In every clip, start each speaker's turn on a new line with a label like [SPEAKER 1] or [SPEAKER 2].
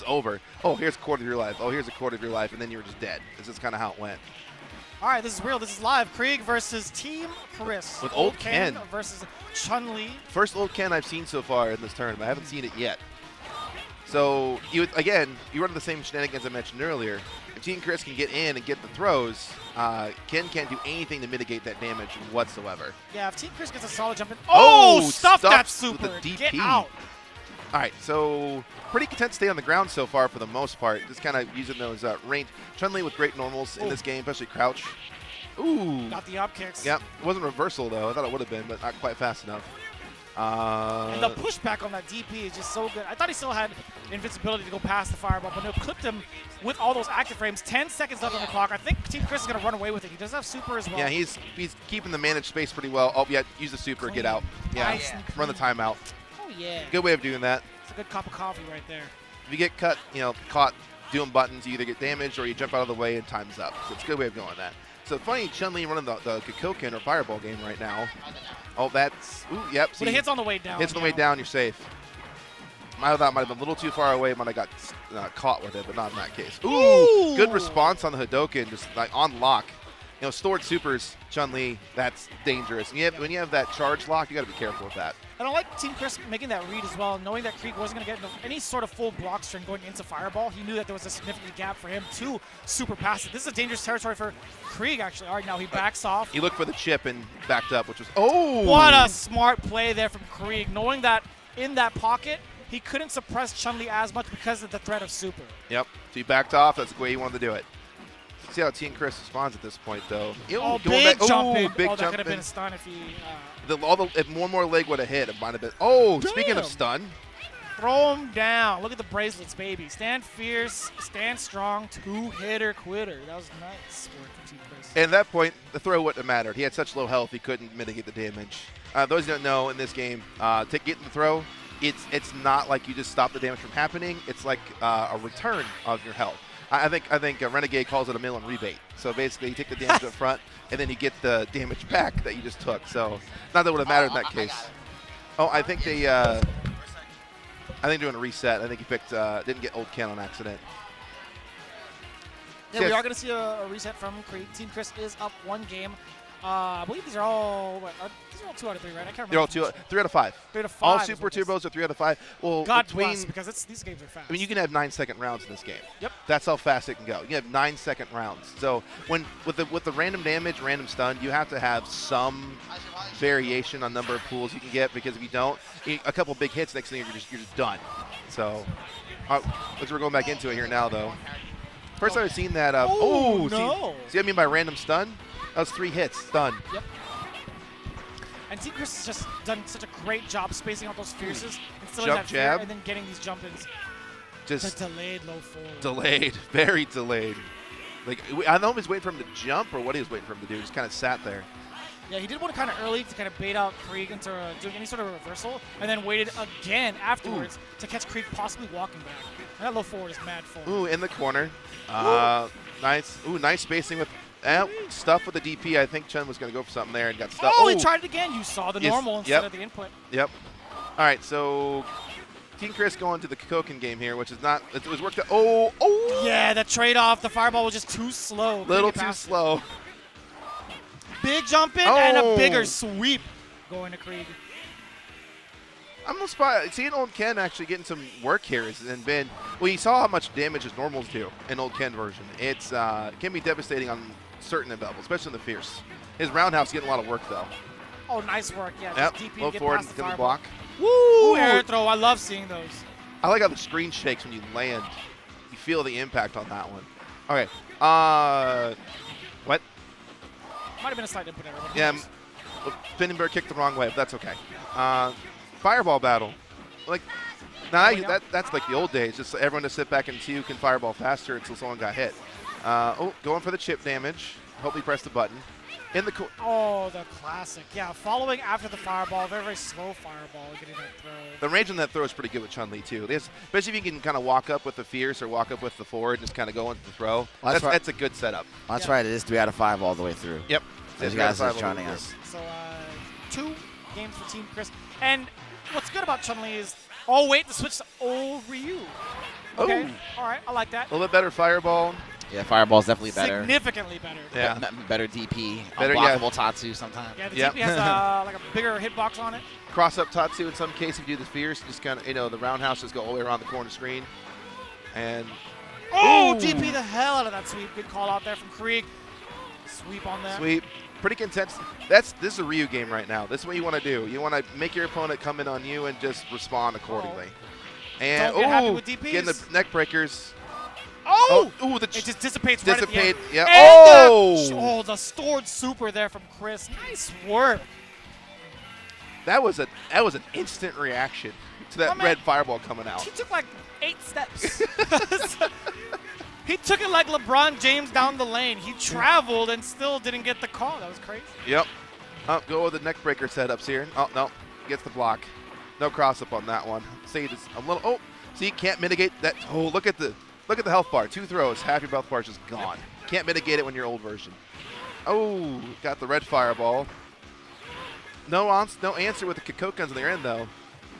[SPEAKER 1] over. Oh, here's a quarter of your life. Oh, here's a quarter of your life, and then you were just dead. This is kind of how it went.
[SPEAKER 2] All right, this is real. This is live. Krieg versus TeamKhris.
[SPEAKER 1] With O.Ken
[SPEAKER 2] versus Chun-Li.
[SPEAKER 1] First O.Ken I've seen so far in this tournament. I haven't seen it yet. So, you run the same shenanigans I mentioned earlier. If TeamKhris can get in and get the throws, Ken can't do anything to mitigate that damage whatsoever.
[SPEAKER 2] Yeah, if TeamKhris gets a solid jump in. Oh, stuff that super.
[SPEAKER 1] With the DP.
[SPEAKER 2] Get out.
[SPEAKER 1] All right, so pretty content to stay on the ground so far for the most part. Just kind of using those range. Chun-Li with great normals in this game, especially crouch. Ooh.
[SPEAKER 2] Got the up kicks.
[SPEAKER 1] Yep. It wasn't reversal, though. I thought it would have been, but not quite fast enough.
[SPEAKER 2] And the pushback on that DP is just so good. I thought he still had invincibility to go past the fireball, but no, clipped him with all those active frames. 10 seconds left on the clock. I think TeamKhris is going to run away with it. He does have super as well.
[SPEAKER 1] Yeah, he's keeping the managed space pretty well. Oh, yeah, use the super,
[SPEAKER 2] Clean.
[SPEAKER 1] get out. Yeah,
[SPEAKER 2] Nice and
[SPEAKER 1] run the
[SPEAKER 2] clean.
[SPEAKER 1] timeout.
[SPEAKER 2] Oh, yeah.
[SPEAKER 1] Good way of doing that.
[SPEAKER 2] It's a good cup of coffee right there.
[SPEAKER 1] If you get caught doing buttons, you either get damaged or you jump out of the way and time's up. So it's a good way of doing that. So funny, Chun-Li running the Kokoken or Fireball game right now. Oh, that's, ooh, yep.
[SPEAKER 2] But it hits on the way down.
[SPEAKER 1] Hits on the way down, you're safe. That might have been a little too far away, might have got caught with it, but not in that case. Ooh, good response on the Hadoken, just like on lock. Stored supers, Chun-Li, that's dangerous. And when you have that charge lock, you got to be careful with that.
[SPEAKER 2] And I like TeamKhris making that read as well, knowing that Krieg wasn't going to get any sort of full block string going into Fireball. He knew that there was a significant gap for him to super pass it. This is a dangerous territory for Krieg, actually. All right, now he backs off.
[SPEAKER 1] He looked for the chip and backed up, which was, oh!
[SPEAKER 2] What a smart play there from Krieg, knowing that in that pocket, he couldn't suppress Chun-Li as much because of the threat of super.
[SPEAKER 1] Yep, so he backed off. That's the way he wanted to do it. See how TeamKhris responds at this point, though.
[SPEAKER 2] Oh, big jump in.
[SPEAKER 1] Big
[SPEAKER 2] that
[SPEAKER 1] jump
[SPEAKER 2] could have been
[SPEAKER 1] in.
[SPEAKER 2] a stun if he...
[SPEAKER 1] if one more leg would have hit, it might have been... Oh,
[SPEAKER 2] damn.
[SPEAKER 1] Speaking of stun.
[SPEAKER 2] Throw him down. Look at the bracelets, baby. Stand fierce, stand strong, two-hitter quitter. That was nice work from TeamKhris.
[SPEAKER 1] And at that point, the throw wouldn't have mattered. He had such low health, he couldn't mitigate the damage. Those who don't know, in this game, getting the throw, it's not like you just stop the damage from happening. It's like a return of your health. I think Renegade calls it a mill and rebate. So basically, you take the damage up front, and then you get the damage back that you just took. So not that it would have mattered in that case. Oh, I think they, doing a reset. I think he picked, didn't get O.Ken on accident.
[SPEAKER 2] Yeah, we are going to see a reset from Krieg. TeamKhris is up one game. I believe these are all, these are all 2 out of 3, right? I can't remember.
[SPEAKER 1] They're all 3 out of 5.
[SPEAKER 2] 3 out of 5.
[SPEAKER 1] All Super Turbos are 3 out of 5. Well,
[SPEAKER 2] God bless, because these games are fast.
[SPEAKER 1] I mean, you can have 9-second rounds in this game.
[SPEAKER 2] Yep.
[SPEAKER 1] That's how fast it can go. You have 9-second rounds. So with the random damage, random stun, you have to have some variation on number of pools you can get, because if you don't, a couple big hits, next thing you're just done. So, as we're going back into it here now, though. First time I've seen that.
[SPEAKER 2] No.
[SPEAKER 1] See what I mean by random stun? That was 3 hits, done.
[SPEAKER 2] Yep. And TeamKhris has just done such a great job spacing out those fierces, instilling
[SPEAKER 1] Jump
[SPEAKER 2] that fear,
[SPEAKER 1] jab.
[SPEAKER 2] and then getting these jump-ins.
[SPEAKER 1] Just
[SPEAKER 2] the delayed low forward.
[SPEAKER 1] Delayed, very delayed. Like, I don't know if he was waiting for him to jump or what he was waiting for him to do. Just kind of sat there.
[SPEAKER 2] Yeah, he did one kind of early to kind of bait out Krieg into doing any sort of reversal, and then waited again afterwards to catch Krieg possibly walking back. And that low forward is mad forward.
[SPEAKER 1] Ooh, in the corner. Nice. Ooh, nice spacing with stuff with the DP. I think Chun was going to go for something there and got stuck.
[SPEAKER 2] Oh, he tried it again. You saw the normal instead of the input.
[SPEAKER 1] Yep. All right, so TeamKhris going to the Kokoken game here, which is not, it was worked out. Oh.
[SPEAKER 2] Yeah, the trade-off. The fireball was just too slow.
[SPEAKER 1] Little too slow.
[SPEAKER 2] Big jump in and a bigger sweep going to Krieg.
[SPEAKER 1] I'm not surprised. Seeing O.Ken actually getting some work here has been, well, you saw how much damage his normals do in O.Ken version. It can be devastating on certain levels, especially in the fierce. His roundhouse getting a lot of work, though.
[SPEAKER 2] Oh, nice work. Yeah,
[SPEAKER 1] yep.
[SPEAKER 2] just DP
[SPEAKER 1] Low
[SPEAKER 2] get
[SPEAKER 1] forward
[SPEAKER 2] past the
[SPEAKER 1] and
[SPEAKER 2] fireball.
[SPEAKER 1] block.
[SPEAKER 2] Woo! Air throw. I love seeing those.
[SPEAKER 1] I like how the screen shakes when you land. You feel the impact on that one. Okay. What?
[SPEAKER 2] Might have been a slight input error.
[SPEAKER 1] Yeah. Finnenberg kicked the wrong way, but that's okay. Fireball battle. Like, now that's like the old days. Just everyone to sit back and see who can fireball faster until someone got hit. Going for the chip damage. Hope he pressed the button. In the
[SPEAKER 2] the classic. Yeah, following after the fireball. Very, very slow fireball getting that throw.
[SPEAKER 1] The range on that throw is pretty good with Chun-Li, too. Especially if you can kind of walk up with the fierce or walk up with the forward and just kind of go into the throw. Well, that's a good setup.
[SPEAKER 3] That's right. It is 3 out of 5 all the way through.
[SPEAKER 1] Yep.
[SPEAKER 3] Those guys are joining us.
[SPEAKER 2] So 2 games for TeamKhris. And what's good about Chun-Li is, oh, wait, the switch to Ryu. Okay.
[SPEAKER 1] Ooh.
[SPEAKER 2] All right. I like that.
[SPEAKER 1] A little bit better fireball.
[SPEAKER 3] Yeah, Fireball's definitely better.
[SPEAKER 2] Significantly better.
[SPEAKER 1] Yeah.
[SPEAKER 3] Better DP.
[SPEAKER 1] Better,
[SPEAKER 3] Unblockable Tatsu sometimes.
[SPEAKER 2] Yeah, the
[SPEAKER 1] Yep.
[SPEAKER 2] DP has like a bigger hitbox on it.
[SPEAKER 1] Cross up Tatsu in some cases if you do the fierce. Just kind of, the roundhouse just go all the way around the corner screen. And
[SPEAKER 2] Oh,
[SPEAKER 1] ooh.
[SPEAKER 2] DP the hell out of that sweep. Good call out there from Krieg. Sweep on that.
[SPEAKER 1] Sweep. Pretty content. This is a Ryu game right now. This is what you want to do. You want to make your opponent come in on you and just respond accordingly. And
[SPEAKER 2] Don't get happy with DPs.
[SPEAKER 1] getting the neck breakers.
[SPEAKER 2] Oh!
[SPEAKER 1] Ooh,
[SPEAKER 2] It just dissipates right at the end.
[SPEAKER 1] Yeah.
[SPEAKER 2] And the stored super there from Chris. Nice work.
[SPEAKER 1] That was an instant reaction to that red fireball coming out.
[SPEAKER 2] He took like 8 steps. He took it like LeBron James down the lane. He traveled and still didn't get the call. That was crazy.
[SPEAKER 1] Yep. Go with the neck breaker setups here. Oh, no. Gets the block. No cross up on that one. See, just a little. Oh, see, you can't mitigate that. Oh, look at the health bar. 2 throws. Half your health bar is just gone. Can't mitigate it when you're old version. Oh, got the red fireball. No answer with the Kokoguns on their end though.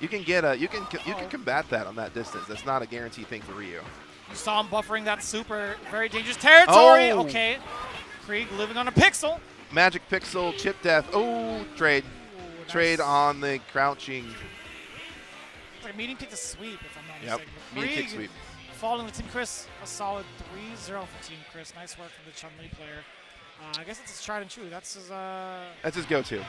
[SPEAKER 1] You can get you can combat that on that distance. That's not a guaranteed thing for Ryu.
[SPEAKER 2] You saw him buffering that super. Very dangerous territory.
[SPEAKER 1] Oh.
[SPEAKER 2] Okay. Krieg living on a pixel.
[SPEAKER 1] Magic pixel, chip death. Oh, trade.
[SPEAKER 2] Ooh,
[SPEAKER 1] Trade on the crouching.
[SPEAKER 2] It's like medium kick to sweep, if I'm not
[SPEAKER 1] Yep.
[SPEAKER 2] mistaken.
[SPEAKER 1] Medium kick
[SPEAKER 2] Krieg
[SPEAKER 1] sweep.
[SPEAKER 2] Falling to TeamKhris. A solid 3-0 for TeamKhris. Nice work from the Chun-Li player. I guess it's his tried and true. That's his.
[SPEAKER 1] That's his go-to.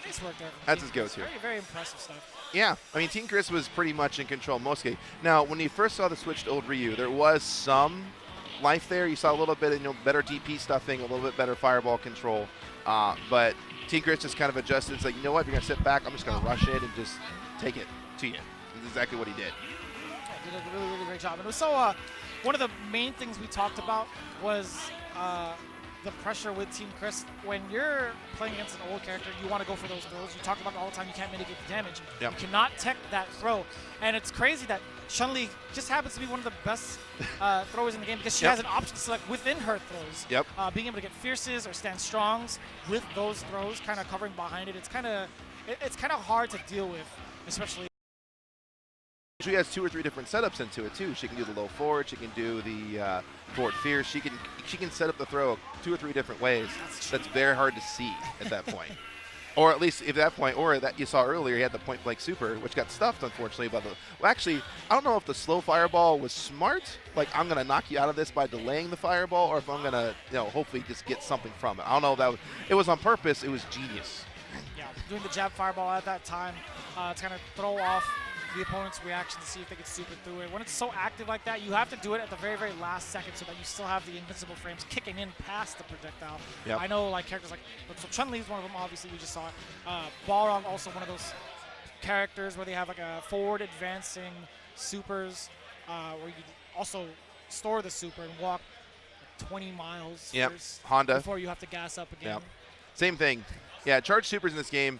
[SPEAKER 2] Nice work there. From
[SPEAKER 1] That's his
[SPEAKER 2] TeamKhris.
[SPEAKER 1] go-to.
[SPEAKER 2] Very, very impressive stuff.
[SPEAKER 1] Yeah, I mean, TeamKhris was pretty much in control most games. Now, when you first saw the switch to old Ryu, there was some life there. You saw a little bit of better DP stuffing, a little bit better fireball control. But TeamKhris just kind of adjusted. It's like, you know what? If you're going to sit back, I'm just going to rush it and just take it to you. That's exactly what he did.
[SPEAKER 2] Did a really, really great job. And so one of the main things we talked about was the pressure with TeamKhris. When you're playing against an old character, you want to go for those throws. You talked about it all the time. You can't mitigate the damage.
[SPEAKER 1] Yep.
[SPEAKER 2] You cannot tech that throw. And it's crazy that Chun-Li just happens to be one of the best throwers in the game because she has an option to select within her throws.
[SPEAKER 1] Yep.
[SPEAKER 2] Being able to get fierces or stand strongs with those throws, kind of covering behind it. It's kind of hard to deal with, especially.
[SPEAKER 1] She has 2 or 3 different setups into it too. She can do the low forward. She can do the forward fierce. She can set up the throw 2 or 3 different ways. That's very hard to see at that point. Or at least at that point, or that you saw earlier, he had the point blank super, which got stuffed unfortunately by the. Well, actually, I don't know if the slow fireball was smart. Like, I'm gonna knock you out of this by delaying the fireball, or if I'm gonna, hopefully just get something from it. I don't know if it was on purpose. It was genius.
[SPEAKER 2] Yeah, doing the jab fireball at that time to kind of throw off the opponent's reaction to see if they can super through it. When it's so active like that, you have to do it at the very, very last second so that you still have the invincible frames kicking in past the projectile.
[SPEAKER 1] Yep.
[SPEAKER 2] I know like characters like, so Chun-Li is one of them, obviously, we just saw it. Balrog also one of those characters where they have like a forward advancing supers where you also store the super and walk 20 miles first
[SPEAKER 1] Honda.
[SPEAKER 2] before you have to gas up again.
[SPEAKER 1] Yep. Same thing. Yeah, charge supers in this game.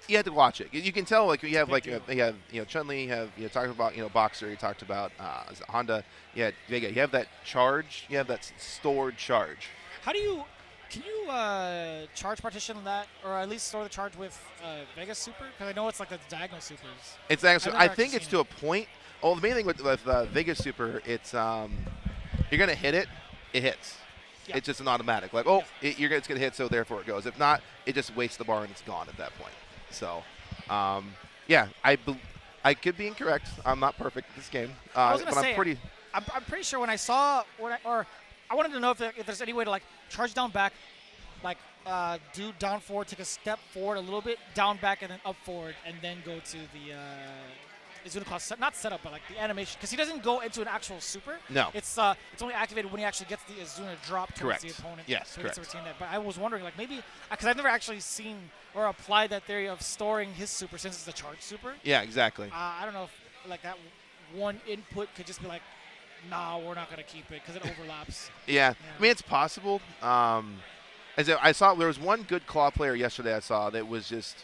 [SPEAKER 1] You have to watch it. You can tell, like, you have, like, Chun-Li, you talked about, Boxer, you talked about Honda, Vega. You have that charge, you have that stored charge.
[SPEAKER 2] Can you charge partition that, or at least store the charge with Vega Super? Because I know it's like the diagonal supers.
[SPEAKER 1] It's actually, I think it's to a point. Oh, the main thing with Vega Super, it's you're gonna hit it, it hits. Yeah. It's just an automatic. Like, it's gonna hit, so therefore it goes. If not, it just wastes the bar and it's gone at that point. So, I could be incorrect. I'm not perfect at this game,
[SPEAKER 2] I was gonna
[SPEAKER 1] but
[SPEAKER 2] say,
[SPEAKER 1] I'm
[SPEAKER 2] pretty sure when I saw I wanted to know if there's any way to like charge down back, like do down forward, take a step forward a little bit, down back, and then up forward, and then go to the it's gonna call not setup, but like the animation, because he doesn't go into an actual super.
[SPEAKER 1] No.
[SPEAKER 2] It's only activated when he actually gets the Azuna drop towards the opponent.
[SPEAKER 1] Yes,
[SPEAKER 2] so
[SPEAKER 1] correct.
[SPEAKER 2] But I was wondering, like, maybe because I've never actually seen or applied that theory of storing his super since it's the charge super.
[SPEAKER 1] Yeah, exactly.
[SPEAKER 2] I don't know if like that one input could just be like, nah, we're not gonna keep it because it overlaps.
[SPEAKER 1] Yeah, I mean, it's possible. As I saw, there was one good claw player yesterday I saw that was just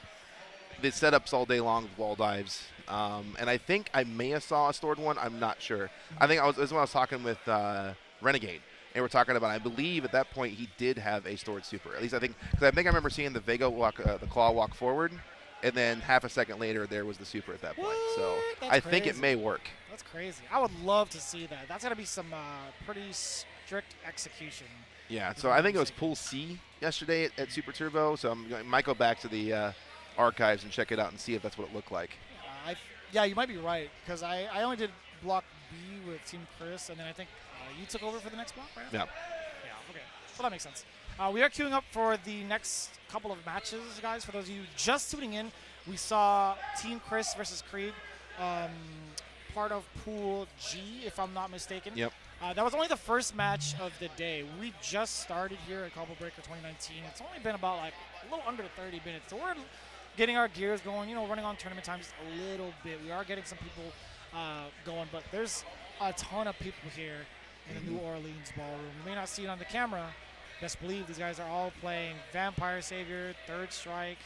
[SPEAKER 1] the setups all day long with wall dives. And I think I may have saw a stored one. I'm not sure. I think this is when I was talking with Renegade, and we're talking about. I believe at that point he did have a stored super. At least I think, because I remember seeing the Vega walk, the claw walk forward, and then half a second later there was the super at that point. So
[SPEAKER 2] That's
[SPEAKER 1] I think it
[SPEAKER 2] crazy.
[SPEAKER 1] may work.
[SPEAKER 2] That's crazy. I would love to see that. That's going to be some pretty strict execution.
[SPEAKER 1] Yeah, so I think it was Pool C yesterday at Super Turbo, so I might go back to the archives and check it out and see if that's what it looked like.
[SPEAKER 2] Yeah, you might be right, because I only did Block B with TeamKhris, and then I think you took over for the next block, right?
[SPEAKER 1] Yeah.
[SPEAKER 2] Yeah, okay. So that makes sense. We are queuing up for the next couple of matches, guys. For those of you just tuning in, we saw TeamKhris versus Krieg, part of Pool G, if I'm not mistaken.
[SPEAKER 1] Yep.
[SPEAKER 2] That was only the first match of the day. We just started here at CobelBreaker 2019. It's only been about like a little under 30 minutes. So we're getting our gears going, running on tournament time just a little bit. We are getting some people going, but there's a ton of people here in the New Orleans ballroom. You may not see it on the camera. Best believe these guys are all playing Vampire Savior, Third Strike,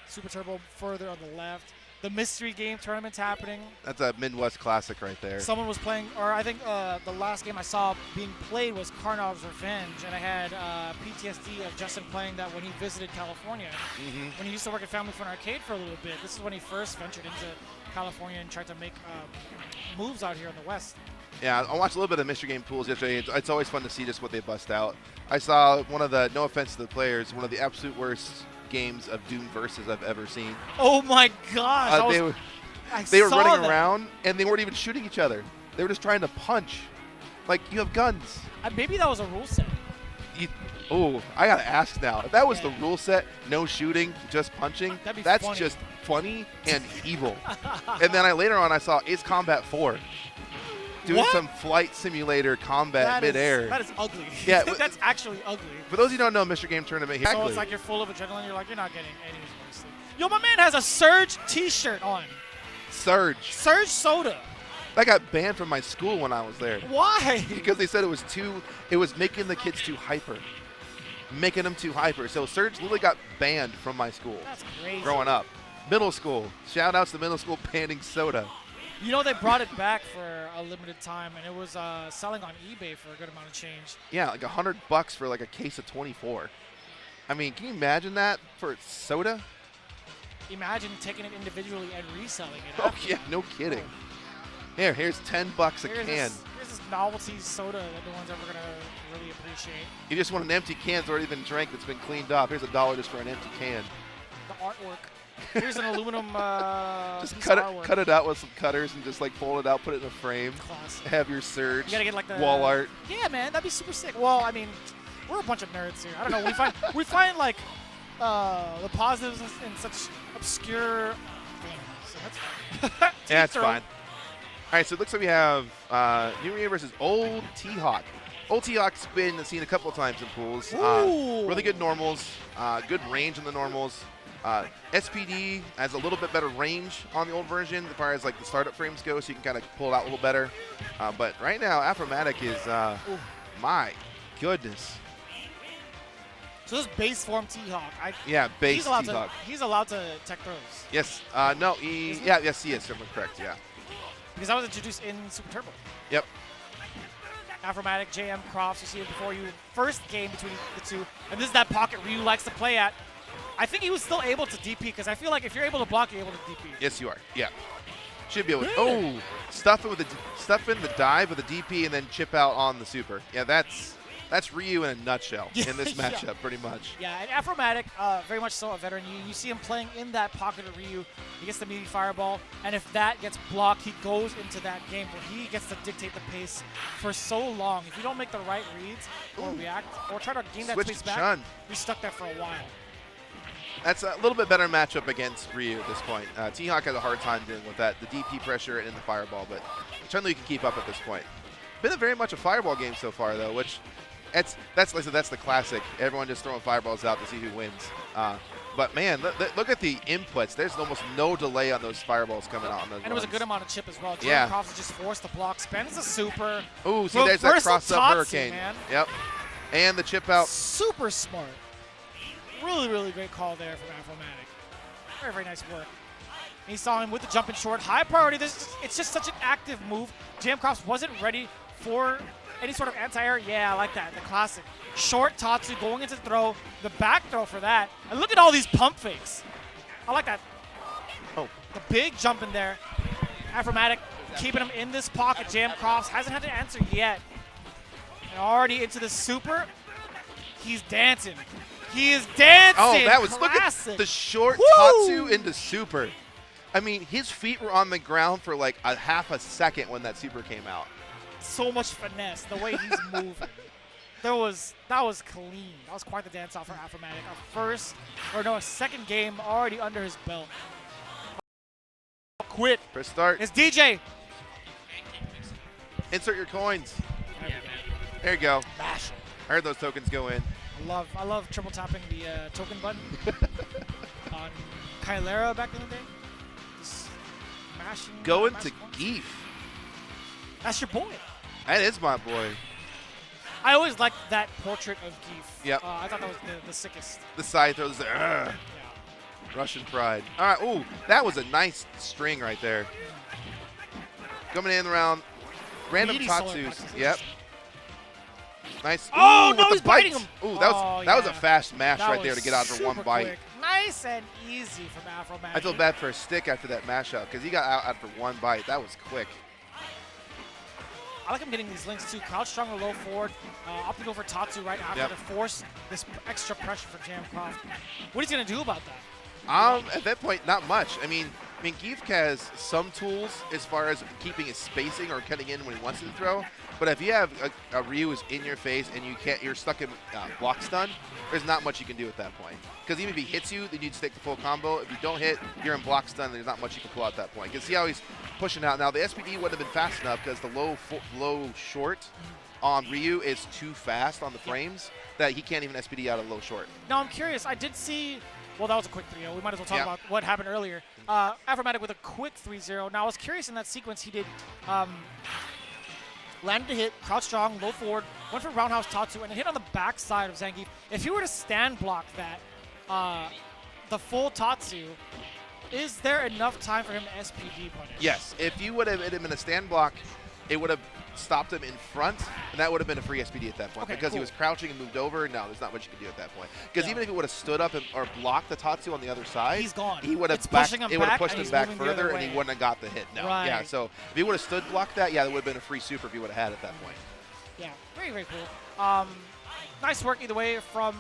[SPEAKER 2] Super Turbo further on the left. The mystery game tournament's happening.
[SPEAKER 1] That's a Midwest classic right there.
[SPEAKER 2] Someone was playing, or I think the last game I saw being played was Karnov's Revenge, and I had PTSD of Justin playing that when he visited California. When he used to work at Family Fun Arcade for a little bit. This is when he first ventured into California and tried to make moves out here in the West.
[SPEAKER 1] Yeah, I watched a little bit of mystery game pools yesterday. It's always fun to see just what they bust out. I saw one of the, no offense to the players, one of the absolute worst games of Doom Versus I've ever seen.
[SPEAKER 2] Oh my gosh!
[SPEAKER 1] They were running around and they weren't even shooting each other. They were just trying to punch. Like, you have guns.
[SPEAKER 2] Maybe that was a rule set.
[SPEAKER 1] I gotta ask now. If that was the rule set, no shooting, just punching, that's
[SPEAKER 2] funny.
[SPEAKER 1] just funny and evil. And then later on I saw Ace Combat 4 doing some flight simulator combat midair.
[SPEAKER 2] That is ugly.
[SPEAKER 1] Yeah,
[SPEAKER 2] that's actually ugly.
[SPEAKER 1] For those of you who don't know, Mr. Game Tournament,
[SPEAKER 2] So it's like you're full of adrenaline. You're like, you're not getting any sleep. Yo, my man has a Surge T-shirt on.
[SPEAKER 1] Surge
[SPEAKER 2] Soda.
[SPEAKER 1] That got banned from my school when I was there.
[SPEAKER 2] Why?
[SPEAKER 1] Because they said it was making the kids too hyper. Making them too hyper. So Surge literally got banned from my school.
[SPEAKER 2] That's crazy.
[SPEAKER 1] Growing up. Middle school. Shout outs to middle school banning soda.
[SPEAKER 2] They brought it back for a limited time, and it was selling on eBay for a good amount of change.
[SPEAKER 1] Yeah, like $100 for like a case of 24. I mean, can you imagine that for soda?
[SPEAKER 2] Imagine taking it individually and reselling it.
[SPEAKER 1] Oh yeah, no kidding. Here's $10 a can.
[SPEAKER 2] Here's this novelty soda that no one's ever gonna really appreciate.
[SPEAKER 1] You just want an empty can that's already been drank that's been cleaned up. Here's $1 just for an empty can.
[SPEAKER 2] The artwork. Here's an aluminum
[SPEAKER 1] just cut it out with some cutters and just like fold it out, put it in a frame.
[SPEAKER 2] Class.
[SPEAKER 1] Have your Surge.
[SPEAKER 2] You gotta get like the
[SPEAKER 1] wall art.
[SPEAKER 2] Yeah, man, that'd be super sick. Well, I mean, we're a bunch of nerds here. I don't know. We find like the positives in such obscure things. So that's fine.
[SPEAKER 1] Yeah, it's fine. All right, so it looks like we have New Year versus Old T-Hawk. Old T-Hawk's been seen a couple of times in pools. Really good normals, good range in the normals. SPD has a little bit better range on the old version as far as like the startup frames go, so you can kind of pull it out a little better. But right now, Afromatic is, my goodness.
[SPEAKER 2] So this is base form T-Hawk.
[SPEAKER 1] Base T-Hawk.
[SPEAKER 2] He's allowed to tech throws.
[SPEAKER 1] Yes. No. Yes, he is. I'm correct. Yeah.
[SPEAKER 2] Because that was introduced in Super Turbo.
[SPEAKER 1] Yep.
[SPEAKER 2] Afromatic, Jmcrofts, you see it before you. First game between the two. And this is that pocket Ryu likes to play at. I think he was still able to DP, because I feel like if you're able to block, you're able to DP.
[SPEAKER 1] Yes, you are. Yeah. Should be able to. Stuff in the dive with a DP and then chip out on the super. Yeah, that's Ryu in a nutshell in this matchup, pretty much.
[SPEAKER 2] Yeah, and Afromatic, very much so a veteran. You see him playing in that pocket of Ryu. He gets the meaty fireball, and if that gets blocked, he goes into that game where he gets to dictate the pace for so long. If you don't make the right reads or react or try to gain that space back, you're stuck there for a while.
[SPEAKER 1] That's a little bit better matchup against Ryu at this point. T-Hawk has a hard time dealing with that, the DP pressure and the fireball, but Chun-Li can keep up at this point. Been very much a fireball game so far, though, which that's the classic. Everyone just throwing fireballs out to see who wins. But man, look at the inputs. There's almost no delay on those fireballs coming out on those.
[SPEAKER 2] And it was a good amount of chip as well.
[SPEAKER 1] Yeah.
[SPEAKER 2] Jmcrofts just forced the block. Spends a super.
[SPEAKER 1] Ooh, see, there's that cross-up hurricane.
[SPEAKER 2] Man.
[SPEAKER 1] Yep. And the chip out.
[SPEAKER 2] Super smart. Really, really great call there from Afromatic. Very, very nice work. And he saw him with the jump in short. High priority. It's just such an active move. Jmcrofts wasn't ready for any sort of anti-air. Yeah, I like that. The classic. Short Tatsu going into the throw. The back throw for that. And look at all these pump fakes. I like that. The big jump in there. Afromatic keeping him in this pocket. Jmcrofts hasn't had to answer yet. And already into the super. He's dancing. He is dancing.
[SPEAKER 1] Oh, that was
[SPEAKER 2] classic.
[SPEAKER 1] look at the short
[SPEAKER 2] Woo!
[SPEAKER 1] Tatsu into super. I mean, his feet were on the ground for like a half a second when that super came out.
[SPEAKER 2] So much finesse, the way he's moving. That was clean. That was quite the dance off for Afromatic. A second game already under his belt. Quit.
[SPEAKER 1] Press start.
[SPEAKER 2] It's DeeJay.
[SPEAKER 1] Insert your coins. There you go.
[SPEAKER 2] Mash.
[SPEAKER 1] I heard those tokens go in.
[SPEAKER 2] I love triple tapping the token button on Kylera back in the day. Just mashing.
[SPEAKER 1] Going
[SPEAKER 2] mashing
[SPEAKER 1] to
[SPEAKER 2] points.
[SPEAKER 1] Gief.
[SPEAKER 2] That's your boy.
[SPEAKER 1] That is my boy.
[SPEAKER 2] I always liked that portrait of Gief.
[SPEAKER 1] Yep.
[SPEAKER 2] I thought that was the sickest.
[SPEAKER 1] The side throws there.
[SPEAKER 2] Yeah.
[SPEAKER 1] Russian pride. All right. Ooh, that was a nice string right there. Coming in around random
[SPEAKER 2] Meaty solar
[SPEAKER 1] Tatsus.
[SPEAKER 2] plexus.
[SPEAKER 1] Yep. Nice.
[SPEAKER 2] Oh,
[SPEAKER 1] Ooh,
[SPEAKER 2] no,
[SPEAKER 1] with
[SPEAKER 2] he's
[SPEAKER 1] the
[SPEAKER 2] biting
[SPEAKER 1] bites.
[SPEAKER 2] him.
[SPEAKER 1] Ooh, that was a fast mash
[SPEAKER 2] That
[SPEAKER 1] right there to
[SPEAKER 2] was
[SPEAKER 1] get out for one
[SPEAKER 2] super
[SPEAKER 1] bite.
[SPEAKER 2] quick. Nice and easy from Afromatic.
[SPEAKER 1] I feel bad for a stick after that mash up because he got out after one bite. That was quick.
[SPEAKER 2] I like him getting these links too. Crouch strong or low forward. Opting over Tatsu right after
[SPEAKER 1] Yep.
[SPEAKER 2] to force this extra pressure for Jmcrofts. What is he going to do about that?
[SPEAKER 1] At that point, not much. I mean, Gief has some tools as far as keeping his spacing or cutting in when he wants to throw. But if you have a Ryu is in your face and you're stuck in block stun, there's not much you can do at that point. Because even if he hits you, then you just take the full combo. If you don't hit, you're in block stun. There's not much you can pull out at that point. You can see how he's pushing out. Now the SPD wouldn't have been fast enough because the low short on Ryu is too fast on the frames that he can't even SPD out a low short.
[SPEAKER 2] Now I'm curious. I did see. Well, that was a quick 3-0. We might as well talk about what happened earlier. Afromatic with a quick 3-0. Now I was curious in that sequence he did. Landed a hit, crouch strong, low forward, went for roundhouse Tatsu, and it hit on the backside of Zangief. If he were to stand block that, the full Tatsu, is there enough time for him to SPD punish?
[SPEAKER 1] Yes. If you would have hit him in a stand block, it would have stopped him in front, and that would have been a free SPD at that point.
[SPEAKER 2] Okay,
[SPEAKER 1] because he
[SPEAKER 2] cool.
[SPEAKER 1] was crouching and moved over, no, there's not much you can do at that point. Because even if he would have stood up or blocked the Tatsu on the other side,
[SPEAKER 2] He's gone.
[SPEAKER 1] He would have
[SPEAKER 2] It's pushing him back,
[SPEAKER 1] pushed
[SPEAKER 2] and
[SPEAKER 1] him
[SPEAKER 2] he's
[SPEAKER 1] back
[SPEAKER 2] moving the other
[SPEAKER 1] further, and he
[SPEAKER 2] way.
[SPEAKER 1] wouldn't have got the hit. No.
[SPEAKER 2] Right.
[SPEAKER 1] Yeah. So if he would have stood blocked that, yeah, that would have been a free super if he would have had at that point.
[SPEAKER 2] Yeah, very, very cool. Nice work either way from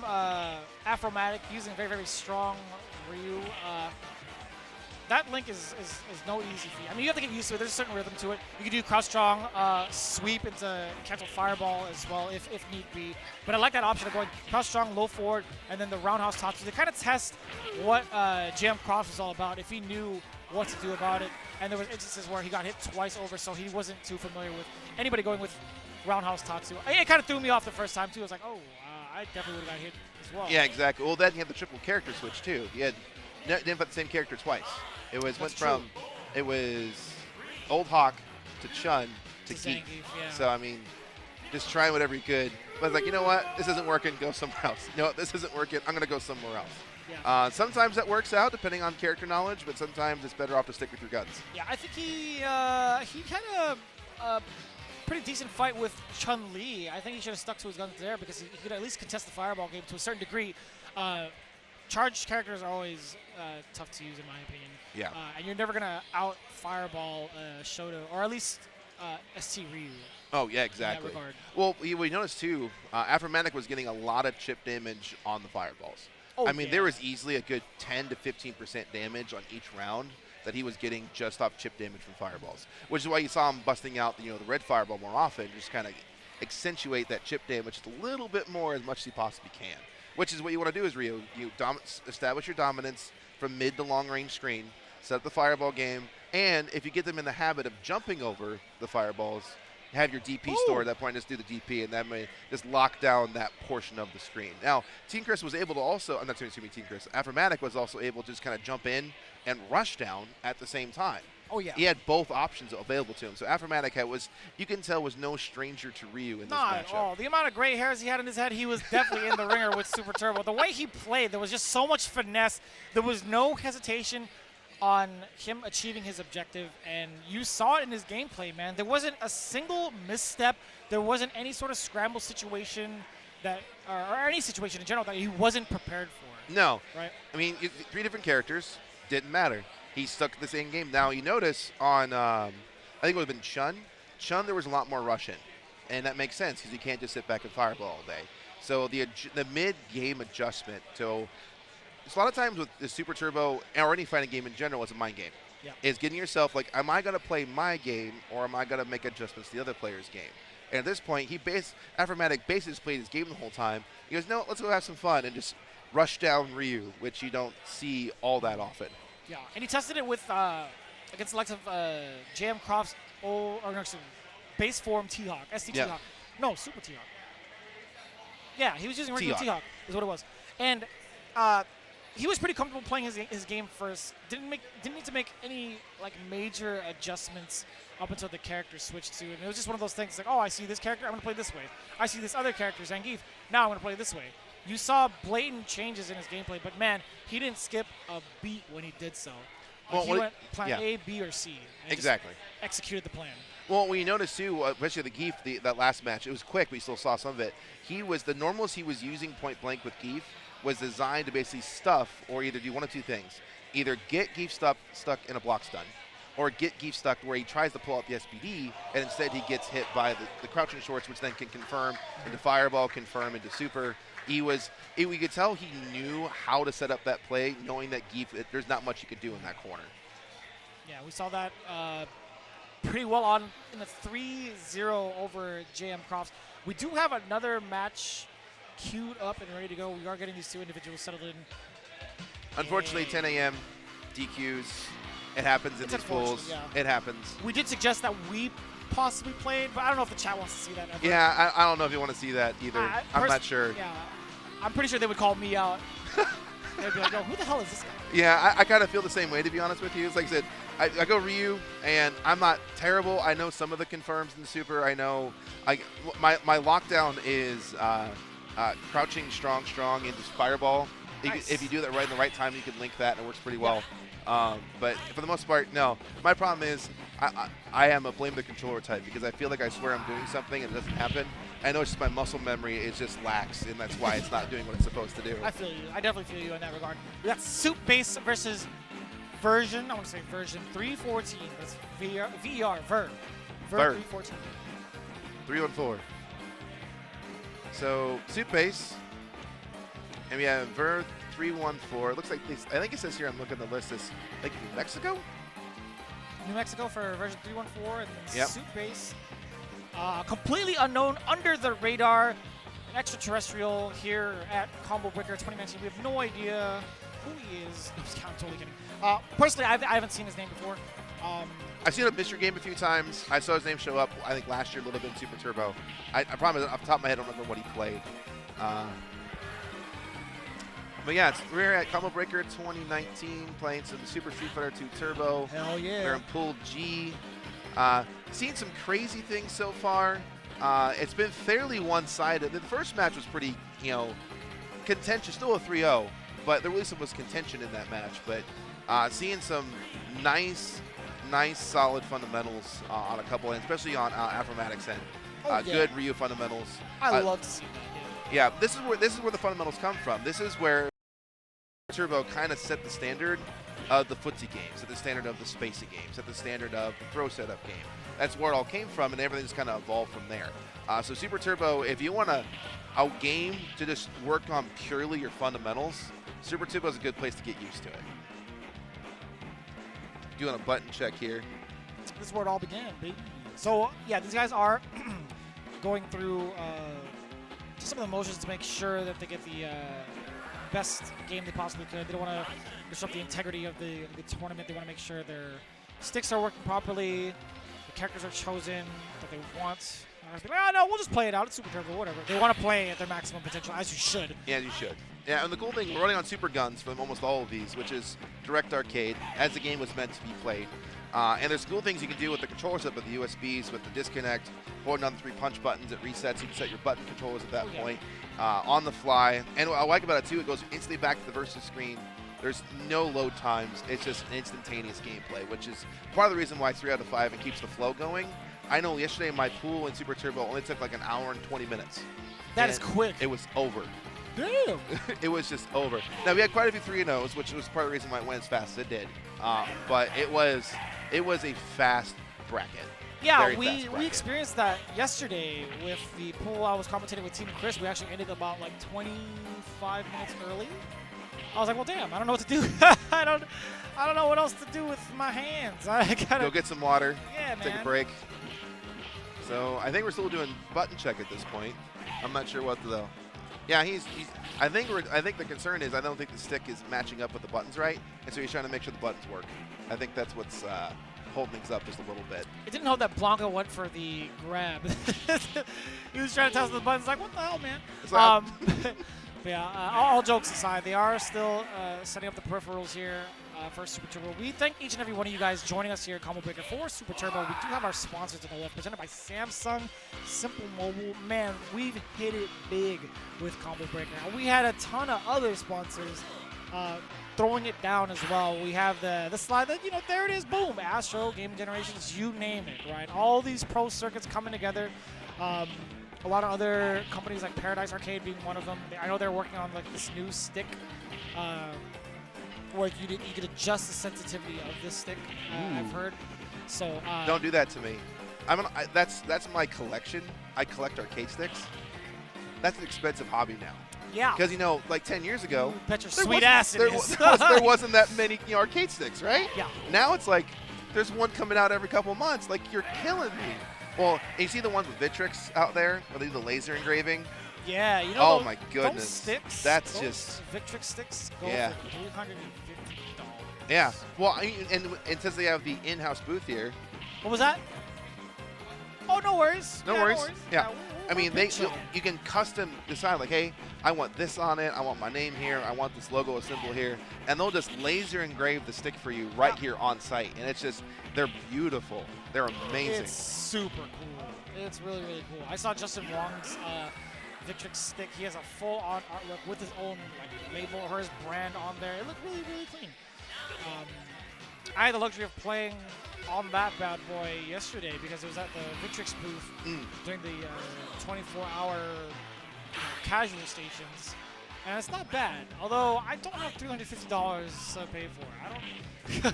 [SPEAKER 2] Afromatic, using a very, very strong Ryu. That link is no easy feat. I mean, you have to get used to it. There's a certain rhythm to it. You can do crouch strong, sweep into cancel fireball as well if need be. But I like that option of going crouch strong, low forward, and then the roundhouse Tatsu to kind of test what Jmcrofts was all about, if he knew what to do about it. And there was instances where he got hit twice over, so he wasn't too familiar with anybody going with roundhouse Tatsu. It kind of threw me off the first time too. I was like, oh, I definitely would have got hit as well.
[SPEAKER 1] Yeah, exactly. Well, then you have the triple character switch too. You had didn't put the same character twice. It was it was Old Hawk to Chun to Gief.
[SPEAKER 2] Zangief, yeah.
[SPEAKER 1] So I mean, just trying whatever you could. But I was like, you know what? This isn't working. Go somewhere else. You know what? This isn't working. I'm gonna go somewhere else.
[SPEAKER 2] Yeah.
[SPEAKER 1] Sometimes that works out depending on character knowledge, but sometimes it's better off to stick with your guns.
[SPEAKER 2] Yeah, I think he had a pretty decent fight with Chun-Li. I think he should have stuck to his guns there because he could at least contest the fireball game to a certain degree. Charged characters are always tough to use in my opinion.
[SPEAKER 1] Yeah.
[SPEAKER 2] And you're never gonna out fireball Shoto or at least ST Ryu.
[SPEAKER 1] Oh yeah, exactly.
[SPEAKER 2] In that regard.
[SPEAKER 1] Well, we noticed too, Afromatic was getting a lot of chip damage on the fireballs.
[SPEAKER 2] Oh,
[SPEAKER 1] I mean,
[SPEAKER 2] yeah.
[SPEAKER 1] there was easily a good 10 to 15% damage on each round that he was getting just off chip damage from fireballs, which is why you saw him busting out the red fireball more often, just kind of accentuate that chip damage just a little bit more as much as he possibly can. Which is what you want to do as Ryu. You establish your dominance from mid to long range screen, set up the fireball game, and if you get them in the habit of jumping over the fireballs, have your DP store at that point, just do the DP, and that may just lock down that portion of the screen. Now, TeamKhris was able to also, I'm not saying TeamKhris, Afromatic was also able to just kind of jump in and rush down at the same time.
[SPEAKER 2] Oh yeah.
[SPEAKER 1] He had both options available to him. So Afromatic you can tell, was no stranger to Ryu in this
[SPEAKER 2] Not
[SPEAKER 1] matchup.
[SPEAKER 2] at all. The amount of gray hairs he had in his head, he was definitely in the ringer with Super Turbo. The way he played, there was just so much finesse. There was no hesitation on him achieving his objective, and you saw it in his gameplay, man. There wasn't a single misstep. There wasn't any sort of scramble situation that, or any situation in general that he wasn't prepared for.
[SPEAKER 1] No.
[SPEAKER 2] Right?
[SPEAKER 1] I mean, 3 different characters, didn't matter. He's stuck in the same game. Now, you notice on, I think it would have been Chun, there was a lot more rush in. And that makes sense because you can't just sit back and fireball all day. So the mid-game adjustment to – a lot of times with the Super Turbo or any fighting game in general, it's a mind game.
[SPEAKER 2] Yeah.
[SPEAKER 1] Is getting yourself like, am I going to play my game or am I going to make adjustments to the other player's game? And at this point, Afromatic basically just played his game the whole time. He goes, no, let's go have some fun and just rush down Ryu, which you don't see all that often.
[SPEAKER 2] Yeah, and he tested it with against the likes of Jmcrofts, base form T-Hawk, SD
[SPEAKER 1] Yeah.
[SPEAKER 2] T-Hawk. No, Super T-Hawk. Yeah, he was using regular T-Hawk is what it was. And he was pretty comfortable playing his game first. Didn't need to make any like major adjustments up until the character switched to. And it was just one of those things like, oh, I see this character, I'm going to play this way. I see this other character, Zangief, now I'm going to play this way. You saw blatant changes in his gameplay, but man, he didn't skip a beat when he did so. He went plan A, B, or C. And
[SPEAKER 1] Exactly.
[SPEAKER 2] just executed the plan.
[SPEAKER 1] Well, we noticed too, especially the Gief, that last match, it was quick, but you still saw some of it. The normals he was using point blank with Gief was designed to basically stuff or either do one of two things. Either get Gief stuck in a block stun, or get Gief stuck where he tries to pull out the SBD, and instead he gets hit by the crouching shorts, which then can confirm into Fireball, confirm into Super. We could tell he knew how to set up that play, knowing that Gief, there's not much you could do in that corner.
[SPEAKER 2] Yeah, we saw that pretty well on in the 3-0 over Jmcrofts. We do have another match queued up and ready to go. We are getting these two individuals settled in.
[SPEAKER 1] Unfortunately, 10 a.m. DQs. It happens in these pools.
[SPEAKER 2] Yeah.
[SPEAKER 1] It happens.
[SPEAKER 2] We did suggest that we possibly played, but I don't know if the chat wants to see that ever.
[SPEAKER 1] Yeah, I don't know if you want to see that either. I'm not sure.
[SPEAKER 2] Yeah, I'm pretty sure they would call me out. They'd be like, yo, who the hell is this guy?
[SPEAKER 1] Yeah, I kind of feel the same way, to be honest with you. It's like I said, I go Ryu, and I'm not terrible. I know some of the confirms in the Super. I know my lockdown is crouching, strong, and just Fireball.
[SPEAKER 2] Nice.
[SPEAKER 1] If you do that right in the right time, you can link that, and it works pretty well. But for the most part, no. My problem is I am a blame the controller type because I feel like I swear I'm doing something and it doesn't happen. I know it's just my muscle memory is just lax, and that's why it's not doing what it's supposed to do.
[SPEAKER 2] I feel you. I definitely feel you in that regard. We got Soupbase versus version 314. That's VER, Ver 314.
[SPEAKER 1] 314. So Soupbase, and we have Ver 314. It looks like I think it says here. I'm looking at the list. Is like New Mexico.
[SPEAKER 2] New Mexico for version 314, and then
[SPEAKER 1] Yep.
[SPEAKER 2] Soupbase. Completely unknown, under the radar, an extraterrestrial here at Combo Breaker 2019. We have no idea who he is. I'm totally kidding. Personally, I haven't seen his name before.
[SPEAKER 1] I've seen a Mr. Game a few times. I saw his name show up, I think, last year a little bit in Super Turbo. I promise, off the top of my head, I don't remember what he played. But yeah, we're at Combo Breaker 2019, playing some Super Street Fighter 2 Turbo.
[SPEAKER 2] Hell yeah.
[SPEAKER 1] We're in Pool G. Seen some crazy things so far. It's been fairly one-sided. The first match was pretty, contentious, still a 3-0, but there really was contention in that match. But seeing some nice, solid fundamentals on a couple, and especially on Afromatic's end. Good Ryu fundamentals.
[SPEAKER 2] I love to see that.
[SPEAKER 1] Yeah, this is where the fundamentals come from. This is where Turbo kind of set the standard of the footsie games, set the standard of the spacey games, set the standard of the throw setup game. That's where it all came from, and everything just kind of evolved from there. So Super Turbo, if you want a game to just work on purely your fundamentals, Super Turbo is a good place to get used to it. Doing a button check here.
[SPEAKER 2] This is where it all began, baby. So yeah, these guys are going through just some of the motions to make sure that they get the best game they possibly could. They don't want to disrupt the integrity of the tournament. They want to make sure their sticks are working properly, the characters are chosen that they want. No, we'll just play it out. It's Super Turbo, whatever. They want to play at their maximum potential, as you should.
[SPEAKER 1] Yeah, you should. Yeah, and the cool thing, we're running on Super Guns for almost all of these, which is direct arcade, as the game was meant to be played. And there's cool things you can do with the controller set, with the USBs, with the disconnect, holding on the 3 punch buttons. It resets. You can set your button controllers at that point on the fly. And what I like about it, too, it goes instantly back to the versus screen. There's no load times. It's just an instantaneous gameplay, which is part of the reason why it's 3 out of 5 and keeps the flow going. I know yesterday my pool in Super Turbo only took like an hour and 20 minutes.
[SPEAKER 2] That is quick.
[SPEAKER 1] It was over.
[SPEAKER 2] Damn.
[SPEAKER 1] It was just over. Now, we had quite a few 3-0s, which was part of the reason why it went as fast as it did. But it was a fast bracket.
[SPEAKER 2] Yeah,
[SPEAKER 1] Very fast
[SPEAKER 2] we
[SPEAKER 1] bracket.
[SPEAKER 2] experienced that yesterday with the pool I was commentating with TeamKhris. We actually ended about like 25 minutes early. I was like, well, damn, I don't know what to do. I don't know what else to do with my hands. I gotta
[SPEAKER 1] Go get some water.
[SPEAKER 2] Yeah,
[SPEAKER 1] Take
[SPEAKER 2] man.
[SPEAKER 1] a break. So I think we're still doing button check at this point. I'm not sure what though. Yeah, he's. I think the concern is I don't think the stick is matching up with the buttons right, and so he's trying to make sure the buttons work. I think that's what's holding things up just a little bit.
[SPEAKER 2] It didn't help that Blanka went for the grab. He was trying to toss the buttons like, what the hell, man?
[SPEAKER 1] It's like,
[SPEAKER 2] But yeah, all jokes aside, they are still setting up the peripherals here for Super Turbo. We thank each and every one of you guys joining us here at Combo Breaker for Super Turbo. We do have our sponsors to the left, presented by Samsung Simple Mobile. Man, we've hit it big with Combo Breaker. Now, we had a ton of other sponsors throwing it down as well. We have the slide that, there it is, boom, Astro, Gaming Generations, you name it, right? All these pro circuits coming together. A lot of other companies like Paradise Arcade being one of them. I know they're working on like this new stick where you could adjust the sensitivity of this stick, I've heard. So
[SPEAKER 1] don't do that to me. That's my collection. I collect arcade sticks. That's an expensive hobby now.
[SPEAKER 2] Yeah.
[SPEAKER 1] Because, like 10 years ago,
[SPEAKER 2] bet your
[SPEAKER 1] there
[SPEAKER 2] sweet
[SPEAKER 1] wasn't-
[SPEAKER 2] ass it
[SPEAKER 1] there,
[SPEAKER 2] is.
[SPEAKER 1] there wasn't that many arcade sticks, right?
[SPEAKER 2] Yeah.
[SPEAKER 1] Now it's like there's one coming out every couple of months. Like, you're killing me. Well, and you see the ones with Vitrix out there, where they do the laser engraving?
[SPEAKER 2] Yeah,
[SPEAKER 1] Oh
[SPEAKER 2] those,
[SPEAKER 1] my goodness.
[SPEAKER 2] Those sticks,
[SPEAKER 1] That's
[SPEAKER 2] those
[SPEAKER 1] just...
[SPEAKER 2] Victrix sticks go
[SPEAKER 1] Yeah.
[SPEAKER 2] for $350.
[SPEAKER 1] Yeah. Well, and since they have the in-house booth here...
[SPEAKER 2] What was that? Oh, no worries.
[SPEAKER 1] No
[SPEAKER 2] Yeah,
[SPEAKER 1] worries.
[SPEAKER 2] No worries.
[SPEAKER 1] Yeah.
[SPEAKER 2] we'll
[SPEAKER 1] I mean,
[SPEAKER 2] pitch it.
[SPEAKER 1] you can custom decide, like, hey, I want this on it, I want my name here, I want this logo symbol here, and they'll just laser engrave the stick for you right here on site. And it's just, they're beautiful. They're amazing.
[SPEAKER 2] It's super cool. It's really, really cool. I saw Justin Wong's Victrix stick. He has a full-on artwork with his own label or his brand on there. It looked really, really clean. I had the luxury of playing on that bad boy yesterday because it was at the Victrix booth during the 24-hour casual stations. And it's not bad, although I don't have $350 to pay for it.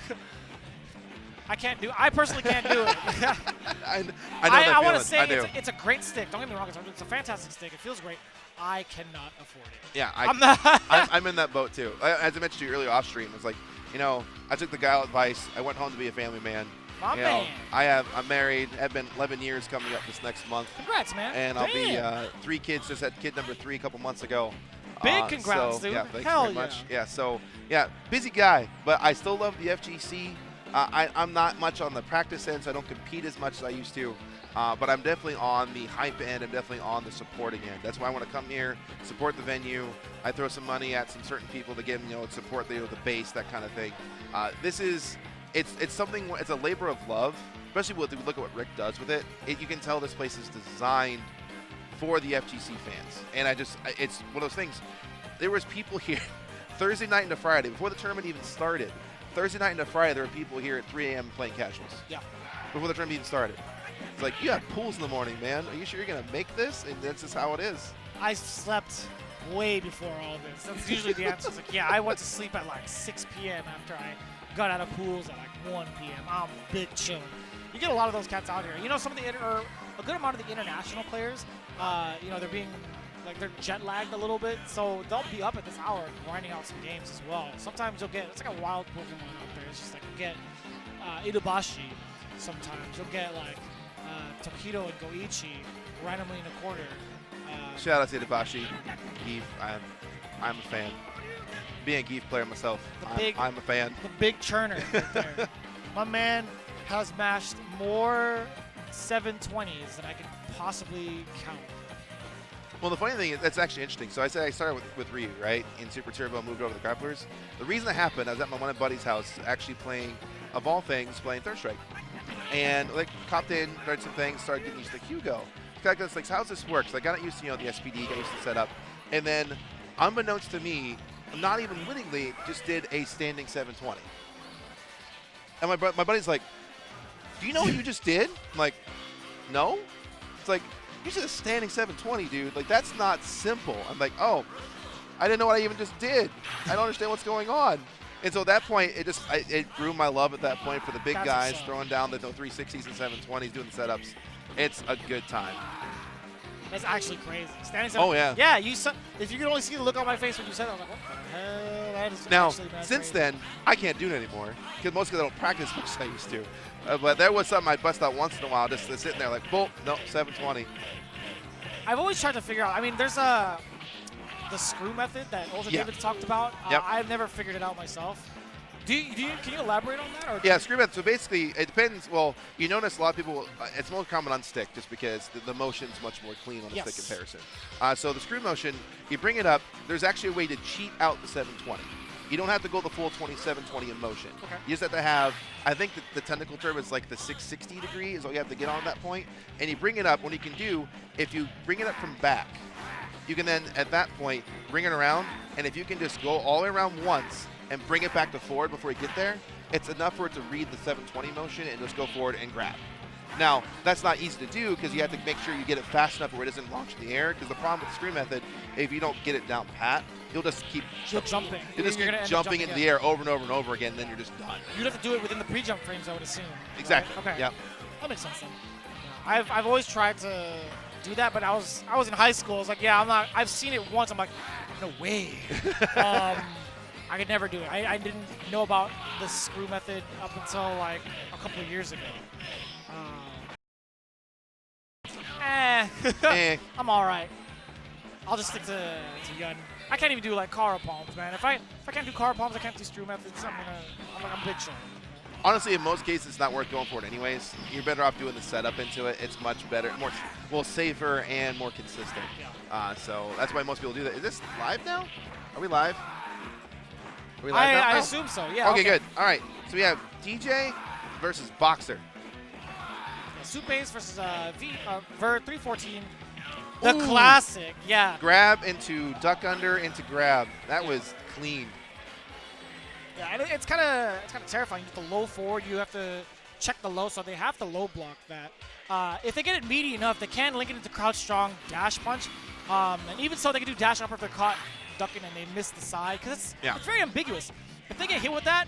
[SPEAKER 2] I personally can't do it.
[SPEAKER 1] I know that
[SPEAKER 2] I want
[SPEAKER 1] feeling.
[SPEAKER 2] to say
[SPEAKER 1] I do.
[SPEAKER 2] it's a great stick. Don't get me wrong, it's a fantastic stick. It feels great. I cannot afford it.
[SPEAKER 1] Yeah, I'm in that boat too. As I mentioned to you earlier off stream, it's like, I took the Guile advice. I went home to be a family man.
[SPEAKER 2] My man.
[SPEAKER 1] I'm married. I've been 11 years coming up this next month.
[SPEAKER 2] Congrats, man.
[SPEAKER 1] And I'll be
[SPEAKER 2] Damn.
[SPEAKER 1] 3 kids. Just had kid number 3 a couple months ago.
[SPEAKER 2] Big congrats,
[SPEAKER 1] so,
[SPEAKER 2] dude.
[SPEAKER 1] Yeah, thanks
[SPEAKER 2] Hell
[SPEAKER 1] very much. Yeah, so, yeah, busy guy, but I still love the FGC. I'm not much on the practice end, so I don't compete as much as I used to. But I'm definitely on the hype end. I'm definitely on the supporting end. That's why I want to come here, support the venue. I throw some money at some certain people to get support the base, that kind of thing. It's something. It's a labor of love, especially if you look at what Rick does with it. You can tell this place is designed for the FGC fans, and it's one of those things. There was people here Thursday night into Friday before the tournament even started. Thursday night into Friday, there were people here at 3 a.m. playing casuals.
[SPEAKER 2] Yeah.
[SPEAKER 1] Before the tournament even started. It's like, you have pools in the morning, man. Are you sure you're going to make this? And that's just how it is.
[SPEAKER 2] I slept way before all this. That's usually the answer. It's like, yeah, I went to sleep at like 6 p.m. after I got out of pools at like 1 p.m. I'm big chilling. You get a lot of those cats out here. Some of a good amount of the international players, they're being, they're jet lagged a little bit, so they'll be up at this hour grinding out some games as well. Sometimes you'll get, it's like a wild Pokemon out there. It's just like you get Idabashi sometimes. You'll get like Tokido and Goichi randomly in a quarter.
[SPEAKER 1] Shout out to Idabashi, Gief. I'm a fan. Being a Gief player myself, I'm a fan.
[SPEAKER 2] The big churner right there. My man has mashed more 720s than I can possibly count.
[SPEAKER 1] Well, the funny thing is, that's actually interesting. So I said I started with Ryu, right? In Super Turbo, moved over to the grapplers. The reason that happened, I was at one of my buddy's house, actually playing, of all things, playing Third Strike. And copped in, tried some things, started getting used to Hugo. It's like, how's this work? So I got used to, the SPD, got used to set up. And then, unbeknownst to me, not even wittingly, just did a standing 720. And my buddy's like, do you know what you just did? I'm like, no. It's like, you did a standing 720, dude. Like, that's not simple. I'm like, oh. I didn't know what I even just did. I don't understand what's going on. And so at that point, it grew my love at that point for the big guys throwing down the 360s and 720s, doing the setups. It's a good time.
[SPEAKER 2] That's actually crazy. Standing
[SPEAKER 1] Oh, yeah.
[SPEAKER 2] Yeah, if you could only see the look on my face when you said it, I was like, what the hell? That is
[SPEAKER 1] Now,
[SPEAKER 2] actually
[SPEAKER 1] since
[SPEAKER 2] crazy.
[SPEAKER 1] then, I can't do it anymore because most of them don't practice as much as I used to. But there was something I'd bust out once in a while, just sitting there like, boom, no, 720.
[SPEAKER 2] I've always tried to figure out. I mean, there's the screw method that Older David talked about.
[SPEAKER 1] Yep.
[SPEAKER 2] I've never figured it out myself. Can you elaborate on that? Or
[SPEAKER 1] Yeah, screw method. So basically, it depends. Well, you notice a lot of people, it's more common on stick just because the motion's much more clean on a stick comparison. So the screw motion, you bring it up. There's actually a way to cheat out the 720. You don't have to go the full 2720 in motion.
[SPEAKER 2] Okay.
[SPEAKER 1] You just have to have, I think the technical term is like the 660 degree is all you have to get on that point. And you bring it up, what you can do, if you bring it up from back, you can then, at that point, bring it around. And if you can just go all the way around once and bring it back to forward before you get there, it's enough for it to read the 720 motion and just go forward and grab. Now, that's not easy to do because you have to make sure you get it fast enough where it doesn't launch in the air, because the problem with the screw method, if you don't get it down pat, you'll just keep
[SPEAKER 2] jumping.
[SPEAKER 1] You'll just keep jumping into the air over and over and over again, and then you're just done.
[SPEAKER 2] You'd have to do it within the pre-jump frames, I would assume.
[SPEAKER 1] Exactly.
[SPEAKER 2] Right? Okay.
[SPEAKER 1] Yep.
[SPEAKER 2] That makes sense then. Yeah. I've always tried to do that, but I was in high school. I was like, yeah, I'm not. I've seen it once. I'm like, no way. I could never do it. I didn't know about the screw method up until like a couple of years ago. I'm all right. I'll just stick to Yun. I can't even do like Kara palms, man. If I can't do Kara palms, I can't do screw methods. I'm big shot.
[SPEAKER 1] Honestly, in most cases, it's not worth going for it anyways. You're better off doing the setup into it. It's much better, safer, and more consistent.
[SPEAKER 2] Yeah.
[SPEAKER 1] So that's why most people do that. Is this live now? Are we live? Are we live now?
[SPEAKER 2] I assume so, yeah.
[SPEAKER 1] Okay, good. All right. So we have DeeJay versus Boxer.
[SPEAKER 2] Soupbase versus Ver 314. The classic, yeah.
[SPEAKER 1] Grab into duck under into grab. That was clean.
[SPEAKER 2] Yeah, and it's kind of terrifying. You have to low forward. You have to check the low, so they have to low block that. If they get it meaty enough, they can link it into crouch strong dash punch. And even so, they can do dash upper if they're caught ducking and they miss the side, because it's very ambiguous. If they get hit with that,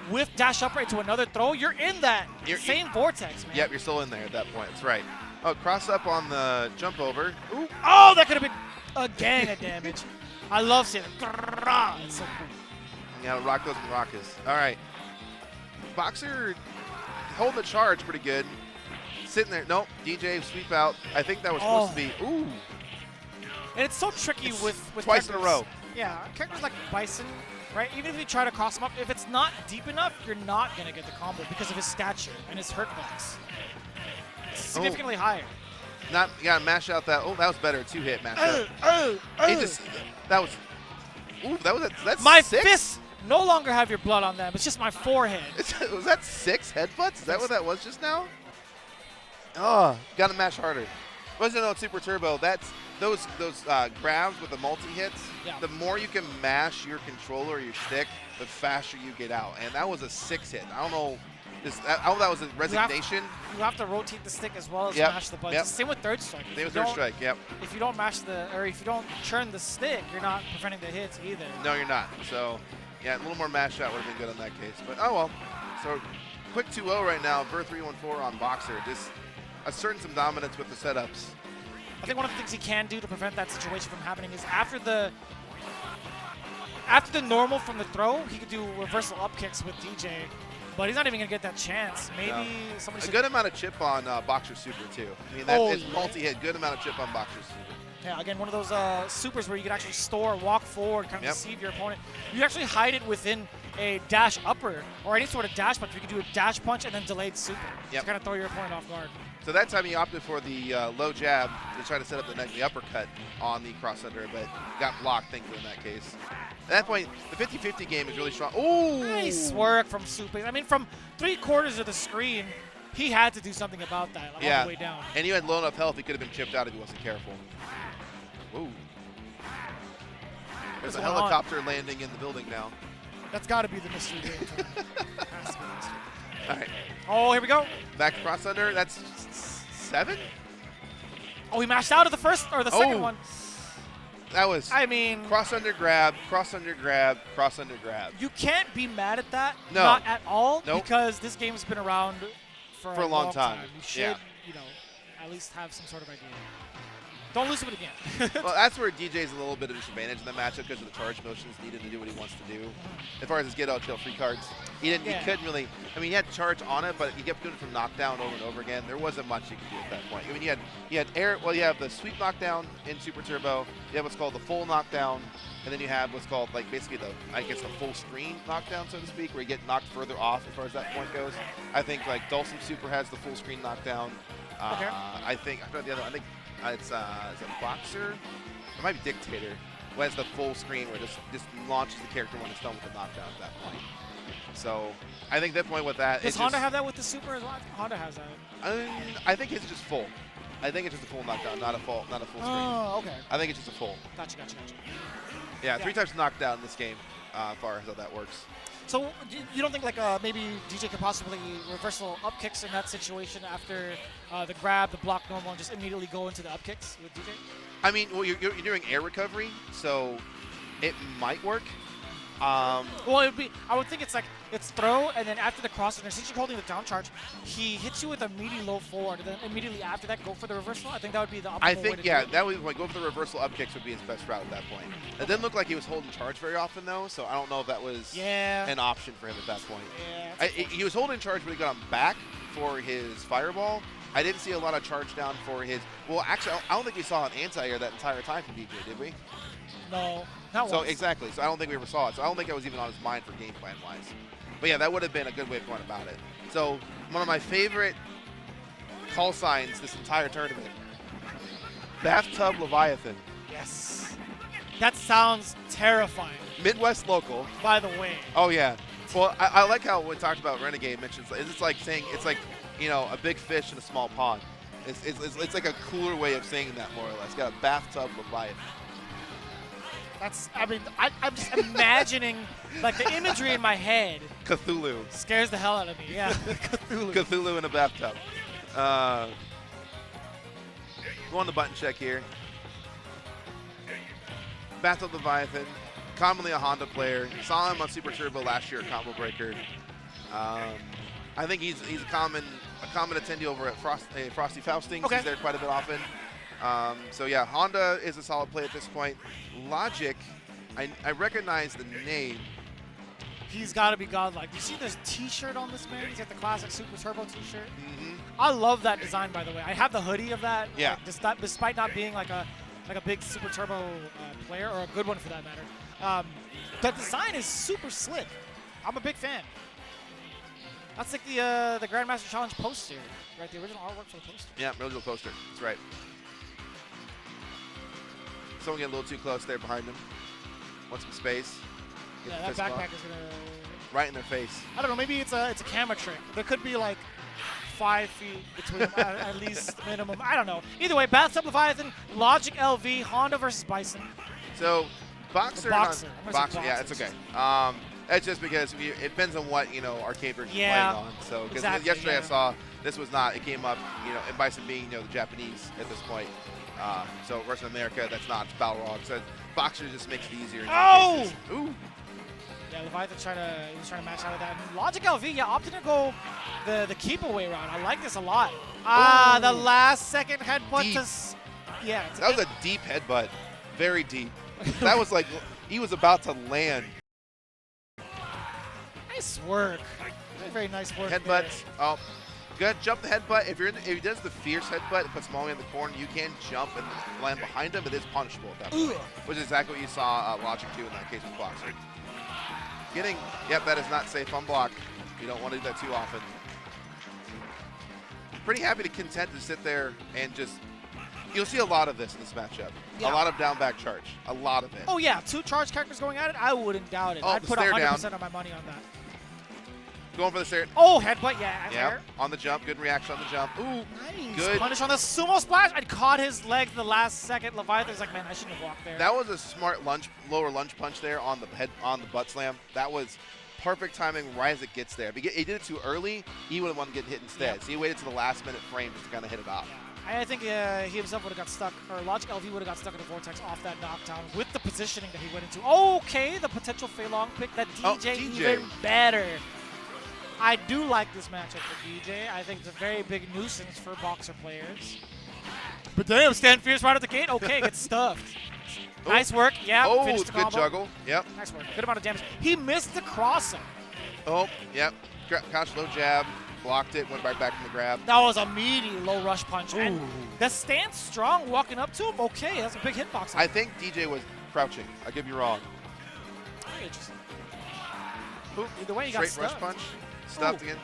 [SPEAKER 2] with dash upper into another throw, you're in that same vortex, man.
[SPEAKER 1] Yep, you're still in there at that point. That's right. Oh, cross up on the jump over. Ooh.
[SPEAKER 2] Oh, that could have been a gang of damage. I love seeing it. It's so cool.
[SPEAKER 1] Yeah, rock those maracas. All right. Boxer holding the charge pretty good. Sitting there. Nope. DeeJay sweep out. I think that was supposed to be. Ooh.
[SPEAKER 2] And it's so tricky with
[SPEAKER 1] twice in a row.
[SPEAKER 2] Yeah, characters like Bison, right? Even if you try to cross him up, if it's not deep enough, you're not going to get the combo because of his stature and his hurt box. It's significantly higher.
[SPEAKER 1] You got to mash out that. Oh, that was better. 2-hit mash out. That's
[SPEAKER 2] my
[SPEAKER 1] 6?
[SPEAKER 2] fists no longer have your blood on them. It's just my forehead.
[SPEAKER 1] Was that 6 headbutts? Is that what that was just now? Oh, got to mash harder. Wasn't no Super Turbo. That's those grabs with the multi-hits.
[SPEAKER 2] Yeah.
[SPEAKER 1] The more you can mash your controller or your stick, the faster you get out. And that was a 6-hit. I don't know. That was a resignation.
[SPEAKER 2] You have to rotate the stick as well as mash the buttons. Same with third strike.
[SPEAKER 1] Same with third strike, yep.
[SPEAKER 2] If you don't if you don't churn the stick, you're not preventing the hits either.
[SPEAKER 1] No, you're not. So, yeah, a little more mash out would have been good on that case. But, oh well. So, quick 2-0 right now. Ver 314 on Boxer. Just asserting some dominance with the setups.
[SPEAKER 2] I think one of the things he can do to prevent that situation from happening is after the normal from the throw, he could do reversal up kicks with DeeJay. But he's not even going to get that chance. Maybe somebody should...
[SPEAKER 1] A good amount of chip on Boxer Super, too. I mean, it's multi-hit. Good amount of chip on Boxer Super.
[SPEAKER 2] Yeah, again, one of those supers where you can actually store, walk forward, kind of deceive your opponent. You actually hide it within a dash upper or any sort of dash punch. You can do a dash punch and then delayed super to kind of throw your opponent off guard.
[SPEAKER 1] So that time he opted for the low jab to try to set up the uppercut on the cross under, but got blocked, thankfully, in that case. At that point, the 50-50 game is really strong. Ooh! Nice
[SPEAKER 2] work from Soupbase. I mean, from 3/4 of the screen, he had to do something about that all the way down.
[SPEAKER 1] And he had low enough health, he could have been chipped out if he wasn't careful. Ooh. There's a helicopter landing in the building now.
[SPEAKER 2] That's got to be the mystery game.
[SPEAKER 1] All right.
[SPEAKER 2] Oh, here we go.
[SPEAKER 1] Back cross under. That's 7?
[SPEAKER 2] Oh, he mashed out of the first or the second one.
[SPEAKER 1] That was
[SPEAKER 2] I mean,
[SPEAKER 1] cross under grab, cross under grab, cross under grab.
[SPEAKER 2] you can't be mad at that.
[SPEAKER 1] No.
[SPEAKER 2] Not at all.
[SPEAKER 1] Nope.
[SPEAKER 2] Because this game's been around for
[SPEAKER 1] a long time.
[SPEAKER 2] You should,
[SPEAKER 1] Yeah.
[SPEAKER 2] you know, at least have some sort of idea. Don't lose to it again.
[SPEAKER 1] Well, that's where DJ's a little bit of a disadvantage in the matchup because of the charge motions needed to do what he wants to do. As far as his get out jail free cards, he couldn't really. I mean, he had charge on it, but he kept doing it from knockdown over and over again. There wasn't much he could do at that point. I mean, you had air. Well, you have the sweep knockdown in Super Turbo. You have what's called the full knockdown, and then you have what's called like basically the the full screen knockdown, so to speak, where you get knocked further off as far as that point goes. I think like Dhalsim Super has the full screen knockdown.
[SPEAKER 2] Okay.
[SPEAKER 1] I think I forgot the other. I think. It's a Boxer. It might be Dictator. Who has the full screen where it just launches the character when it's done with the knockdown at that point. So I think that point with that.
[SPEAKER 2] Does Honda have that with the Super as well? I think Honda has that.
[SPEAKER 1] I think it's just full. I think it's just a full knockdown, not a full screen.
[SPEAKER 2] Oh, okay.
[SPEAKER 1] I think it's just a full.
[SPEAKER 2] Gotcha.
[SPEAKER 1] Yeah, 3 times knockdown in this game. As far as how that works.
[SPEAKER 2] So you don't think like maybe DeeJay could possibly reversal up kicks in that situation after the grab, the block normal, and just immediately go into the up kicks with DeeJay?
[SPEAKER 1] I mean, well, you're doing air recovery, so it might work.
[SPEAKER 2] Well, it'd be. I would think it's like it's throw, and then after the cross, and since you're holding the down charge, he hits you with a meaty low forward, and then immediately after that, go for the reversal. I think that would be the optimal
[SPEAKER 1] I
[SPEAKER 2] way
[SPEAKER 1] think
[SPEAKER 2] to
[SPEAKER 1] yeah,
[SPEAKER 2] do it.
[SPEAKER 1] that would like go for the reversal up kicks would be his best route at that point. It didn't look like he was holding charge very often though, so I don't know if that was an option for him at that point.
[SPEAKER 2] Yeah.
[SPEAKER 1] He was holding charge when he got him back for his fireball. I didn't see a lot of charge down for his. Well, actually, I don't think we saw an anti-air that entire time from DeeJay, did we?
[SPEAKER 2] No, not
[SPEAKER 1] So
[SPEAKER 2] once.
[SPEAKER 1] exactly. So I don't think we ever saw it. So I don't think that was even on his mind for game plan wise. But yeah, that would have been a good way of going about it. So one of my favorite call signs this entire tournament: BathTub Leviathan.
[SPEAKER 2] Yes. That sounds terrifying.
[SPEAKER 1] Midwest local.
[SPEAKER 2] By the way.
[SPEAKER 1] Oh yeah. Well, I like how we talked about Renegade mentions. It's like saying it's like a big fish in a small pond. It's like a cooler way of saying that more or less. Got a BathTub Leviathan.
[SPEAKER 2] That's. I mean, I'm just imagining like the imagery in my head.
[SPEAKER 1] Cthulhu.
[SPEAKER 2] Scares the hell out of me. Yeah. Cthulhu.
[SPEAKER 1] Cthulhu in a bathtub. Go on the button check here. BathTub Leviathan, commonly a Honda player. Saw him on Super Turbo last year at Combo Breaker. I think he's a common attendee over at Frosty Faustings.
[SPEAKER 2] Okay.
[SPEAKER 1] He's there quite a bit often. So yeah, Honda is a solid play at this point. Logic, I recognize the name.
[SPEAKER 2] He's got to be godlike. You see this T-shirt on this man? He's got the classic Super Turbo T-shirt.
[SPEAKER 1] Mm-hmm.
[SPEAKER 2] I love that design, by the way. I have the hoodie of that.
[SPEAKER 1] Yeah.
[SPEAKER 2] Like, despite not being like a big Super Turbo player, or a good one for that matter. That design is super slick. I'm a big fan. That's like the Grandmaster Challenge poster, right? The original artwork for the poster.
[SPEAKER 1] Yeah, original poster. That's right. Someone get a little too close there behind him. Want some space. Get
[SPEAKER 2] Yeah,
[SPEAKER 1] the
[SPEAKER 2] that
[SPEAKER 1] fist bump.
[SPEAKER 2] backpack is gonna.
[SPEAKER 1] Right in their face.
[SPEAKER 2] I don't know. Maybe it's a camera trick. There could be like 5 feet between them, at least minimum. I don't know. Either way, BathTub Leviathan, LogicLV, Honda versus Bison.
[SPEAKER 1] So, Boxer.
[SPEAKER 2] Boxer. I'm gonna say
[SPEAKER 1] Boxer. Yeah,
[SPEAKER 2] Boxer.
[SPEAKER 1] it's okay. That's just because it depends on what arcade version you're playing on. So, because yesterday I saw this was not. It came up, and Bison being the Japanese at this point. So versus America, that's not. It's Balrog. So Boxer just makes it easier.
[SPEAKER 2] Oh!
[SPEAKER 1] Ooh.
[SPEAKER 2] Yeah, Leviathan was trying to match out of that. LogicLV, yeah, opted to go the keep away route. I like this a lot. The last second headbutt
[SPEAKER 1] Deep.
[SPEAKER 2] yeah.
[SPEAKER 1] That was a deep headbutt. Very deep. That was like he was about to land.
[SPEAKER 2] Nice work. Very nice work.
[SPEAKER 1] Headbutt.
[SPEAKER 2] there.
[SPEAKER 1] Oh, good. Jump the headbutt. If he does the fierce headbutt and puts him all the way in the corner, you can jump and land behind him. It is punishable at that point, which is exactly what you saw Logic do in that case with Boxer. Yep, that is not safe on block. You don't want to do that too often. Pretty happy to content to sit there and just. You'll see a lot of this in this matchup.
[SPEAKER 2] Yeah.
[SPEAKER 1] A lot of down back charge. A lot of it.
[SPEAKER 2] Oh yeah, 2 charge characters going at it. I wouldn't doubt it.
[SPEAKER 1] Oh,
[SPEAKER 2] I'd
[SPEAKER 1] the
[SPEAKER 2] put
[SPEAKER 1] stare
[SPEAKER 2] 100%
[SPEAKER 1] down.
[SPEAKER 2] of my money on that.
[SPEAKER 1] Going for the stare.
[SPEAKER 2] Oh, headbutt, yeah.
[SPEAKER 1] Yeah,
[SPEAKER 2] There.
[SPEAKER 1] on the jump. Good reaction on the jump. Ooh,
[SPEAKER 2] Nice.
[SPEAKER 1] good.
[SPEAKER 2] Punish on the sumo splash. I caught his leg the last second. Leviathan's like, man, I shouldn't have walked there.
[SPEAKER 1] That was a smart lower lunge punch there on the butt slam. That was perfect timing right as it gets there. If he did it too early, he would have wanted to get hit instead.
[SPEAKER 2] Yep.
[SPEAKER 1] So he waited to the last minute frame just to kind of hit it off.
[SPEAKER 2] Yeah. I think he himself would have got stuck, or LogicLV would have got stuck in the vortex off that knockdown with the positioning that he went into. Okay, the potential Fei Long pick, that DeeJay even better. I do like this matchup for DeeJay. I think it's a very big nuisance for boxer players. But damn, stand fierce right at the gate. Okay, gets stuffed. Nice work. Yeah, finished the combo.
[SPEAKER 1] Good juggle. Yep.
[SPEAKER 2] Nice work. Good amount of damage. He missed the cross-up.
[SPEAKER 1] Oh, yep. Crouch low jab. Blocked it. Went right back from the grab.
[SPEAKER 2] That was a meaty low rush punch. Ooh. And the stance strong walking up to him. Okay, that's a big hitbox.
[SPEAKER 1] I think DeeJay was crouching. I could be wrong.
[SPEAKER 2] Very interesting. Either way, you
[SPEAKER 1] got
[SPEAKER 2] straight
[SPEAKER 1] rush punch. Stuffed again.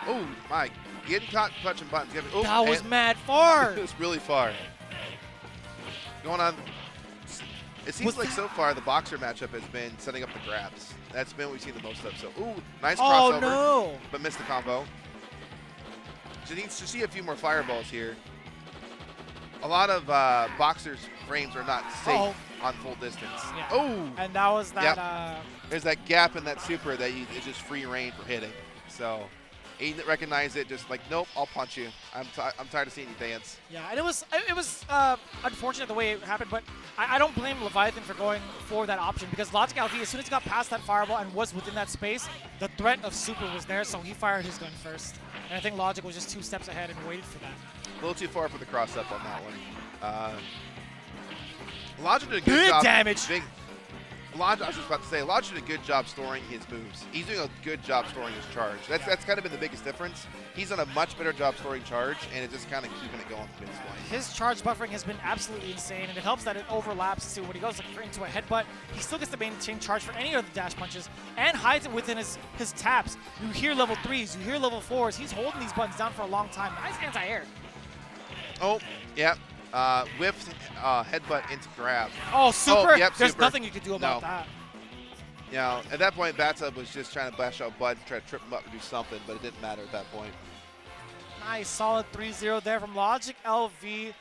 [SPEAKER 1] Oh, my. Getting caught touching buttons.
[SPEAKER 2] That was mad far.
[SPEAKER 1] It was really far. Going on. It seems like so far the boxer matchup has been setting up the grabs. That's been what we've seen the most of. So, ooh, nice crossover.
[SPEAKER 2] Oh, no.
[SPEAKER 1] But missed the combo. She needs to see a few more fireballs here. A lot of boxers' frames are not safe on full distance.
[SPEAKER 2] Yeah.
[SPEAKER 1] Oh!
[SPEAKER 2] And that was that.
[SPEAKER 1] Yep. There's that gap in that super that is just free reign for hitting. So he recognized it, just like, nope, I'll punch you. I'm tired of seeing you dance.
[SPEAKER 2] Yeah, and it was unfortunate the way it happened, but I don't blame Leviathan for going for that option, because LogicLV, as soon as he got past that fireball and was within that space, the threat of super was there, so he fired his gun first. And I think Logic was just 2 steps ahead and waited for that.
[SPEAKER 1] A little too far for the cross-up on that one. Logic did a good job.
[SPEAKER 2] Damage.
[SPEAKER 1] I was just about to say, Logic did a good job storing his moves. He's doing a good job storing his charge. That's kind of been the biggest difference. He's done a much better job storing charge, and it's just kind of keeping it going from this point.
[SPEAKER 2] His charge buffering has been absolutely insane, and it helps that it overlaps too. When he goes into a headbutt, he still gets to maintain charge for any of the dash punches and hides it within his taps. You hear level 3s, you hear level 4s. He's holding these buttons down for a long time. Nice anti-air.
[SPEAKER 1] Oh, yeah. Whiffed headbutt into grab.
[SPEAKER 2] Oh, super?
[SPEAKER 1] Oh, yep,
[SPEAKER 2] There's
[SPEAKER 1] super.
[SPEAKER 2] nothing you can do about that.
[SPEAKER 1] You know, at that point, BathTub was just trying to bash out Bud, try to trip him up and do something, but it didn't matter at that point.
[SPEAKER 2] Nice, solid 3-0 there from LogicLV. And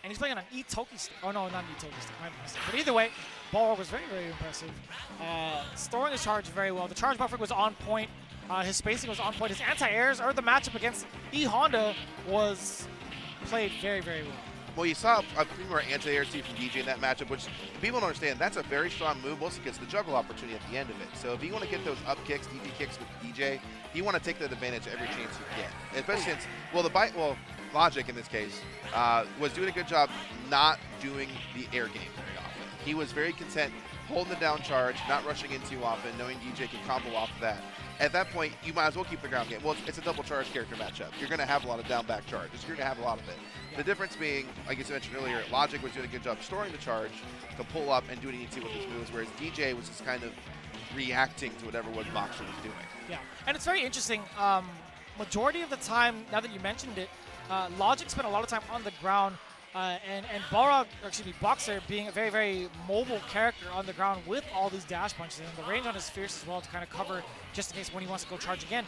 [SPEAKER 2] he's playing on an E-Toki stick. Oh, no, not an E-Toki stick. But either way, Balrog was very, very impressive. Storing his charge very well. The charge buffering was on point. His spacing was on point. His anti-airs, or the matchup against E.Honda, was played very, very well.
[SPEAKER 1] Well, you saw a few more anti-airs too from DeeJay in that matchup, which people don't understand. That's a very strong move, mostly because the juggle opportunity at the end of it. So if you want to get those up kicks, DP kicks with DeeJay, you want to take that advantage every chance you get. Especially since, Logic in this case was doing a good job not doing the air game very often. He was very content holding the down charge, not rushing in too often, knowing DeeJay can combo off of that. At that point, you might as well keep the ground game. Well, it's a double charge character matchup. You're going to have a lot of down back charges. You're going to have a lot of it. The difference being, like you mentioned earlier, Logic was doing a good job storing the charge to pull up and do what he needed to with his moves, whereas DeeJay was just kind of reacting to whatever Boxer was doing.
[SPEAKER 2] Yeah, and it's very interesting. Majority of the time, now that you mentioned it, Logic spent a lot of time on the ground, and Balrog, or excuse me, Boxer being a very, very mobile character on the ground with all these dash punches, and the range on his fierce as well to kind of cover just in case when he wants to go charge again.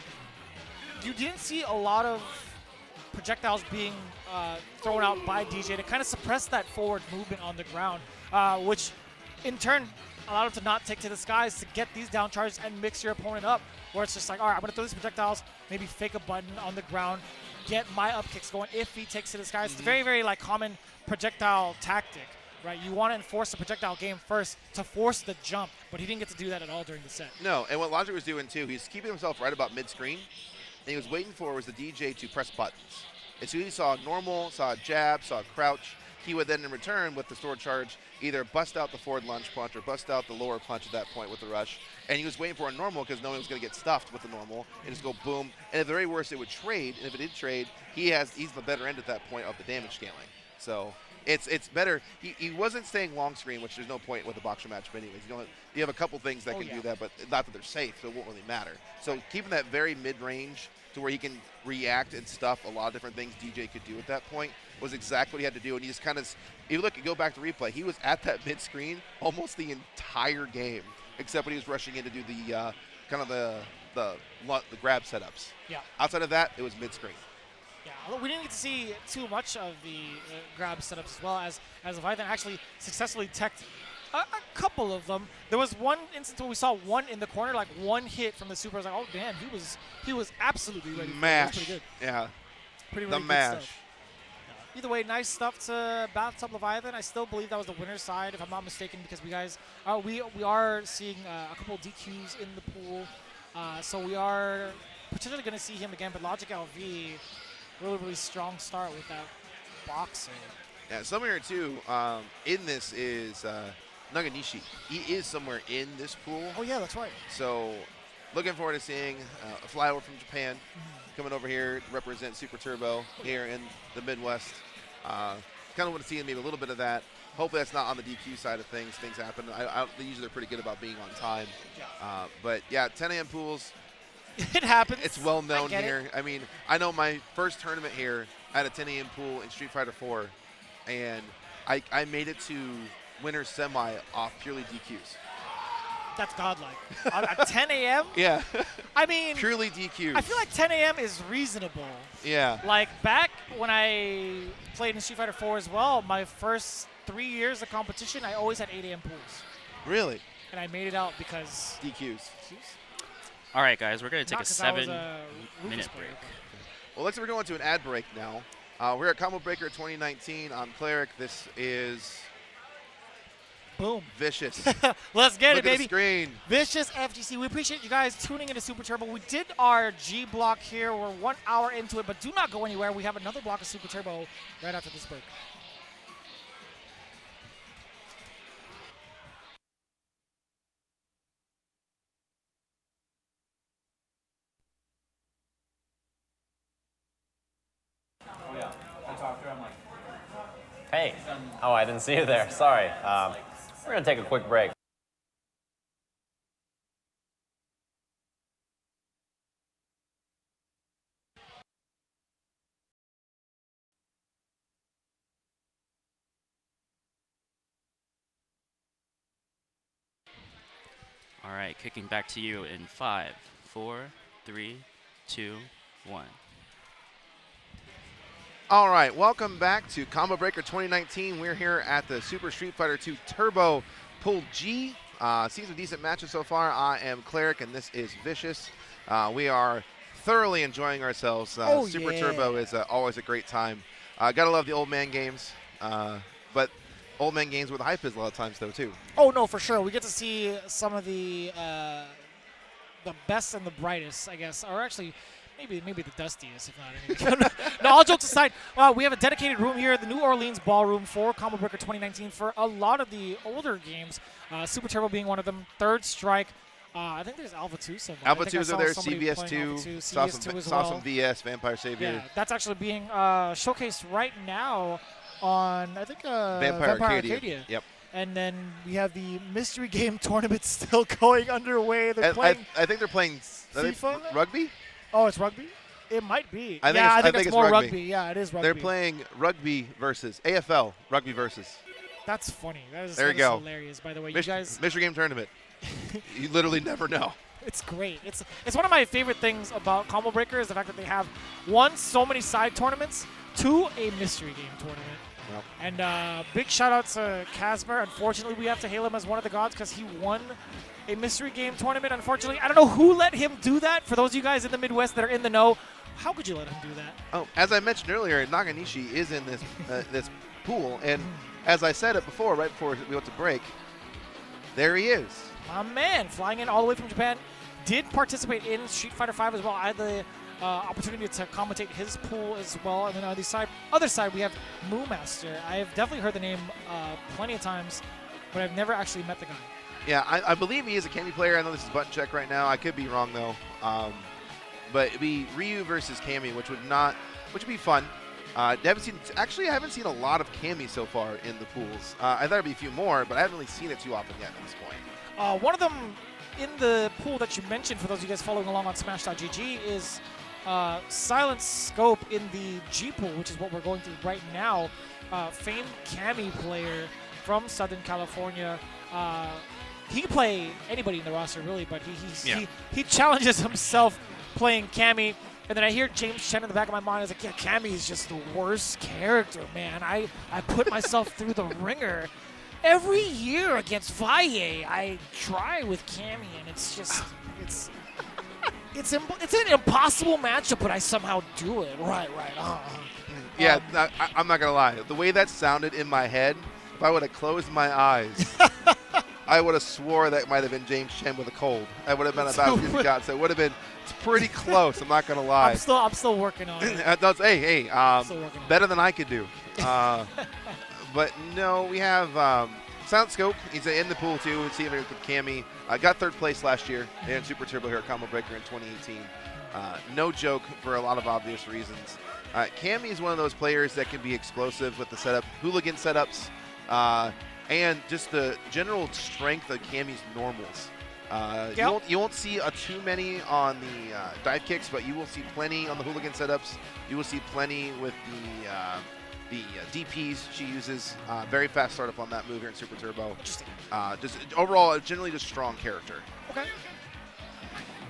[SPEAKER 2] You didn't see a lot of projectiles being thrown out by DeeJay to kind of suppress that forward movement on the ground, which in turn allowed him to not take to the skies to get these down charges and mix your opponent up, where it's just like, all right, I'm going to throw these projectiles, maybe fake a button on the ground, get my up kicks going if he takes to the skies. It's a very, very common projectile tactic, right? You want to enforce the projectile game first to force the jump, but he didn't get to do that at all during the set.
[SPEAKER 1] No, and what Logic was doing too, he's keeping himself right about mid-screen, and he was waiting for was the DeeJay to press buttons. As soon as he saw normal, saw a jab, saw a crouch, he would then in return with the stored charge either bust out the forward lunge punch or bust out the lower punch at that point with the rush. And he was waiting for a normal because knowing he was going to get stuffed with the normal and just go boom. And at the very worst, it would trade. And if it did trade, he's the better end at that point of the damage scaling. So it's better. He wasn't staying long screen, which there's no point with a boxer matchup anyways. You have a couple things that can do that, but not that they're safe, so it won't really matter. So keeping that very mid-range to where he can react and stuff a lot of different things DeeJay could do at that point was exactly what he had to do. And he just kind of, if you look and go back to replay, he was at that mid-screen almost the entire game, except when he was rushing in to do the kind of the grab setups.
[SPEAKER 2] Yeah.
[SPEAKER 1] Outside of that, it was mid-screen.
[SPEAKER 2] Yeah, we didn't get to see too much of the grab setups as well as Leviathan actually successfully teched a couple of them. There was one instance where we saw one in the corner, like one hit from the super. I was like, oh damn, he was absolutely ready.
[SPEAKER 1] Mash.
[SPEAKER 2] That was pretty good.
[SPEAKER 1] Yeah.
[SPEAKER 2] Pretty
[SPEAKER 1] the
[SPEAKER 2] really
[SPEAKER 1] mash.
[SPEAKER 2] good stuff. either way, nice stuff to BathTub Leviathan. I still believe that was the winner's side, if I'm not mistaken, because we are seeing a couple of DQs in the pool. So we are potentially going to see him again, but LogicLV, really strong start with that boxing.
[SPEAKER 1] Yeah, somewhere too in this is Nakanishi. He is somewhere in this pool.
[SPEAKER 2] Oh yeah, that's right.
[SPEAKER 1] So looking forward to seeing a flyover from Japan coming over here to represent ShenTurbo here in the Midwest. Kind of want to see maybe a little bit of that. Hopefully that's not on the DQ side of things. Things happen. They usually are pretty good about being on time.
[SPEAKER 2] Yeah.
[SPEAKER 1] But yeah, 10 a.m. pools.
[SPEAKER 2] It happens.
[SPEAKER 1] It's well known
[SPEAKER 2] here.
[SPEAKER 1] I mean, I know my first tournament here, I had a 10 a.m. pool in Street Fighter 4, and I made it to winner's semi off purely DQs.
[SPEAKER 2] That's godlike. At 10 a.m.?
[SPEAKER 1] Yeah.
[SPEAKER 2] I mean,
[SPEAKER 1] purely DQs.
[SPEAKER 2] I feel like 10 a.m. is reasonable.
[SPEAKER 1] Yeah.
[SPEAKER 2] Like back when I played in Street Fighter 4 as well, my first 3 years of competition, I always had 8 a.m. pools.
[SPEAKER 1] Really?
[SPEAKER 2] And I made it out because
[SPEAKER 1] DQs.
[SPEAKER 4] All right, guys, we're going to take a 7-minute
[SPEAKER 2] break.
[SPEAKER 1] Well, looks like we're going to an ad break now. We're at Combo Breaker 2019 on Cleric. This is
[SPEAKER 2] boom.
[SPEAKER 1] Vicious.
[SPEAKER 2] Let's get
[SPEAKER 1] Look
[SPEAKER 2] it,
[SPEAKER 1] at
[SPEAKER 2] baby.
[SPEAKER 1] the screen.
[SPEAKER 2] Vicious FGC. We appreciate you guys tuning into ShenTurbo. We did our G block here. We're 1 hour into it, but do not go anywhere. We have another block of ShenTurbo right after this break.
[SPEAKER 5] Hey. Oh, I didn't see you there. Sorry. We're going to take a quick break.
[SPEAKER 4] All right, kicking back to you in 5, 4, 3, 2, 1.
[SPEAKER 1] All right, welcome back to Combo Breaker 2019. We're here at the Super Street Fighter 2 Turbo Pool G. Seen some decent matches so far. I am Cleric, and this is Vicious. We are thoroughly enjoying ourselves. Super Turbo is always a great time. Gotta love the old man games, but old man games with hype is a lot of times though too.
[SPEAKER 2] Oh no, for sure. We get to see some of the best and the brightest, I guess, or actually maybe the dustiest, if not any. No, all jokes aside, we have a dedicated room here, the New Orleans Ballroom for Combo Breaker 2019 for a lot of the older games. Super Turbo being one of them. Third Strike. I think there's Alpha 2 somewhere.
[SPEAKER 1] Alpha 2 is over there, CVS 2, saw some VS, Vampire Savior.
[SPEAKER 2] Yeah, that's actually being showcased right now on, I think,
[SPEAKER 1] Vampire Arcadia. Yep.
[SPEAKER 2] And then we have the mystery game tournament still going underway. They're playing.
[SPEAKER 1] I think they're playing
[SPEAKER 2] FIFA?
[SPEAKER 1] rugby.
[SPEAKER 2] Oh, it's rugby? It might be.
[SPEAKER 1] I think
[SPEAKER 2] it's more rugby. Yeah, it is rugby.
[SPEAKER 1] They're playing rugby versus AFL, rugby versus.
[SPEAKER 2] That's funny. That is hilarious, by the way. You guys.
[SPEAKER 1] Mystery game tournament. You literally never know.
[SPEAKER 2] It's great. It's one of my favorite things about Combo Breaker is the fact that they have, one, so many side tournaments, two, a mystery game tournament.
[SPEAKER 1] Yep.
[SPEAKER 2] And big shout out to Casper. Unfortunately, we have to hail him as one of the gods because he won a mystery game tournament. Unfortunately, I don't know who let him do that. For those of you guys in the Midwest that are in the know, how could you let him do that?
[SPEAKER 1] Oh, as I mentioned earlier, Nakanishi is in this this pool, and as I said it before, right before we went to break, there he is.
[SPEAKER 2] My man, flying in all the way from Japan, did participate in Street Fighter 5 as well. I had the opportunity to commentate his pool as well. And then on the other side, we have Moomaster. I have definitely heard the name plenty of times, but I've never actually met the guy.
[SPEAKER 1] Yeah, I believe he is a Cammy player. I know this is button check right now. I could be wrong though. But it'd be Ryu versus Cammy, which would be fun. I haven't seen a lot of Cammy so far in the pools. I thought there'd be a few more, but I haven't really seen it too often yet at this point.
[SPEAKER 2] One of them in the pool that you mentioned, for those of you guys following along on Smash.gg, is Silent Scope in the G pool, which is what we're going through right now. Famed Cammy player from Southern California. He can play anybody in the roster, really, but he challenges himself playing Cammy. And then I hear James Chen in the back of my mind. I was like, yeah, Cammy is just the worst character, man. I put myself through the ringer. Every year against Valle, I try with Cammy, and it's just, it's an impossible matchup, but I somehow do it. Right.
[SPEAKER 1] Yeah, I'm not gonna lie. The way that sounded in my head, if I would have closed my eyes, I would have swore that might have been James Chen with a cold. I would have been about CillGod, so it would have been. It's pretty close. I'm not gonna lie.
[SPEAKER 2] I'm still working on it.
[SPEAKER 1] Hey,
[SPEAKER 2] Still working on
[SPEAKER 1] better than I could do. But no, we have Silent Scope. He's in the pool too. See if with Cammy. Got 3rd place last year in Super Turbo here at Combo Breaker in 2018. No joke for a lot of obvious reasons. Cammy is one of those players that can be explosive with the setup, hooligan setups, and just the general strength of Cammy's normals. You won't see too many on the dive kicks, but you will see plenty on the hooligan setups. You will see plenty with the DPs she uses. Very fast startup on that move here in Super Turbo.
[SPEAKER 2] Interesting.
[SPEAKER 1] Just overall, generally just strong character.
[SPEAKER 2] Okay.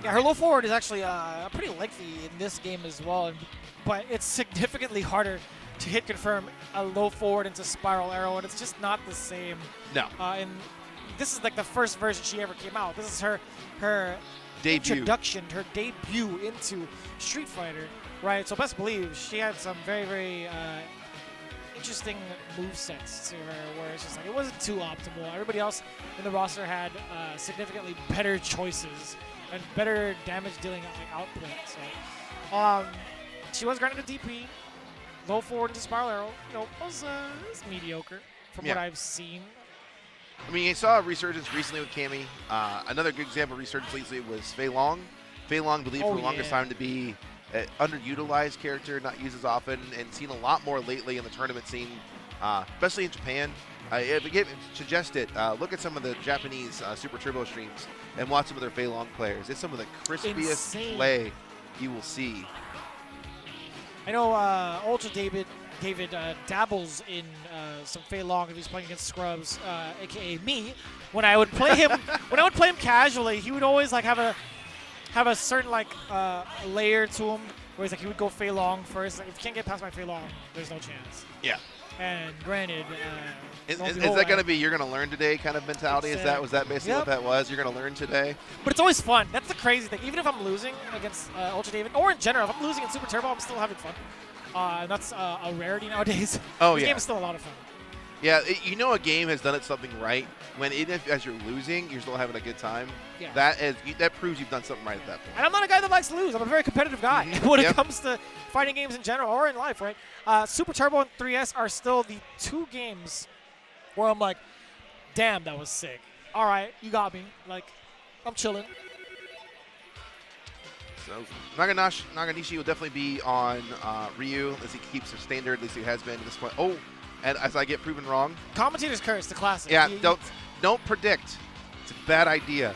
[SPEAKER 2] Yeah, her low forward is actually pretty lengthy in this game as well, but it's significantly harder to hit confirm a low forward into spiral arrow, and it's just not the same.
[SPEAKER 1] No.
[SPEAKER 2] And this is like the first version she ever came out. This is her
[SPEAKER 1] Debut.
[SPEAKER 2] introduction, her debut into Street Fighter, right? So best believe she had some very, very interesting movesets to her, where it's just like it wasn't too optimal. Everybody else in the roster had significantly better choices and better damage dealing output. So she was granted a DP, low forward into spiral arrow. You know, was mediocre from what I've seen.
[SPEAKER 1] I mean, I saw a resurgence recently with Cammy. Another good example of resurgence lately was Fei Long. Fei Long believed for the longest time to be an underutilized character, not used as often, and seen a lot more lately in the tournament scene, especially in Japan. If you suggest it, look at some of the Japanese Super Turbo streams and watch some of their Fei Long players. It's some of the crispiest play you will see.
[SPEAKER 2] I know Ultra David dabbles in some Fei Long if he's playing against scrubs, aka me. When I would play him, casually, he would always like have a certain like layer to him where he's like he would go Fei Long first. Like, if you can't get past my Fei Long, there's no chance.
[SPEAKER 1] Yeah.
[SPEAKER 2] And granted,
[SPEAKER 1] is that going to be you're going to learn today kind of mentality? Was that basically what that was? You're going to learn today?
[SPEAKER 2] But it's always fun. That's the crazy thing. Even if I'm losing against Ultra David, or in general, if I'm losing in Super Turbo, I'm still having fun. And that's a rarity nowadays.
[SPEAKER 1] Oh,
[SPEAKER 2] this game is still a lot of fun.
[SPEAKER 1] Yeah, you know a game has done something right when even as you're losing, you're still having a good time.
[SPEAKER 2] Yeah.
[SPEAKER 1] That proves you've done something right at that point.
[SPEAKER 2] And I'm not a guy that likes to lose. I'm a very competitive guy when it comes to fighting games in general or in life, right? Super Turbo and 3S are still the 2 games where I'm like, damn, that was sick. All right, you got me. Like, I'm chilling.
[SPEAKER 1] So Nakanishi will definitely be on Ryu as he keeps his standard, at least he has been at this point. Oh, and as I get proven wrong.
[SPEAKER 2] Commentator's curse, the classic.
[SPEAKER 1] Yeah, don't predict. It's a bad idea.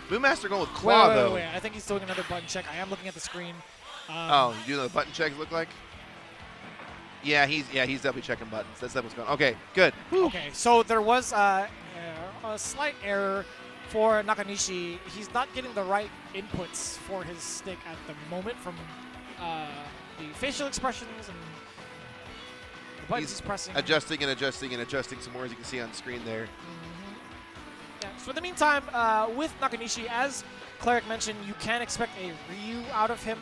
[SPEAKER 1] Moomaster going with Claw, though.
[SPEAKER 2] Wait. I think he's doing another button check. I am looking at the screen.
[SPEAKER 1] You know the button checks look like? Yeah, he's definitely checking buttons. That's what's going on. Okay, good. Whew.
[SPEAKER 2] Okay, so there was a slight error for Nakanishi. He's not getting the right inputs for his stick at the moment from the facial expressions and the buttons he's pressing.
[SPEAKER 1] Adjusting and adjusting and adjusting some more, as you can see on screen there.
[SPEAKER 2] Yeah, so in the meantime, with Nakanishi, as Cleric mentioned, you can expect a Ryu out of him.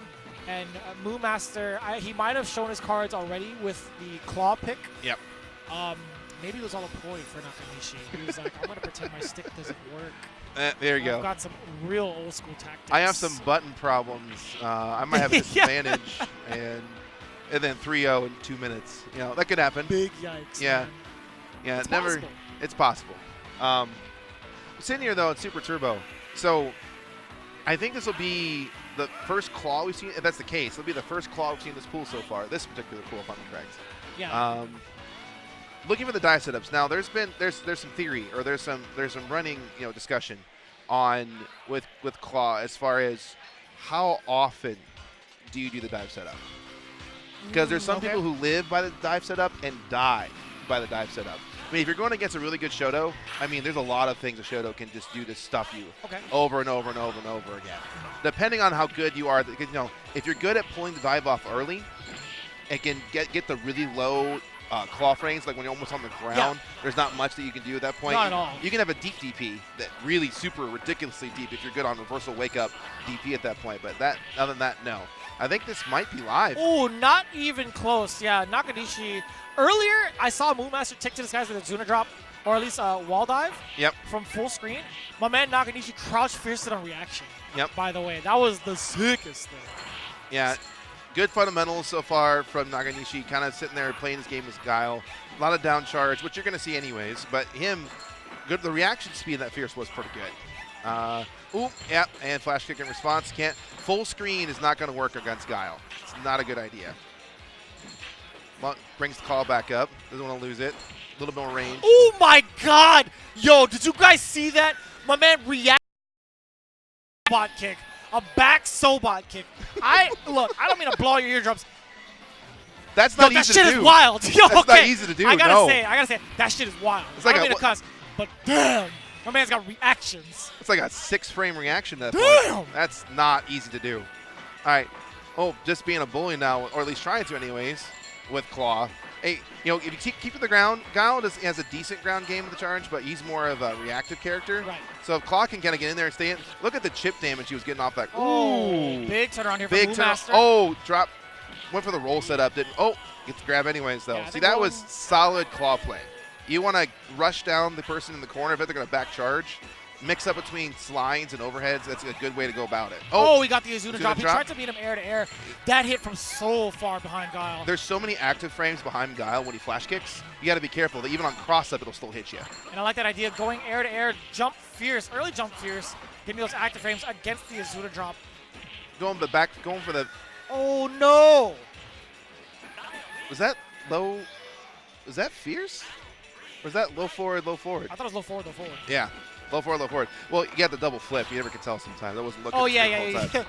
[SPEAKER 2] And Moomaster, he might have shown his cards already with the claw pick.
[SPEAKER 1] Yep.
[SPEAKER 2] Maybe it was all a ploy for Nakanishi. He was like, I'm going to pretend my stick doesn't work.
[SPEAKER 1] There you go.
[SPEAKER 2] I've got some real old school tactics.
[SPEAKER 1] I have some button problems. I might have a disadvantage. and then 3-0 in 2 minutes. You know, that could happen.
[SPEAKER 2] Big yikes.
[SPEAKER 1] Yeah.
[SPEAKER 2] Man.
[SPEAKER 1] Yeah,
[SPEAKER 2] it's possible.
[SPEAKER 1] It's possible. Sitting here, though, at Super Turbo. So I think this will be the first claw we've seen. If that's the case, it'll be the first claw we've seen in this pool so far. This particular pool, if I'm correct.
[SPEAKER 2] Yeah.
[SPEAKER 1] Looking for the dive setups now. There's some theory, or there's some running discussion on with claw as far as how often do you do the dive setup? Because there's some people who live by the dive setup and die by the dive setup. I mean, if you're going against a really good Shoto, I mean, there's a lot of things a Shoto can just do to stuff you over and over and over and over again. Depending on how good you are, if you're good at pulling the dive off early, it can get the really low claw frames, like when you're almost on the ground, there's not much that you can do at that point.
[SPEAKER 2] Not at all.
[SPEAKER 1] You can have a deep DP that really super ridiculously deep if you're good on reversal wake up DP at that point. But that, other than that, no. I think this might be live.
[SPEAKER 2] Oh, not even close. Yeah, Nakanishi. Earlier, I saw Moomaster tick to this guys with a Zuna drop, or at least a wall dive.
[SPEAKER 1] Yep.
[SPEAKER 2] From full screen. My man Nakanishi crouched fiercely on reaction.
[SPEAKER 1] Yep.
[SPEAKER 2] By the way, that was the sickest thing.
[SPEAKER 1] Yeah. Good fundamentals so far from Nakanishi, kind of sitting there playing his game as Guile. A lot of down charge, which you're going to see anyways, but him, good. The reaction speed of that Fierce was pretty good. Ooh, yeah, and flash kick in response. Can't. Full screen is not going to work against Guile. It's not a good idea. Brings the call back up. Doesn't want to lose it. A little bit more range.
[SPEAKER 2] Oh my god! Yo, did you guys see that? My man reacted bot kick. A back Sobot kick. Look, I don't mean to blow your eardrums.
[SPEAKER 1] That's not
[SPEAKER 2] Yo,
[SPEAKER 1] easy
[SPEAKER 2] that shit
[SPEAKER 1] to do.
[SPEAKER 2] is wild. Yo,
[SPEAKER 1] That's
[SPEAKER 2] okay.
[SPEAKER 1] not easy to do.
[SPEAKER 2] I gotta
[SPEAKER 1] no.
[SPEAKER 2] say, that shit is wild.
[SPEAKER 1] It's like
[SPEAKER 2] I don't mean to cuss, but damn, my man's got reactions.
[SPEAKER 1] It's like a 6-frame reaction at that
[SPEAKER 2] Damn.
[SPEAKER 1] point. That's not easy to do. All right. Oh, just being a bully now, or at least trying to anyways, with Claw. Hey, you know, if you keep to the ground, Guile has a decent ground game with the charge, but he's more of a reactive character.
[SPEAKER 2] Right.
[SPEAKER 1] So if Claw can kind of get in there and stay in, look at the chip damage he was getting off that.
[SPEAKER 2] Oh,
[SPEAKER 1] Ooh.
[SPEAKER 2] big turnaround here
[SPEAKER 1] Big
[SPEAKER 2] from
[SPEAKER 1] turn.
[SPEAKER 2] Moomaster.
[SPEAKER 1] Oh, drop. Went for the roll setup. Didn't. Oh, gets the grab anyways, though.
[SPEAKER 2] Yeah,
[SPEAKER 1] See, that was solid Claw play. You want to rush down the person in the corner. If they're going to back charge, mix up between slides and overheads. That's a good way to go about it.
[SPEAKER 2] Oh, he got the Azuna drop. He
[SPEAKER 1] drop.
[SPEAKER 2] tried to beat him air to air. That hit from so far behind Guile.
[SPEAKER 1] There's so many active frames behind Guile when he flash kicks. You got to be careful that even on cross-up, it'll still hit you.
[SPEAKER 2] And I like that idea, going air to air, jump fierce, early jump fierce, getting those active frames against the Azuna drop.
[SPEAKER 1] Going for the.
[SPEAKER 2] Oh no!
[SPEAKER 1] Was that low? Was that fierce? Or was that low forward, low forward?
[SPEAKER 2] I thought it was low forward, low forward.
[SPEAKER 1] Yeah. Low forward, low forward. Well, you got the double flip. You never can tell sometimes. I wasn't looking.
[SPEAKER 2] Oh,
[SPEAKER 1] at the
[SPEAKER 2] yeah.
[SPEAKER 1] whole time.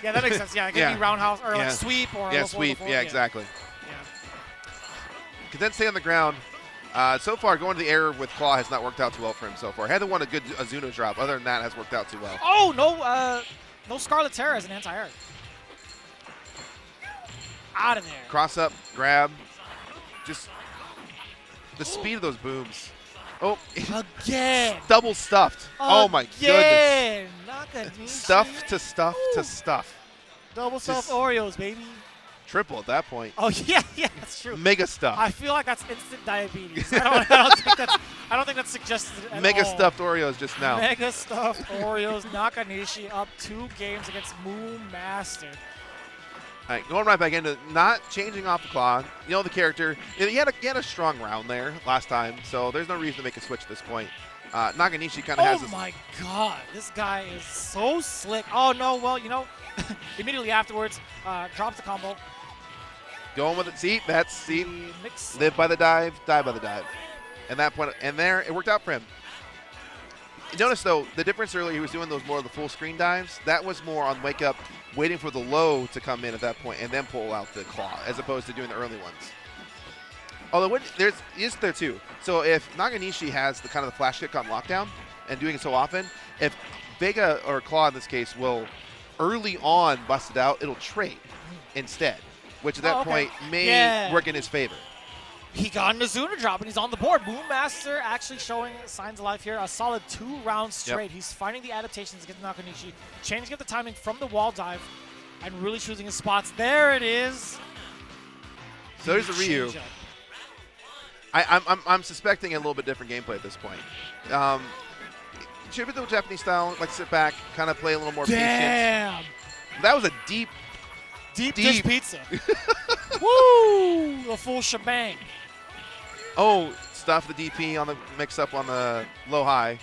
[SPEAKER 2] Yeah, that makes sense. Yeah, it could
[SPEAKER 1] Yeah.
[SPEAKER 2] be roundhouse or
[SPEAKER 1] Yeah.
[SPEAKER 2] like sweep or
[SPEAKER 1] Yeah,
[SPEAKER 2] low forward,
[SPEAKER 1] sweep.
[SPEAKER 2] low forward.
[SPEAKER 1] Yeah, exactly.
[SPEAKER 2] Yeah.
[SPEAKER 1] Could then stay on the ground. So far, going to the air with Claw has not worked out too well for him so far. Had to want a good Azuna drop. Other than that, has worked out too well.
[SPEAKER 2] Oh, no Scarlet Terror as an anti-air. Out of there.
[SPEAKER 1] Cross up, grab. Just the speed of those booms. Oh,
[SPEAKER 2] Again.
[SPEAKER 1] double stuffed. Oh my goodness.
[SPEAKER 2] Again. Nakanishi.
[SPEAKER 1] Stuff to stuff to stuff.
[SPEAKER 2] Double stuffed
[SPEAKER 1] Just-
[SPEAKER 2] Oreos, baby.
[SPEAKER 1] Triple at that point.
[SPEAKER 2] Oh yeah, that's true.
[SPEAKER 1] Mega stuff.
[SPEAKER 2] I feel like that's instant diabetes. I don't think that's suggested at
[SPEAKER 1] Mega
[SPEAKER 2] all.
[SPEAKER 1] stuffed Oreos just now.
[SPEAKER 2] Mega stuffed Oreos. Nakanishi up 2 games against Moomaster.
[SPEAKER 1] All right, going right back into not changing off the Claw. You know the character. He had a strong round there last time, so there's no reason to make a switch at this point. Nakanishi kind of has
[SPEAKER 2] Oh
[SPEAKER 1] this.
[SPEAKER 2] my god, this guy is so slick. Oh no, well, you know, immediately afterwards, drops the combo.
[SPEAKER 1] Going with it. See,
[SPEAKER 2] The mix.
[SPEAKER 1] live by the dive, die by the dive. And that point, and there, it worked out for him. Notice though, the difference earlier, he was doing those more of the full screen dives. That was more on wake up, waiting for the low to come in at that point, and then pull out the Claw, as opposed to doing the early ones. Although is there too. So if Nakanishi has the kind of the flash kick on lockdown and doing it so often, if Vega or Claw in this case will early on bust it out, it'll trade instead, which at that point may work in his favor.
[SPEAKER 2] He got an Azuna drop, and he's on the board. Moomaster actually showing signs of life here. A solid 2 rounds straight.
[SPEAKER 1] Yep.
[SPEAKER 2] He's finding the adaptations against Nakanishi, changing up the timing from the wall dive, and really choosing his spots. There it is.
[SPEAKER 1] So there's the Ryu.
[SPEAKER 2] Change up.
[SPEAKER 1] I'm suspecting a little bit different gameplay at this point. Typical Japanese style, like sit back, kind of play a little more patient.
[SPEAKER 2] Damn.
[SPEAKER 1] That was a deep.
[SPEAKER 2] Deep dish pizza. Woo! The full shebang.
[SPEAKER 1] Oh, stuff the DP on the mix up on the low high.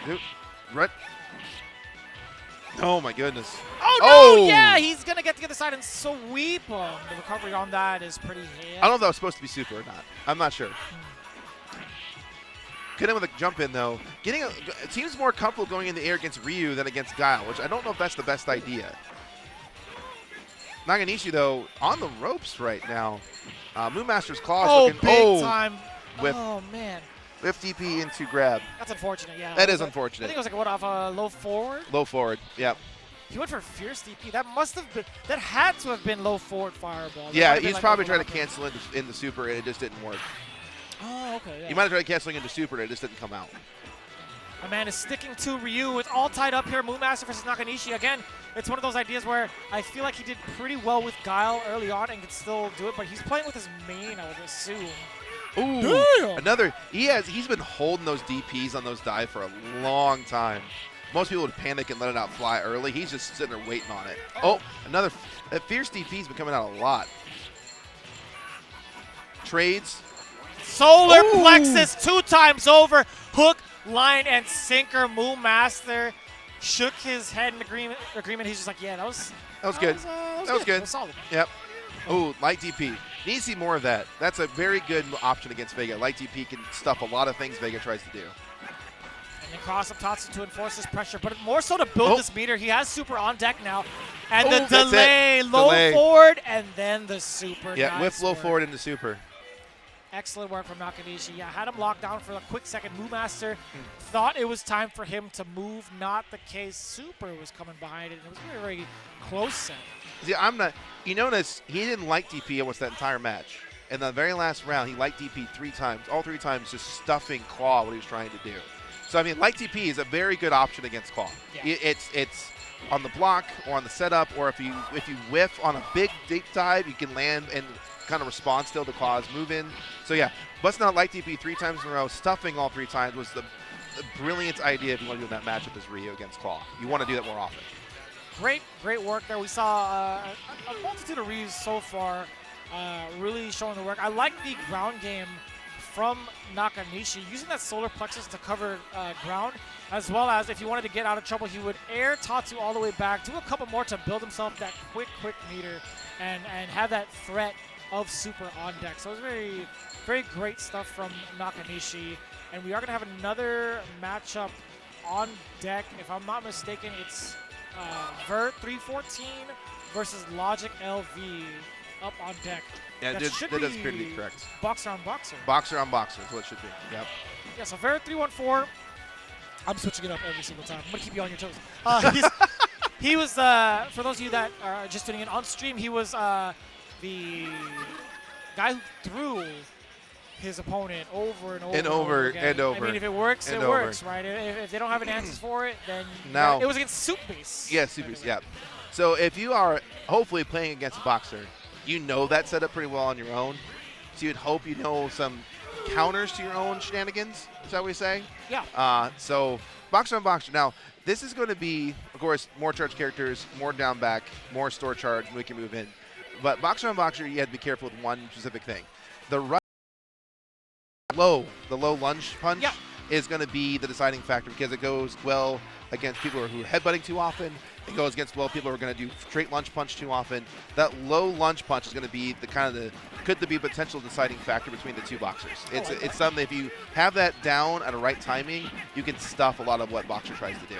[SPEAKER 1] Dude, right. Oh my goodness.
[SPEAKER 2] Oh no! Yeah, he's gonna get to the other side and sweep him. The recovery on that is pretty hit.
[SPEAKER 1] I don't know if that was supposed to be super or not. I'm not sure. Get him with a jump in though. It seems more comfortable going in the air against Ryu than against Guile, which I don't know if that's the best idea. Nakanishi though on the ropes right now. Moomaster's claws looking.
[SPEAKER 2] Big time.
[SPEAKER 1] Whip.
[SPEAKER 2] Oh man.
[SPEAKER 1] Lift DP into grab.
[SPEAKER 2] That's unfortunate. Yeah.
[SPEAKER 1] That is
[SPEAKER 2] I
[SPEAKER 1] unfortunate.
[SPEAKER 2] think it was like what off low forward.
[SPEAKER 1] Low forward. Yep.
[SPEAKER 2] He went for fierce DP. That must have been, that had to have been low forward fireball. That might
[SPEAKER 1] Yeah,
[SPEAKER 2] have been
[SPEAKER 1] he's
[SPEAKER 2] like
[SPEAKER 1] probably trying to
[SPEAKER 2] overlapping.
[SPEAKER 1] cancel in the super, and it just didn't work.
[SPEAKER 2] Oh, okay. Yeah.
[SPEAKER 1] He might have tried canceling into super, and it just didn't come out.
[SPEAKER 2] My man is sticking to Ryu. It's all tied up here. Moomaster versus Nakanishi. Again, it's one of those ideas where I feel like he did pretty well with Guile early on and could still do it, but he's playing with his main, I would assume.
[SPEAKER 1] Ooh,
[SPEAKER 2] Damn.
[SPEAKER 1] another. He's been holding those DPs on those dive for a long time. Most people would panic and let it out fly early. He's just sitting there waiting on it. Oh, another. That fierce DP's been coming out a lot. Trades.
[SPEAKER 2] Solar
[SPEAKER 1] Ooh.
[SPEAKER 2] plexus 2 times over. Hook, line, and sinker. Moomaster shook his head in agreement. He's just like, yeah, that was
[SPEAKER 1] good.
[SPEAKER 2] That
[SPEAKER 1] was good.
[SPEAKER 2] That was solid.
[SPEAKER 1] Yep. Ooh, light DP. Need to see more of that. That's a very good option against Vega. Light DP can stuff a lot of things Vega tries to do.
[SPEAKER 2] And then cross up Tatsu to enforce this pressure, but more so to build this meter. He has super on deck now. And the delay, low forward, and then the super.
[SPEAKER 1] Yeah,
[SPEAKER 2] nice
[SPEAKER 1] whip low
[SPEAKER 2] work.
[SPEAKER 1] forward into super.
[SPEAKER 2] Excellent work from Nakanishi. Yeah, had him locked down for a quick second. Moomaster thought it was time for him to move. Not the case. Super was coming behind it. It was a very, very close set.
[SPEAKER 1] See, I'm not. You notice he didn't like DP almost that entire match. In the very last round, he liked DP 3 times. All 3 times just stuffing Claw what he was trying to do. So, I mean, light DP is a very good option against Claw.
[SPEAKER 2] Yeah.
[SPEAKER 1] It's on the block or on the setup, or if you whiff on a big deep dive, you can land and kind of respond still to Claw's move in. So, yeah, busting out light DP 3 times in a row, stuffing all 3 times was the brilliant idea if you want to do that matchup as Ryu against Claw. You want to do that more often.
[SPEAKER 2] Great work there. We saw a multitude of Ryus so far really showing the work. I like the ground game from Nakanishi, using that solar plexus to cover ground, as well as if you wanted to get out of trouble, he would air Tatsu all the way back, do a couple more to build himself that quick meter, and have that threat of super on deck. So it was very, very great stuff from Nakanishi. And we are going to have another matchup on deck. If I'm not mistaken, it's Vert 314 versus LogicLV up on deck.
[SPEAKER 1] Yeah, that does appear to be correct.
[SPEAKER 2] Boxer on boxer.
[SPEAKER 1] Boxer on boxer is what it should be. Yep.
[SPEAKER 2] Yeah, so Vert 314. I'm switching it up every single time. I'm going to keep you on your toes. He was, for those of you that are just tuning in on stream, he was the guy who threw his opponent over and over again. I mean, if it works, it works, right? If they don't have any answers for it, then
[SPEAKER 1] now,
[SPEAKER 2] it was against Soupbase.
[SPEAKER 1] Yeah, Soupbase, yeah. So if you are hopefully playing against a boxer, you know that setup pretty well on your own. So you'd hope you know some counters to your own shenanigans, shall we say?
[SPEAKER 2] Yeah.
[SPEAKER 1] So boxer on boxer. Now, this is going to be, of course, more charge characters, more down back, more store charge, we can move in. But boxer on boxer, you have to be careful with one specific thing. The low lunge punch is going to be the deciding factor because it goes well against people who are headbutting too often. It goes against people who are going to do straight lunge punch too often. That low lunge punch is going to be could be a potential deciding factor between the two boxers. It's something, if you have that down at a right timing, you can stuff a lot of what boxer tries to do.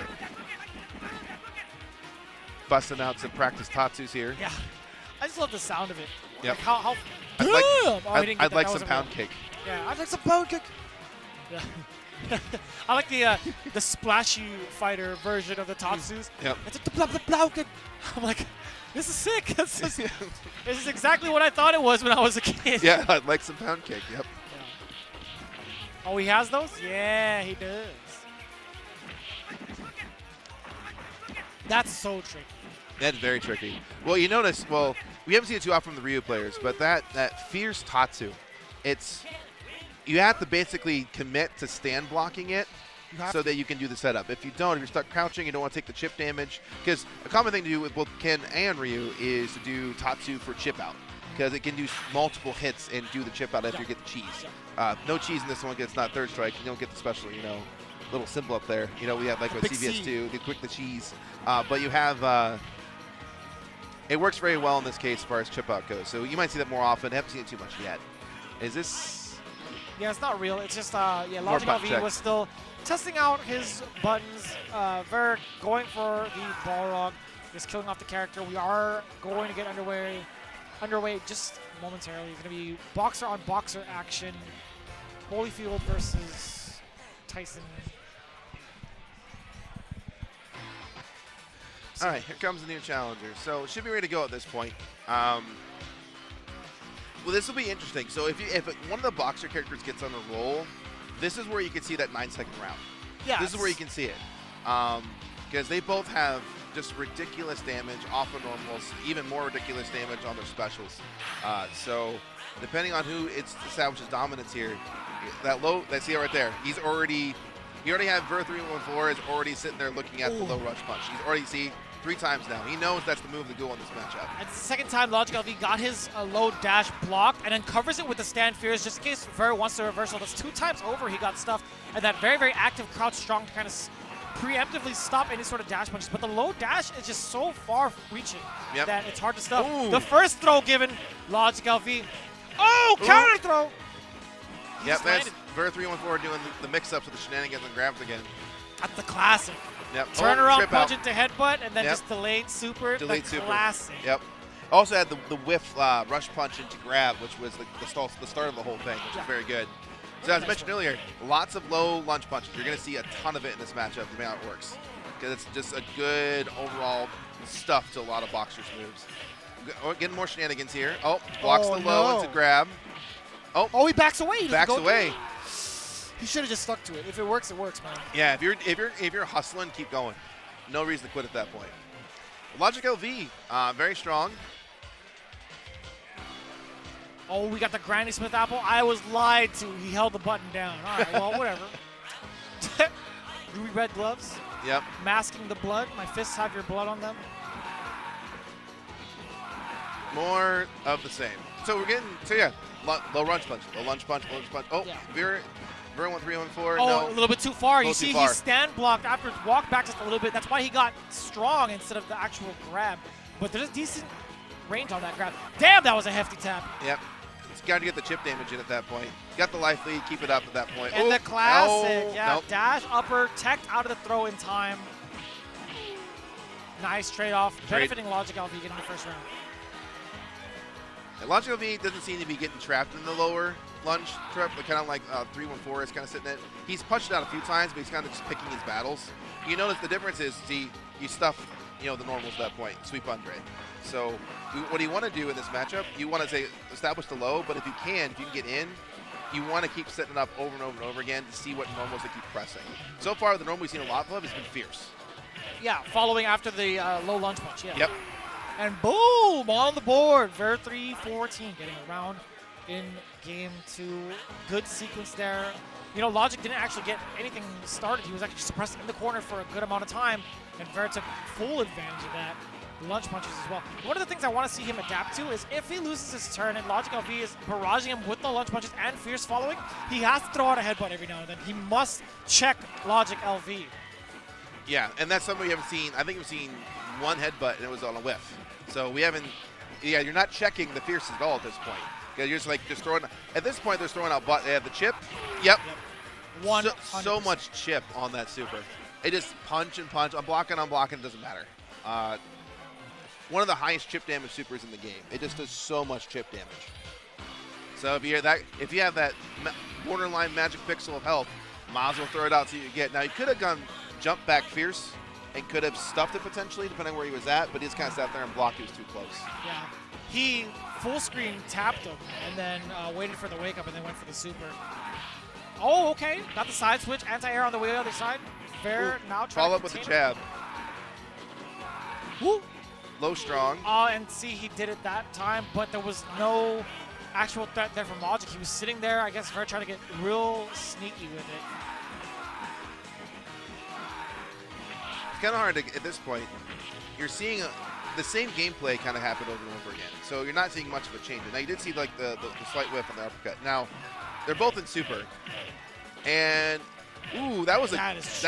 [SPEAKER 1] Busting out some practice Tatsus here.
[SPEAKER 2] Yeah. I just love the sound of it.
[SPEAKER 1] Yep.
[SPEAKER 2] Like how
[SPEAKER 1] I'd like some pound cake.
[SPEAKER 2] Yeah, I'd like some pound cake. Yeah. I like the splashy fighter version of the Tatsus.
[SPEAKER 1] Yep.
[SPEAKER 2] It's a pound cake. I'm like, this is sick. This is exactly what I thought it was when I was a kid.
[SPEAKER 1] Yeah, I'd like some pound cake. Yep.
[SPEAKER 2] Yeah. Oh, he has those? Yeah, he does. That's so tricky.
[SPEAKER 1] That's very tricky. Well, you notice, we haven't seen it too often from the Ryu players, but that fierce Tatsu, you have to basically commit to stand blocking it so that you can do the setup. If you don't, if you're stuck crouching, you don't want to take the chip damage, because a common thing to do with both Ken and Ryu is to do Tatsu for chip out, because it can do multiple hits and do the chip out after you get the cheese. No cheese in this one because it's not third strike. You don't get the special, little symbol up there. We have like with CVS2, the cheese. But you have... it works very well in this case as far as chip out goes. So you might see that more often. I haven't seen it too much yet. Is this?
[SPEAKER 2] Yeah, it's not real. It's just, LogicLV was still testing out his buttons. Vert going for the Balrog, just killing off the character. We are going to get underway just momentarily. It's going to be boxer on boxer action. Holyfield versus Tyson.
[SPEAKER 1] All right, here comes the new challenger. So should be ready to go at this point. Well, this will be interesting. So if one of the boxer characters gets on a roll, this is where you can see that 9-second round.
[SPEAKER 2] Yeah.
[SPEAKER 1] This is where you can see it. Because they both have just ridiculous damage off of normals, even more ridiculous damage on their specials. So depending on who establishes dominance here, that's it right there. He already had Ver 314 is already sitting there looking at the low rush punch. He's already 3 times now. He knows that's the move to go on this matchup.
[SPEAKER 2] It's the second time LogicLV got his low dash blocked and then covers it with the stand fears just in case Ver wants to reversal. That's 2 times over he got stuffed. And that very, very active crouch strong to kind of preemptively stop any sort of dash punches. But the low dash is just so far reaching that it's hard to stuff.
[SPEAKER 1] Ooh.
[SPEAKER 2] The first throw given LogicLV. Oh, counter throw!
[SPEAKER 1] Yep, that's Ver 314 doing the mix-ups with the shenanigans and grabs again.
[SPEAKER 2] That's the classic.
[SPEAKER 1] Yep.
[SPEAKER 2] Turn around
[SPEAKER 1] trip
[SPEAKER 2] punch
[SPEAKER 1] out.
[SPEAKER 2] into headbutt and then
[SPEAKER 1] Yep.
[SPEAKER 2] just delayed super.
[SPEAKER 1] Delayed
[SPEAKER 2] the
[SPEAKER 1] super.
[SPEAKER 2] classic.
[SPEAKER 1] Yep. Also had the whiff rush punch into grab, which was the start of the whole thing, which was very good. So as mentioned earlier, lots of low lunge punches. You're going to see a ton of it in this matchup, depending on how it works. Because it's just a good overall stuff to a lot of boxers' moves. Getting more shenanigans here. Oh, blocks the low into grab.
[SPEAKER 2] Oh, he backs away. He doesn't
[SPEAKER 1] Backs
[SPEAKER 2] go
[SPEAKER 1] away.
[SPEAKER 2] He should have just stuck to it. If it works, man.
[SPEAKER 1] Yeah, if you're hustling, keep going. No reason to quit at that point. LogicLV, very strong.
[SPEAKER 2] Oh, we got the Granny Smith apple. I was lied to. He held the button down. All right, well, whatever. Ruby red gloves.
[SPEAKER 1] Yep.
[SPEAKER 2] Masking the blood. My fists have your blood on them.
[SPEAKER 1] More of the same. So we're getting, low lunge punch. Low lunge punch, low lunge punch. Oh,
[SPEAKER 2] Yeah.
[SPEAKER 1] Ver 1314,
[SPEAKER 2] Oh,
[SPEAKER 1] no.
[SPEAKER 2] a little bit too far. You
[SPEAKER 1] little too
[SPEAKER 2] see,
[SPEAKER 1] far.
[SPEAKER 2] he stand blocked after walk back just a little bit. That's why he got strong instead of the actual grab. But there's a decent range on that grab. Damn, that was a hefty tap.
[SPEAKER 1] Yep. He's got to get the chip damage in at that point. Got the life lead, keep it up at that point.
[SPEAKER 2] And
[SPEAKER 1] Ooh,
[SPEAKER 2] the classic,
[SPEAKER 1] no,
[SPEAKER 2] yeah,
[SPEAKER 1] nope.
[SPEAKER 2] dash, upper, teched out of the throw in time. Nice trade-off, benefiting LogicLV getting the first round.
[SPEAKER 1] And LogicLV doesn't seem to be getting trapped in the lower lunge trap, but kind of like 314 is kind of sitting in it. He's punched it out a few times, but he's kind of just picking his battles. You notice the difference is, you stuff, the normals at that point, sweep Andre. So what you want to do in this matchup, you want to establish the low, but if you can get in, you want to keep setting it up over and over and over again to see what normals they keep pressing. So far, the normal we've seen a lot of has been fierce.
[SPEAKER 2] Yeah, following after the low lunge punch, yeah.
[SPEAKER 1] Yep.
[SPEAKER 2] And boom, on the board, Ver 314 getting around in game 2. Good sequence there. Logic didn't actually get anything started. He was actually suppressed in the corner for a good amount of time, and Ver took full advantage of that. Lunge punches as well. One of the things I want to see him adapt to is if he loses his turn and LogicLV is barraging him with the lunge punches and fierce following, he has to throw out a headbutt every now and then. He must check LogicLV.
[SPEAKER 1] Yeah, and that's something we haven't seen. I think we've seen one headbutt, and it was on a whiff. So we haven't, you're not checking the fierce at all at this point. Because you're just throwing, at this point, they're throwing out, they have the chip. Yep. So much chip on that super. It just punch and punch. I'm blocking, it doesn't matter. One of the highest chip damage supers in the game. It just does so much chip damage. So if you have that borderline magic pixel of health, might as well throw it out so you get. Now, he could have gone jump back fierce and could have stuffed it potentially, depending on where he was at, but he just kind of sat there and blocked. He was too close.
[SPEAKER 2] Yeah. He full screen tapped him and then waited for the wake up and then went for the super. Oh, okay. Got the side switch. Anti-air on the way to the other side. Fair. Now trying
[SPEAKER 1] Follow
[SPEAKER 2] to
[SPEAKER 1] up with the
[SPEAKER 2] contain him.
[SPEAKER 1] jab.
[SPEAKER 2] Woo.
[SPEAKER 1] Low strong.
[SPEAKER 2] And see, he did it that time, but there was no actual threat there from Logic. He was sitting there, I guess, trying to get real sneaky with it.
[SPEAKER 1] It's kind of hard to, at this point. You're seeing the same gameplay kind of happen over and over again. So you're not seeing much of a change. Now, you did see like the slight whiff on the uppercut. Now, they're both in super. And, ooh, that was nice.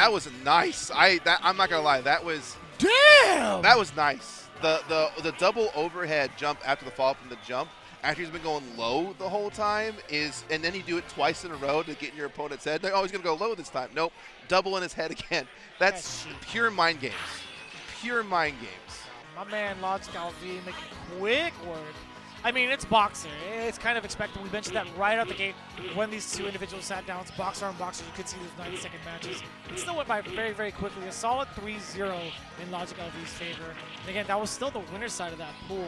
[SPEAKER 1] I'm not going to lie. That was...
[SPEAKER 2] Damn!
[SPEAKER 1] That was nice. The double overhead jump after the fall from the jump, after he's been going low the whole time, and then you do it twice in a row to get in your opponent's head. They're always going to go low this time. Nope. Double in his head again. That's pure mind games. Pure mind games.
[SPEAKER 2] My man LogicLV making quick work I mean, it's Boxer. It's kind of expected. We mentioned that right out the gate when these two individuals sat down. It's Boxer on Boxer. You could see those 90-second matches. It still went by very, very quickly. A solid 3-0 in LogicLV's favor. And again, that was still the winner's side of that pool.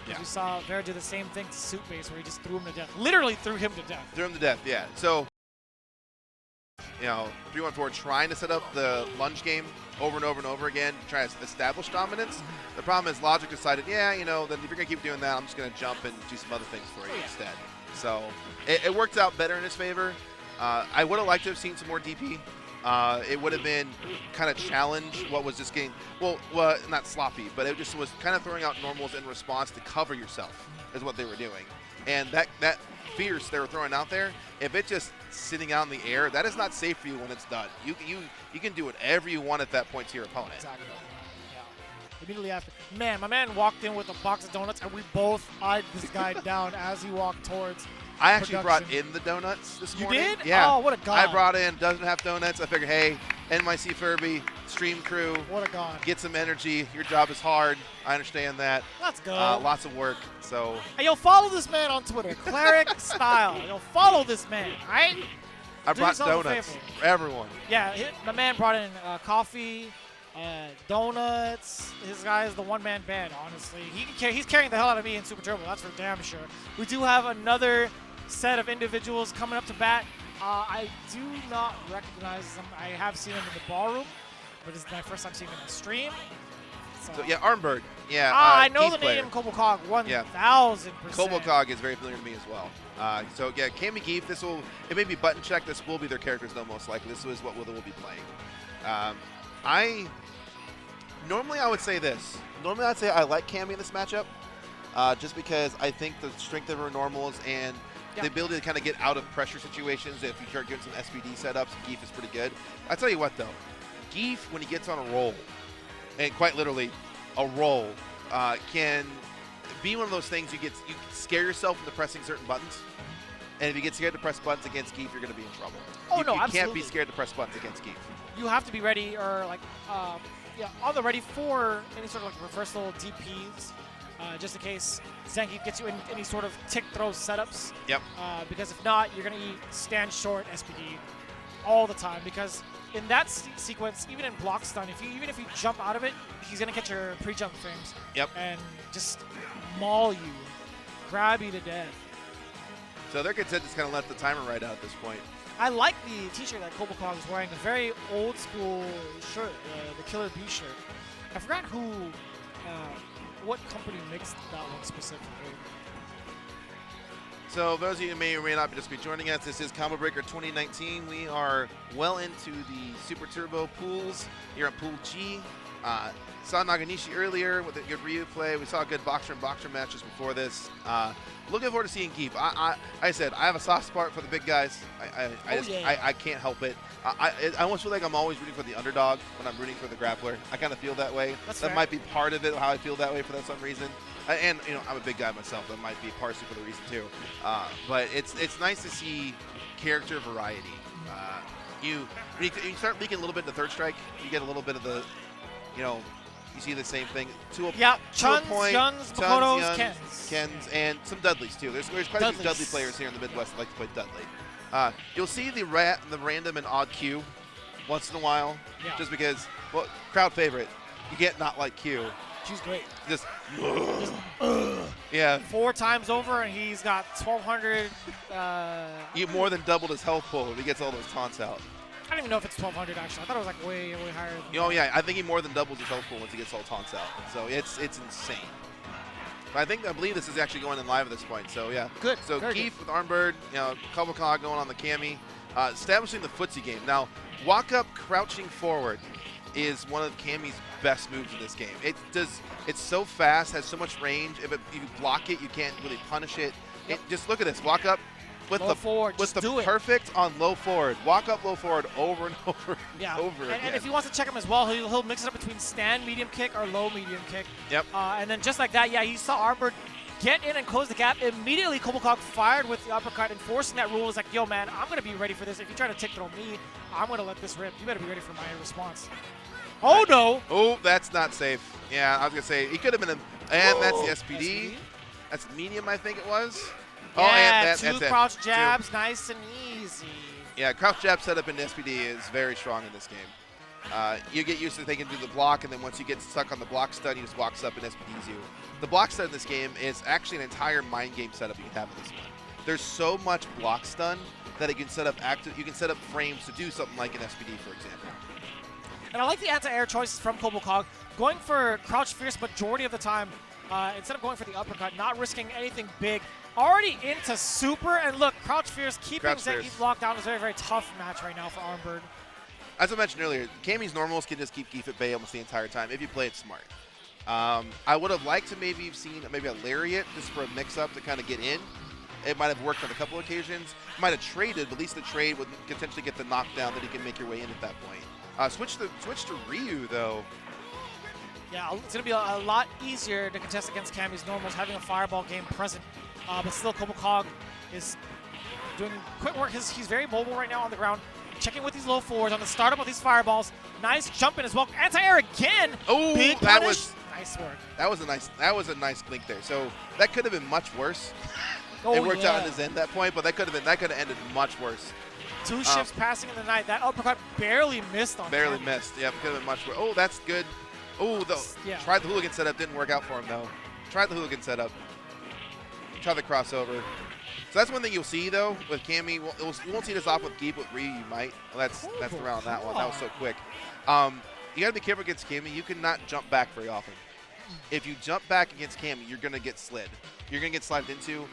[SPEAKER 2] Yeah. We saw Vera do the same thing to Soupbase, where he just threw him to death. Literally threw him to death.
[SPEAKER 1] Threw him to death, yeah. So, 3-1-4 trying to set up the lunge game over and over and over again, trying to establish dominance. The problem is Logic decided, then if you're going to keep doing that, I'm just going to jump and do some other things for you instead. So it worked out better in his favor. I would have liked to have seen some more DP. It would have been kind of challenge what was just getting, well, not sloppy, but it just was kind of throwing out normals in response to cover yourself is what they were doing. And that fierce they were throwing out there, if it's just sitting out in the air, that is not safe for you when it's done. You can do whatever you want at that point to your opponent.
[SPEAKER 2] Exactly. Yeah. Immediately after, man, my man walked in with a box of donuts, and we both eyed this guy down as he walked towards
[SPEAKER 1] I actually brought in the donuts this morning.
[SPEAKER 2] You did?
[SPEAKER 1] Yeah.
[SPEAKER 2] Oh, what a god.
[SPEAKER 1] I brought in doesn't have donuts. I figured, hey, NYCFurby, stream crew.
[SPEAKER 2] What a god.
[SPEAKER 1] Get some energy. Your job is hard. I understand that.
[SPEAKER 2] Let's go.
[SPEAKER 1] Lots of work. So.
[SPEAKER 2] Hey, you'll follow this man on Twitter, Cleric Style. You'll follow this man, all right?
[SPEAKER 1] I brought donuts for everyone.
[SPEAKER 2] Yeah, my man brought in coffee, donuts. His guy is the one-man band, honestly. He's carrying the hell out of me in Super Turbo, that's for damn sure. We do have another set of individuals coming up to bat. I do not recognize them. I have seen them in the ballroom, but this is my first time seeing them on stream.
[SPEAKER 1] So yeah, ArmBird. Yeah.
[SPEAKER 2] I know the
[SPEAKER 1] player.
[SPEAKER 2] name CobelCog 1000%.
[SPEAKER 1] Yeah. CobelCog is very familiar to me as well. So yeah, Cammy, Gief. It may be button check. This will be their characters though, most likely. This is what we'll be playing. Normally I would say this. Normally I'd say I like Cammy in this matchup, just because I think the strength of her normals and the ability to kind of get out of pressure situations. If you start doing some SPD setups, Gief is pretty good. I tell you what though, Gief when he gets on a roll, and quite literally a roll, can be one of those things you scare yourself into pressing certain buttons. And if you get scared to press buttons against Gief, you're going to be in trouble.
[SPEAKER 2] Oh,
[SPEAKER 1] you
[SPEAKER 2] absolutely.
[SPEAKER 1] Can't be scared to press buttons against Gief.
[SPEAKER 2] You have to be ready, or like, on the ready for any sort of like reversal DPs, just in case Zangief gets you in any sort of tick throw setups.
[SPEAKER 1] Yep.
[SPEAKER 2] Because if not, you're going to stand short SPD all the time. Because in that sequence, even in block stun, even if you jump out of it, he's going to catch your pre-jump frames.
[SPEAKER 1] Yep.
[SPEAKER 2] And just maul you, grab you to death.
[SPEAKER 1] So they're content just kind of let the timer right out at this point.
[SPEAKER 2] I like the t-shirt that CobelCog is wearing, a very old school shirt, the Killer Bee shirt. I forgot what company makes that one specifically.
[SPEAKER 1] So those of you who may or may not just be joining us, this is Combo Breaker 2019. We are well into the Super Turbo pools here at Pool G. Saw Nakanishi earlier with a good Ryu play. We saw good boxer and boxer matches before this. Looking forward to seeing Gief. I said I have a soft spot for the big guys. I can't help it. I almost feel like I'm always rooting for the underdog when I'm rooting for the grappler. I kind of feel that way. That might be part of it, how I feel that way for some reason. And I'm a big guy myself. That might be partially for the reason too. But it's nice to see character variety. You start leaking a little bit in the third strike, you get a little bit of the, you see the same thing to a point.
[SPEAKER 2] Chuns, Makotos,
[SPEAKER 1] Kens, and some Dudleys too. There's quite a few Dudley players here in the Midwest that like to play Dudley. You'll see the random and odd Q once in a while, just because, well, crowd favorite. You get not like Q.
[SPEAKER 2] She's great.
[SPEAKER 1] Just
[SPEAKER 2] yeah. 4 times over, and he's got 1,200.
[SPEAKER 1] He more than doubled his health pool when he gets all those taunts out.
[SPEAKER 2] I don't even know if it's 1,200 actually. I thought it was like way higher.
[SPEAKER 1] Oh yeah, I think he more than doubles his health pool once he gets all taunts out. So it's insane. But I believe this is actually going in live at this point. So yeah.
[SPEAKER 2] Good.
[SPEAKER 1] So Gief with ArmBird, CobelCog going on the Cammy, establishing the footsie game. Now, walk up, crouching forward is one of Cammy's best moves in this game. It's so fast, has so much range. If you block it, you can't really punish it.
[SPEAKER 2] Yep.
[SPEAKER 1] Just look at this. Walk up with
[SPEAKER 2] low forward,
[SPEAKER 1] with the perfect on low forward. Walk up, low forward over and over over again.
[SPEAKER 2] And if he wants to check him as well, he'll mix it up between stand medium kick or low medium kick.
[SPEAKER 1] Yep.
[SPEAKER 2] And then just like that, you saw ArmBird get in and close the gap. Immediately, CobelCog fired with the uppercut, enforcing that rule. Is like, yo, man, I'm going to be ready for this. If you try to tick throw me, I'm going to let this rip. You better be ready for my response. Oh, no.
[SPEAKER 1] Oh, that's not safe. Yeah, I was going to say, he could have been and that's the SPD. That's medium, I think it was.
[SPEAKER 2] Yeah,
[SPEAKER 1] and
[SPEAKER 2] two
[SPEAKER 1] that's
[SPEAKER 2] crouch
[SPEAKER 1] it.
[SPEAKER 2] jabs, nice and easy.
[SPEAKER 1] Yeah, crouch jab setup in SPD is very strong in this game. You get used to thinking do the block, and then once you get stuck on the block stun, you just walks up and SPDs you. The block stun in this game is actually an entire mind game setup you can have in this one. There's so much block stun that it can set up you can set up frames to do something like an SPD, for example.
[SPEAKER 2] And I like the anti-air choices from CobelCog, going for crouch fierce majority of the time, instead of going for the uppercut, not risking anything big. Already into super, and look, crouch fierce, keeping Gief locked down is a very, very tough match right now for ArmBird. As
[SPEAKER 1] I mentioned earlier, Cammy's normals can just keep Gief at bay almost the entire time if you play it smart. I would have liked to maybe have seen maybe a lariat just for a mix-up to kind of get in. It might have worked on a couple occasions. Might have traded, but at least the trade would potentially get the knockdown that he can make your way in at that point. Switch to Ryu, though.
[SPEAKER 2] Yeah, it's going to be a lot easier to contest against Cammy's normals, having a fireball game present. But still, CobelCog is doing quick work. He's very mobile right now on the ground, checking with these low fours on the startup of these fireballs. Nice jump in as well. Anti-air again.
[SPEAKER 1] Oh,
[SPEAKER 2] big
[SPEAKER 1] that
[SPEAKER 2] punish.
[SPEAKER 1] was
[SPEAKER 2] nice work.
[SPEAKER 1] That was a nice blink there. So that could have been much worse.
[SPEAKER 2] Oh,
[SPEAKER 1] it worked
[SPEAKER 2] yeah.
[SPEAKER 1] out in his end that point, but that could have ended much worse.
[SPEAKER 2] Two shifts passing in the night. That uppercut barely missed on
[SPEAKER 1] Barely
[SPEAKER 2] Cammy.
[SPEAKER 1] missed. Yeah, could have been much worse. Oh, that's good. Oh, tried the hooligan setup. Didn't work out for him, though. Tried the hooligan setup. Try the crossover. So that's one thing you'll see, though, with Cammy. You won't see this off with Gief. With Ryu, you might. Well, that's the round on that one. That was so quick. You got to be careful against Cammy. You cannot jump back very often. If you jump back against Cammy, you're going to get slid. You're going to get slided into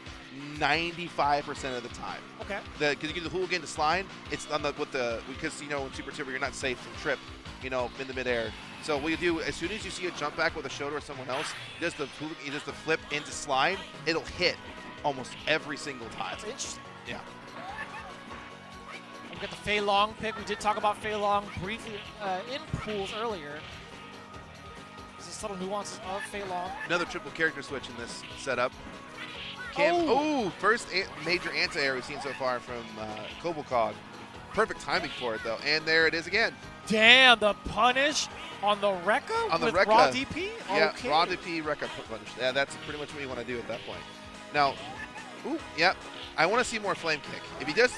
[SPEAKER 1] 95% of the time. Okay. Because you get the hooligan to slide, it's on because in Super Turbo you're not safe from trip, in the midair. So what you do, as soon as you see a jump back with a shoulder or someone else, just the flip into slide, it'll hit almost every single time.
[SPEAKER 2] That's interesting.
[SPEAKER 1] Yeah.
[SPEAKER 2] We got the Fei Long pick. We did talk about Fei Long briefly in pools earlier. There's subtle nuances of Fei Long.
[SPEAKER 1] Another triple character switch in this setup. First major anti-air we've seen so far from CobelCog. Perfect timing for it, though. And there it is again.
[SPEAKER 2] Damn, the punish on the Rekka
[SPEAKER 1] on the
[SPEAKER 2] with
[SPEAKER 1] Rekka.
[SPEAKER 2] raw DP?
[SPEAKER 1] Yeah,
[SPEAKER 2] okay.
[SPEAKER 1] raw DP, Rekka punish. Yeah, that's pretty much what you want to do at that point. Now, I want to see more flame kick. If he does,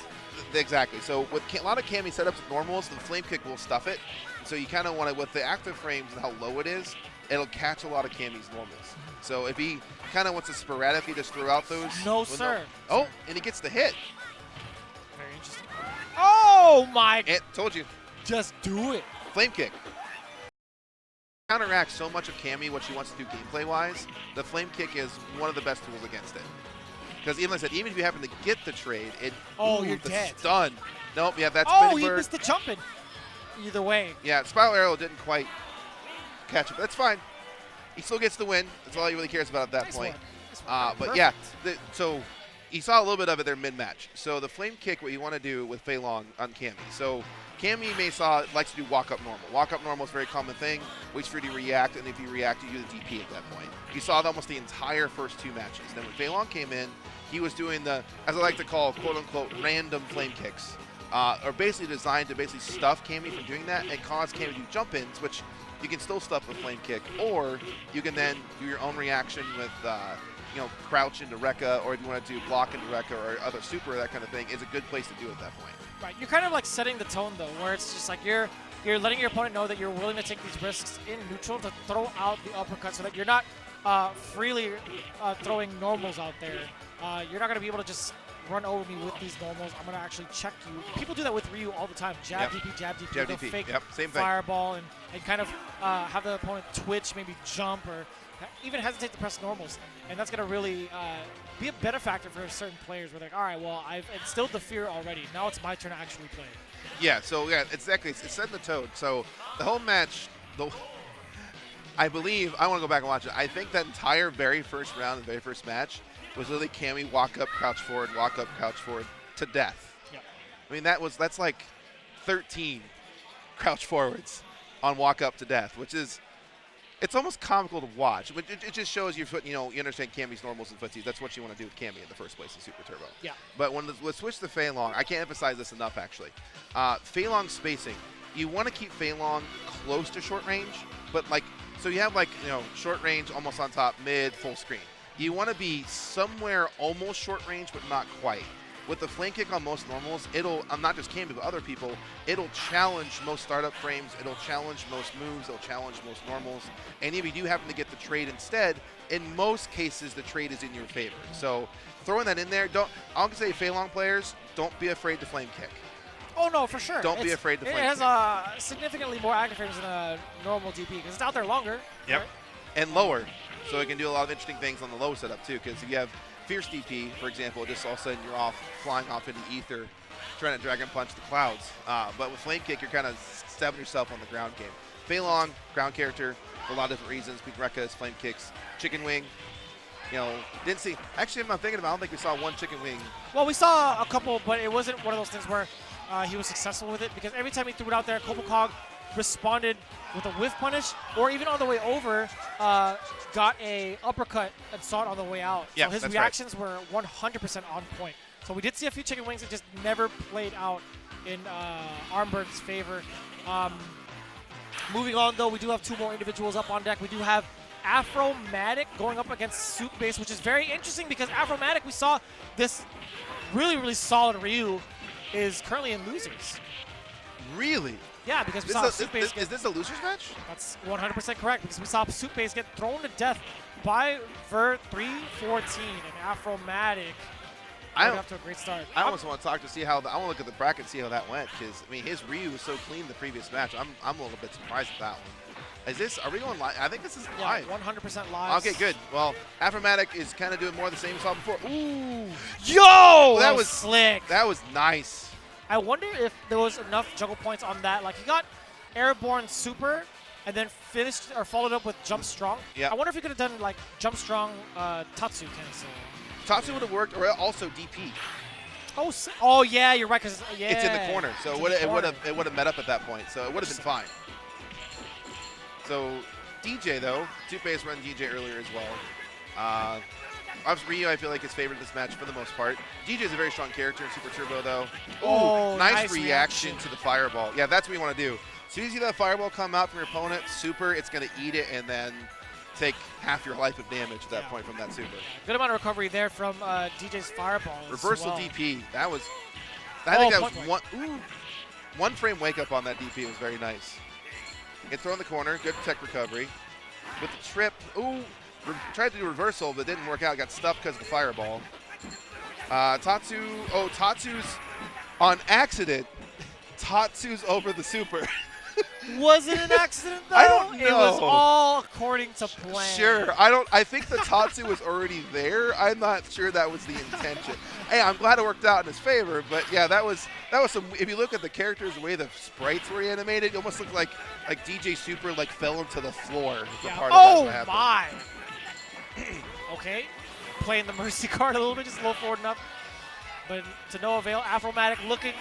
[SPEAKER 1] exactly. So with a lot of Cammy setups with normals, the flame kick will stuff it. So you kind of want to, with the active frames and how low it is, it'll catch a lot of Cammy's normals. So if he kind of wants to sporadically just throw out those.
[SPEAKER 2] No, sir.
[SPEAKER 1] Oh, and he gets the hit.
[SPEAKER 2] Very interesting. Oh, my.
[SPEAKER 1] Told you.
[SPEAKER 2] Just do it.
[SPEAKER 1] Flame kick. Counteracts so much of Cammy, what she wants to do gameplay-wise. The flame kick is one of the best tools against it. Because even like I said, even if you happen to get the trade,
[SPEAKER 2] you're
[SPEAKER 1] the
[SPEAKER 2] dead.
[SPEAKER 1] Stun. Nope, yeah, that's
[SPEAKER 2] he missed the jumping. Either way.
[SPEAKER 1] Yeah, Spiral Arrow didn't quite catch it. That's fine. He still gets the win. That's all he really cares about at that point. But yeah, so you saw a little bit of it there mid-match. So the flame kick, what you want to do with Fei Long on Cammy. So Cammy likes to do walk-up normal. Walk-up normal is a very common thing. Waits for you to react, and if you react, you do the DP at that point. You saw it almost the entire first two matches. Then when Fei Long came in, he was doing the, as I like to call, quote-unquote, random flame kicks. Are basically designed to basically stuff Cammy from doing that and cause Cammy to do jump-ins, which you can still stuff with flame kick, or you can then do your own reaction with, crouch into Rekka, or if you want to do block into Rekka or other super, that kind of thing, is a good place to do at that point.
[SPEAKER 2] Right, you're kind of like setting the tone though, where it's just like you're letting your opponent know that you're willing to take these risks in neutral to throw out the uppercut, so that you're not freely throwing normals out there. You're not going to be able to just run over me with these normals. I'm going to actually check you. People do that with Ryu all the time. Jab DP, jab DP,
[SPEAKER 1] jab
[SPEAKER 2] they'll
[SPEAKER 1] DP.
[SPEAKER 2] fake
[SPEAKER 1] Same thing.
[SPEAKER 2] fireball and kind of have the opponent twitch, maybe jump, or even hesitate to press normals. And that's going to really be a better factor for certain players where they're like, all right, well, I've instilled the fear already. Now it's my turn to actually play.
[SPEAKER 1] Yeah, so yeah, exactly. It's setting the tone. So the whole match, I believe, I want to go back and watch it. I think that entire very first round, the very first match, was literally Cammy walk up, crouch forward, to death.
[SPEAKER 2] Yep.
[SPEAKER 1] I mean, that's like 13 crouch forwards on walk up to death, which is, it's almost comical to watch. It just shows you understand Cammy's normals and footsies. That's what you want to do with Cammy in the first place in Super Turbo.
[SPEAKER 2] Yeah.
[SPEAKER 1] But when let's switch to Fei Long, I can't emphasize this enough actually. Fei Long spacing, you want to keep Fei Long close to short range, but so you have short range almost on top, mid, full screen. you want to be somewhere almost short range, but not quite. With the flame kick on most normals, it'll, not just Cammy, but other people, it'll challenge most startup frames, it'll challenge most moves, it'll challenge most normals. And if you do happen to get the trade instead, in most cases, the trade is in your favor. So throwing that in there, I'll say Fei Long players, don't be afraid to flame kick.
[SPEAKER 2] Oh, no, for sure.
[SPEAKER 1] Don't be afraid to flame
[SPEAKER 2] kick. It
[SPEAKER 1] kick.
[SPEAKER 2] has significantly more active frames than a normal DP because it's out there longer.
[SPEAKER 1] Yep.
[SPEAKER 2] Right?
[SPEAKER 1] And lower. So it can do a lot of interesting things on the low setup, too, because if you have Fierce DP, for example, just all of a sudden you're flying off into ether, trying to Dragon Punch the clouds. But with Flame Kick, you're kind of stabbing yourself on the ground game. Fei Long, ground character, for a lot of different reasons. Beat Rekka's Flame Kicks. Chicken Wing, didn't see. Actually, I'm thinking about it, I don't think we saw one Chicken Wing.
[SPEAKER 2] Well, we saw a couple, but it wasn't one of those things where he was successful with it because every time he threw it out there, CobelCog responded with a whiff punish, or even on the way over, got a uppercut and saw it on the way out.
[SPEAKER 1] Yeah,
[SPEAKER 2] so his reactions were 100% on point. So we did see a few Chicken Wings that just never played out in ArmBird's favor. Moving on, though, we do have two more individuals up on deck. We do have Afromatic going up against Soupbase, which is very interesting because Afromatic, we saw this really, really solid Ryu is currently in losers.
[SPEAKER 1] Really?
[SPEAKER 2] Yeah, because we saw Soupbase
[SPEAKER 1] is this a losers match?
[SPEAKER 2] That's 100% correct because we saw Soupbase get thrown to death by Ver 314 and Afromatic. Off to a great start.
[SPEAKER 1] I almost want to talk to see how I want to look at the bracket and see how that went because I mean his Ryu was so clean the previous match. I'm a little bit surprised at that one. Are we going live? I think this is live.
[SPEAKER 2] Yeah, 100% live.
[SPEAKER 1] Okay, good. Well, Afromatic is kind of doing more of the same we saw before. Ooh.
[SPEAKER 2] Yo! That was slick.
[SPEAKER 1] That was nice.
[SPEAKER 2] I wonder if there was enough juggle points on that. Like, he got Airborne Super and then finished or followed up with Jump Strong.
[SPEAKER 1] Yeah.
[SPEAKER 2] I wonder if he could have done, like, Jump Strong Tatsu cancel.
[SPEAKER 1] Tatsu would have worked, or also DP.
[SPEAKER 2] Oh yeah, you're right, because, yeah.
[SPEAKER 1] It's in the corner, so it would have met up at that point, so it would have been fine. So, DeeJay, though, Soupbase run DeeJay earlier as well. Obviously, Ryu, I feel like, is favored in this match for the most part. DeeJay is a very strong character in Super Turbo, though.
[SPEAKER 2] Oh,
[SPEAKER 1] nice reaction to the fireball. Yeah, that's what you want to do. As soon as you see that fireball come out from your opponent, Super, it's going to eat it and then take half your life of damage at that point from that Super.
[SPEAKER 2] Good amount of recovery there from DeeJay's fireball.
[SPEAKER 1] Reversal DP. That was, I think that was one frame wake up on that DP was very nice. Get thrown in the corner, good tech recovery. With the trip, tried to do reversal, but didn't work out. Got stuck because of the fireball. Tatsu's on accident. Tatsu's over the Super.
[SPEAKER 2] Was it an accident, though?
[SPEAKER 1] I don't know.
[SPEAKER 2] It was all according to plan.
[SPEAKER 1] Sure. I think the Tatsu was already there. I'm not sure that was the intention. Hey, I'm glad it worked out in his favor, but yeah, that was some. If you look at the characters, the way the sprites were animated, it almost looked like DeeJay Super fell into the floor.
[SPEAKER 2] Oh my! Okay, playing the mercy card a little bit, just low forward enough, but to no avail. Afromatic looking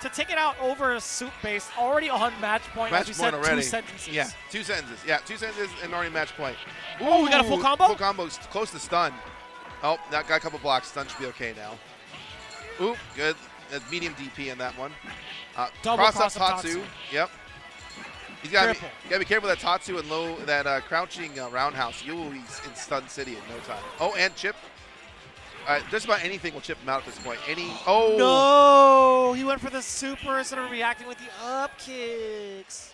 [SPEAKER 2] to take it out over Soupbase, already on match point. As we said,
[SPEAKER 1] already.
[SPEAKER 2] 2 sentences.
[SPEAKER 1] Yeah, 2 sentences. Yeah, 2 sentences and already match point.
[SPEAKER 2] Ooh, we got a full combo?
[SPEAKER 1] Full combo, close to stun. Oh, that got a couple blocks. Stun should be okay now. Ooh, good. That's medium DP in that one.
[SPEAKER 2] Double
[SPEAKER 1] cross up Tatsu. Yep. You gotta be careful of that Tatsu and low, that crouching roundhouse. You will be in stun city in no time. Oh, and chip. Just about anything will chip him out at this point.
[SPEAKER 2] No! He went for the Super instead of reacting with the up kicks.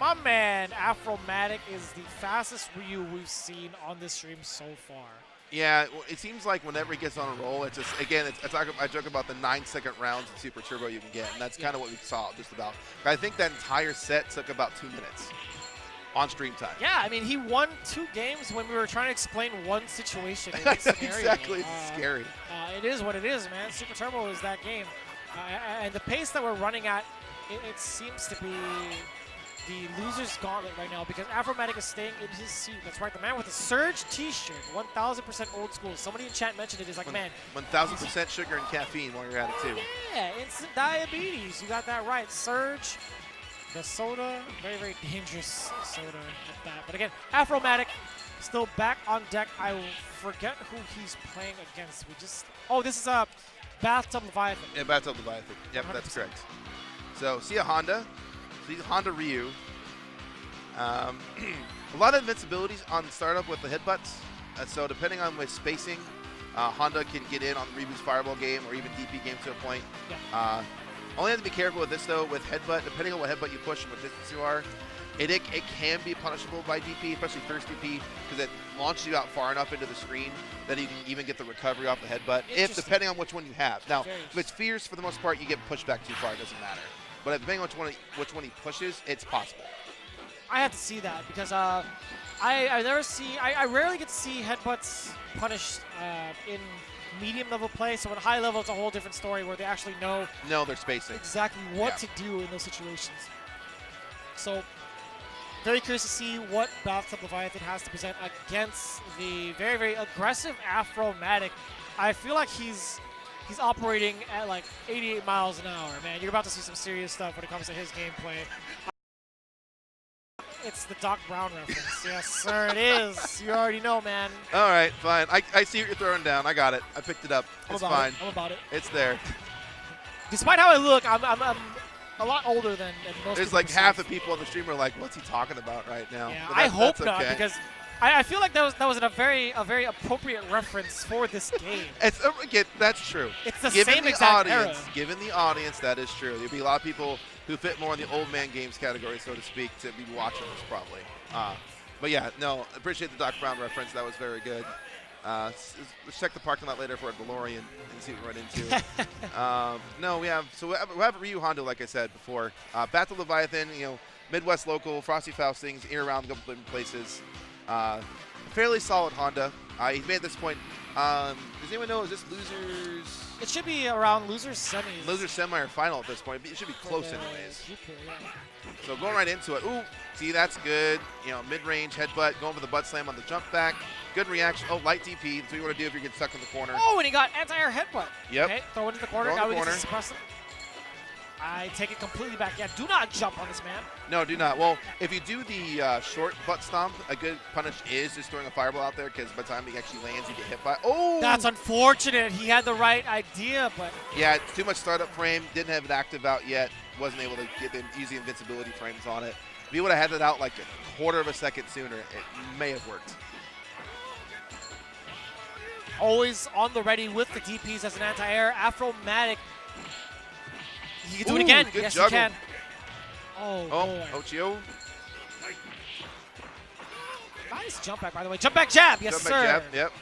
[SPEAKER 2] My man, Afromatic, is the fastest Ryu we've seen on this stream so far.
[SPEAKER 1] Yeah, it seems like whenever he gets on a roll, it's just, again, I joke about the 9-second rounds of Super Turbo you can get, and that's kind of what we saw just about. I think that entire set took about 2 minutes on stream time.
[SPEAKER 2] Yeah, I mean, he won 2 games when we were trying to explain one situation in this scenario.
[SPEAKER 1] Exactly, it's scary.
[SPEAKER 2] It is what it is, man. Super Turbo is that game. And the pace that we're running at, it seems to be the loser's gauntlet right now because Afromatic is staying in his seat. That's right, the man with the Surge t-shirt, 1000% old school. Somebody in chat mentioned it. He's like, man.
[SPEAKER 1] 1000% sugar and caffeine while you're at it, too.
[SPEAKER 2] Yeah, instant diabetes. You got that right. Surge, the soda, very, very dangerous soda at that. But again, Afromatic still back on deck. I forget who he's playing against. This is a BathTub Leviathan.
[SPEAKER 1] Yeah, BathTub Leviathan. Yep, 100%. That's correct. So, see a Honda. Honda Ryu. A lot of invincibilities on startup with the headbutts. So depending on which spacing, Honda can get in on the Reboost Fireball game or even DP game to a point.
[SPEAKER 2] Yeah.
[SPEAKER 1] Only have to be careful with this though, with headbutt. Depending on what headbutt you push and what distance you are, it can be punishable by DP, especially first DP, because it launches you out far enough into the screen that you can even get the recovery off the headbutt, depending on which one you have. Now, if it's fierce, for the most part, you get pushed back too far, it doesn't matter. But depending on which one he pushes, it's possible.
[SPEAKER 2] I have to see that because I rarely get to see headbutts punished in medium level play. So at high level, it's a whole different story where they actually know
[SPEAKER 1] their spacing.
[SPEAKER 2] Exactly what to do in those situations. So very curious to see what BathTub Leviathan has to present against the very, very aggressive Afromatic. I feel like he's operating at like 88 miles an hour, man. You're about to see some serious stuff when it comes to his gameplay. It's the Doc Brown reference. Yes, sir, it is. You already know, man.
[SPEAKER 1] All right, fine. I see what you're throwing down. I got it. I picked it up. It's fine.
[SPEAKER 2] I'm about it.
[SPEAKER 1] It's there.
[SPEAKER 2] Despite how I look, I'm a lot older than most
[SPEAKER 1] There's
[SPEAKER 2] people
[SPEAKER 1] like half the
[SPEAKER 2] perceive.
[SPEAKER 1] people on the stream are like, what's he talking about right now?
[SPEAKER 2] Yeah,
[SPEAKER 1] But
[SPEAKER 2] I hope
[SPEAKER 1] that's
[SPEAKER 2] not,
[SPEAKER 1] okay.
[SPEAKER 2] because I feel like that was a very appropriate reference for this game.
[SPEAKER 1] That's true.
[SPEAKER 2] It's the same exact era.
[SPEAKER 1] Given the audience, that is true. There'd be a lot of people who fit more in the old man games category, so to speak, to be watching this probably. But yeah, no, appreciate the Doc Brown reference. That was very good. Let's check the parking lot later for a DeLorean and see what we run into. No, we have Ryu Honda, like I said before. Battle Leviathan, Midwest local, Frosty Faustings, in around a couple different places. Fairly solid Honda. He's made at this point. Does anyone know, is this losers?
[SPEAKER 2] It should be around losers semis.
[SPEAKER 1] Losers semi or final at this point. It should be close anyways.
[SPEAKER 2] Yeah.
[SPEAKER 1] So going right into it. Ooh, see, that's good. Mid-range headbutt, going for the butt slam on the jump back. Good reaction. Oh, light DP. That's what you want to do if you get stuck in the corner.
[SPEAKER 2] Oh, and he got anti-air headbutt.
[SPEAKER 1] Yep.
[SPEAKER 2] Okay, throw it in the corner. Now we get to suppress him. I take it completely back. Yeah, do not jump on this man.
[SPEAKER 1] No, do not. Well, if you do the short butt stomp, a good punish is just throwing a fireball out there, because by the time he actually lands, you get hit by. Oh!
[SPEAKER 2] That's unfortunate. He had the right idea, but.
[SPEAKER 1] Yeah, it's too much startup frame. Didn't have it active out yet. Wasn't able to get the easy invincibility frames on it. If he would have had it out like a quarter of a second sooner, it may have worked.
[SPEAKER 2] Always on the ready with the DPs as an anti-air. Afromatic. He can do it again. Yes,
[SPEAKER 1] juggle.
[SPEAKER 2] he can. Oh, boy.
[SPEAKER 1] Ochio.
[SPEAKER 2] Nice jump back, by the way. Jump back jab. Yes,
[SPEAKER 1] Jump
[SPEAKER 2] sir.
[SPEAKER 1] back jab. Yep.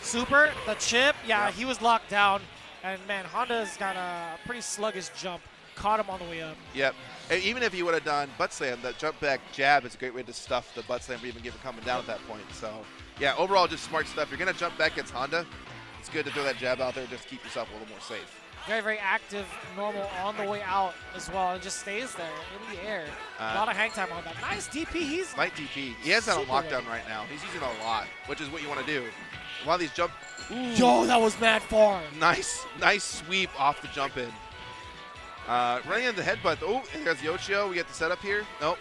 [SPEAKER 2] Super, the chip. Yeah,
[SPEAKER 1] Yep.
[SPEAKER 2] he was locked down. And, man, Honda's got a pretty sluggish jump. Caught him on the way up.
[SPEAKER 1] Yep. And even if he would have done butt slam, that jump back jab is a great way to stuff the butt slam or even give it coming down at that point. So, yeah, overall just smart stuff. You're going to jump back against Honda. It's good to throw that jab out there just to keep yourself a little more safe.
[SPEAKER 2] Very, very active, normal on the way out as well. And just stays there in the air. A lot of hang time on that. Nice DP. He's
[SPEAKER 1] light DP. He has that on
[SPEAKER 2] super
[SPEAKER 1] lockdown
[SPEAKER 2] ready.
[SPEAKER 1] right now. He's using it a lot, which is what you want to do. A lot of these jump. Ooh,
[SPEAKER 2] Yo, that was mad far.
[SPEAKER 1] nice sweep off the jump in. Running into the headbutt. Oh, and there's the Ochio. We get the setup here. Nope.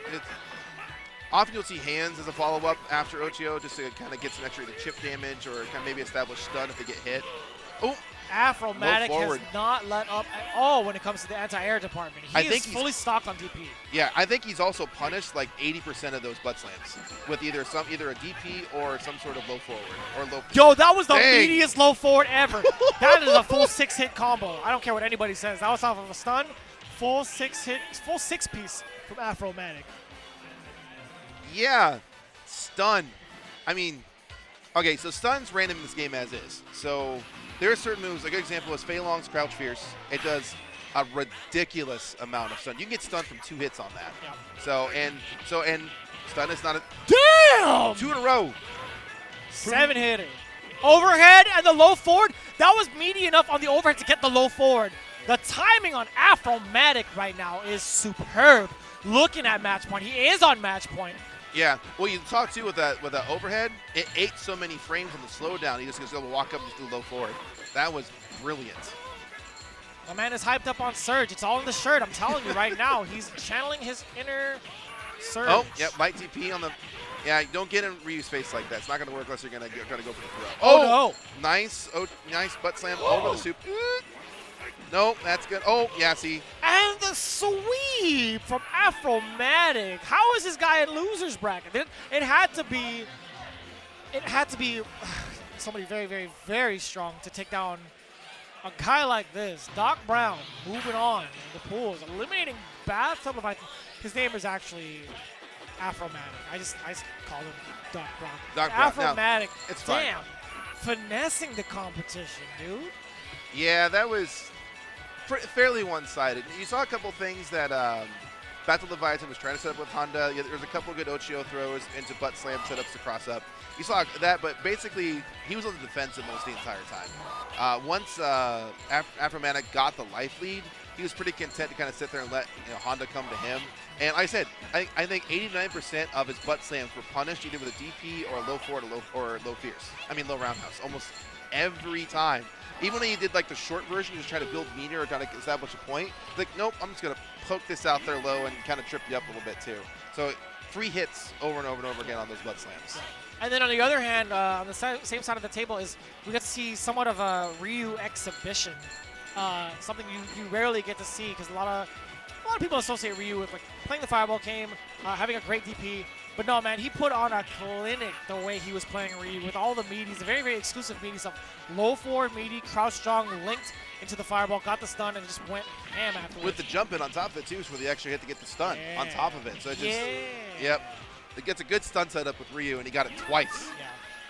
[SPEAKER 1] Often you'll see hands as a follow-up after Ochio just to kind of get some extra either chip damage or kind of maybe establish stun if they get hit. Oh,
[SPEAKER 2] Afromatic
[SPEAKER 1] low
[SPEAKER 2] has
[SPEAKER 1] forward.
[SPEAKER 2] not let up at all when it comes to the anti-air department.
[SPEAKER 1] I
[SPEAKER 2] He
[SPEAKER 1] think
[SPEAKER 2] is fully stocked on DP.
[SPEAKER 1] Yeah, I think he's also punished like 80% of those butt slams with either a DP or some sort of low forward or low.
[SPEAKER 2] Yo, that was the
[SPEAKER 1] Dang.
[SPEAKER 2] meatiest low forward ever. That is a full 6-hit combo. I don't care what anybody says. That was off of a stun. Full 6-piece from Afromatic.
[SPEAKER 1] Yeah, stun. I mean, okay, so stun's random in this game as is. So there are certain moves. A good example is Fei Long's Crouch Fierce. It does a ridiculous amount of stun. You can get stunned from 2 hits on that.
[SPEAKER 2] Yeah.
[SPEAKER 1] So stun is not a
[SPEAKER 2] Damn!
[SPEAKER 1] 2 in a row.
[SPEAKER 2] 7-hitter. Overhead and the low forward. That was meaty enough on the overhead to get the low forward. The timing on Afromatic right now is superb. Looking at match point. He is on match point.
[SPEAKER 1] Yeah. Well, you talk too with that overhead. It ate so many frames on the slowdown. He just goes to walk up and just do low forward. That was brilliant.
[SPEAKER 2] My man is hyped up on Surge. It's all in the shirt. I'm telling you right now. He's channeling his inner Surge.
[SPEAKER 1] Oh, yep. Light DP on the. Yeah, don't get in Ryu's face like that. It's not going to work unless you're going to go for the throw.
[SPEAKER 2] Oh, no.
[SPEAKER 1] Nice. Oh, nice butt slam over the soup. Nope, that's good. Oh, yeah, see.
[SPEAKER 2] And the sweep from Afromatic. How is this guy in loser's bracket? It had to be it had to be somebody very, very, very strong to take down a guy like this. Doc Brown moving on in the pools, eliminating BathTub. His name is actually Afromatic. I just call him Doc Brown.
[SPEAKER 1] Doc Brown.
[SPEAKER 2] Afromatic.
[SPEAKER 1] No, it's fine.
[SPEAKER 2] Damn. Finessing the competition, dude.
[SPEAKER 1] Yeah, that was fairly one-sided. You saw a couple things that BathTub Leviathan was trying to set up with Honda. Yeah, there was a couple good Ochio throws into butt slam setups to cross up. You saw that, but basically he was on the defensive most the entire time. Once Afromatic got the life lead, he was pretty content to kind of sit there and let Honda come to him. And like I said, I think 89% of his butt slams were punished either with a DP or a low forward or low fierce. I mean low roundhouse, almost every time. Even when he did like the short version, just try to build meter or try to establish a point, like nope, I'm just gonna poke this out there low and kind of trip you up a little bit too. So 3 hits over and over and over again on those butt slams.
[SPEAKER 2] And then on the other hand, on the same side of the table is we get to see somewhat of a Ryu exhibition, something you rarely get to see because a lot of people associate Ryu with like playing the fireball game, having a great DP. But no, man, he put on a clinic the way he was playing Ryu with all the meaties, the very, very exclusive meaty stuff. Low forward meaty, crouch strong, linked into the fireball, got the stun, and just went ham afterwards.
[SPEAKER 1] With the jump in on top of it too, for the extra hit to get the stun on top of it. So it just, yep. It gets a good stun setup with Ryu, and he got it twice.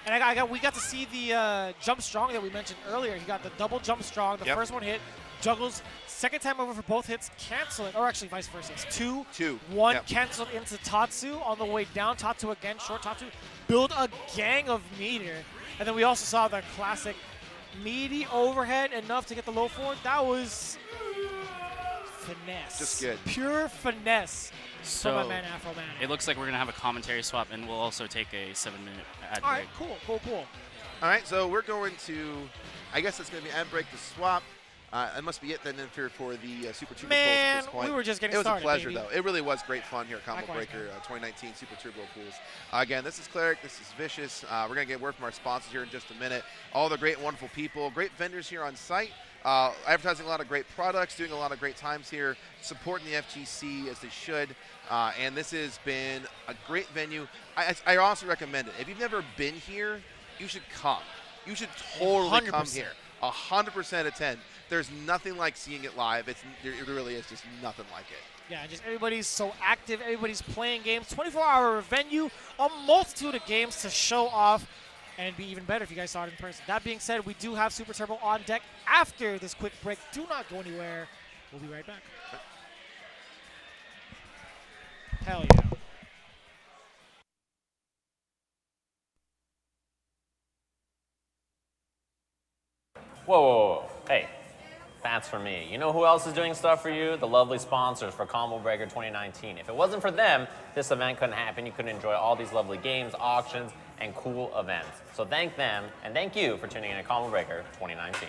[SPEAKER 2] Yeah. And we got to see the jump strong that we mentioned earlier. He got the double jump strong. The first one hit, juggles. Second time over for both hits, cancel it. Or actually vice versa. It's 2, 1, canceled into Tatsu on the way down. Tatsu again, short Tatsu. Build a gang of meter. And then we also saw the classic meaty overhead enough to get the low forward. That was finesse.
[SPEAKER 1] Just good.
[SPEAKER 2] Pure finesse.
[SPEAKER 4] So
[SPEAKER 2] from my man Afromatic.
[SPEAKER 4] It looks like we're going to have a commentary swap, and we'll also take a 7-minute ad break.
[SPEAKER 2] All right, cool.
[SPEAKER 1] All right, so we're going to, I guess it's going to be ad break to swap. That must be it then for the Super Turbo Pools at this point.
[SPEAKER 2] We were just getting started,
[SPEAKER 1] It was a pleasure,
[SPEAKER 2] baby.
[SPEAKER 1] though. It really was great fun here at Combo
[SPEAKER 2] Likewise,
[SPEAKER 1] Breaker 2019 Super Turbo Pools. Again, this is Cleric. This is Vicious. We're going to get word from our sponsors here in just a minute. All the great, wonderful people, great vendors here on site. Advertising a lot of great products, doing a lot of great times here, supporting the FGC as they should. And this has been a great venue. I also recommend it. If you've never been here, you should come. You should totally
[SPEAKER 2] 100%.
[SPEAKER 1] come here. 100% attend. There's nothing like seeing it live. It really is just nothing like it.
[SPEAKER 2] Yeah, just everybody's so active. Everybody's playing games. 24-hour venue, a multitude of games to show off and be even better if you guys saw it in person. That being said, we do have Super Turbo on deck after this quick break. Do not go anywhere. We'll be right back. Hell yeah.
[SPEAKER 5] Whoa. Hey, that's for me. You know who else is doing stuff for you? The lovely sponsors for Combo Breaker 2019. If it wasn't for them, this event couldn't happen. You couldn't enjoy all these lovely games, auctions, and cool events. So thank them, and thank you for tuning in to Combo Breaker 2019.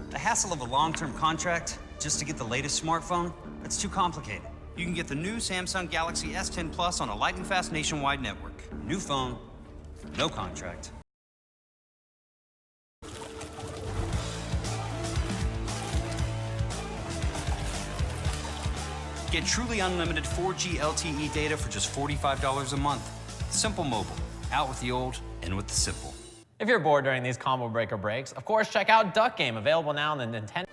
[SPEAKER 6] The hassle of a long-term contract just to get the latest smartphone, that's too complicated. You can get the new Samsung Galaxy S10 Plus on a lightning-fast nationwide network. New phone, no contract. Get truly unlimited 4G LTE data for just $45 a month. Simple Mobile, out with the old, in with the simple.
[SPEAKER 5] If you're bored during these Combo Breaker breaks, of course, check out Duck Game, available now on the Nintendo.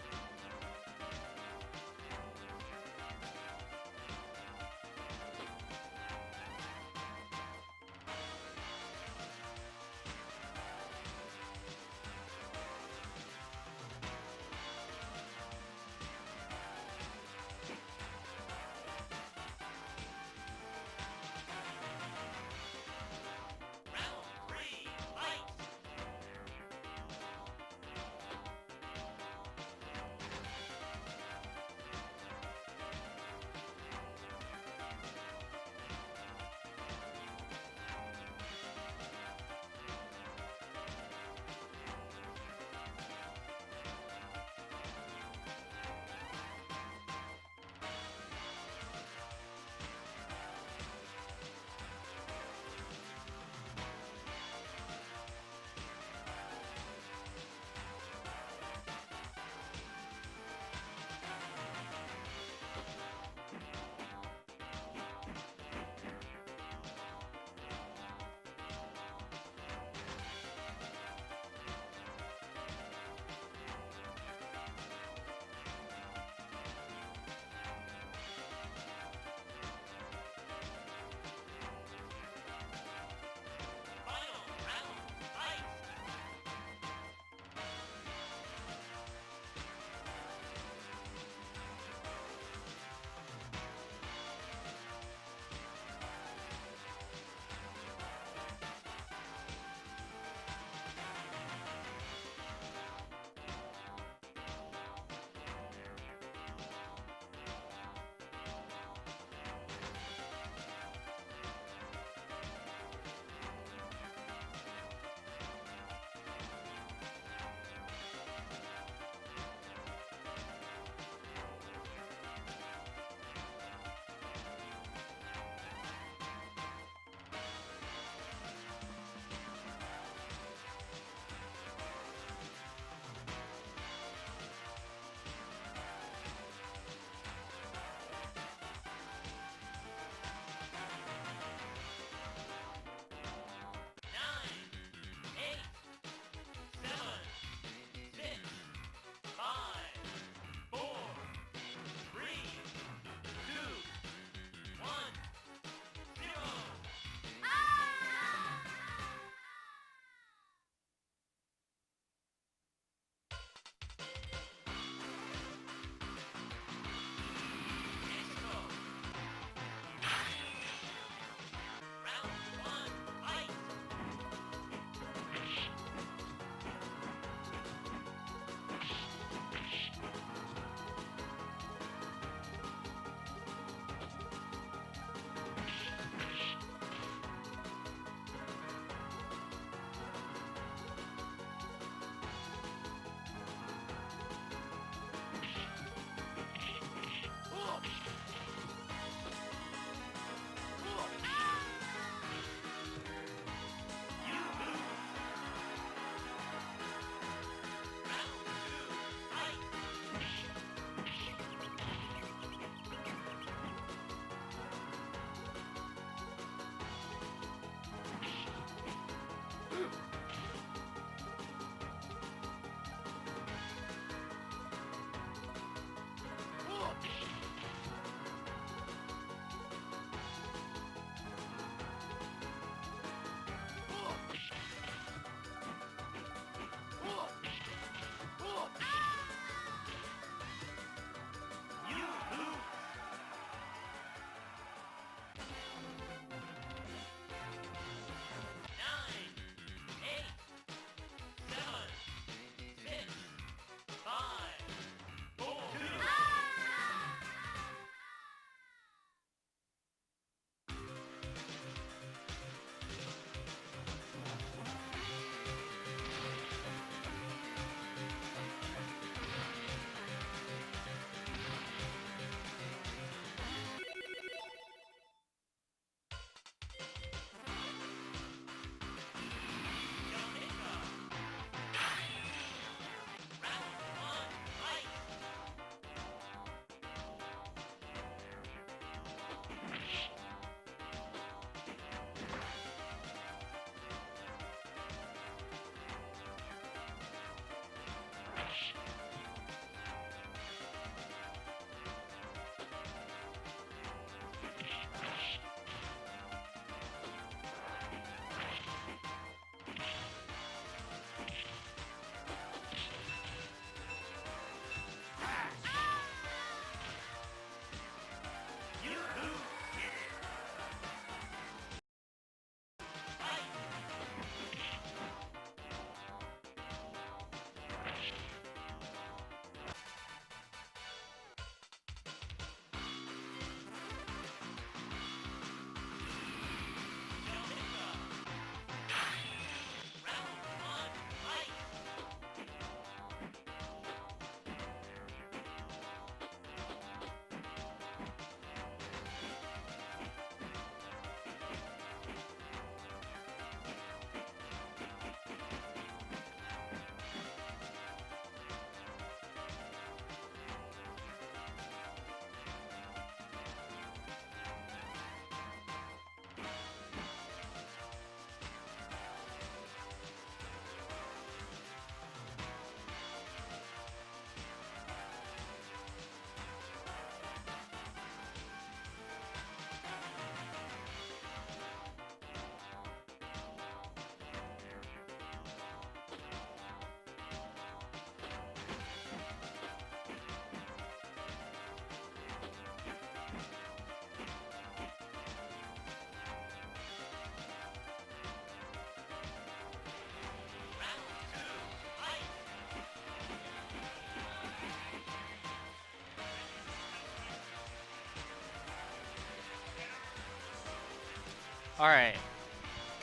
[SPEAKER 4] All right,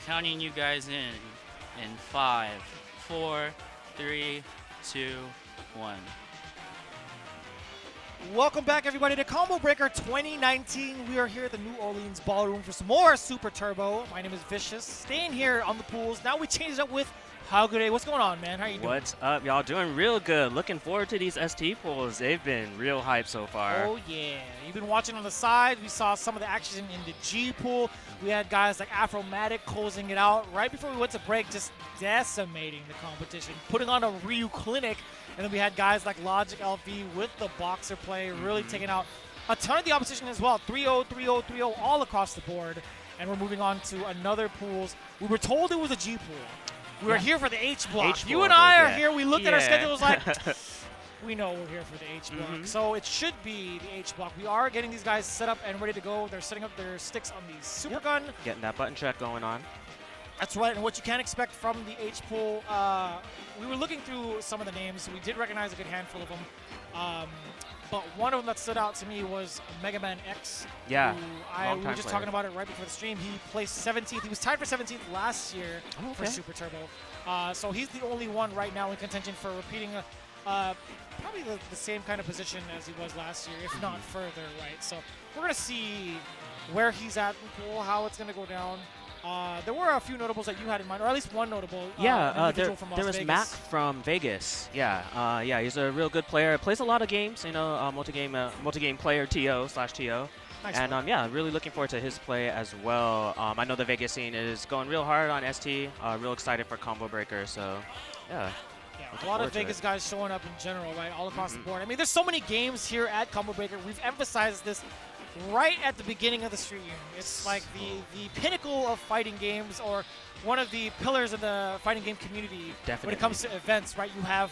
[SPEAKER 4] counting you guys in 5, 4, 3, 2, 1.
[SPEAKER 2] Welcome back, everybody, to Combo Breaker 2019. We are here at the New Orleans Ballroom for some more Super Turbo. My name is Vicious. Staying here on the pools. Now we changed it up with How Good Day. What's going on, man? How you doing?
[SPEAKER 7] What's up, y'all? Doing real good. Looking forward to these ST pools. They've been real hype so far.
[SPEAKER 2] Oh, yeah. You've been watching on the side. We saw some of the action in the G pool. We had guys like Afromatic closing it out right before we went to break, just decimating the competition, putting on a Ryu clinic. And then we had guys like LogicLV with the boxer play, really taking out a ton of the opposition as well. 3-0, 3-0, 3-0 all across the board. And we're moving on to another pools. We were told it was a G pool. We were here for the H block. You and I are here. We looked at our schedules like, we know we're here for the H block. So it should be the H block. We are getting these guys set up and ready to go. They're setting up their sticks on the super gun.
[SPEAKER 7] Getting that button check going on.
[SPEAKER 2] That's right, and what you can expect from the H pool, we were looking through some of the names. We did recognize a good handful of them. But one of them that stood out to me was MegamanX.
[SPEAKER 7] Yeah,
[SPEAKER 2] We were just talking about it right before the stream. He placed 17th. He was tied for 17th last year for Super Turbo. So he's the only one right now in contention for repeating probably the same kind of position as he was last year, if not further, right? So we're going to see where he's at in the pool, how it's going to go down. There were a few notables that you had in mind, or at least one notable.
[SPEAKER 7] There
[SPEAKER 2] from
[SPEAKER 7] was
[SPEAKER 2] Vegas.
[SPEAKER 7] Mac from Vegas. Yeah, he's a real good player. Plays a lot of games. Multi-game player, TO/TO.
[SPEAKER 2] Nice
[SPEAKER 7] And
[SPEAKER 2] one.
[SPEAKER 7] really looking forward to his play as well. I know the Vegas scene is going real hard on ST. Real excited for Combo Breaker. So, yeah.
[SPEAKER 2] A lot of Vegas guys showing up in general, right, all across the board. I mean, there's so many games here at Combo Breaker. We've emphasized this right at the beginning of the stream. It's like the pinnacle of fighting games, or one of the pillars of the fighting game community.
[SPEAKER 7] Definitely.
[SPEAKER 2] When it comes to events, right? You have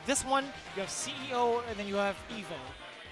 [SPEAKER 2] this one, you have CEO, and then you have Evo.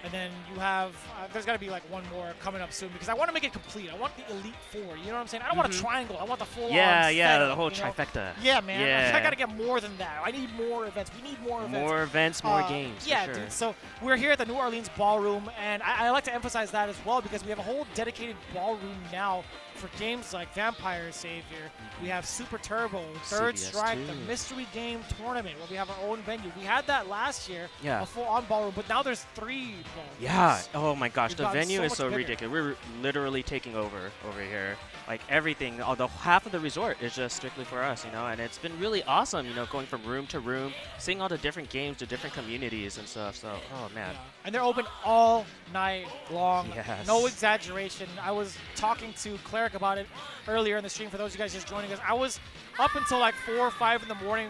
[SPEAKER 2] And then you have, there's got to be like one more coming up soon, because I want to make it complete. I want the Elite Four, you know what I'm saying? I don't want a triangle. I want the full-on
[SPEAKER 7] the whole
[SPEAKER 2] setup,
[SPEAKER 7] trifecta.
[SPEAKER 2] Yeah, man.
[SPEAKER 7] Yeah.
[SPEAKER 2] I got to get more than that. I need more events. We need more events.
[SPEAKER 7] More events, more games.
[SPEAKER 2] Yeah,
[SPEAKER 7] for sure.
[SPEAKER 2] dude. So we're here at the New Orleans Ballroom, and I like to emphasize that as well, because we have a whole dedicated ballroom now for games like Vampire Savior. We have Super Turbo, Third
[SPEAKER 7] CBS
[SPEAKER 2] Strike, the
[SPEAKER 7] 2.
[SPEAKER 2] Mystery Game Tournament, where we have our own venue. We had that last year,
[SPEAKER 7] Yeah.
[SPEAKER 2] a full-on ballroom, but now there's 3 ballrooms.
[SPEAKER 7] Yeah. Oh my gosh,
[SPEAKER 2] We've
[SPEAKER 7] the
[SPEAKER 2] gotten
[SPEAKER 7] venue
[SPEAKER 2] so
[SPEAKER 7] is
[SPEAKER 2] much
[SPEAKER 7] so
[SPEAKER 2] bigger.
[SPEAKER 7] ridiculous. We're literally taking over here. Like everything, although half of the resort is just strictly for us, and it's been really awesome, going from room to room, seeing all the different games, the different communities and stuff. So, oh man.
[SPEAKER 2] Yeah. And they're open all night long.
[SPEAKER 7] Yes.
[SPEAKER 2] No exaggeration. I was talking to Cleric about it earlier in the stream. For those of you guys just joining us, I was up until like 4 or 5 in the morning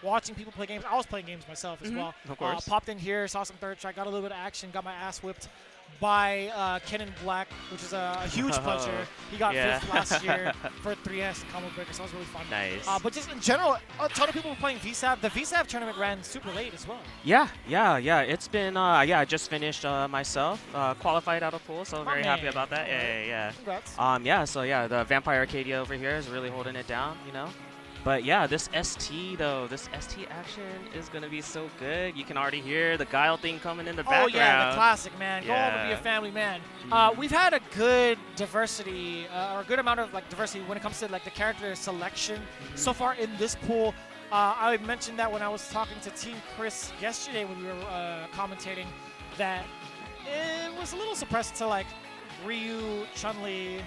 [SPEAKER 2] watching people play games. I was playing games myself as well.
[SPEAKER 7] Of course.
[SPEAKER 2] Popped in here, saw some Third Strike, got a little bit of action, got my ass whipped by Ken in Black, which is a huge puncher. He got 5th last year for 3S Combo Breaker, so that was really fun.
[SPEAKER 7] Nice.
[SPEAKER 2] But just in general, a ton of people were playing VSAV. The VSAV tournament ran super late as well.
[SPEAKER 7] Yeah. It's been, I just finished myself, qualified out of pool, so very happy about that. Yeah.
[SPEAKER 2] Congrats.
[SPEAKER 7] The Vampire Arcadia over here is really holding it down, But yeah, this ST action is gonna be so good. You can already hear the Guile theme coming in the background.
[SPEAKER 2] Oh yeah, the classic, man. Go
[SPEAKER 7] Yeah.
[SPEAKER 2] home and be a family man. We've had a good diversity, or a good amount of diversity when it comes to the character selection so far in this pool. I mentioned that when I was talking to TeamKhris yesterday when we were commentating, that it was a little suppressed to Ryu, Chun-Li,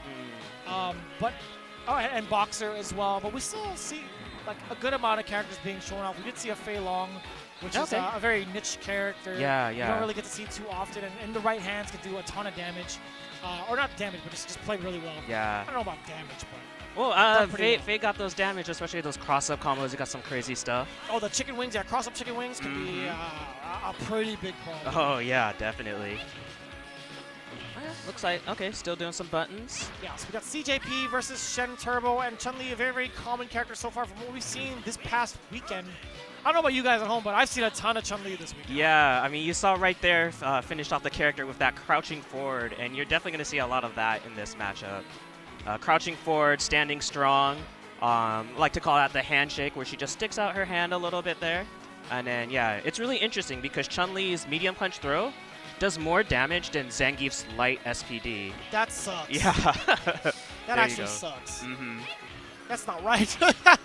[SPEAKER 2] and Boxer as well, but we still see a good amount of characters being shown off. We did see a Fei Long, which is a very niche character.
[SPEAKER 7] Yeah.
[SPEAKER 2] You don't really get to see too often, and in the right hands can do a ton of damage. Or not damage, but just play really well.
[SPEAKER 7] Yeah.
[SPEAKER 2] I don't know about damage, but...
[SPEAKER 7] Well,
[SPEAKER 2] pretty
[SPEAKER 7] Fei got those damage, especially those cross-up combos. He got some crazy stuff.
[SPEAKER 2] Oh, the chicken wings, cross-up chicken wings can be a pretty big problem.
[SPEAKER 7] Oh, yeah, definitely. Looks like, still doing some buttons.
[SPEAKER 2] Yeah, so we got CJP versus ShenTurbo, and Chun-Li, a very, very common character so far from what we've seen this past weekend. I don't know about you guys at home, but I've seen a ton of Chun-Li this weekend.
[SPEAKER 7] Yeah, I mean, you saw right there, finished off the character with that crouching forward, and you're definitely going to see a lot of that in this matchup. Crouching forward, standing strong. Like to call that the handshake, where she just sticks out her hand a little bit there. And then, yeah, it's really interesting because Chun-Li's medium punch throw does more damage than Zangief's light SPD.
[SPEAKER 2] That sucks.
[SPEAKER 7] Yeah.
[SPEAKER 2] That
[SPEAKER 7] There you
[SPEAKER 2] actually
[SPEAKER 7] go.
[SPEAKER 2] sucks.
[SPEAKER 7] Mm-hmm.
[SPEAKER 2] That's not right.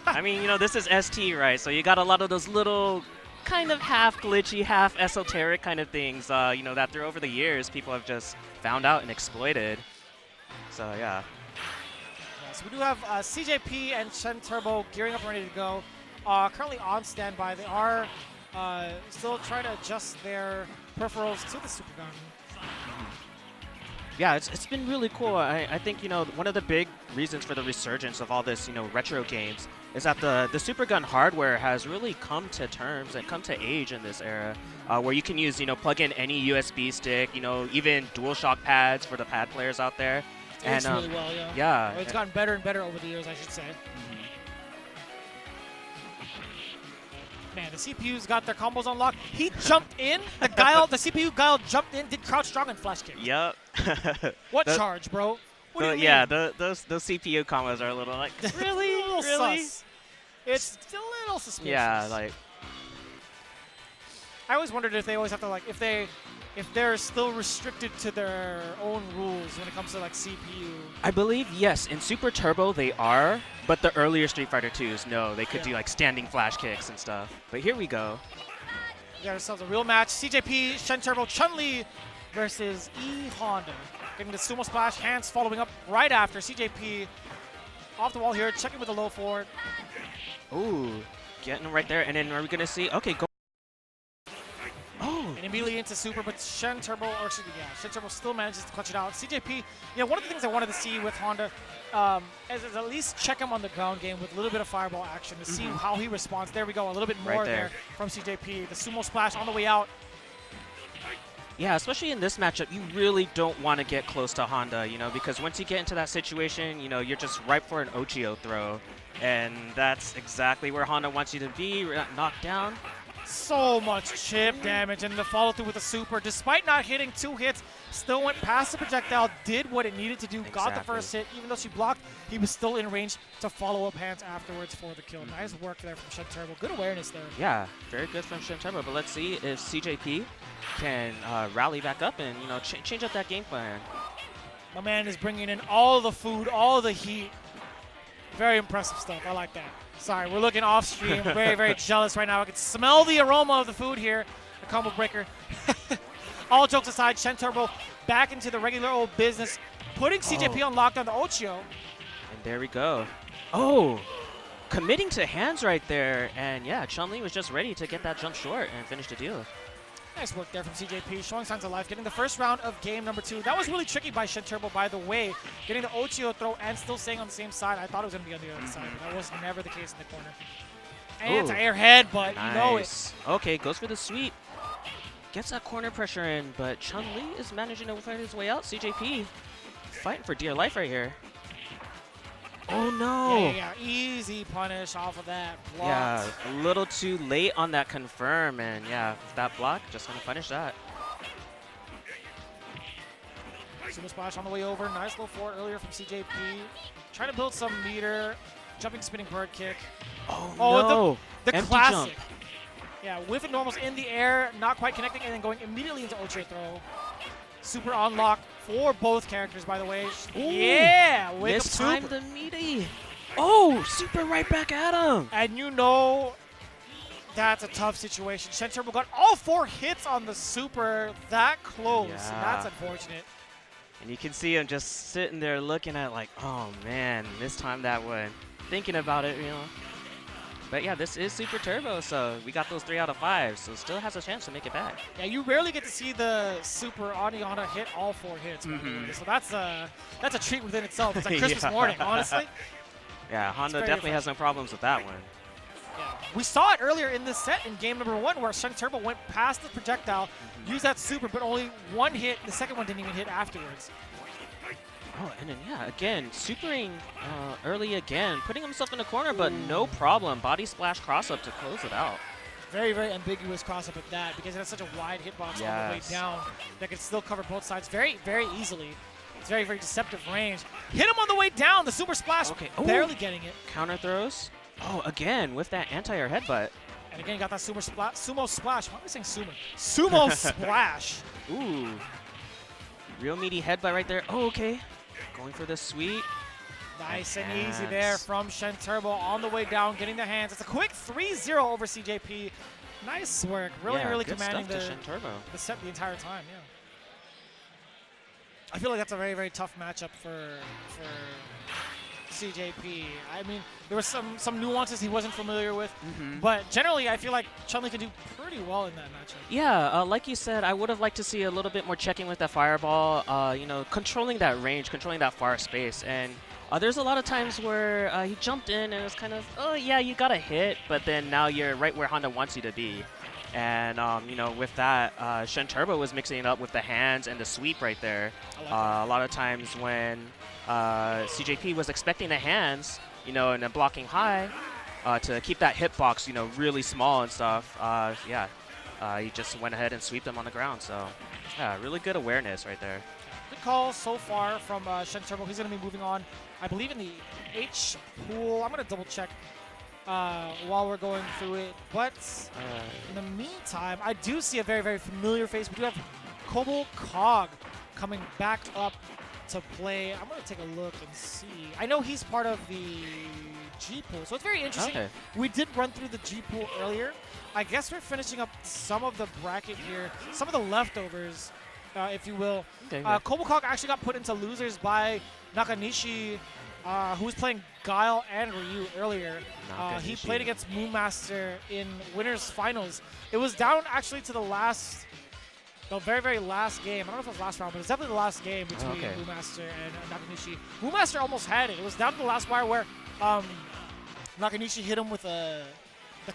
[SPEAKER 7] I mean, you know, this is ST, right? So you got a lot of those little kind of half glitchy, half esoteric kind of things, you know, that through over the years people have just found out and exploited. So, yeah.
[SPEAKER 2] So we do have CJP and ShenTurbo gearing up and ready to go. Currently on standby. They are still trying to adjust their peripherals to the Super Gun.
[SPEAKER 7] Yeah, it's been really cool. I think, you know, one of the big reasons for the resurgence of all this, you know, retro games is that the Super Gun hardware has really come to terms and come to age in this era, where you can use, you know, plug in any USB stick, you know, even DualShock pads for the pad players out there.
[SPEAKER 2] It's really well, yeah.
[SPEAKER 7] Yeah.
[SPEAKER 2] Or it's gotten better and better over the years, I should say. Man, the CPU's got their combos unlocked. He jumped in. The CPU Guile jumped in, did crouch strong and flash kick.
[SPEAKER 7] Yep.
[SPEAKER 2] What charge, bro? What do you mean?
[SPEAKER 7] Yeah, those CPU combos are a little like, really?
[SPEAKER 2] a little
[SPEAKER 7] really?
[SPEAKER 2] sus. It's still a little suspicious.
[SPEAKER 7] Yeah, like.
[SPEAKER 2] I always wondered if they always have to, like, if they're still restricted to their own rules when it comes to, like, CPU.
[SPEAKER 7] I believe, yes, in Super Turbo they are, but the earlier Street Fighter 2s, no, they could do like standing flash kicks and stuff. But here we go.
[SPEAKER 2] We got ourselves a real match. CJP, ShenTurbo, Chun-Li versus E.Honda. Getting the sumo splash, hands following up right after. CJP off the wall here, checking with the low forward.
[SPEAKER 7] Ooh, getting him right there, and then are we gonna see? Okay, go.
[SPEAKER 2] And immediately into Super, but ShenTurbo, or excuse me, yeah, ShenTurbo still manages to clutch it out. CJP, yeah, one of the things I wanted to see with Honda is at least check him on the ground game with a little bit of fireball action to see how he responds. There we go, a little bit more
[SPEAKER 7] Right
[SPEAKER 2] there from CJP. The sumo splash on the way out.
[SPEAKER 7] Yeah, especially in this matchup, you really don't want to get close to Honda, you know, because once you get into that situation, you know, you're just ripe for an Ochio throw. And that's exactly where Honda wants you to be, knocked down.
[SPEAKER 2] So much chip damage, and the follow through with the super, despite not hitting 2 hits, still went past the projectile, did what it needed to do, got the first hit. Even though she blocked, he was still in range to follow up hands afterwards for the kill. Nice work there from ShenTurbo. Good awareness there.
[SPEAKER 7] Yeah, very good from ShenTurbo. But let's see if CJP can rally back up and, you know, change up that game plan.
[SPEAKER 2] My man is bringing in all the food, all the heat. Very impressive stuff. I like that. Sorry, we're looking off stream. Very, very jealous right now. I can smell the aroma of the food here. The combo breaker. All jokes aside, ShenTurbo back into the regular old business, putting CJP on lockdown to Ochio.
[SPEAKER 7] And there we go. Oh, committing to hands right there. And yeah, Chun-Li was just ready to get that jump short and finish the deal.
[SPEAKER 2] Nice work there from CJP, showing signs of life, getting the first round of game number 2. That was really tricky by ShenTurbo, by the way, getting the Ochio throw and still staying on the same side. I thought it was going to be on the other side, but that was never the case in the corner. Anti-air head, but
[SPEAKER 7] nice.
[SPEAKER 2] You know it.
[SPEAKER 7] Okay, goes for the sweep. Gets that corner pressure in, but Chun-Li is managing to fight his way out. CJP fighting for dear life right here. Oh no!
[SPEAKER 2] Yeah, easy punish off of that block.
[SPEAKER 7] Yeah, a little too late on that confirm, and yeah, that block, just gonna punish that.
[SPEAKER 2] Sumo splash on the way over. Nice low forward earlier from CJP. Trying to build some meter. Jumping, spinning bird kick.
[SPEAKER 7] Oh no!
[SPEAKER 2] The
[SPEAKER 7] Empty
[SPEAKER 2] classic.
[SPEAKER 7] jump.
[SPEAKER 2] Yeah, whiff it normals in the air, not quite connecting, and then going immediately into Ochio throw. Super unlock for both characters, by the way.
[SPEAKER 7] Ooh,
[SPEAKER 2] yeah, wake up
[SPEAKER 7] time
[SPEAKER 2] super.
[SPEAKER 7] the meaty. Oh, super right back at him.
[SPEAKER 2] And you know that's a tough situation. ShenTurbo got all 4 hits on the super that close, and that's unfortunate.
[SPEAKER 7] And you can see him just sitting there looking at like, oh man, mistimed that one. Thinking about it, you know. But yeah, this is Super Turbo, so we got those 3 out of 5, so still has a chance to make it back.
[SPEAKER 2] Yeah, you rarely get to see the Super on E.Honda hit all 4 hits, by the way. So that's a treat within itself. It's like Christmas morning, honestly.
[SPEAKER 7] Yeah, Honda definitely has no problems with that one.
[SPEAKER 2] Yeah. We saw it earlier in this set in game number 1 where ShenTurbo went past the projectile, used that super, but only 1 hit. The second one didn't even hit afterwards.
[SPEAKER 7] Oh, and then, yeah, again, supering early again, putting himself in the corner, but no problem. Body splash cross-up to close it out.
[SPEAKER 2] Very, very ambiguous cross-up at that because it has such a wide hitbox on the way down that can still cover both sides very, very easily. It's very, very deceptive range. Hit him on the way down, the super splash, barely getting it.
[SPEAKER 7] Counter throws. Oh, again, with that anti-air headbutt.
[SPEAKER 2] And again, got that sumo splash. Why am I saying sumo? Sumo splash.
[SPEAKER 7] Ooh. Real meaty headbutt right there. Oh, okay. Going for the sweep.
[SPEAKER 2] Nice and easy there from ShenTurbo on the way down, getting the hands. It's a quick 3-0 over CJP. Nice work. Really
[SPEAKER 7] good
[SPEAKER 2] commanding
[SPEAKER 7] stuff to ShenTurbo.
[SPEAKER 2] the set the entire time, yeah. I feel like that's a very tough matchup for CJP. I mean, there were some nuances he wasn't familiar with, but generally I feel like Chun-Li can do pretty well in that matchup.
[SPEAKER 7] Yeah, like you said, I would have liked to see a little bit more checking with that fireball, you know, controlling that range, controlling that far space. And there's a lot of times where he jumped in and it was kind of, oh yeah, you got a hit, but then now you're right where Honda wants you to be. And, you know, with that, ShenTurbo was mixing it up with the hands and the sweep right there. A lot of times when CJP was expecting the hands, you know, and then blocking high to keep that hitbox, you know, really small and stuff, he just went ahead and sweeped them on the ground. So, yeah, really good awareness right there.
[SPEAKER 2] Good call so far from ShenTurbo. He's going to be moving on, I believe, in the H pool. I'm going to double check while we're going through it. But in the meantime, I do see a very familiar face. We do have CobelCog coming back up to play. I'm going to take a look and see. I know he's part of the G pool, so it's very interesting.
[SPEAKER 7] Okay.
[SPEAKER 2] We did run through the G pool earlier. I guess we're finishing up some of the bracket here, some of the leftovers, if you will.
[SPEAKER 7] Okay,
[SPEAKER 2] CobelCog actually got put into losers by Nakanishi, who was playing Guile and Ryu earlier. He played against Moomaster in winners finals. It was down actually to the very last game. I don't know if it was last round, but it's definitely the last game between Moomaster and Nakanishi. Moomaster almost had it. It was down to the last wire where Nakanishi hit him with the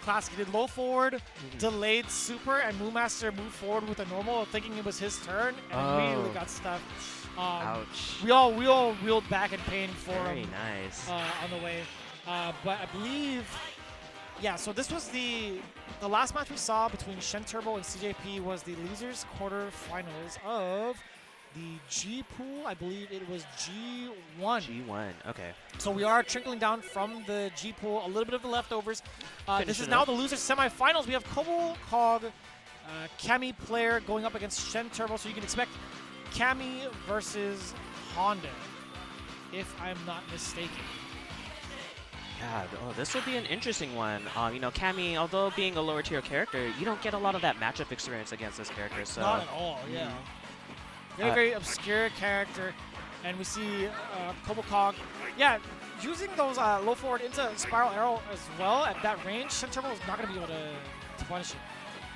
[SPEAKER 2] classic. He did low forward, delayed super, and Moomaster moved forward with a normal, thinking it was his turn, and immediately got stuck.
[SPEAKER 7] Ouch.
[SPEAKER 2] We all reeled back in pain for
[SPEAKER 7] Very
[SPEAKER 2] him
[SPEAKER 7] nice.
[SPEAKER 2] on the way. But I believe, yeah, so this was the last match we saw between ShenTurbo and CJP was the losers quarterfinals of the G pool. I believe it was G1.
[SPEAKER 7] G1, okay.
[SPEAKER 2] So we are trickling down from the G pool, a little bit of the leftovers. This is
[SPEAKER 7] it
[SPEAKER 2] now
[SPEAKER 7] up.
[SPEAKER 2] the losers semifinals. We have CobelCog, Cammy player going up against ShenTurbo, so you can expect Cammy versus Honda, if I'm not mistaken.
[SPEAKER 7] Yeah, this will be an interesting one. You know, Cammy, although being a lower tier character, you don't get a lot of that matchup experience against this character. So
[SPEAKER 2] Not at all, yeah. Very obscure character. And we see CobelCog, yeah, using those low forward into spiral arrow as well at that range. ShenTurbo is not going to be able to punish it.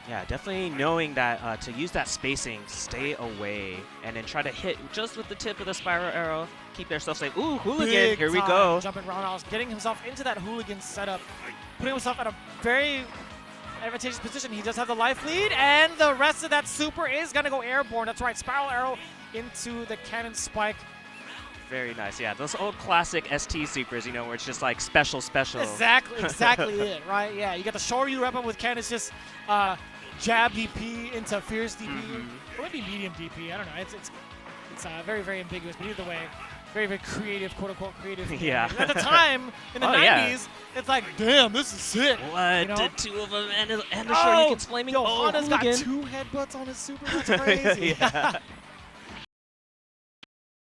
[SPEAKER 7] Yeah, definitely knowing that to use that spacing, stay away, and then try to hit just with the tip of the spiral arrow, keep yourself safe. Ooh, hooligan,
[SPEAKER 2] Big
[SPEAKER 7] here we
[SPEAKER 2] time
[SPEAKER 7] go.
[SPEAKER 2] Jumping roundhouse, getting himself into that hooligan setup, putting himself at a very advantageous position. He does have the life lead, and the rest of that super is going to go airborne. That's right, spiral arrow into the cannon spike.
[SPEAKER 7] Very nice, yeah. Those old classic ST supers, you know, where it's just like special.
[SPEAKER 2] Exactly it, right? Yeah, you got the Shoryu weapon with cannons, just jab DP into fierce DP, or maybe medium DP. I don't know. It's very ambiguous, but either way, very creative, quote unquote creative.
[SPEAKER 7] Yeah.
[SPEAKER 2] At the time in the 90s, it's like, damn, this is sick.
[SPEAKER 7] What?
[SPEAKER 2] You know?
[SPEAKER 7] The two of them and the Shoryuken's flaming.
[SPEAKER 2] Yo, Honda's got
[SPEAKER 7] hooligan.
[SPEAKER 2] 2 headbutts on his super. That's crazy.
[SPEAKER 7] Yeah.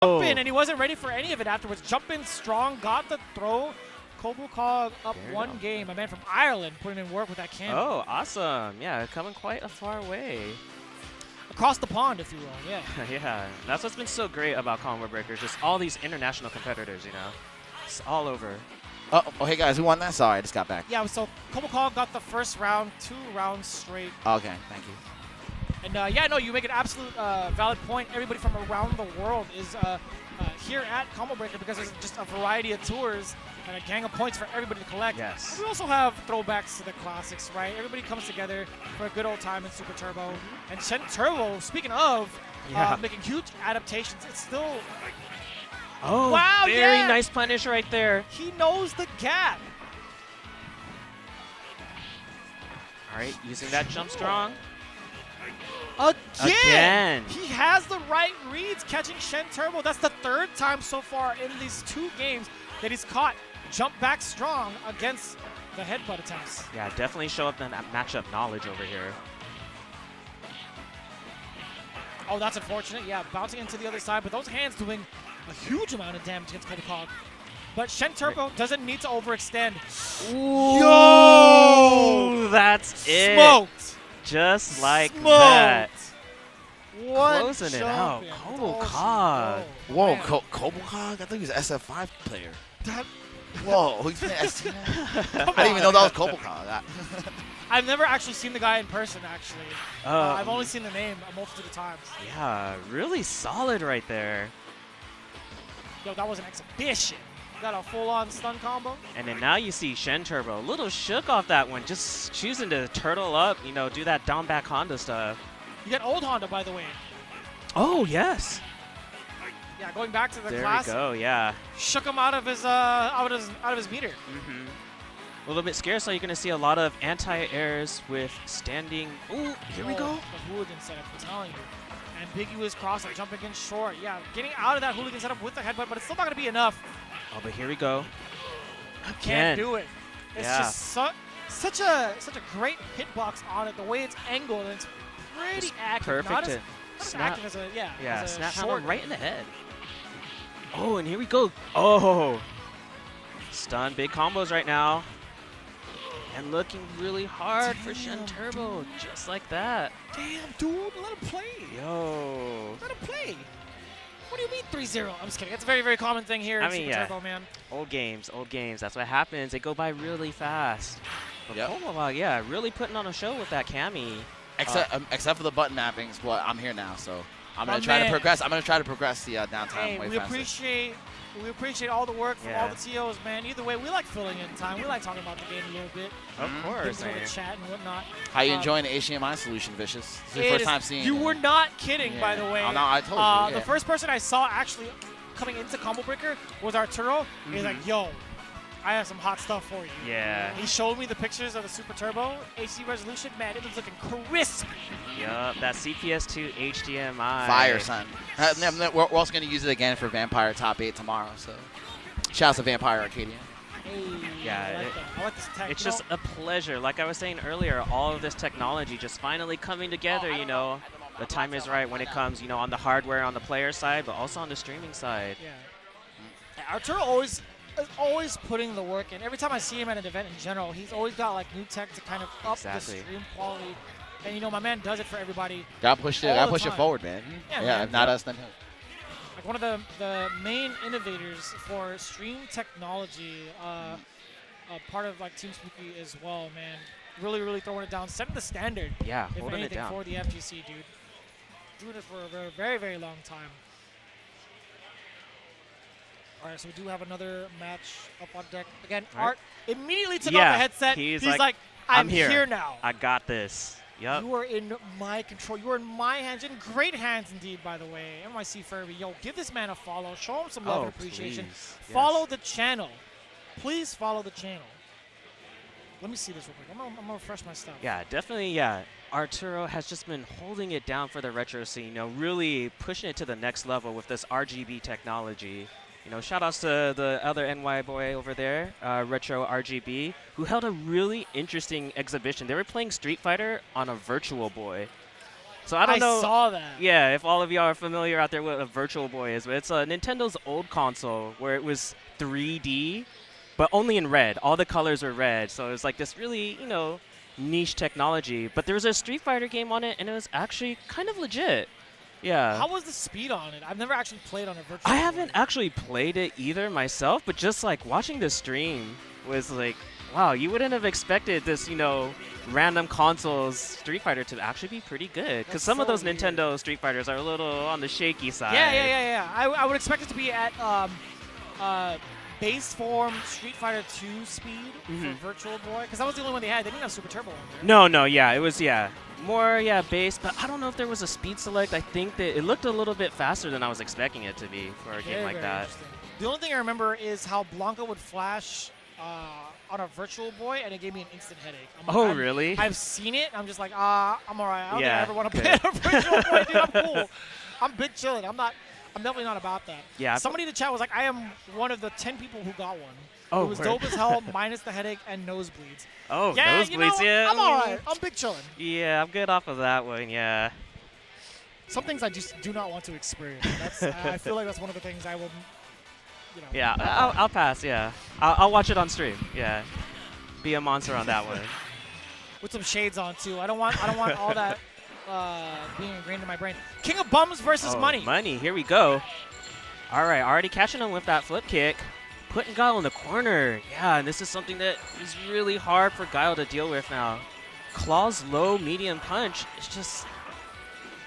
[SPEAKER 2] Jump in, and he wasn't ready for any of it afterwards. Jump in strong, got the throw. CobelCog up
[SPEAKER 7] There you
[SPEAKER 2] 1
[SPEAKER 7] go.
[SPEAKER 2] game. A man from Ireland putting in work with that cannon.
[SPEAKER 7] Oh, awesome. Yeah, coming quite a far way.
[SPEAKER 2] Across the pond, if you will, yeah.
[SPEAKER 7] Yeah, that's what's been so great about Combo Breakers, just all these international competitors, you know. It's all over.
[SPEAKER 3] Oh, hey guys, who won that? Sorry, I just got back.
[SPEAKER 2] Yeah, so CobelCog got the first round, 2 rounds straight.
[SPEAKER 3] Okay, thank you.
[SPEAKER 2] And yeah, no, you make an absolute valid point. Everybody from around the world is here at Combo Breaker because there's just a variety of tours and a gang of points for everybody to collect.
[SPEAKER 7] Yes.
[SPEAKER 2] We also have throwbacks to the classics, right? Everybody comes together for a good old time in Super Turbo. And ShenTurbo, speaking of making huge adaptations, it's still...
[SPEAKER 7] Oh,
[SPEAKER 2] wow,
[SPEAKER 7] very
[SPEAKER 2] yeah.
[SPEAKER 7] nice punish right there.
[SPEAKER 2] He knows the gap.
[SPEAKER 7] All right, using that jump strong.
[SPEAKER 2] Again! He has the right reads catching ShenTurbo. That's the 3rd time so far in these 2 games that he's caught jump back strong against the headbutt attempts.
[SPEAKER 7] Yeah, definitely show up that matchup knowledge over here.
[SPEAKER 2] Oh, that's unfortunate. Yeah, bouncing into the other side, but those hands doing a huge amount of damage against CobelCog. But ShenTurbo doesn't need to overextend.
[SPEAKER 7] Yo! That's it.
[SPEAKER 2] Smoked.
[SPEAKER 7] Just like
[SPEAKER 2] Smoked.
[SPEAKER 7] that.
[SPEAKER 2] What
[SPEAKER 7] Closing it out.
[SPEAKER 2] champion.
[SPEAKER 7] CobelCog.
[SPEAKER 3] Whoa,
[SPEAKER 2] Man.
[SPEAKER 3] CobelCog? I thought he was SF5 player.
[SPEAKER 2] That-
[SPEAKER 3] Whoa, he's playing ST now? I didn't even know that was CobelCog.
[SPEAKER 2] I've never actually seen the guy in person, actually. I've only seen the name a multitude of times.
[SPEAKER 7] Yeah, really solid right there.
[SPEAKER 2] Yo, that was an exhibition. Got a full-on stun combo.
[SPEAKER 7] And then now you see ShenTurbo, a little shook off that one, just choosing to turtle up, you know, do that down back Honda stuff.
[SPEAKER 2] You got old Honda, by the way.
[SPEAKER 7] Oh, yes.
[SPEAKER 2] Yeah, going back to the
[SPEAKER 7] There
[SPEAKER 2] class.
[SPEAKER 7] we go, yeah.
[SPEAKER 2] Shook him out of his meter.
[SPEAKER 7] Mm-hmm. A little bit scared, so you're going to see a lot of anti-airs with standing. Ooh, here we go.
[SPEAKER 2] The hooligan setup, I'm telling you. Ambiguous crosser, jumping in short. Yeah, getting out of that hooligan setup with the headbutt, but it's still not going to be enough.
[SPEAKER 7] Oh, but here we go.
[SPEAKER 2] Can't do it. It's
[SPEAKER 7] Yeah.
[SPEAKER 2] just such a great hitbox on it. The way it's angled, and it's pretty accurate.
[SPEAKER 7] Perfect
[SPEAKER 2] Not
[SPEAKER 7] to
[SPEAKER 2] as
[SPEAKER 7] snap.
[SPEAKER 2] active as a
[SPEAKER 7] Yeah,
[SPEAKER 2] as a
[SPEAKER 7] snap hammer
[SPEAKER 2] short.
[SPEAKER 7] right in the head. Oh, and here we go. Oh. Stun, big combos right now. And looking really hard for ShenTurbo, just like that.
[SPEAKER 2] Damn, dude, let him play.
[SPEAKER 7] Yo.
[SPEAKER 2] Let him play. What do you mean 3-0? I'm just kidding. It's a very, very common thing here in Super Turbo, man.
[SPEAKER 7] Old games. That's what happens. They go by really fast. But
[SPEAKER 3] Yep.
[SPEAKER 7] CobelCog, yeah, really putting on a show with that Cammy.
[SPEAKER 3] Except for the button mappings, well, I'm here now, so I'm
[SPEAKER 2] My
[SPEAKER 3] gonna try to
[SPEAKER 2] man.
[SPEAKER 3] progress. I'm gonna try to progress the downtime
[SPEAKER 2] Hey,
[SPEAKER 3] way
[SPEAKER 2] we
[SPEAKER 3] faster.
[SPEAKER 2] appreciate all the work from
[SPEAKER 7] Yeah.
[SPEAKER 2] all the TOs, man. Either way, we like filling in time. We like talking about the game a little bit.
[SPEAKER 7] Of
[SPEAKER 2] Getting
[SPEAKER 7] course,
[SPEAKER 2] to know the
[SPEAKER 7] man.
[SPEAKER 2] chat and whatnot.
[SPEAKER 3] How you enjoying the HDMI solution, Vicious? This is your first time seeing
[SPEAKER 2] You
[SPEAKER 3] it.
[SPEAKER 2] were not kidding, by the way.
[SPEAKER 3] Oh, no, I told you. Yeah.
[SPEAKER 2] The first person I saw actually coming into Combo Breaker was Arturo. He's like, yo, I have some hot stuff for you.
[SPEAKER 7] Yeah.
[SPEAKER 2] He showed me the pictures of the Super Turbo HD resolution. Man, it was looking crisp.
[SPEAKER 7] Yup, that CPS2 HDMI.
[SPEAKER 3] Fire, son. We're also going to use it again for Vampire Top 8 tomorrow, so shouts to Vampire Arcadian.
[SPEAKER 2] Hey,
[SPEAKER 7] Yeah,
[SPEAKER 2] I like that. I like this tech.
[SPEAKER 7] It's
[SPEAKER 2] You know,
[SPEAKER 7] just a pleasure. Like I was saying earlier, all of this technology just finally coming together, you know. The time is right when it comes, you know, on the hardware, on the player side, but also on the streaming side.
[SPEAKER 2] Yeah. Arturo is always putting the work in. Every time I see him at an event in general, he's always got like new tech to kind of up
[SPEAKER 7] Exactly.
[SPEAKER 2] the stream quality. And you know, my man does it for everybody.
[SPEAKER 3] Gotta push
[SPEAKER 2] All the
[SPEAKER 3] it
[SPEAKER 2] time.
[SPEAKER 3] forward, man.
[SPEAKER 2] Yeah,
[SPEAKER 3] Yeah,
[SPEAKER 2] man.
[SPEAKER 3] if not us, then him.
[SPEAKER 2] Like one of the main innovators for stream technology, part of like Team Spooky as well, man. Really, really throwing it down, setting the standard.
[SPEAKER 7] Yeah,
[SPEAKER 2] If
[SPEAKER 7] holding it
[SPEAKER 2] anything,
[SPEAKER 7] down.
[SPEAKER 2] for the FGC, dude. Doing it for a very, very, very long time. All right, so we do have another match up on deck. Again,
[SPEAKER 7] All right.
[SPEAKER 2] Art immediately took
[SPEAKER 7] Yeah,
[SPEAKER 2] off the headset.
[SPEAKER 7] he's
[SPEAKER 2] like,
[SPEAKER 7] like,
[SPEAKER 2] I'm
[SPEAKER 7] here.
[SPEAKER 2] here now.
[SPEAKER 7] I got this. Yup.
[SPEAKER 2] You are in my control. You are in my hands. In great hands indeed, by the way. NYCFurby, yo, give this man a follow. Show him some love and appreciation.
[SPEAKER 7] Please.
[SPEAKER 2] Follow
[SPEAKER 7] Yes.
[SPEAKER 2] the channel. Please follow the channel. Let me see this real quick. I'm gonna refresh my stuff.
[SPEAKER 7] Yeah, definitely, yeah. Arturo has just been holding it down for the retro scene, you know, really pushing it to the next level with this RGB technology. You know, shout outs to the other NY boy over there, Retro RGB, who held a really interesting exhibition. They were playing Street Fighter on a Virtual Boy. So I don't know.
[SPEAKER 2] I saw that.
[SPEAKER 7] Yeah, if all of y'all are familiar out there with what a Virtual Boy is, but it's Nintendo's old console where it was 3D, but only in red. All the colors were red, so it was like this really, you know, niche technology. But there was a Street Fighter game on it, and it was actually kind of legit. Yeah.
[SPEAKER 2] How was the speed on it? I've never actually played on a virtual.
[SPEAKER 7] I
[SPEAKER 2] board.
[SPEAKER 7] haven't actually played it either myself, but just like watching the stream was like, wow, you wouldn't have expected this, you know, random consoles Street Fighter to actually be pretty good. Because
[SPEAKER 2] That's
[SPEAKER 7] some of
[SPEAKER 2] so
[SPEAKER 7] those
[SPEAKER 2] weird.
[SPEAKER 7] Nintendo Street Fighters are a little on the shaky side.
[SPEAKER 2] Yeah. I would expect it to be at base form Street Fighter 2 speed for Virtual Boy, because that was the only one they had. They didn't have Super Turbo on there.
[SPEAKER 7] No, yeah, it was, more, base, but I don't know if there was a speed select. I think that it looked a little bit faster than I was expecting it to be for a game like
[SPEAKER 2] Very
[SPEAKER 7] that.
[SPEAKER 2] interesting. The only thing I remember is how Blanka would flash on a Virtual Boy, and it gave me an instant headache.
[SPEAKER 7] Oh, really?
[SPEAKER 2] I've seen it. I'm just like, I'm all right. I don't think I
[SPEAKER 7] Yeah,
[SPEAKER 2] ever want to
[SPEAKER 7] good.
[SPEAKER 2] play on a Virtual Boy, dude. I'm cool. I'm big chilling. I'm definitely not about that.
[SPEAKER 7] Yeah,
[SPEAKER 2] Somebody in the chat was like, I am one of the 10 people who got one.
[SPEAKER 7] Oh,
[SPEAKER 2] it was
[SPEAKER 7] word.
[SPEAKER 2] dope as hell, minus the headache and nosebleeds.
[SPEAKER 7] Oh,
[SPEAKER 2] Yeah,
[SPEAKER 7] nosebleeds,
[SPEAKER 2] you know,
[SPEAKER 7] yeah.
[SPEAKER 2] I'm all right. I'm big chilling.
[SPEAKER 7] Yeah, I'm good off of that one, yeah.
[SPEAKER 2] Some things I just do not want to experience. I feel like that's one of the things I will you know.
[SPEAKER 7] Yeah, I'll pass. Yeah, I'll watch it on stream. Yeah, be a monster on that one.
[SPEAKER 2] With some shades on too. I don't want all that being ingrained in my brain. King of Bums versus Money.
[SPEAKER 7] Money, here we go. All right, already catching him with that flip kick. Putting Guile in the corner. Yeah, and this is something that is really hard for Guile to deal with now. Claw's low, medium punch is just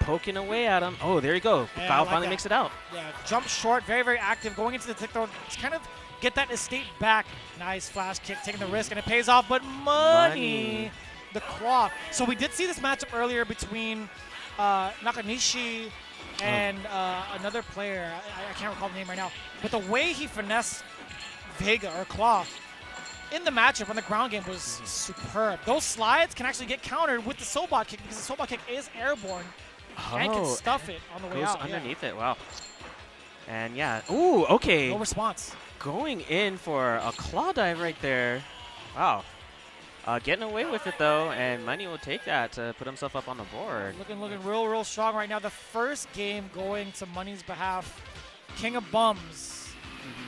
[SPEAKER 7] poking away at him. Oh, there you go.
[SPEAKER 2] Yeah,
[SPEAKER 7] Guile
[SPEAKER 2] like
[SPEAKER 7] finally
[SPEAKER 2] that.
[SPEAKER 7] makes it out.
[SPEAKER 2] Yeah, jump short, very, very active. Going into the tick throw, just kind of get that escape back. Nice flash kick, taking the risk, and it pays off. But Money, the claw. So we did see this matchup earlier between Nakanishi and another player. I can't recall the name right now. But the way he finessed Vega or Claw in the matchup on the ground game was superb. Those slides can actually get countered with the SillGod kick because the SillGod kick is airborne and can stuff it on the way
[SPEAKER 7] goes
[SPEAKER 2] out.
[SPEAKER 7] underneath it. Wow. And yeah. Ooh, okay.
[SPEAKER 2] No response.
[SPEAKER 7] Going in for a claw dive right there. Wow. Getting away with it though, and Money will take that to put himself up on the board.
[SPEAKER 2] Looking real strong right now. The first game going to Money's behalf. King of Bums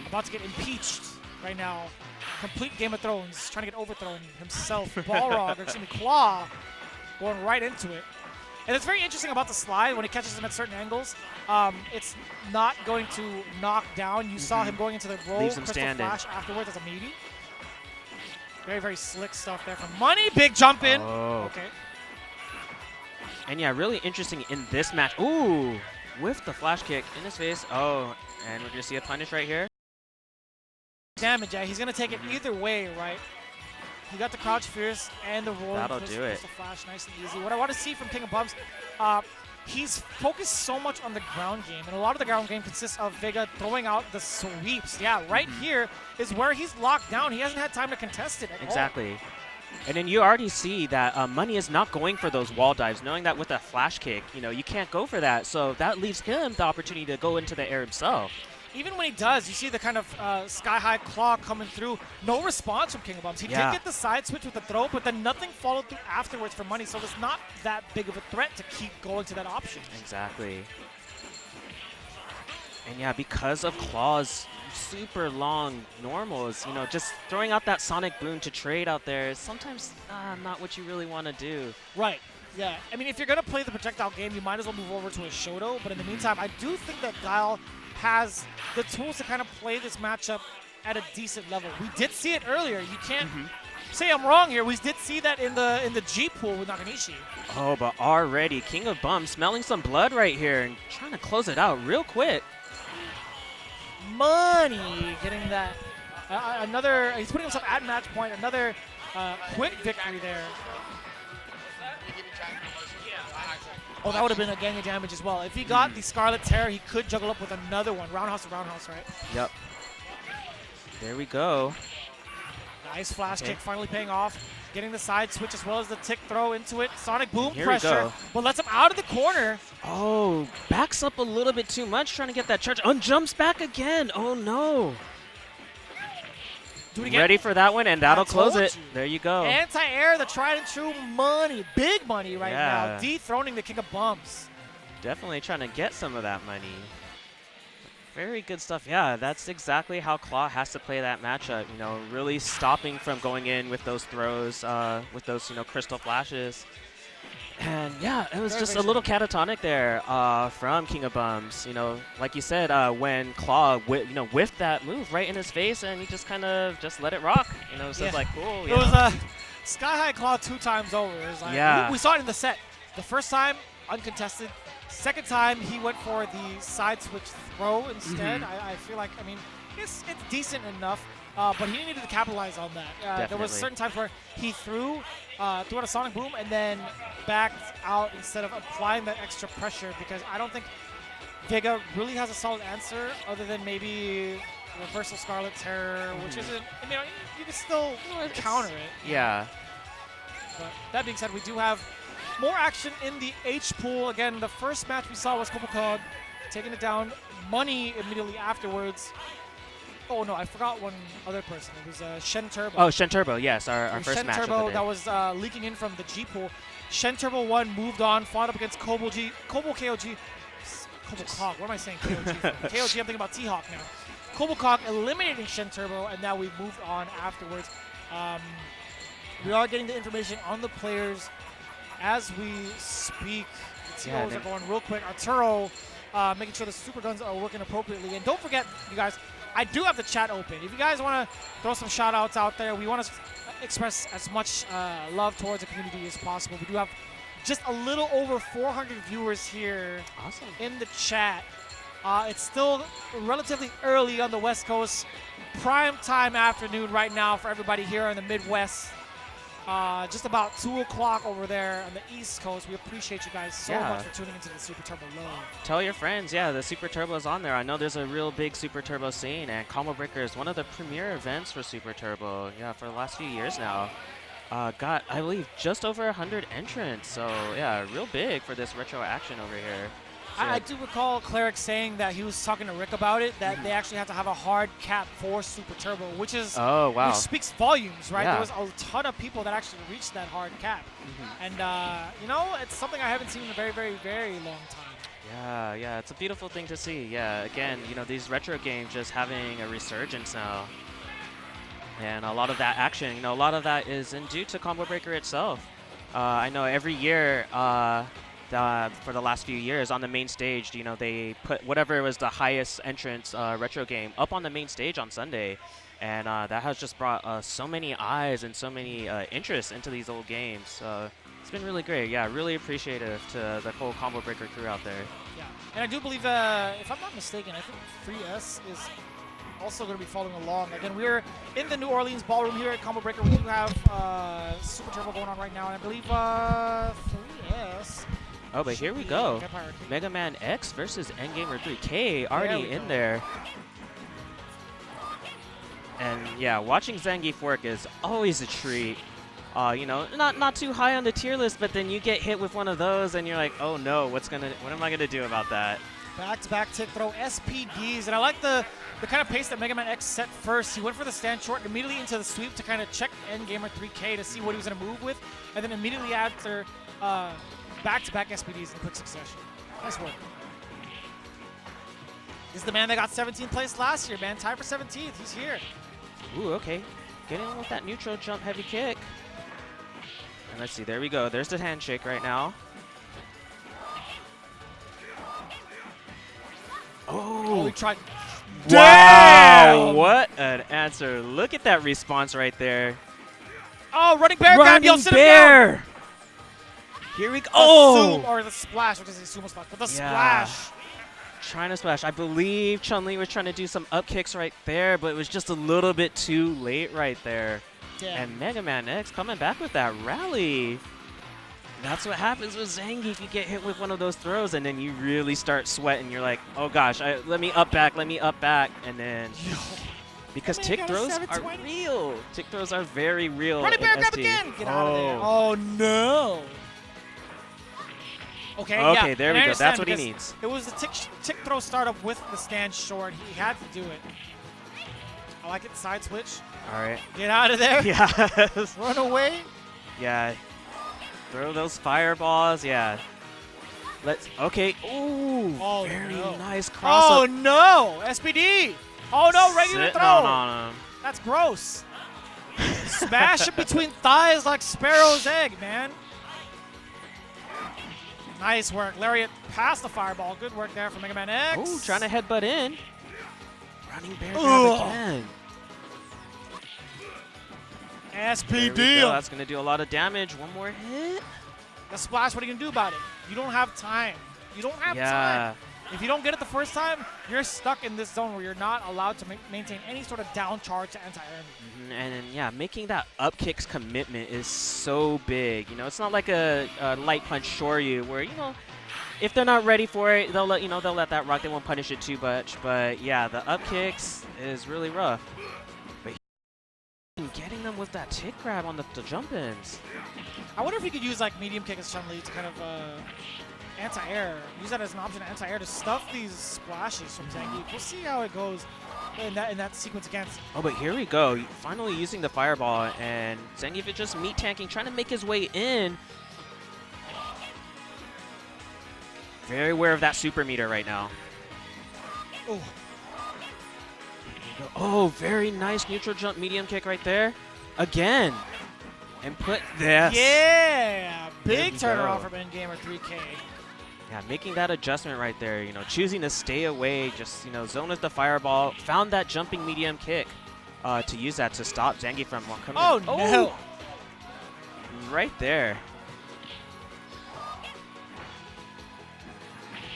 [SPEAKER 2] about to get impeached right now. Complete Game of Thrones, trying to get overthrown himself. Balrog, or excuse me, Claw, going right into it. And it's very interesting about the slide when it catches him at certain angles. It's not going to knock down. You saw him going into the roll.
[SPEAKER 7] Leaves him
[SPEAKER 2] Crystal
[SPEAKER 7] standing.
[SPEAKER 2] Flash afterwards as a meaty. Very, very slick stuff there from Money. Big jump in.
[SPEAKER 7] Oh.
[SPEAKER 2] Okay.
[SPEAKER 7] And yeah, really interesting in this match. Ooh, with the flash kick in his face. Oh, and we're going to see a punish right here.
[SPEAKER 2] Damage, yeah. He's going to take it either way, right? He got the crouch fierce and the roll.
[SPEAKER 7] That'll do it.
[SPEAKER 2] Crystal Flash, nice and easy. What I want to see from King of Bums, he's focused so much on the ground game, and a lot of the ground game consists of Vega throwing out the sweeps. Yeah, right here is where he's locked down. He hasn't had time to contest it at all.
[SPEAKER 7] Exactly. And then you already see that Money is not going for those wall dives, knowing that with a flash kick, you know, you can't go for that. So that leaves him the opportunity to go into the air himself.
[SPEAKER 2] Even when he does, you see the kind of sky-high claw coming through. No response from King of Bums. He did get the side switch with the throw, but then nothing followed through afterwards for Money, so it's not that big of a threat to keep going to that option.
[SPEAKER 7] Exactly. And yeah, because of Claw's super long normals, you know, just throwing out that Sonic Boom to trade out there is sometimes not what you really want to do.
[SPEAKER 2] Right. Yeah. I mean, if you're going to play the projectile game, you might as well move over to a Shoto, but in the meantime, I do think that Guile has the tools to kind of play this matchup at a decent level. We did see it earlier. You can't say I'm wrong here. We did see that in the G pool with Nakanishi.
[SPEAKER 7] Oh, but already King of Bums smelling some blood right here and trying to close it out real quick.
[SPEAKER 2] Money getting that another. He's putting himself at match point. Another quick victory there. Oh, that would have been a gang of damage as well. If he got the Scarlet Terror, he could juggle up with another one. Roundhouse to roundhouse, right?
[SPEAKER 7] Yep. There we go.
[SPEAKER 2] Nice flash kick finally paying off. Getting the side switch as well as the tick throw into it. Sonic Boom
[SPEAKER 7] Here
[SPEAKER 2] pressure,
[SPEAKER 7] we go.
[SPEAKER 2] but lets him out of the corner.
[SPEAKER 7] Oh, backs up a little bit too much, trying to get that charge. Unjumps back again. Oh, no.
[SPEAKER 2] Do it again.
[SPEAKER 7] Ready for that one, and that'll close
[SPEAKER 2] told
[SPEAKER 7] it.
[SPEAKER 2] you.
[SPEAKER 7] There you go.
[SPEAKER 2] Anti-air, the tried and true Money. Big Money right now. Dethroning the King of Bums.
[SPEAKER 7] Definitely trying to get some of that money. Very good stuff. Yeah, that's exactly how Claw has to play that matchup. You know, really stopping from going in with those throws, with those, you know, crystal flashes. And yeah, it was just a little catatonic there from King of Bums. You know, like you said, when Claw, whiffed that move right in his face, and he just kind of just let it rock. You know, so it's like cool.
[SPEAKER 2] It was a sky high Claw 2 times over. It was like, we saw it in the set. The first time, uncontested. Second time, he went for the side switch throw instead. I feel like, I mean, it's decent enough, but he needed to capitalize on that. There was certain times where he threw out a Sonic Boom and then backed out instead of applying that extra pressure, because I don't think Vega really has a solid answer other than maybe Reversal Scarlet Terror, which isn't, I mean, you can still counter it.
[SPEAKER 7] Yeah.
[SPEAKER 2] But that being said, we do have more action in the H pool. Again, the first match we saw was CobelCog taking it down. Money immediately afterwards. Oh no, I forgot one other person. It was ShenTurbo.
[SPEAKER 7] Oh, ShenTurbo, yes, our first match of the
[SPEAKER 2] ShenTurbo
[SPEAKER 7] day.
[SPEAKER 2] that was leaking in from the G pool. ShenTurbo won, moved on, fought up against CobelCog. What am I saying? KOG. KOG, I'm thinking about T-Hawk now. CobelCog eliminating ShenTurbo, and now we've moved on afterwards. We are getting the information on the players as we speak. The TOs are going real quick. Arturo making sure the super guns are working appropriately. And don't forget, you guys, I do have the chat open. If you guys want to throw some shout-outs out there, we want to express as much love towards the community as possible. We do have just a little over 400 viewers here in the chat. It's still relatively early on the West Coast. Prime time afternoon right now for everybody here in the Midwest. Just about 2 o'clock over there on the East Coast. We appreciate you guys so much for tuning into the Super Turbo Low.
[SPEAKER 7] Tell your friends, the Super Turbo is on there. I know there's a real big Super Turbo scene, and Combo Breaker is one of the premier events for Super Turbo. Yeah, for the last few years now. Got, I believe, just over 100 entrants. So, yeah, real big for this retro action over here. So
[SPEAKER 2] I do recall Cleric saying that he was talking to Rick about it, that they actually have to have a hard cap for Super Turbo, which is which speaks volumes, right? There was a ton of people that actually reached that hard cap. And, you know, it's something I haven't seen in a very, very, very long time.
[SPEAKER 7] Yeah, it's a beautiful thing to see. Yeah, again, you know, these retro games just having a resurgence now. And a lot of that action, you know, a lot of that is due to Combo Breaker itself. I know every year, for the last few years on the main stage, you know, they put whatever was the highest entrance retro game up on the main stage on Sunday. And that has just brought so many eyes and so many interest into these old games. So it's been really great. Yeah, really appreciative to the whole Combo Breaker crew out there.
[SPEAKER 2] Yeah, and I do believe, if I'm not mistaken, I think 3S is also going to be following along. Again, we're in the New Orleans ballroom here at Combo Breaker. We do have Super Turbo going on right now, and I believe 3S.
[SPEAKER 7] Oh, but here we go. MegamanX versus NGamerJK already in there. And yeah, watching Zangief work is always a treat. You know, not too high on the tier list, but then you get hit with one of those and you're like, oh no, what am I gonna do about that?
[SPEAKER 2] Back-to-back tick throw, SPDs, and I like the kind of pace that MegamanX set first. He went for the stand short and immediately into the sweep to kind of check NGamer3K to see what he was gonna move with, and then immediately after, back-to-back SPDs in quick succession. Nice work. This is the man that got 17th place last year, man. Tied for 17th. He's here.
[SPEAKER 7] Ooh, okay. Getting in with that neutral jump heavy kick. And let's see. There we go. There's the handshake right now. Oh,
[SPEAKER 2] he tried.
[SPEAKER 7] Wow, what an answer. Look at that response right there.
[SPEAKER 2] Oh, running bear grab.
[SPEAKER 7] Running bear. Here we go. Oh!
[SPEAKER 2] Or the splash, which is a sumo splash, but the splash.
[SPEAKER 7] Trying to splash. I believe Chun-Li was trying to do some up kicks right there, but it was just a little bit too late right there.
[SPEAKER 2] Damn.
[SPEAKER 7] And MegamanX coming back with that rally. That's what happens with Zangief. You get hit with one of those throws, and then you really start sweating. You're like, oh gosh, let me up back, and then... Because tick throws are real. Tick throws are very real.
[SPEAKER 2] Running bear grab again! Get out of there. Oh no! Okay,
[SPEAKER 7] there we go. That's what he needs.
[SPEAKER 2] It was the tick throw startup with the stand short. He had to do it. I like it. Side switch.
[SPEAKER 7] All right.
[SPEAKER 2] Get out of there.
[SPEAKER 7] Yes.
[SPEAKER 2] Run away.
[SPEAKER 7] Yeah. Throw those fireballs. Yeah. Okay. Ooh.
[SPEAKER 2] Oh,
[SPEAKER 7] very
[SPEAKER 2] no.
[SPEAKER 7] nice cross.
[SPEAKER 2] Oh no! SPD. Oh no! Regular
[SPEAKER 7] Sitting
[SPEAKER 2] throw.
[SPEAKER 7] on him.
[SPEAKER 2] That's gross. Smash it between thighs like Sparrow's egg, man. Nice work. Lariat past the fireball. Good work there from MegamanX.
[SPEAKER 7] Ooh, trying to headbutt in. Running bear grab again.
[SPEAKER 2] SPD.
[SPEAKER 7] That's going to do a lot of damage. One more hit.
[SPEAKER 2] The splash, what are you going to do about it? You don't have time. You don't have time. If you don't get it the first time, you're stuck in this zone where you're not allowed to maintain any sort of down charge to anti-air.
[SPEAKER 7] And then, yeah, making that up kicks commitment is so big. You know, it's not like a light punch Shoryu where, you know, if they're not ready for it, they'll let that rock. They won't punish it too much. But yeah, the up kicks is really rough. But getting them with that tick grab on the jump ins.
[SPEAKER 2] I wonder if you could use like medium kick as Chun-Li to kind of anti-air. Use that as an option anti-air to stuff these splashes from Zangief. We'll see how it goes in that sequence against.
[SPEAKER 7] Oh, but here we go. Finally using the fireball, and Zangief is just meat tanking, trying to make his way in. Very aware of that super meter right now.
[SPEAKER 2] Oh.
[SPEAKER 7] Oh, very nice neutral jump medium kick right there. Again. And put this.
[SPEAKER 2] Yeah. Big
[SPEAKER 7] There we
[SPEAKER 2] turnaround
[SPEAKER 7] go.
[SPEAKER 2] from NGamer3K.
[SPEAKER 7] Yeah, making that adjustment right there, choosing to stay away, just, zone as the fireball, found that jumping medium kick to use that to stop Zangief from coming.
[SPEAKER 2] Oh, no.
[SPEAKER 7] Right there.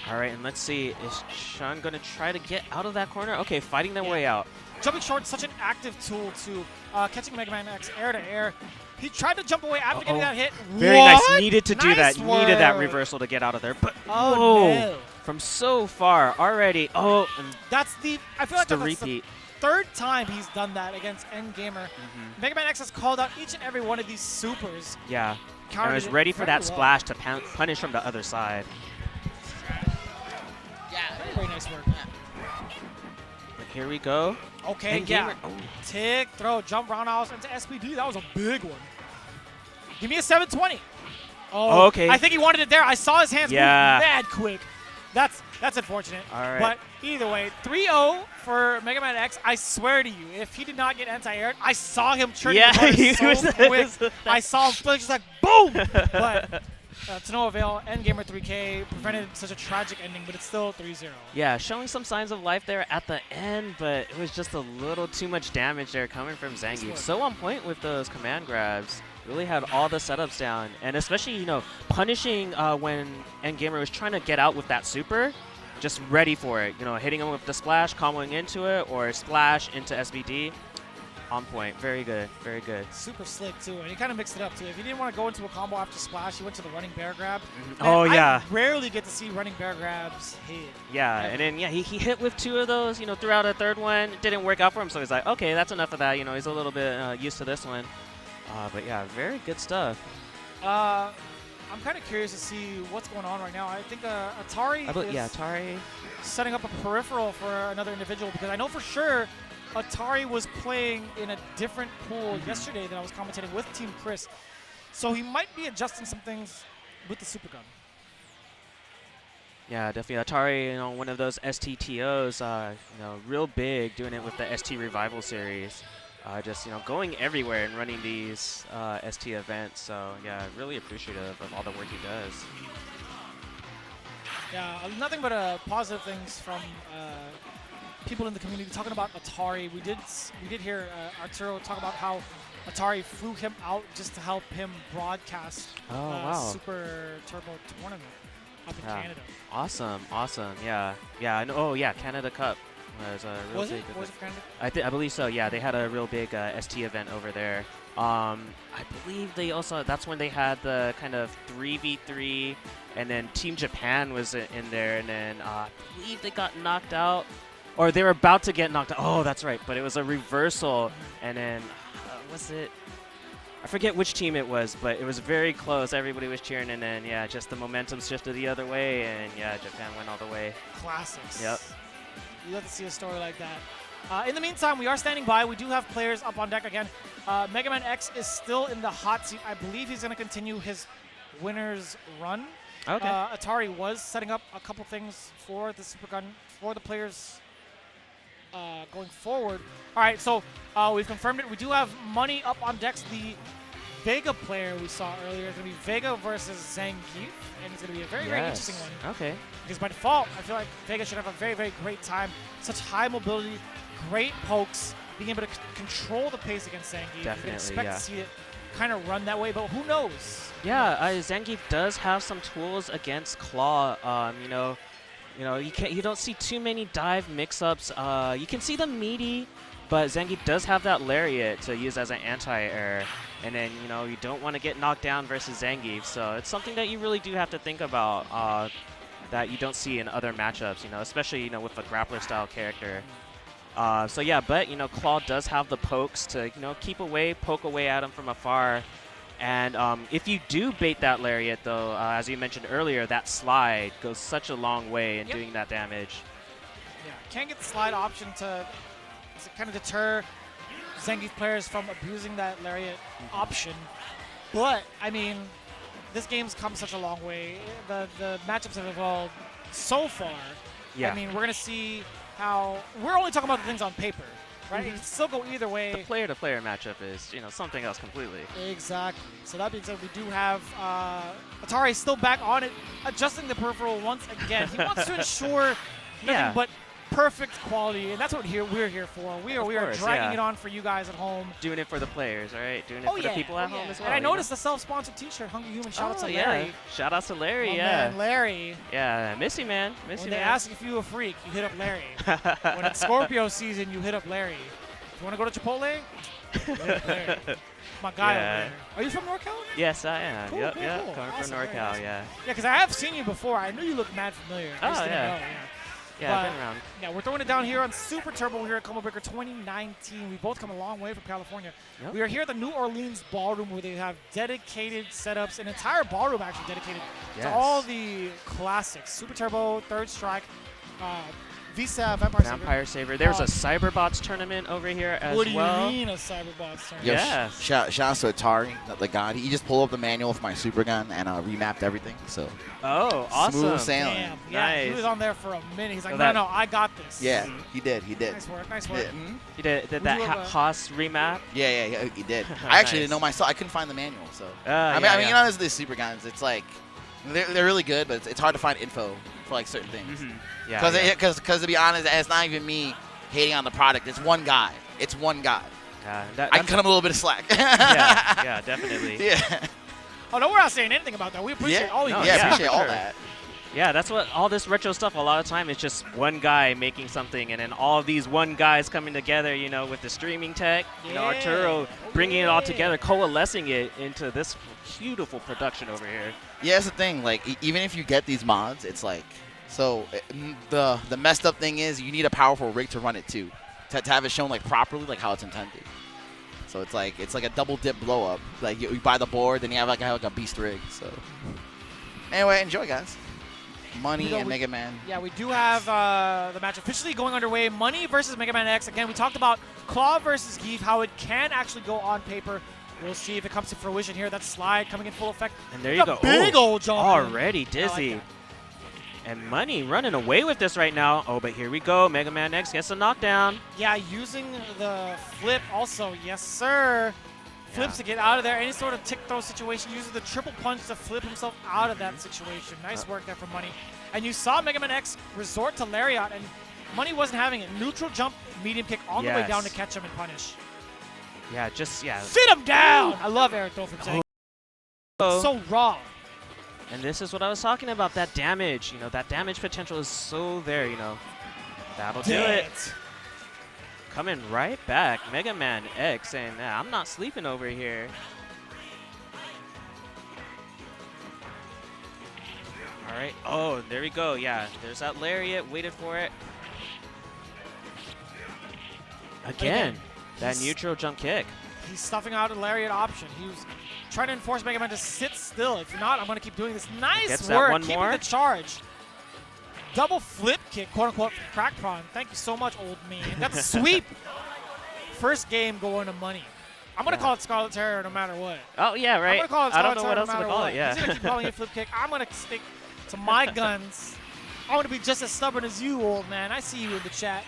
[SPEAKER 7] All right, and let's see, is Shun going to try to get out of that corner? Okay, fighting their way out.
[SPEAKER 2] Jumping short, such an active tool to catching MegamanX air to air. He tried to jump away after getting that hit.
[SPEAKER 7] Very
[SPEAKER 2] What?
[SPEAKER 7] nice. Needed to do that.
[SPEAKER 2] Nice
[SPEAKER 7] Needed that
[SPEAKER 2] work.
[SPEAKER 7] reversal to get out of there. But
[SPEAKER 2] Oh, no.
[SPEAKER 7] from so far already. Oh, and
[SPEAKER 2] That's the, I feel like
[SPEAKER 7] the
[SPEAKER 2] that's the
[SPEAKER 7] repeat.
[SPEAKER 2] third time he's done that against NGamer. MegamanX has called out each and every one of these supers.
[SPEAKER 7] Yeah.
[SPEAKER 2] Countered
[SPEAKER 7] And was
[SPEAKER 2] it
[SPEAKER 7] ready for
[SPEAKER 2] very
[SPEAKER 7] that
[SPEAKER 2] well.
[SPEAKER 7] splash to punish from the other side.
[SPEAKER 2] Very, very nice work.
[SPEAKER 7] But here we go.
[SPEAKER 2] Okay,
[SPEAKER 7] And
[SPEAKER 2] yeah.
[SPEAKER 7] Gamer- oh.
[SPEAKER 2] Tick, throw, jump roundhouse into SPD. That was a big one. Give me a 720. Oh,
[SPEAKER 7] Okay.
[SPEAKER 2] I think he wanted it there. I saw his hands
[SPEAKER 7] Yeah.
[SPEAKER 2] move mad quick. That's unfortunate.
[SPEAKER 7] All right.
[SPEAKER 2] But either way, 3-0 for MegamanX. I swear to you, if he did not get anti-aired, I saw him turn
[SPEAKER 7] Yeah,
[SPEAKER 2] the
[SPEAKER 7] he
[SPEAKER 2] corner so
[SPEAKER 7] was-
[SPEAKER 2] quick. I saw him flick, just like boom. But to no avail. NGamer3K prevented such a tragic ending, but it's still 3-0.
[SPEAKER 7] Yeah, showing some signs of life there at the end, but it was just a little too much damage there coming from Zangief. So on point with those command grabs. Really had all the setups down, and especially, punishing when NGamer was trying to get out with that super, just ready for it. Hitting him with the splash, comboing into it, or splash into SBD. On point. Very good. Very good.
[SPEAKER 2] Super slick, too. And he kind of mixed it up, too. If he didn't want to go into a combo after splash, he went to the running bear grab.
[SPEAKER 7] Oh,
[SPEAKER 2] Man,
[SPEAKER 7] yeah.
[SPEAKER 2] I rarely get to see running bear grabs hit.
[SPEAKER 7] Yeah, and then, he hit with 2 of those, throughout a third one. It didn't work out for him, so he's like, okay, that's enough of that. He's a little bit used to this one. But yeah, very good stuff.
[SPEAKER 2] I'm kind of curious to see what's going on right now. I think Atari is
[SPEAKER 7] Atari.
[SPEAKER 2] setting up a peripheral for another individual, because I know for sure Atari was playing in a different pool yesterday that I was commentating with TeamKhris. So he might be adjusting some things with the super gun.
[SPEAKER 7] Yeah, definitely. Atari, one of those STTOs, real big, doing it with the ST Revival series. Just, going everywhere and running these ST events. So, yeah, really appreciative of all the work he does.
[SPEAKER 2] Yeah, nothing but positive things from people in the community talking about Atari. We did hear Arturo talk about how Atari flew him out just to help him broadcast Super Turbo tournament up in Canada.
[SPEAKER 7] Awesome. Yeah. I know. Oh, yeah, Canada Cup was a real big event.
[SPEAKER 2] Was it Canada?
[SPEAKER 7] I believe so. Yeah, they had a real big ST event over there. I believe they also, that's when they had the kind of 3v3, and then Team Japan was in there, and then I believe they got knocked out, or they were about to get knocked out. Oh, that's right, but it was a reversal, and then, was it? I forget which team it was, but it was very close. Everybody was cheering, and then, yeah, just the momentum shifted the other way, and yeah, Japan went all the way.
[SPEAKER 2] Classics.
[SPEAKER 7] Yep.
[SPEAKER 2] You love to see a story like that. In the meantime, we are standing by. We do have players up on deck again. MegamanX is still in the hot seat. I believe he's going to continue his winner's run.
[SPEAKER 7] Okay.
[SPEAKER 2] Atari was setting up a couple things for the super gun for the players going forward. All right, so we've confirmed it. We do have money up on decks. The Vega player we saw earlier is going to be Vega versus Zangief, and it's going to be a very, very interesting one.
[SPEAKER 7] Okay.
[SPEAKER 2] Because by default, I feel like Vega should have a very, very great time. Such high mobility, great pokes, being able to control the pace against Zangief. You can
[SPEAKER 7] Definitely,
[SPEAKER 2] expect
[SPEAKER 7] yeah.
[SPEAKER 2] to see it kind of run that way, but who knows?
[SPEAKER 7] Yeah, Zangief does have some tools against Claw. You don't see too many dive mix-ups. You can see them meaty, but Zangief does have that lariat to use as an anti-air. And then, you don't want to get knocked down versus Zangief. So it's something that you really do have to think about that you don't see in other matchups, especially, with a grappler-style character. So yeah, but, Claw does have the pokes to, poke away at him from afar. And if you do bait that lariat, though, as you mentioned earlier, that slide goes such a long way in doing that damage.
[SPEAKER 2] Yeah, can't get the slide option to kind of deter Zangief players from abusing that lariat option. But, I mean, this game's come such a long way. The matchups have evolved so far.
[SPEAKER 7] Yeah.
[SPEAKER 2] I mean, we're going to see how... We're only talking about the things on paper. right? It can still go either way.
[SPEAKER 7] The player-to-player matchup is, something else completely.
[SPEAKER 2] Exactly. So that being said, we do have Atari still back on it, adjusting the peripheral once again. He wants to ensure nothing but perfect quality, and that's what we're here for. We are dragging it on for you guys at home.
[SPEAKER 7] Doing it for the players, all right? Doing it for the people at home as well.
[SPEAKER 2] And I noticed the self-sponsored T-shirt, Hungry Human. Shout out to Larry.
[SPEAKER 7] Shout out to Larry,
[SPEAKER 2] Man, Larry.
[SPEAKER 7] Yeah, miss you, man.
[SPEAKER 2] When they ask if you a freak, you hit up Larry. When it's Scorpio season, you hit up Larry. If you want to go to Chipotle, you hit up Larry. My guy over there. Are you from NorCal?
[SPEAKER 7] Yes, I am.
[SPEAKER 2] Cool,
[SPEAKER 7] yep,
[SPEAKER 2] cool,
[SPEAKER 7] yep.
[SPEAKER 2] cool.
[SPEAKER 7] Coming
[SPEAKER 2] Awesome,
[SPEAKER 7] from NorCal,
[SPEAKER 2] awesome.
[SPEAKER 7] yeah.
[SPEAKER 2] Yeah, because I have seen you before. I knew you looked mad familiar. I just didn't know,
[SPEAKER 7] Yeah, I've
[SPEAKER 2] But,
[SPEAKER 7] been around.
[SPEAKER 2] Yeah, we're throwing it down here on Super Turbo here at Combo Breaker 2019. We both come a long way from California.
[SPEAKER 7] Yep.
[SPEAKER 2] We are here at the New Orleans Ballroom where they have dedicated setups, an entire ballroom actually dedicated to all the classics. Super Turbo, Third Strike, Visa,
[SPEAKER 7] Vampire Saver. There's a Cyberbots tournament over here as well.
[SPEAKER 2] What do you mean a Cyberbots tournament?
[SPEAKER 3] Yo,
[SPEAKER 7] Yes.
[SPEAKER 3] shout out to Atari, the god. He just pulled up the manual for my super gun and remapped everything. So
[SPEAKER 7] Oh, awesome.
[SPEAKER 3] smooth sailing.
[SPEAKER 2] Damn, yeah, he
[SPEAKER 7] Nice.
[SPEAKER 2] was on there for a minute. He's like,
[SPEAKER 7] So
[SPEAKER 2] no,
[SPEAKER 7] that-
[SPEAKER 2] no, I got this.
[SPEAKER 3] Yeah, he did.
[SPEAKER 2] Nice work, nice work.
[SPEAKER 3] Yeah,
[SPEAKER 7] He did
[SPEAKER 2] Would
[SPEAKER 7] that
[SPEAKER 2] you have,
[SPEAKER 7] Haas remap.
[SPEAKER 3] yeah, he did. I actually didn't
[SPEAKER 7] Nice.
[SPEAKER 3] know myself. I couldn't find the manual. So
[SPEAKER 7] Yeah,
[SPEAKER 3] I mean, there's these super guns. It's like they're really good, but it's hard to find info for like certain things.
[SPEAKER 7] Yeah,
[SPEAKER 3] Because to be honest, it's not even me hating on the product. It's one guy. It's one guy. I can cut him a little bit of slack.
[SPEAKER 7] yeah, definitely.
[SPEAKER 3] Yeah.
[SPEAKER 2] Oh, no, we're not saying anything about that. We appreciate all you
[SPEAKER 7] No,
[SPEAKER 2] guys.
[SPEAKER 3] Yeah,
[SPEAKER 7] yeah,
[SPEAKER 3] appreciate
[SPEAKER 7] for
[SPEAKER 3] all
[SPEAKER 7] sure.
[SPEAKER 3] that.
[SPEAKER 7] Yeah, that's what all this retro stuff, a lot of time, is just one guy making something, and then all of these one guys coming together, with the streaming tech, Arturo bringing it all together, coalescing it into this beautiful production over here.
[SPEAKER 3] Yeah, that's the thing. Like, even if you get these mods, it's like, so the messed up thing is you need a powerful rig to run it too, to have it shown like properly, like how it's intended. So it's like a double dip blow up. Like you buy the board, then you have like a beast rig. So anyway, enjoy, guys. Money and Mega Man.
[SPEAKER 2] Yeah, we do have the match officially going underway. Money versus MegamanX. Again, we talked about Claw versus Gief, how it can actually go on paper. We'll see if it comes to fruition here. That slide coming in full effect.
[SPEAKER 7] And there you go.
[SPEAKER 2] Big old jump.
[SPEAKER 7] Already
[SPEAKER 2] I
[SPEAKER 7] dizzy.
[SPEAKER 2] like
[SPEAKER 7] And Money running away with this right now. Oh, but here we go. MegamanX gets a knockdown.
[SPEAKER 2] Yeah, using the flip also. Yes, sir. Flips to get out of there. Any sort of tick throw situation. Uses the triple punch to flip himself out of that situation. Nice work there from Money. And you saw MegamanX resort to Lariat, and Money wasn't having it. Neutral jump, medium kick on the way down to catch him and punish.
[SPEAKER 7] Yeah, yeah.
[SPEAKER 2] Sit him down! I love Eric throw from Jake.
[SPEAKER 7] Oh.
[SPEAKER 2] So raw.
[SPEAKER 7] And this is what I was talking about, that damage. That damage potential is so there, That'll do it. Coming right back, MegamanX, and I'm not sleeping over here. All right. Oh, there we go. Yeah, there's that lariat. Waited for it. Again, that neutral jump kick.
[SPEAKER 2] He's stuffing out a lariat option. He was trying to enforce Mega Man to sit still. If you're not, I'm going to keep doing this. Nice
[SPEAKER 7] Gets
[SPEAKER 2] work.
[SPEAKER 7] that one
[SPEAKER 2] Keeping
[SPEAKER 7] more.
[SPEAKER 2] the charge. Double flip kick, quote unquote, crack prawn. Thank you so much, old man. That's a sweep. First game going to Money. I'm going to call it Scarlet Terror no matter what.
[SPEAKER 7] Oh, yeah, right.
[SPEAKER 2] I'm going to call it
[SPEAKER 7] I
[SPEAKER 2] Scarlet
[SPEAKER 7] don't know
[SPEAKER 2] Terror
[SPEAKER 7] what
[SPEAKER 2] no
[SPEAKER 7] else to
[SPEAKER 2] matter
[SPEAKER 7] call
[SPEAKER 2] what.
[SPEAKER 7] it, yeah.
[SPEAKER 2] He's going to keep calling it flip kick. I'm going to stick to my guns. I want to be just as stubborn as you, old man. I see you in the chat.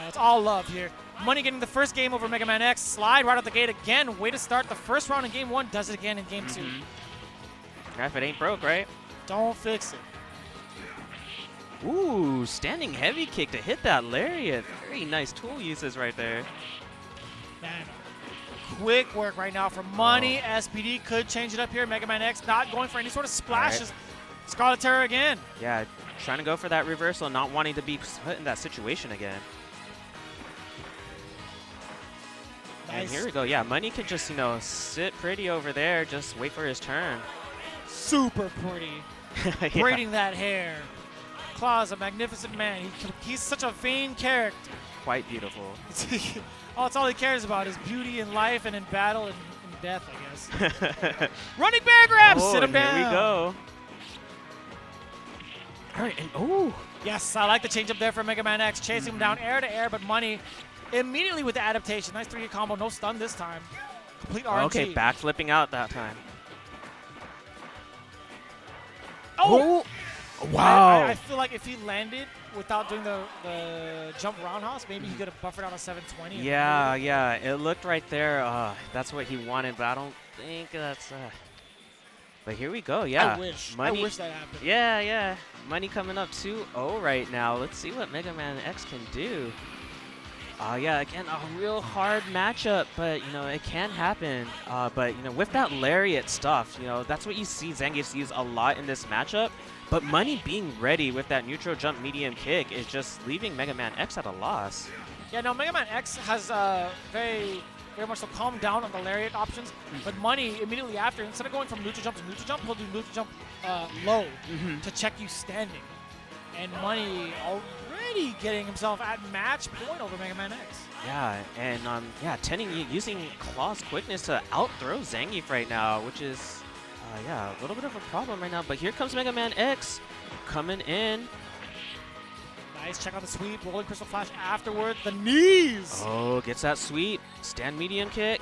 [SPEAKER 2] It's all love here. Money getting the first game over MegamanX. Slide right out the gate again. Way to start the first round in game one. Does it again in game two.
[SPEAKER 7] If it ain't broke, right?
[SPEAKER 2] Don't fix it.
[SPEAKER 7] Ooh, standing heavy kick to hit that lariat. Very nice tool uses right there.
[SPEAKER 2] Man, quick work right now for Money. SPD could change it up here. MegamanX not going for any sort of splashes. Scarlet Terror again.
[SPEAKER 7] Yeah, trying to go for that reversal, not wanting to be put in that situation again.
[SPEAKER 2] Nice.
[SPEAKER 7] And here we go. Yeah, Money could just, sit pretty over there. Just wait for his turn.
[SPEAKER 2] Super pretty.
[SPEAKER 7] Yeah.
[SPEAKER 2] Braiding that hair. Claw's a magnificent man. He's such a vain character.
[SPEAKER 7] Quite beautiful.
[SPEAKER 2] It's all he cares about is beauty in life and in battle and in death, I guess. Running bear grab!
[SPEAKER 7] Oh,
[SPEAKER 2] Sit him down.
[SPEAKER 7] Here we go. All right, and oh.
[SPEAKER 2] Yes, I like the change up there for MegamanX. Chasing him down air to air, but Money immediately with the adaptation. Nice 3-hit combo. No stun this time. Complete RNG.
[SPEAKER 7] Okay, back flipping out that time.
[SPEAKER 2] Oh!
[SPEAKER 7] Wow.
[SPEAKER 2] I feel like if he landed without doing the jump roundhouse, maybe he could have buffered out a 720.
[SPEAKER 7] Yeah, yeah, it looked right there. That's what he wanted, but I don't think that's. But here we go. Yeah,
[SPEAKER 2] I wish that happened.
[SPEAKER 7] Yeah, yeah. Money coming up 2-0 right now. Let's see what MegamanX can do. Yeah, again, a real hard matchup, but, you know, it can happen. But, you know, with that lariat stuff, you know, that's what you see Zangief use a lot in this matchup. But Money being ready with that neutral jump medium kick is just leaving MegamanX at a loss.
[SPEAKER 2] Yeah, no, MegamanX has very much so calmed down on the lariat options. But Money, immediately after, instead of going from neutral jump to neutral jump, he'll do neutral jump low to check you standing. And Money already getting himself at match point over MegamanX.
[SPEAKER 7] Yeah, and yeah, using Claw's quickness to outthrow Zangief right now, which is yeah, a little bit of a problem right now. But here comes MegamanX coming in.
[SPEAKER 2] Nice check on the sweep, rolling crystal flash afterward. The knees.
[SPEAKER 7] Oh, gets that sweep. Stand medium kick.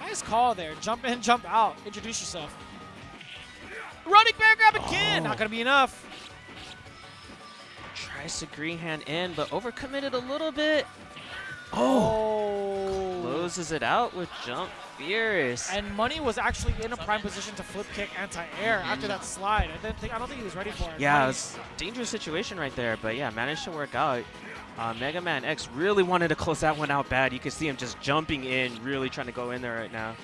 [SPEAKER 2] Nice call there. Jump in, jump out. Introduce yourself. Running bear grab again. Not gonna be enough.
[SPEAKER 7] Tries to green hand in, but overcommitted a little bit.
[SPEAKER 2] Oh.
[SPEAKER 7] Closes it out with jump fierce.
[SPEAKER 2] And Money was actually in a prime position to flip kick anti-air after that slide. I don't think he was ready for it.
[SPEAKER 7] Yeah, it was a dangerous situation right there, but yeah, managed to work out. MegamanX really wanted to close that one out bad. You can see him just jumping in, really trying to go in there right now.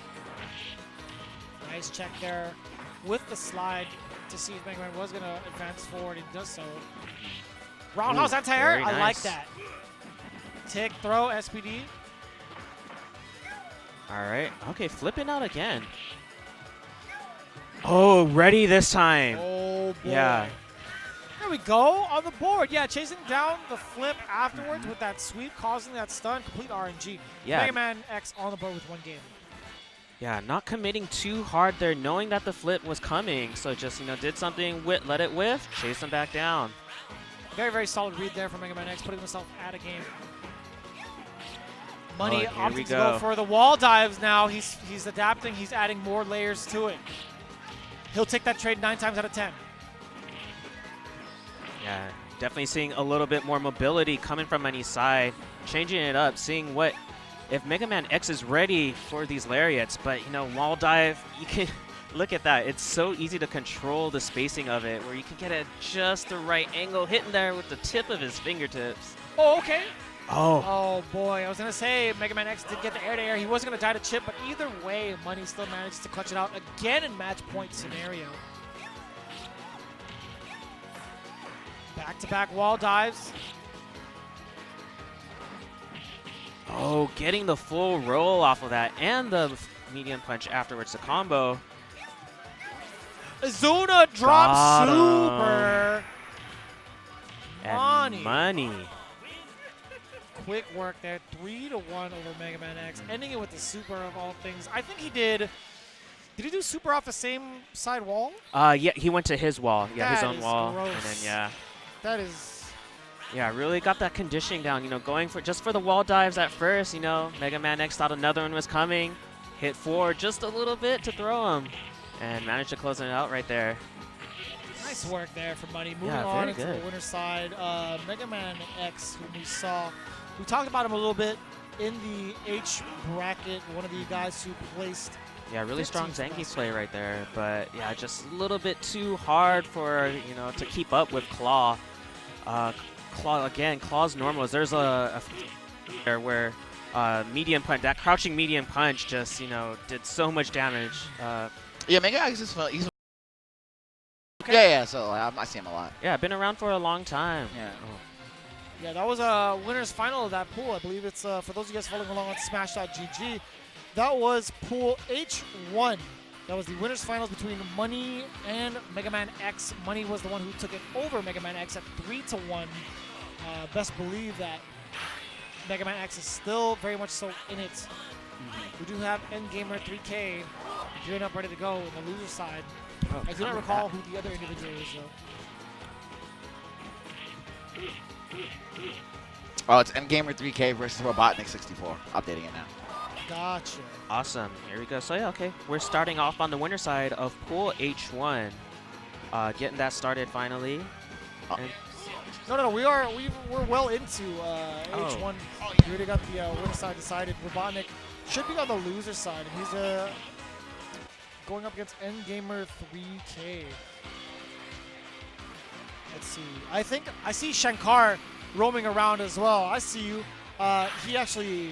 [SPEAKER 2] Nice check there with the slide to see if Mega Man was going to advance forward. He does so. Roundhouse anti-air. I like that. Tick, throw, SPD.
[SPEAKER 7] All right. Okay, flipping out again. Oh, ready this time.
[SPEAKER 2] Oh, boy.
[SPEAKER 7] Yeah.
[SPEAKER 2] There we go on the board. Yeah, chasing down the flip afterwards with that sweep, causing that stun, complete RNG.
[SPEAKER 7] Yeah.
[SPEAKER 2] MegamanX on the board with one game.
[SPEAKER 7] Yeah, not committing too hard there, knowing that the flip was coming. So just, you know, did something, let it whiff, chase him back down.
[SPEAKER 2] Very, very solid read there from MegamanX, putting himself at a game. Money opting to go for the wall dives now. He's adapting. He's adding more layers to it. He'll take that trade 9 times out of 10.
[SPEAKER 7] Yeah, definitely seeing a little bit more mobility coming from any side, changing it up, seeing what if MegamanX is ready for these lariats. But, you know, wall dive, you can look at that. It's so easy to control the spacing of it, where you can get at just the right angle, hitting there with the tip of his fingertips.
[SPEAKER 2] Oh, okay.
[SPEAKER 7] Oh
[SPEAKER 2] boy, I was going to say MegamanX did get the air-to-air. He wasn't going to die to chip, but either way, Money still managed to clutch it out again in match point scenario. Back-to-back wall dives.
[SPEAKER 7] Oh, getting the full roll off of that and the medium punch afterwards, the combo.
[SPEAKER 2] Azuna drops super.
[SPEAKER 7] And Money.
[SPEAKER 2] Quick work there, 3-1 over MegamanX, ending it with the super of all things. I think he did he do super off the same side wall?
[SPEAKER 7] Yeah, he went to his wall. Yeah, his
[SPEAKER 2] That
[SPEAKER 7] own
[SPEAKER 2] is
[SPEAKER 7] wall.
[SPEAKER 2] gross.
[SPEAKER 7] And then, yeah.
[SPEAKER 2] That is...
[SPEAKER 7] Yeah, really got that conditioning down, you know, going for just for the wall dives at first, you know. MegamanX thought another one was coming, hit forward just a little bit to throw him, and managed to close it out right there.
[SPEAKER 2] Nice work there for Money. Moving
[SPEAKER 7] Yeah,
[SPEAKER 2] on
[SPEAKER 7] very
[SPEAKER 2] into
[SPEAKER 7] good.
[SPEAKER 2] the winner's side, MegamanX, who we saw, we talked about him a little bit in the H bracket, one of the guys who placed.
[SPEAKER 7] Yeah, really strong
[SPEAKER 2] 15th
[SPEAKER 7] Zangief
[SPEAKER 2] last
[SPEAKER 7] play
[SPEAKER 2] year.
[SPEAKER 7] right there, but yeah, just a little bit too hard for, you know, to keep up with Claw. Claw's normal. There's a there where medium punch, that crouching medium punch just, you know, did so much damage.
[SPEAKER 3] Yeah, MegamanX is fun. He's
[SPEAKER 2] Okay.
[SPEAKER 3] yeah, so I see him a lot.
[SPEAKER 7] Yeah, been around for a long time.
[SPEAKER 3] Yeah.
[SPEAKER 2] Yeah, that was a winner's final of that pool. I believe it's, for those of you guys following along on Smash.gg, that was Pool H1. That was the winner's finals between Money and MegamanX. Money was the one who took it over MegamanX at 3-1. Best believe that MegamanX is still very much so in it. We do have NGamerJK gearing up, ready to go on the loser side.
[SPEAKER 7] Oh,
[SPEAKER 2] I do not recall who the other individual is, though.
[SPEAKER 3] Oh, it's NGamerJK versus Robotnik64. Updating it now.
[SPEAKER 2] Gotcha.
[SPEAKER 7] Awesome. Here we go. So, yeah, okay. We're starting off on the winner side of Pool H1. Getting that started finally. And
[SPEAKER 2] No, we're well into H1. We already got the winner side decided. Robotnik should be on the loser side, and he's going up against NGamer 3K. Let's see. I think I see Shankar roaming around as well. I see you. He actually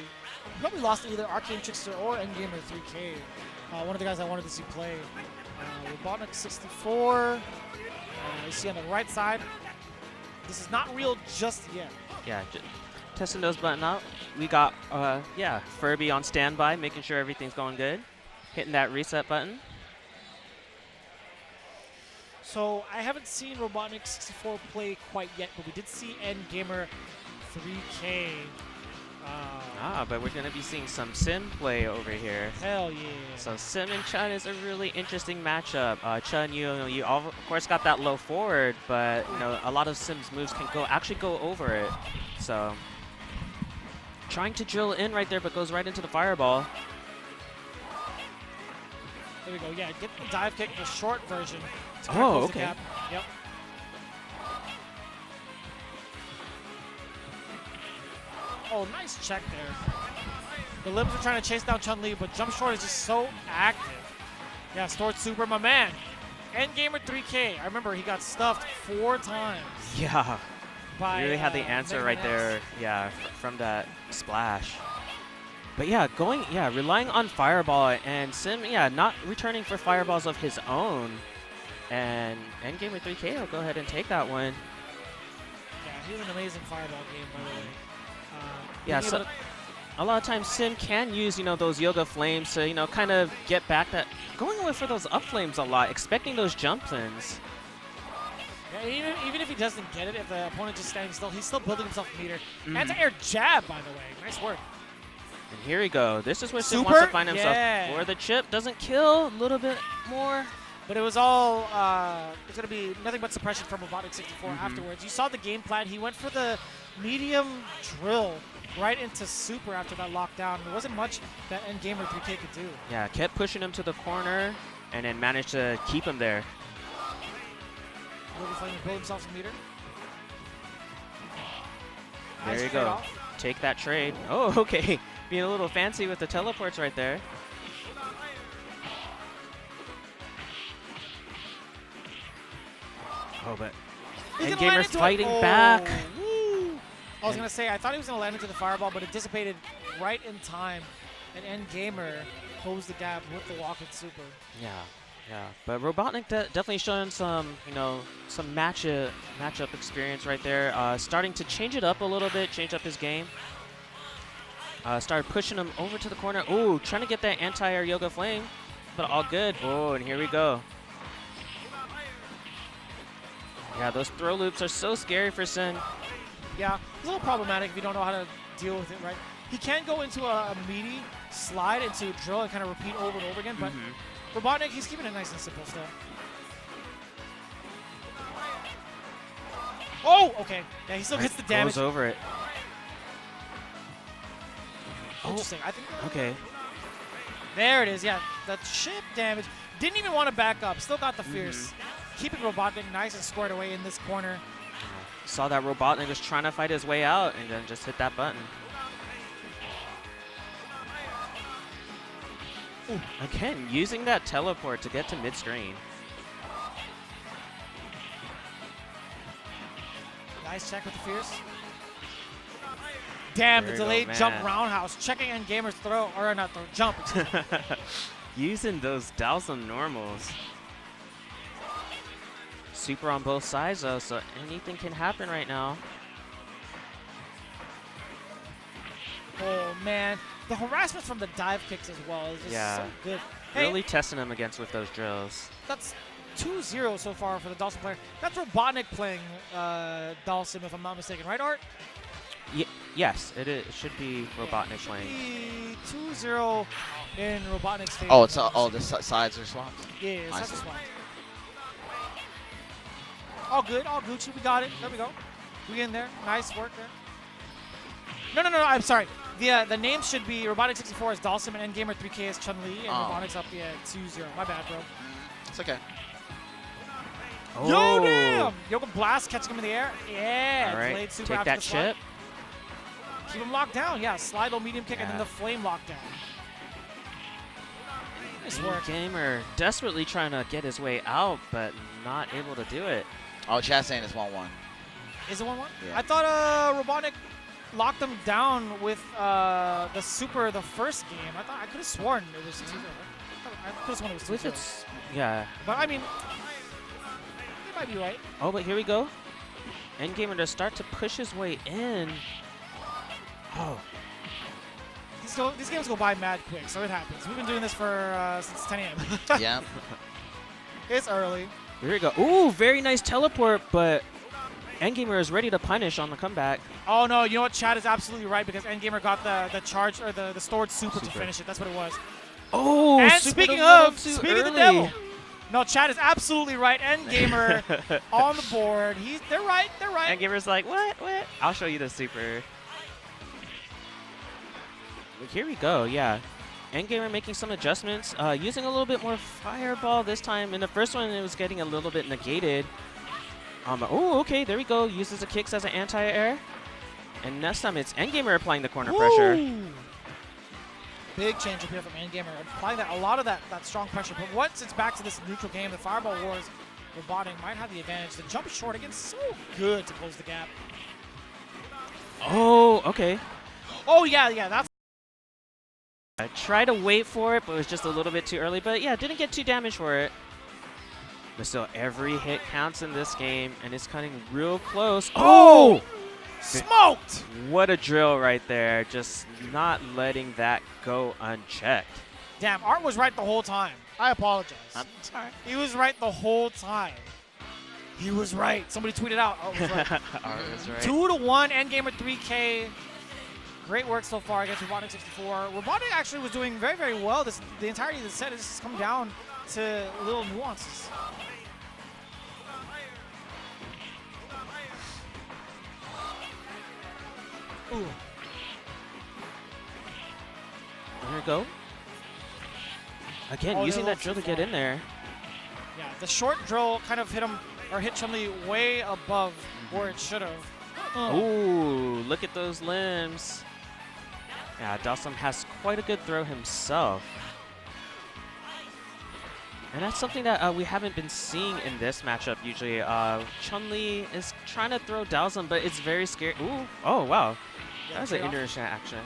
[SPEAKER 2] probably lost to either Arcane Trickster or NGamer 3K. One of the guys I wanted to see play. Robotnik 64. You see on the right side. This is not real just yet.
[SPEAKER 7] yeah, testing those button out. We got, Furby on standby, making sure everything's going good. Hitting that reset button.
[SPEAKER 2] So I haven't seen Robotnik 64 play quite yet, but we did see NGamer 3K.
[SPEAKER 7] But we're going to be seeing some Sim play over here.
[SPEAKER 2] Hell yeah.
[SPEAKER 7] So Sim and Chun is a really interesting matchup. Chun, you of course got that low forward, but a lot of Sim's moves can actually go over it. So trying to drill in right there, but goes right into the fireball.
[SPEAKER 2] There we go. Yeah, get the dive kick, the short version. to
[SPEAKER 7] Oh,
[SPEAKER 2] close the
[SPEAKER 7] okay.
[SPEAKER 2] gap. Yep. Oh, nice check there. The limbs are trying to chase down Chun-Li, but jump short is just so active. Yeah, stored super, my man. NGamer 3K. I remember he got stuffed 4 times.
[SPEAKER 7] Yeah.
[SPEAKER 2] By,
[SPEAKER 7] You really had the answer right
[SPEAKER 2] MegamanX.
[SPEAKER 7] there, yeah, from that splash. But yeah, relying on Fireball, and Sim, not returning for Fireballs of his own. And NGamer 3K will go ahead and take that one.
[SPEAKER 2] Yeah, he was an amazing fireball game, by the way.
[SPEAKER 7] Yeah,
[SPEAKER 2] being
[SPEAKER 7] so
[SPEAKER 2] able to-
[SPEAKER 7] a lot of times Sim can use, those Yoga Flames to, kind of get back that, going away for those up flames a lot, expecting those jump ins.
[SPEAKER 2] Yeah, even if he doesn't get it, if the opponent just standing still, he's still building himself a meter. Anti-air jab, by the way. Nice work.
[SPEAKER 7] And here we go. This is where Sim
[SPEAKER 2] Super?
[SPEAKER 7] wants to find himself.
[SPEAKER 2] Yeah.
[SPEAKER 7] Or the chip doesn't kill, a little bit more.
[SPEAKER 2] But it was all, it's going to be nothing but suppression from Robotnik 64 afterwards. You saw the game plan. He went for the medium drill right into super after that lockdown. There wasn't much that NGamer 3K could do.
[SPEAKER 7] Yeah, kept pushing him to the corner and then managed to keep him there.
[SPEAKER 2] Really fun to build himself some meter.
[SPEAKER 7] There
[SPEAKER 2] Nice
[SPEAKER 7] you
[SPEAKER 2] trade
[SPEAKER 7] go.
[SPEAKER 2] off.
[SPEAKER 7] Take that trade. Oh, okay. Being a little fancy with the teleports right there. Oh, but
[SPEAKER 2] He's gonna land
[SPEAKER 7] NGamer's
[SPEAKER 2] into it.
[SPEAKER 7] fighting
[SPEAKER 2] Oh,
[SPEAKER 7] back.
[SPEAKER 2] woo. I was going to say, I thought he was going to land into the fireball, but it dissipated right in time. And NGamer closed the gap with the walk-in super.
[SPEAKER 7] Yeah. But Robotnik definitely showing some, some matchup experience right there. Starting to change it up a little bit, change up his game. Started pushing him over to the corner. Ooh, trying to get that anti-air Yoga Flame, but all good. Oh, and here we go. Yeah, those throw loops are so scary for Sin.
[SPEAKER 2] Yeah, it's a little problematic if you don't know how to deal with it, right? He can go into a meaty slide into a drill and kind of repeat over and over again, but Robotnik, he's keeping it nice and simple still. Oh, okay. Yeah, he still gets the damage.
[SPEAKER 7] Goes over it.
[SPEAKER 2] Interesting. I think.
[SPEAKER 7] Okay.
[SPEAKER 2] There it is. Yeah, the chip damage. Didn't even want to back up. Still got the fierce. Keeping Robotnik nice and squared away in this corner.
[SPEAKER 7] Saw that Robotnik was trying to fight his way out and then just hit that button. Ooh. Again, using that teleport to get to mid-screen.
[SPEAKER 2] Nice check with the fierce. Damn,
[SPEAKER 7] There
[SPEAKER 2] the
[SPEAKER 7] you go,
[SPEAKER 2] delayed
[SPEAKER 7] man.
[SPEAKER 2] jump roundhouse. Checking NGamer's throw, or not throw, jump.
[SPEAKER 7] Using those Dhalsim normals. Super on both sides though, so anything can happen right now.
[SPEAKER 2] Oh, man. The harassment from the dive kicks as well is just so good. Hey,
[SPEAKER 7] Really testing him against with those drills.
[SPEAKER 2] that's 2-0 so far for the Dhalsim player. That's Robotnik playing Dhalsim, if I'm not mistaken. Right, Art?
[SPEAKER 7] Yes, it should be Robotnik playing.
[SPEAKER 2] 2-0 in Robotnik's favor.
[SPEAKER 3] Oh, it's the sides are swapped.
[SPEAKER 2] Yeah,
[SPEAKER 3] I
[SPEAKER 2] that's
[SPEAKER 3] see.
[SPEAKER 2] a swap. All good, all Gucci. We got it. There we go. We in there. Nice work there. No. I'm sorry. The name should be Robotnik 64 as Dhalsim and NGamer 3K as Chun-Li, and Robotnik's up 2-0. My bad, bro.
[SPEAKER 3] It's okay.
[SPEAKER 2] Yo, damn! Yoga Blast catching him in the air. Yeah,
[SPEAKER 7] All right,
[SPEAKER 2] delayed super
[SPEAKER 7] take
[SPEAKER 2] after
[SPEAKER 7] that
[SPEAKER 2] the slide.
[SPEAKER 7] chip.
[SPEAKER 2] Keep him locked down. Yeah, slide low medium kick and then
[SPEAKER 7] Yeah.
[SPEAKER 2] the flame lockdown. Nice work.
[SPEAKER 7] Gamer desperately trying to get his way out, but not able to do it.
[SPEAKER 3] Oh, chat saying it's 1-1.
[SPEAKER 2] Is it 1-1?
[SPEAKER 3] Yeah.
[SPEAKER 2] I thought Robotnik locked him down with the super the first game. I could have sworn it was 2-0. I could have sworn it was 2-0.
[SPEAKER 7] With its, yeah.
[SPEAKER 2] But I mean, you might be right.
[SPEAKER 7] Oh, but here we go. NGamer to start to push his way in. Oh,
[SPEAKER 2] These games go by mad quick, so it happens. We've been doing this for since 10 a.m.
[SPEAKER 3] Yeah.
[SPEAKER 2] It's early.
[SPEAKER 7] here we go. Ooh, very nice teleport, but NGamer is ready to punish on the comeback.
[SPEAKER 2] Oh no, you know what? Chad is absolutely right because Endgamer got the charge or the stored super to finish it. That's what it was.
[SPEAKER 7] Oh,
[SPEAKER 2] And
[SPEAKER 7] super
[SPEAKER 2] speaking
[SPEAKER 7] a little
[SPEAKER 2] of,
[SPEAKER 7] too
[SPEAKER 2] speaking of the
[SPEAKER 7] early.
[SPEAKER 2] devil. No, Chad is absolutely right. Endgamer on the board. They're right. They're right.
[SPEAKER 7] NGamer's like, what? I'll show you the super. Here we go, yeah. NGamer making some adjustments, using a little bit more fireball this time. In the first one, it was getting a little bit negated. Oh, okay, there we go. Uses the kicks as an anti-air. And next time, it's NGamer applying the corner pressure.
[SPEAKER 2] Big change up here from Endgamer. Applying a lot of that strong pressure. But once it's back to this neutral game, the Fireball Wars, Robotic might have the advantage. The jump short again, so good to close the gap.
[SPEAKER 7] Oh, okay.
[SPEAKER 2] Oh, yeah, that's.
[SPEAKER 7] I tried to wait for it, but it was just a little bit too early. But yeah, didn't get too damaged for it. But still, every hit counts in this game, and it's cutting real close. Oh!
[SPEAKER 2] Smoked!
[SPEAKER 7] What a drill right there. Just not letting that go unchecked.
[SPEAKER 2] Damn, Art was right the whole time. I apologize.
[SPEAKER 7] Sorry.
[SPEAKER 2] He was right the whole time. He was right. Somebody tweeted out. Art was right.
[SPEAKER 7] Art was right.
[SPEAKER 2] 2-1, Endgamer 3K. Great work so far against Robotic 64. Robotic actually was doing very, very well. The entirety of the set has just come down to little nuances. Ooh.
[SPEAKER 7] There we go. Again,
[SPEAKER 2] Oh,
[SPEAKER 7] using
[SPEAKER 2] they're a
[SPEAKER 7] that drill to
[SPEAKER 2] little
[SPEAKER 7] get
[SPEAKER 2] too
[SPEAKER 7] in there.
[SPEAKER 2] Yeah, the short drill kind of hit him, or hit Chun-Li way above where it should have.
[SPEAKER 7] Ooh, look at those limbs. Yeah, Dhalsim has quite a good throw himself. And that's something that we haven't been seeing in this matchup usually. Chun-Li is trying to throw Dhalsim, but it's very scary. Ooh, oh, wow.
[SPEAKER 2] Yeah,
[SPEAKER 7] That was an
[SPEAKER 2] trade-off.
[SPEAKER 7] interesting action.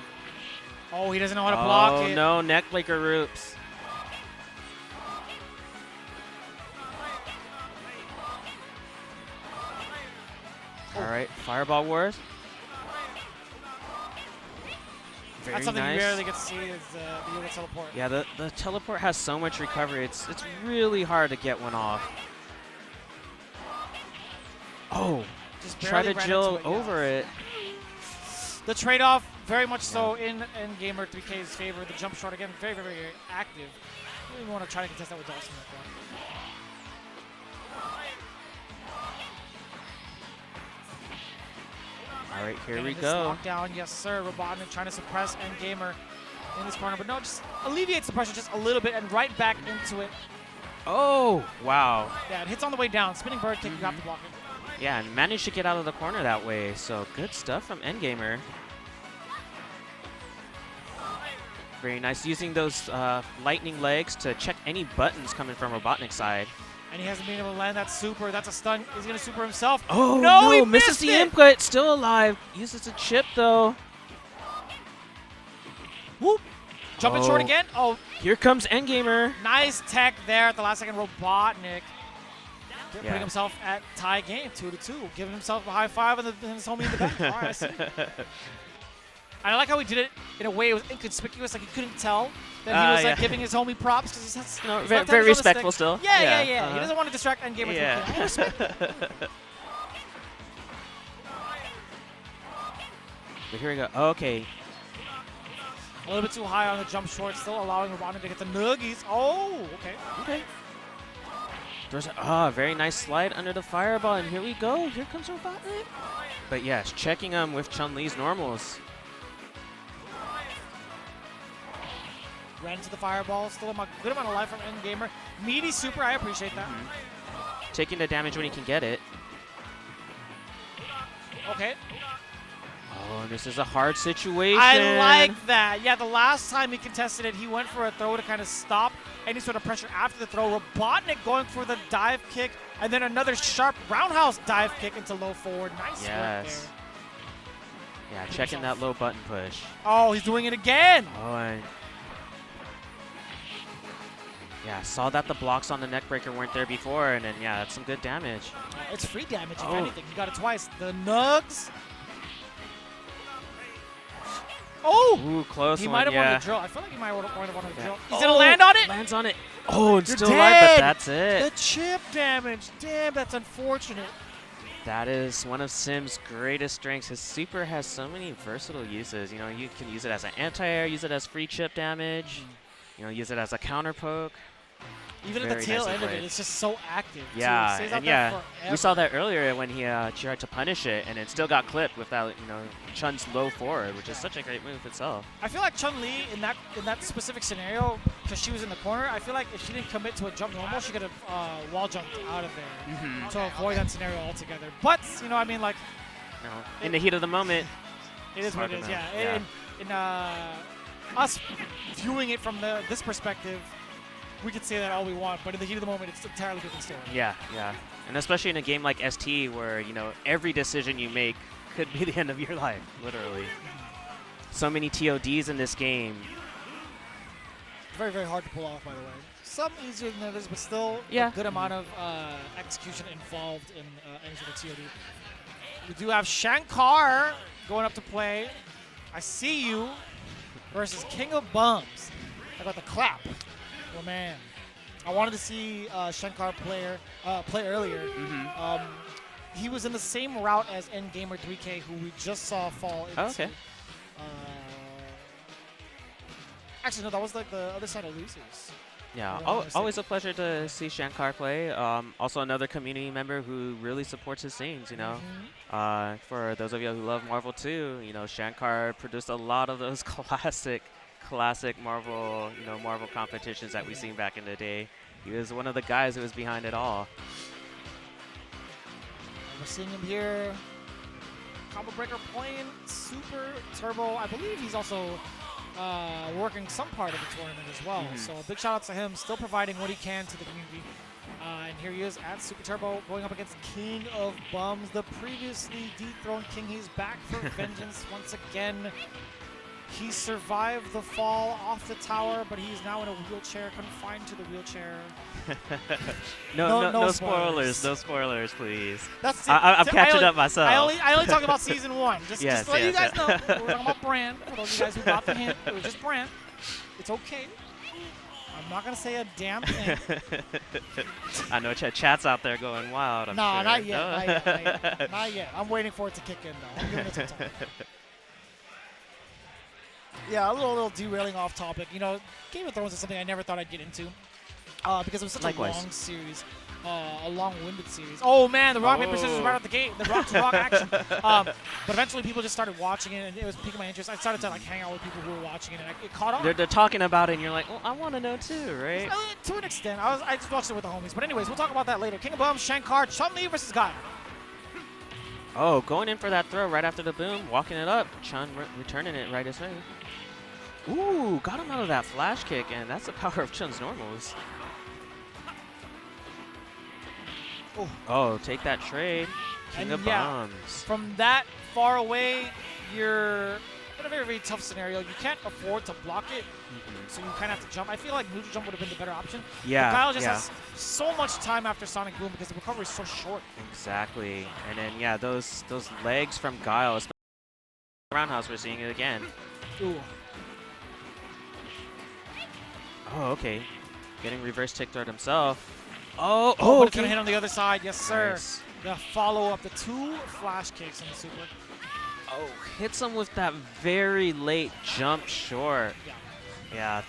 [SPEAKER 2] Oh, he doesn't know how to block it.
[SPEAKER 7] Oh, no, neck breaker roops. All right, Fireball Wars. Very
[SPEAKER 2] That's something
[SPEAKER 7] nice.
[SPEAKER 2] you rarely get to see is the Yoga teleport.
[SPEAKER 7] Yeah, the teleport has so much recovery. It's really hard to get one off. Oh,
[SPEAKER 2] Just
[SPEAKER 7] try to
[SPEAKER 2] barely ran
[SPEAKER 7] drill
[SPEAKER 2] into it, yeah.
[SPEAKER 7] over it.
[SPEAKER 2] The trade-off, very much so in Gamer 3K's favor. The jump shot, again, very, very, very active. I don't even want to try to contest that with Dhalsim like that.
[SPEAKER 7] All right, here
[SPEAKER 2] And
[SPEAKER 7] we
[SPEAKER 2] this
[SPEAKER 7] go.
[SPEAKER 2] Lockdown, yes, sir. Robotnik trying to suppress Gamer in this corner. But no, just alleviates the pressure just a little bit and right back into it.
[SPEAKER 7] Oh, wow.
[SPEAKER 2] Yeah, it hits on the way down. Spinning bird kick, you have to block it.
[SPEAKER 7] Yeah, and managed to get out of the corner that way. So good stuff from NGamer. Very nice. Using those lightning legs to check any buttons coming from Robotnik's side.
[SPEAKER 2] And he hasn't been able to land that super. That's a stun. He's going to super himself.
[SPEAKER 7] Oh,
[SPEAKER 2] no, he
[SPEAKER 7] misses
[SPEAKER 2] missed
[SPEAKER 7] the
[SPEAKER 2] it.
[SPEAKER 7] input. Still alive. Uses a chip, though.
[SPEAKER 2] Whoop. Jumping short again. Oh,
[SPEAKER 7] Here comes NGamer.
[SPEAKER 2] nice tech there at the last second. Robotnik
[SPEAKER 7] Yeah.
[SPEAKER 2] putting himself at tie game, 2-2. Giving himself a high five and his homie in the back. All right, I see. And I like how he did it in a way it was inconspicuous, like you couldn't tell that he was like
[SPEAKER 7] yeah.
[SPEAKER 2] giving his homie props because he's
[SPEAKER 7] No,
[SPEAKER 2] his
[SPEAKER 7] very,
[SPEAKER 2] left hand
[SPEAKER 7] very
[SPEAKER 2] is on the
[SPEAKER 7] respectful
[SPEAKER 2] stick.
[SPEAKER 7] still.
[SPEAKER 2] Yeah. He
[SPEAKER 7] uh-huh.
[SPEAKER 2] doesn't want to distract Endgamer.
[SPEAKER 7] Yeah.
[SPEAKER 2] I respect it.
[SPEAKER 7] But here we go. Okay.
[SPEAKER 2] A little bit too high on the jump short, still allowing Robotnik to get the nuggies. Oh, okay.
[SPEAKER 7] Okay. There's a very nice slide under the fireball, and here we go. Here comes Robotnik. But yes, checking him with Chun-Li's normals.
[SPEAKER 2] Ran into the fireball, still a good amount of life from Endgamer. Meaty super, I appreciate that.
[SPEAKER 7] taking the damage when he can get it.
[SPEAKER 2] Okay.
[SPEAKER 7] Oh, and this is a hard situation.
[SPEAKER 2] I like that. Yeah, the last time he contested it, he went for a throw to kind of stop any sort of pressure after the throw. Robotnik going for the dive kick, and then another sharp roundhouse dive kick into low forward. Nice work there.
[SPEAKER 7] Yeah, checking that low button push.
[SPEAKER 2] Oh, he's doing it again.
[SPEAKER 7] Oh, and yeah, saw that the blocks on the neck breaker weren't there before, and then yeah, that's some good damage.
[SPEAKER 2] It's free damage, if anything. He got it twice. The nugs. Oh!
[SPEAKER 7] Ooh, close
[SPEAKER 2] He
[SPEAKER 7] one,
[SPEAKER 2] might have
[SPEAKER 7] yeah.
[SPEAKER 2] wanted to drill. I feel like he might have wanted to drill. He's going to land on it?
[SPEAKER 7] Lands on it. Oh, and
[SPEAKER 2] You're
[SPEAKER 7] still alive, but
[SPEAKER 2] dead.
[SPEAKER 7] that's it.
[SPEAKER 2] The chip damage. Damn, that's unfortunate.
[SPEAKER 7] That is one of Sim's greatest strengths. His super has so many versatile uses. You know, you can use it as an anti-air, use it as free chip damage, you know, use it as a counter poke.
[SPEAKER 2] Even at the tail end of it, it's just so active.
[SPEAKER 7] Yeah,
[SPEAKER 2] too. It stays
[SPEAKER 7] and
[SPEAKER 2] out there
[SPEAKER 7] we saw that earlier when he tried to punish it, and it still got clipped without, you know, Chun's low forward, which is such a great move itself.
[SPEAKER 2] I feel like Chun-Li in that specific scenario, because she was in the corner, I feel like if she didn't commit to a jump normal, she could have wall jumped out of there to avoid that scenario altogether. But you know, I mean, like,
[SPEAKER 7] No, in the heat of the moment,
[SPEAKER 2] it is what it is. Yeah. In us viewing it from this perspective, we could say that all we want, but in the heat of the moment, it's an entirely different story.
[SPEAKER 7] Yeah, yeah. And especially in a game like ST where, you know, every decision you make could be the end of your life, literally. So many TODs in this game.
[SPEAKER 2] Very, very hard to pull off, by the way. Some easier than others, but still
[SPEAKER 7] a
[SPEAKER 2] good amount of execution involved in any sort of TOD. We do have Shankar going up to play. I see you versus King of Bums. I got the clap. Oh man, I wanted to see Shankar play earlier. He was in the same route as NGamerJK, who we just saw fall into.
[SPEAKER 7] Oh, okay.
[SPEAKER 2] Actually, no, that was like the other side of losers.
[SPEAKER 7] Yeah, always a pleasure to see Shankar play. Also another community member who really supports his scenes, you know. For those of you who love Marvel too, you know, Shankar produced a lot of those classic Marvel, you know, Marvel competitions that we've seen back in the day. He was one of the guys who was behind it all.
[SPEAKER 2] We're seeing him here. Combo Breaker playing Super Turbo. I believe he's also working some part of the tournament as well. So a big shout out to him, still providing what he can to the community. And here he is at Super Turbo going up against King of Bums, the previously dethroned king. He's back for vengeance once again. He survived the fall off the tower, but he's now in a wheelchair, confined to the wheelchair.
[SPEAKER 7] No spoilers. No spoilers, please.
[SPEAKER 2] That's it.
[SPEAKER 7] I'm catching up myself.
[SPEAKER 2] I only talk about season 1. Just to let you guys know, we're talking about Brand. For those of you guys who got the hint, it was just Brand. It's okay. I'm not going to say a damn thing.
[SPEAKER 7] I know chat's out there going wild, I'm sure.
[SPEAKER 2] Not yet. Not yet. I'm waiting for it to kick in, though. I'm giving it some time. Yeah, a little derailing off topic. You know, Game of Thrones is something I never thought I'd get into because it was such a long series, a long-winded series. Oh man, the rock paper scissors right out the gate, the rock to rock action. But eventually, people just started watching it, and it was piquing my interest. I started to like hang out with people who were watching it, and it caught on.
[SPEAKER 7] They're talking about it, and you're like, well, I want to know too, right?
[SPEAKER 2] To an extent, I just watched it with the homies. But anyways, we'll talk about that later. King of Bums, Shankar, Chun-Li versus Guile.
[SPEAKER 7] Oh, going in for that throw right after the boom, walking it up. Chun returning it right his way. Ooh, got him out of that flash kick, and that's the power of Chun's normals. Oh, take that trade. King of Bombs.
[SPEAKER 2] From that far away, you're in a very, very tough scenario. You can't afford to block it, so you kind of have to jump. I feel like neutral jump would have been the better option.
[SPEAKER 7] Yeah,
[SPEAKER 2] but Guile just has so much time after Sonic Boom because the recovery is so short.
[SPEAKER 7] Exactly. And then, yeah, those legs from Guile, especially roundhouse, we're seeing it again.
[SPEAKER 2] Ooh.
[SPEAKER 7] Oh, okay. Getting reverse tick throat himself.
[SPEAKER 2] But it's going to hit on the other side. Yes, sir.
[SPEAKER 7] Nice.
[SPEAKER 2] The follow-up, the 2 flash kicks in the super.
[SPEAKER 7] Oh, hits him with that very late jump short. Yeah,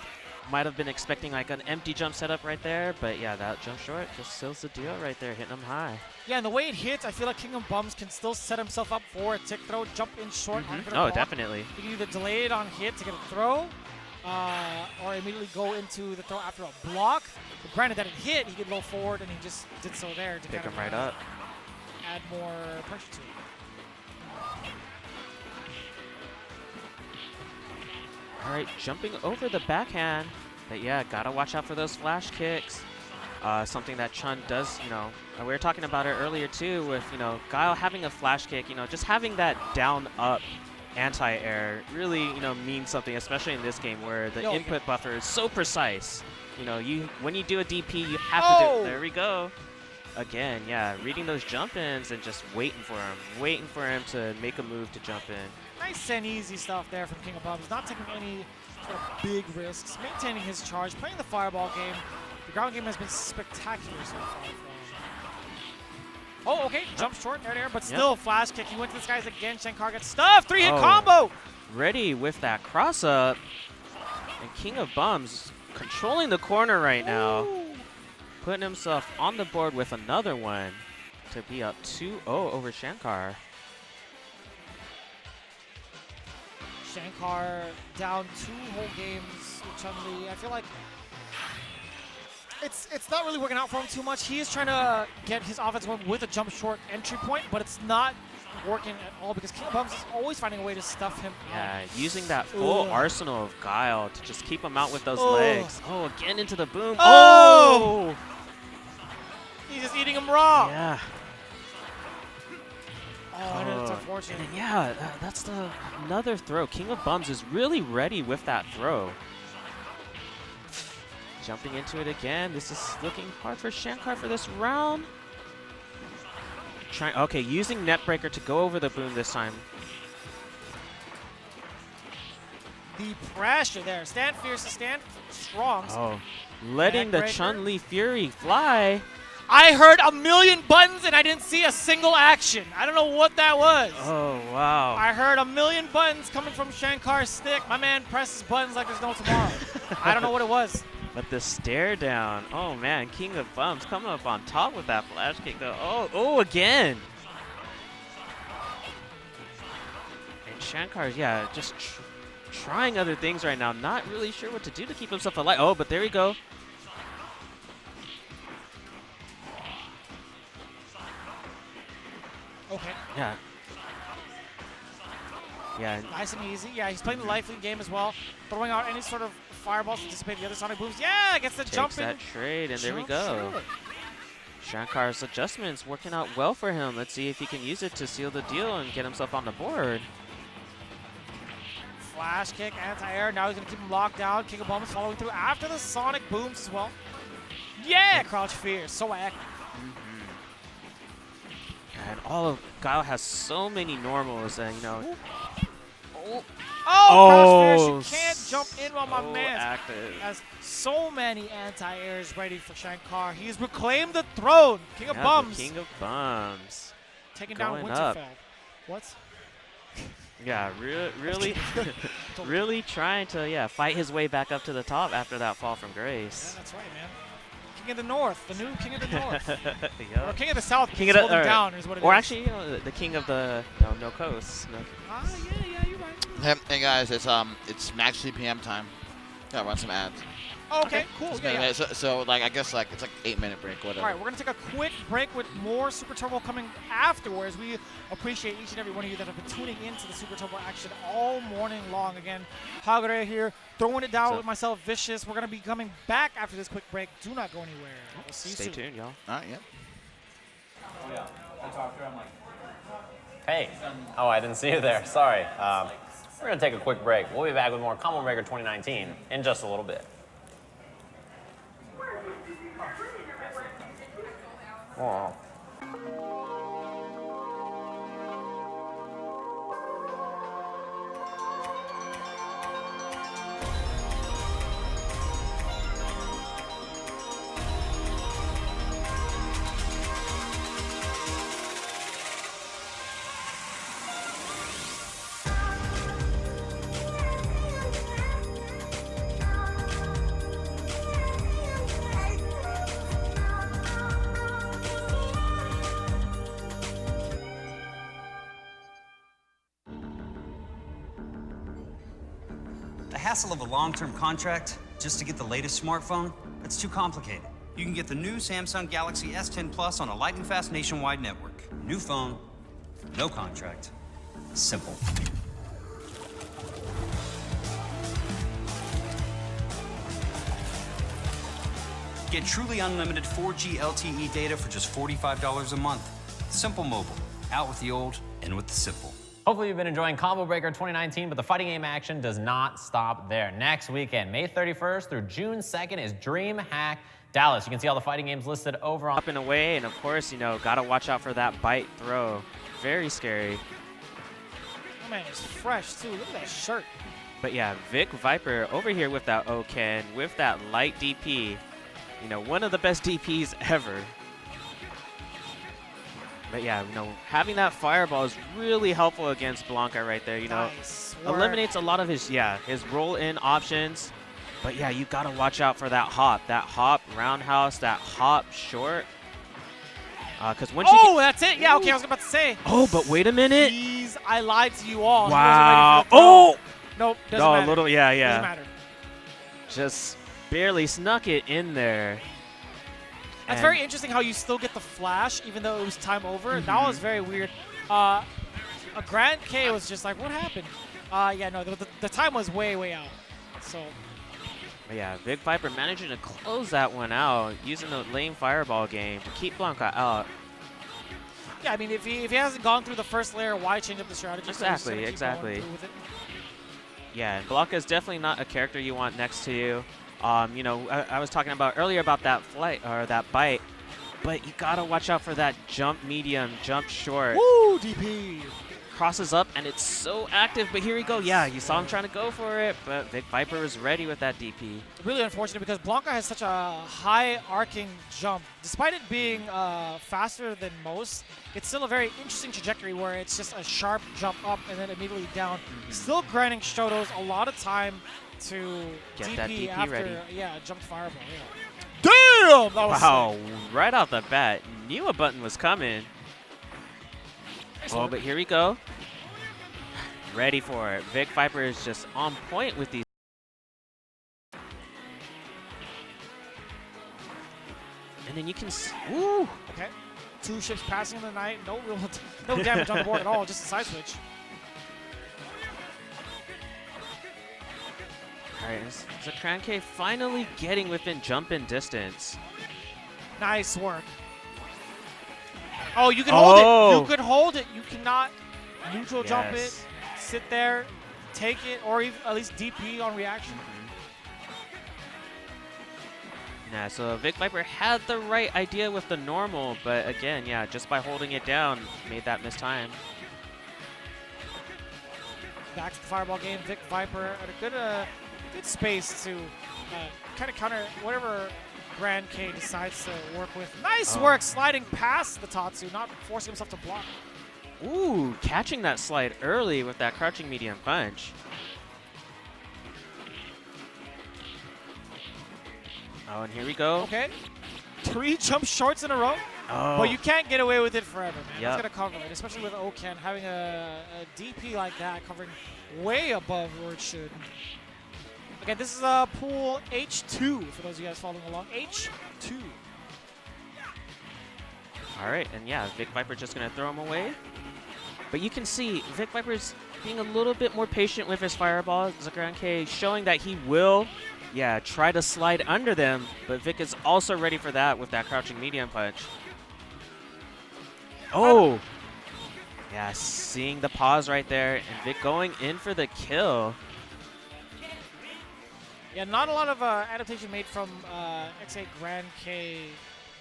[SPEAKER 7] might have been expecting like an empty jump setup right there, but yeah, that jump short just seals the deal right there, hitting him high.
[SPEAKER 2] Yeah, and the way it hits, I feel like King of Bums can still set himself up for a tick throw, jump in short.
[SPEAKER 7] Oh, definitely.
[SPEAKER 2] You can either delay it on hit to get a throw, or or immediately go into the throw after a block. But granted that it hit, he could roll forward, and he just did so there to
[SPEAKER 7] Pick
[SPEAKER 2] kind
[SPEAKER 7] him
[SPEAKER 2] of
[SPEAKER 7] right up.
[SPEAKER 2] add more pressure to it.
[SPEAKER 7] All right, jumping over the backhand. But yeah, gotta watch out for those flash kicks. Something that Chun does, you know, we were talking about it earlier too with, you know, Guile having a flash kick, you know, just having that down-up anti-air really, you know, means something, especially in this game where the input buffer is so precise. You know, when you do a DP, you have to do, there we go. Again, yeah, reading those jump-ins and just waiting for him to make a move to jump in.
[SPEAKER 2] Nice and easy stuff there from King of Bums, not taking any sort of big risks, maintaining his charge, playing the fireball game. The ground game has been spectacular so far. Oh, okay, jump short there, but still flash kick. He went to the skies again. Shankar gets stuffed. 3-hit combo.
[SPEAKER 7] Ready with that cross up. And King of Bums controlling the corner right now. Putting himself on the board with another one to be up 2-0 over Shankar.
[SPEAKER 2] Shankar down 2 whole games with Chun-Li. I feel like it's not really working out for him too much. He is trying to get his offense going with a jump short entry point, but it's not working at all because King of Bums is always finding a way to stuff him out.
[SPEAKER 7] Yeah, using that full arsenal of Guile to just keep him out with those legs. Oh, again into the boom. Oh!
[SPEAKER 2] He's just eating him raw.
[SPEAKER 7] Yeah.
[SPEAKER 2] Oh, it's unfortunate.
[SPEAKER 7] And yeah, that's another throw. King of Bums is really ready with that throw. Jumping into it again. This is looking hard for Shankar for this round. Okay, using Netbreaker to go over the boom this time.
[SPEAKER 2] The pressure there. Stand fierce, stand strong.
[SPEAKER 7] Oh, letting the Chun-Li Fury fly.
[SPEAKER 2] I heard a million buttons and I didn't see a single action. I don't know what that was.
[SPEAKER 7] Oh, wow.
[SPEAKER 2] I heard a million buttons coming from Shankar's stick. My man presses buttons like there's no tomorrow. I don't know what it was.
[SPEAKER 7] But the stare down. Oh, man. King of Bums coming up on top with that flash kick, though. Oh, again. And Shankar, yeah, just trying other things right now. Not really sure what to do to keep himself alive. Oh, but there we go.
[SPEAKER 2] Okay.
[SPEAKER 7] Yeah. Yeah.
[SPEAKER 2] Nice and easy. Yeah, he's playing the life lead game as well. Throwing out any sort of fireballs to dissipate the other sonic booms. Yeah, gets the jump in.
[SPEAKER 7] Takes that trade, and there we go. Shankar's adjustments working out well for him. Let's see if he can use it to seal the deal and get himself on the board.
[SPEAKER 2] Flash kick, anti-air. Now he's going to keep him locked down. King of Bums following through after the sonic booms as well. Yeah, crouch fierce. So active.
[SPEAKER 7] And all of Guile has so many normals and, you know.
[SPEAKER 2] Crouch fierce. You can't jump in while my man has so many anti-airs ready for Shankar. He's reclaimed the throne. King of Bums.
[SPEAKER 7] The King of Bums.
[SPEAKER 2] Taking down Winterfell. What?
[SPEAKER 7] Yeah, really, really trying to, fight his way back up to the top after that fall from grace.
[SPEAKER 2] Yeah, that's right, man. King of the North, the new King of the North.
[SPEAKER 7] Yep.
[SPEAKER 2] Or King of the South, King of the down is what it is.
[SPEAKER 7] Or actually, you know, the King of the no coast. No.
[SPEAKER 2] Yeah, you're right.
[SPEAKER 3] Hey guys, it's max CPM time. Gotta run some ads.
[SPEAKER 2] Oh, okay, cool. Yeah.
[SPEAKER 3] So like I guess like it's like 8-minute break, whatever.
[SPEAKER 2] All right, we're gonna take a quick break with more Super Turbo coming afterwards. We appreciate each and every one of you that have been tuning into the Super Turbo action all morning long. Again, Hagare here, throwing it down with myself, Vicious. We're gonna be coming back after this quick break. Do not go anywhere. We'll see you soon.
[SPEAKER 7] Stay tuned, y'all.
[SPEAKER 3] All right, yeah.
[SPEAKER 5] Oh yeah, I talked to her. I'm like, hey. Oh, I didn't see you there. Sorry. We're gonna take a quick break. We'll be back with more Combo Breaker 2019 in just a little bit. Oh.
[SPEAKER 6] The hassle of a long-term contract, Just to get the latest smartphone? That's too complicated. You can get the new Samsung Galaxy S10 Plus on a lightning-fast nationwide network. New phone, no contract. Simple. Get truly unlimited 4G LTE data for just $45 a month. Simple Mobile. Out with the old, in with the simple.
[SPEAKER 5] Hopefully you've been enjoying Combo Breaker 2019, but the fighting game action does not stop there. Next weekend, May 31st through June 2nd, is DreamHack Dallas. You can see all the fighting games listed over on...
[SPEAKER 7] Up and away, and of course, you know, gotta watch out for that bite throw. Very scary.
[SPEAKER 2] Oh man, it's fresh too. Look at that shirt.
[SPEAKER 7] But yeah, Vic Viper over here with that O.Ken, with that light DP. You know, one of the best DPs ever. But yeah, you know, having that fireball is really helpful against Blanka right there. You know,
[SPEAKER 2] Nice work.
[SPEAKER 7] eliminates a lot of his roll-in options. But yeah, you gotta watch out for that hop roundhouse, that hop short. Because once you
[SPEAKER 2] Oh, that's it. Yeah, okay, I was about to say.
[SPEAKER 7] oh, but wait a minute.
[SPEAKER 2] Jeez, I lied to you all. He
[SPEAKER 7] Wow.
[SPEAKER 2] wasn't ready for the throw.
[SPEAKER 7] Oh,
[SPEAKER 2] Nope, doesn't
[SPEAKER 7] no,
[SPEAKER 2] matter.
[SPEAKER 7] a little,
[SPEAKER 2] Doesn't
[SPEAKER 7] yeah.
[SPEAKER 2] matter.
[SPEAKER 7] Just barely snuck it in there.
[SPEAKER 2] That's
[SPEAKER 7] And-
[SPEAKER 2] very interesting how you still get the flash even though it was time over.
[SPEAKER 7] Mm-hmm.
[SPEAKER 2] That was very weird. A Grand K was just like, what happened? Yeah, no, the time was way, way out. So,
[SPEAKER 7] But yeah, Vic Viper managing to close that one out using the lame fireball game to keep Blanka out.
[SPEAKER 2] yeah, I mean, if he hasn't gone through the first layer, why change up the strategy? So he's gonna
[SPEAKER 7] Exactly,
[SPEAKER 2] keep going
[SPEAKER 7] exactly.
[SPEAKER 2] through with it.
[SPEAKER 7] Yeah, and Blanka is definitely not a character you want next to you. You know, I was talking about earlier about that flight or that bite, but you gotta watch out for that jump medium, jump short.
[SPEAKER 2] Woo, DP.
[SPEAKER 7] Crosses up and it's so active, but here we go. Yeah, you saw him trying to go for it, but Vic Viper was ready with that DP.
[SPEAKER 2] Really unfortunate because Blanka has such a high arcing jump. Despite it being faster than most, it's still a very interesting trajectory where it's just a sharp jump up and then immediately down. Still grinding Shotos a lot of time to
[SPEAKER 7] Get
[SPEAKER 2] DP,
[SPEAKER 7] that DP
[SPEAKER 2] after
[SPEAKER 7] ready.
[SPEAKER 2] jumped fireball. Yeah. Damn! That was
[SPEAKER 7] Wow,
[SPEAKER 2] sick.
[SPEAKER 7] right off the bat, knew a button was coming.
[SPEAKER 2] Nice
[SPEAKER 7] Oh,
[SPEAKER 2] work.
[SPEAKER 7] but here we go. Ready for it. Vic Viper is just on point with these. And then you can ooh.
[SPEAKER 2] Okay. 2 ships passing in the night. No real, no damage on the board at all. Just a side switch.
[SPEAKER 3] All right, XagrandK finally getting within jump-in distance.
[SPEAKER 2] Nice work. Oh, you can hold it. You could hold it. You cannot neutral jump it, sit there, take it, or even at least DP on reaction.
[SPEAKER 3] Yeah, so Vic Viper had the right idea with the normal, but again, yeah, just by holding it down, made that miss time.
[SPEAKER 2] Back to the fireball game. Vic Viper at a good space to kind of counter whatever XagrandK decides to work with. Nice work sliding past the Tatsu, not forcing himself to block.
[SPEAKER 3] Ooh, catching that slide early with that crouching medium punch. Oh, and here we go.
[SPEAKER 2] Okay. 3 jump shorts in a row.
[SPEAKER 3] Oh.
[SPEAKER 2] But you can't get away with it forever, man.
[SPEAKER 3] Yep.
[SPEAKER 2] It's going to cover it, especially with O.Ken having a DP like that, covering way above where it should. Again, this is pool H2 for those of you guys following along. H2.
[SPEAKER 3] All right, and yeah, Vic Viper just going to throw him away. But you can see Vic Viper's being a little bit more patient with his fireball. XagrandK showing that he will, try to slide under them, but Vic is also ready for that with that crouching medium punch. Oh! Yeah, seeing the pause right there, and Vic going in for the kill.
[SPEAKER 2] Yeah, not a lot of adaptation made from XagrandK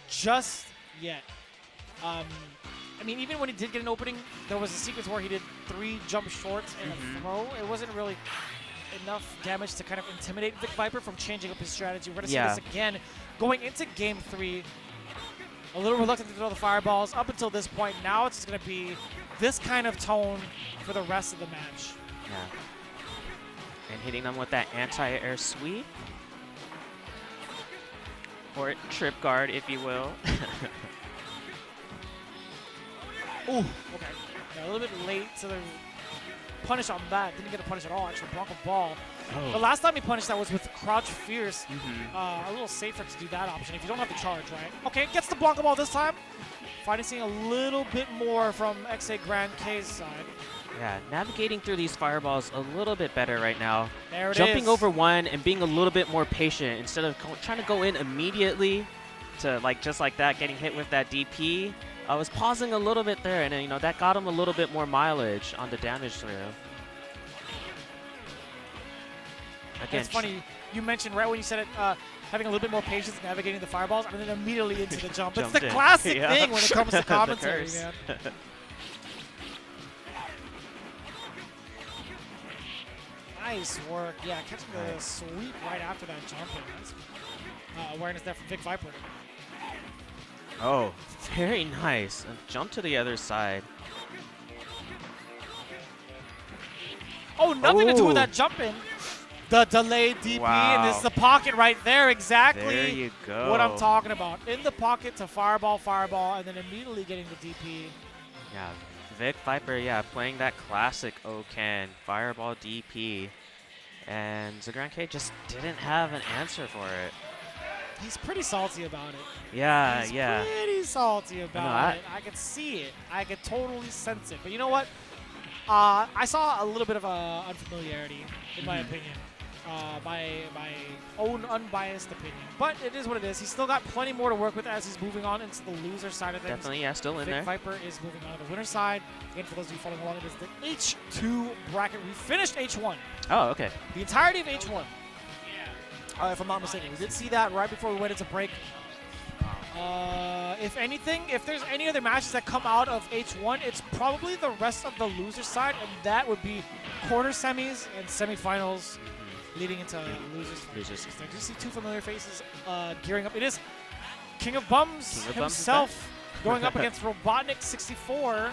[SPEAKER 2] just yet. I mean, even when he did get an opening, there was a sequence where he did 3 jump shorts and a throw. It wasn't really enough damage to kind of intimidate Vic Viper from changing up his strategy. We're going to see this again going into Game 3. A little reluctant to throw the fireballs up until this point. Now it's going to be this kind of tone for the rest of the match.
[SPEAKER 3] Yeah. And hitting them with that anti-air sweep. Or trip guard, if you will.
[SPEAKER 2] Ooh, okay. Yeah, a little bit late to the punish on that. Didn't get a punish at all, actually. Blanka ball. The last time he punished that was with crouch fierce, a little safer to do that option if you don't have the charge, right? Okay, gets the Blanka ball this time. Finally seeing a little bit more from XagrandK's side.
[SPEAKER 7] Yeah, navigating through these fireballs a little bit better right now.
[SPEAKER 2] There it
[SPEAKER 7] Jumping
[SPEAKER 2] is.
[SPEAKER 7] over one and being a little bit more patient instead of trying to go in immediately to just like that, getting hit with that DP. I was pausing a little bit there, and then, that got him a little bit more mileage on the damage through. Again,
[SPEAKER 2] It's funny, you mentioned right when you said it, having a little bit more patience navigating the fireballs, and then immediately into the jump. It's the classic thing when it comes to commentary, man. Nice work. Yeah, catching the sweep right after that jump. Nice awareness there from Vic Viper.
[SPEAKER 7] Oh, very nice. And jump to the other side.
[SPEAKER 2] Oh, nothing to do with that jump in. The delayed DP, and this is the pocket right there. Exactly
[SPEAKER 7] There you go.
[SPEAKER 2] what I'm talking about. In the pocket to fireball, and then immediately getting the DP.
[SPEAKER 7] Yeah, Vic Viper, playing that classic O.Ken, fireball DP. And XagrandK just didn't have an answer for it.
[SPEAKER 2] He's pretty salty about it.
[SPEAKER 7] Yeah,
[SPEAKER 2] He's pretty salty about it. I could see it. I could totally sense it. But you know what? I saw a little bit of unfamiliarity, in my opinion. My own unbiased opinion. But it is what it is. He's still got plenty more to work with as he's moving on into the loser side of things.
[SPEAKER 7] Definitely, still in
[SPEAKER 2] Vic
[SPEAKER 7] there.
[SPEAKER 2] Viper is moving on to the winner side. Again, for those of you following along, it is the H2 bracket. We finished H1.
[SPEAKER 7] Oh, okay.
[SPEAKER 2] The entirety of H1. If I'm not mistaken. We did see that right before we went into break. If anything, if there's any other matches that come out of H1, it's probably the rest of the loser side, and that would be quarter semis and semifinals leading into losers. I do see two familiar faces gearing up. It is King of Bums himself going up against Robotnik64.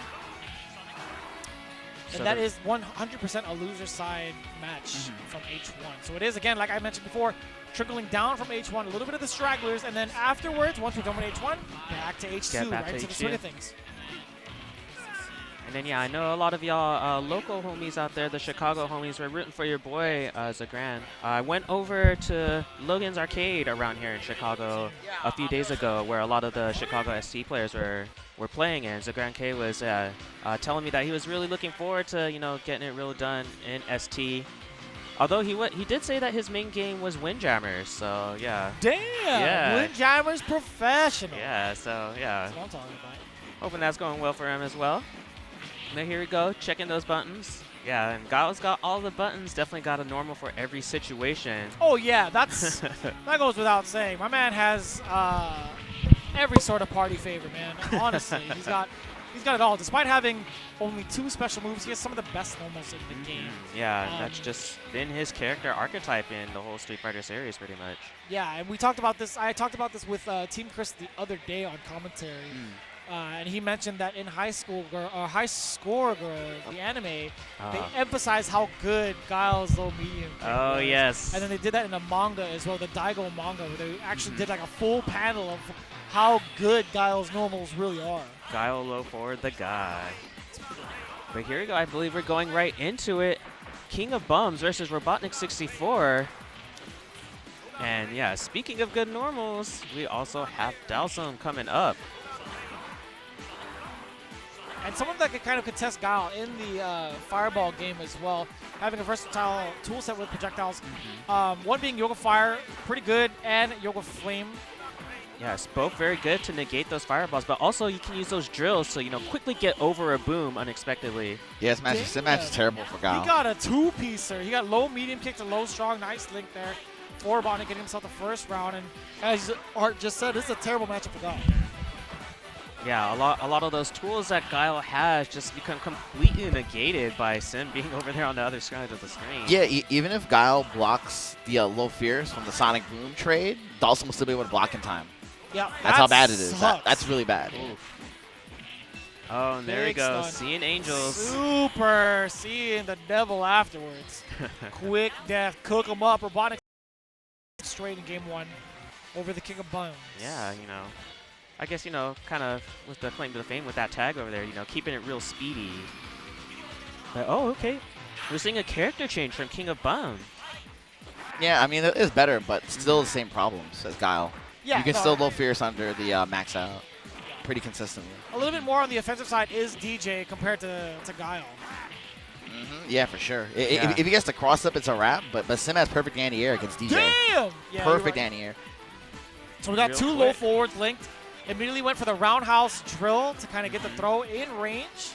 [SPEAKER 2] And that is 100% a loser side match from H1. So it is, again, like I mentioned before, trickling down from H1, a little bit of the stragglers, and then afterwards, once we're done with H1, back to H2, right into the swing of things.
[SPEAKER 7] And then, I know a lot of y'all local homies out there, the Chicago homies, were rooting for your boy, Xagrand. I went over to Logan's Arcade around here in Chicago a few days ago, where a lot of the Chicago ST players were playing, and XagrandK was telling me that he was really looking forward to, getting it real done in ST. Although he did say that his main game was Windjammers, so yeah.
[SPEAKER 2] Damn!
[SPEAKER 7] Yeah.
[SPEAKER 2] Windjammers professional.
[SPEAKER 7] Yeah, so yeah.
[SPEAKER 2] That's what I'm talking about.
[SPEAKER 7] Hoping that's going well for him as well. Now here we go, checking those buttons. Yeah, and Guile's got all the buttons, definitely got a normal for every situation.
[SPEAKER 2] Oh yeah, that goes without saying. My man has every sort of party favor, man. Honestly, he's got it all. Despite having only 2 special moves, he has some of the best normals in the game.
[SPEAKER 7] Yeah, that's just been his character archetype in the whole Street Fighter series, pretty much.
[SPEAKER 2] Yeah, and we talked about this. I talked about this with TeamKhris the other day on commentary. And he mentioned that in High Score Girl, the anime, they emphasize how good Guile's low medium
[SPEAKER 7] was. Yes.
[SPEAKER 2] And then they did that in the manga as well, the Daigo manga, where they actually did like a full panel of how good Guile's normals really are.
[SPEAKER 7] Guile low forward the guy. But here we go. I believe we're going right into it. King of Bums versus Robotnik64. And yeah, speaking of good normals, we also have Dhalsim coming up.
[SPEAKER 2] And someone that could kind of contest Guile in the Fireball game as well, having a versatile toolset with projectiles. One being Yoga Fire, pretty good, and Yoga Flame.
[SPEAKER 7] Yes, both very good to negate those fireballs, but also you can use those drills to, quickly get over a boom unexpectedly.
[SPEAKER 3] Yeah, this match is terrible for Guile.
[SPEAKER 2] He got a 2-piecer. He got low, medium kick to low, strong, nice link there. For Robotnik getting himself the first round, and as Art just said, this is a terrible matchup for Guile.
[SPEAKER 7] Yeah, a lot of those tools that Guile has just become completely negated by Sim being over there on the other side of the screen.
[SPEAKER 3] Yeah, even if Guile blocks the low fierce from the Sonic Boom trade, Dhalsim will still be able to block in time.
[SPEAKER 2] Yeah,
[SPEAKER 3] that's how bad it is. That's really bad.
[SPEAKER 7] Oof. Oh, and there we go.
[SPEAKER 2] Stun.
[SPEAKER 7] Seeing angels.
[SPEAKER 2] Super seeing the devil afterwards. Quick death, cook him up. Robotnik straight in game 1 over the King of Bums.
[SPEAKER 7] Yeah, I guess, kind of with the claim to the fame with that tag over there, keeping it real speedy. But, oh, okay. We're seeing a character change from King of Bum.
[SPEAKER 3] Yeah, I mean, it is better, but still the same problems as Guile.
[SPEAKER 2] Yeah,
[SPEAKER 3] You can
[SPEAKER 2] no,
[SPEAKER 3] still low fierce under the max out pretty consistently.
[SPEAKER 2] a little bit more on the offensive side is DeeJay compared to Guile.
[SPEAKER 3] Yeah, for sure.
[SPEAKER 7] Yeah.
[SPEAKER 3] If he gets the cross up, it's a wrap, but Sim has perfect anti-air against DeeJay.
[SPEAKER 2] Damn! Yeah,
[SPEAKER 3] Perfect
[SPEAKER 2] you're right.
[SPEAKER 3] anti-air.
[SPEAKER 2] So we got
[SPEAKER 7] Real
[SPEAKER 2] 2
[SPEAKER 7] quick.
[SPEAKER 2] low forwards linked. Immediately went for the roundhouse drill to kind of get the throw in range.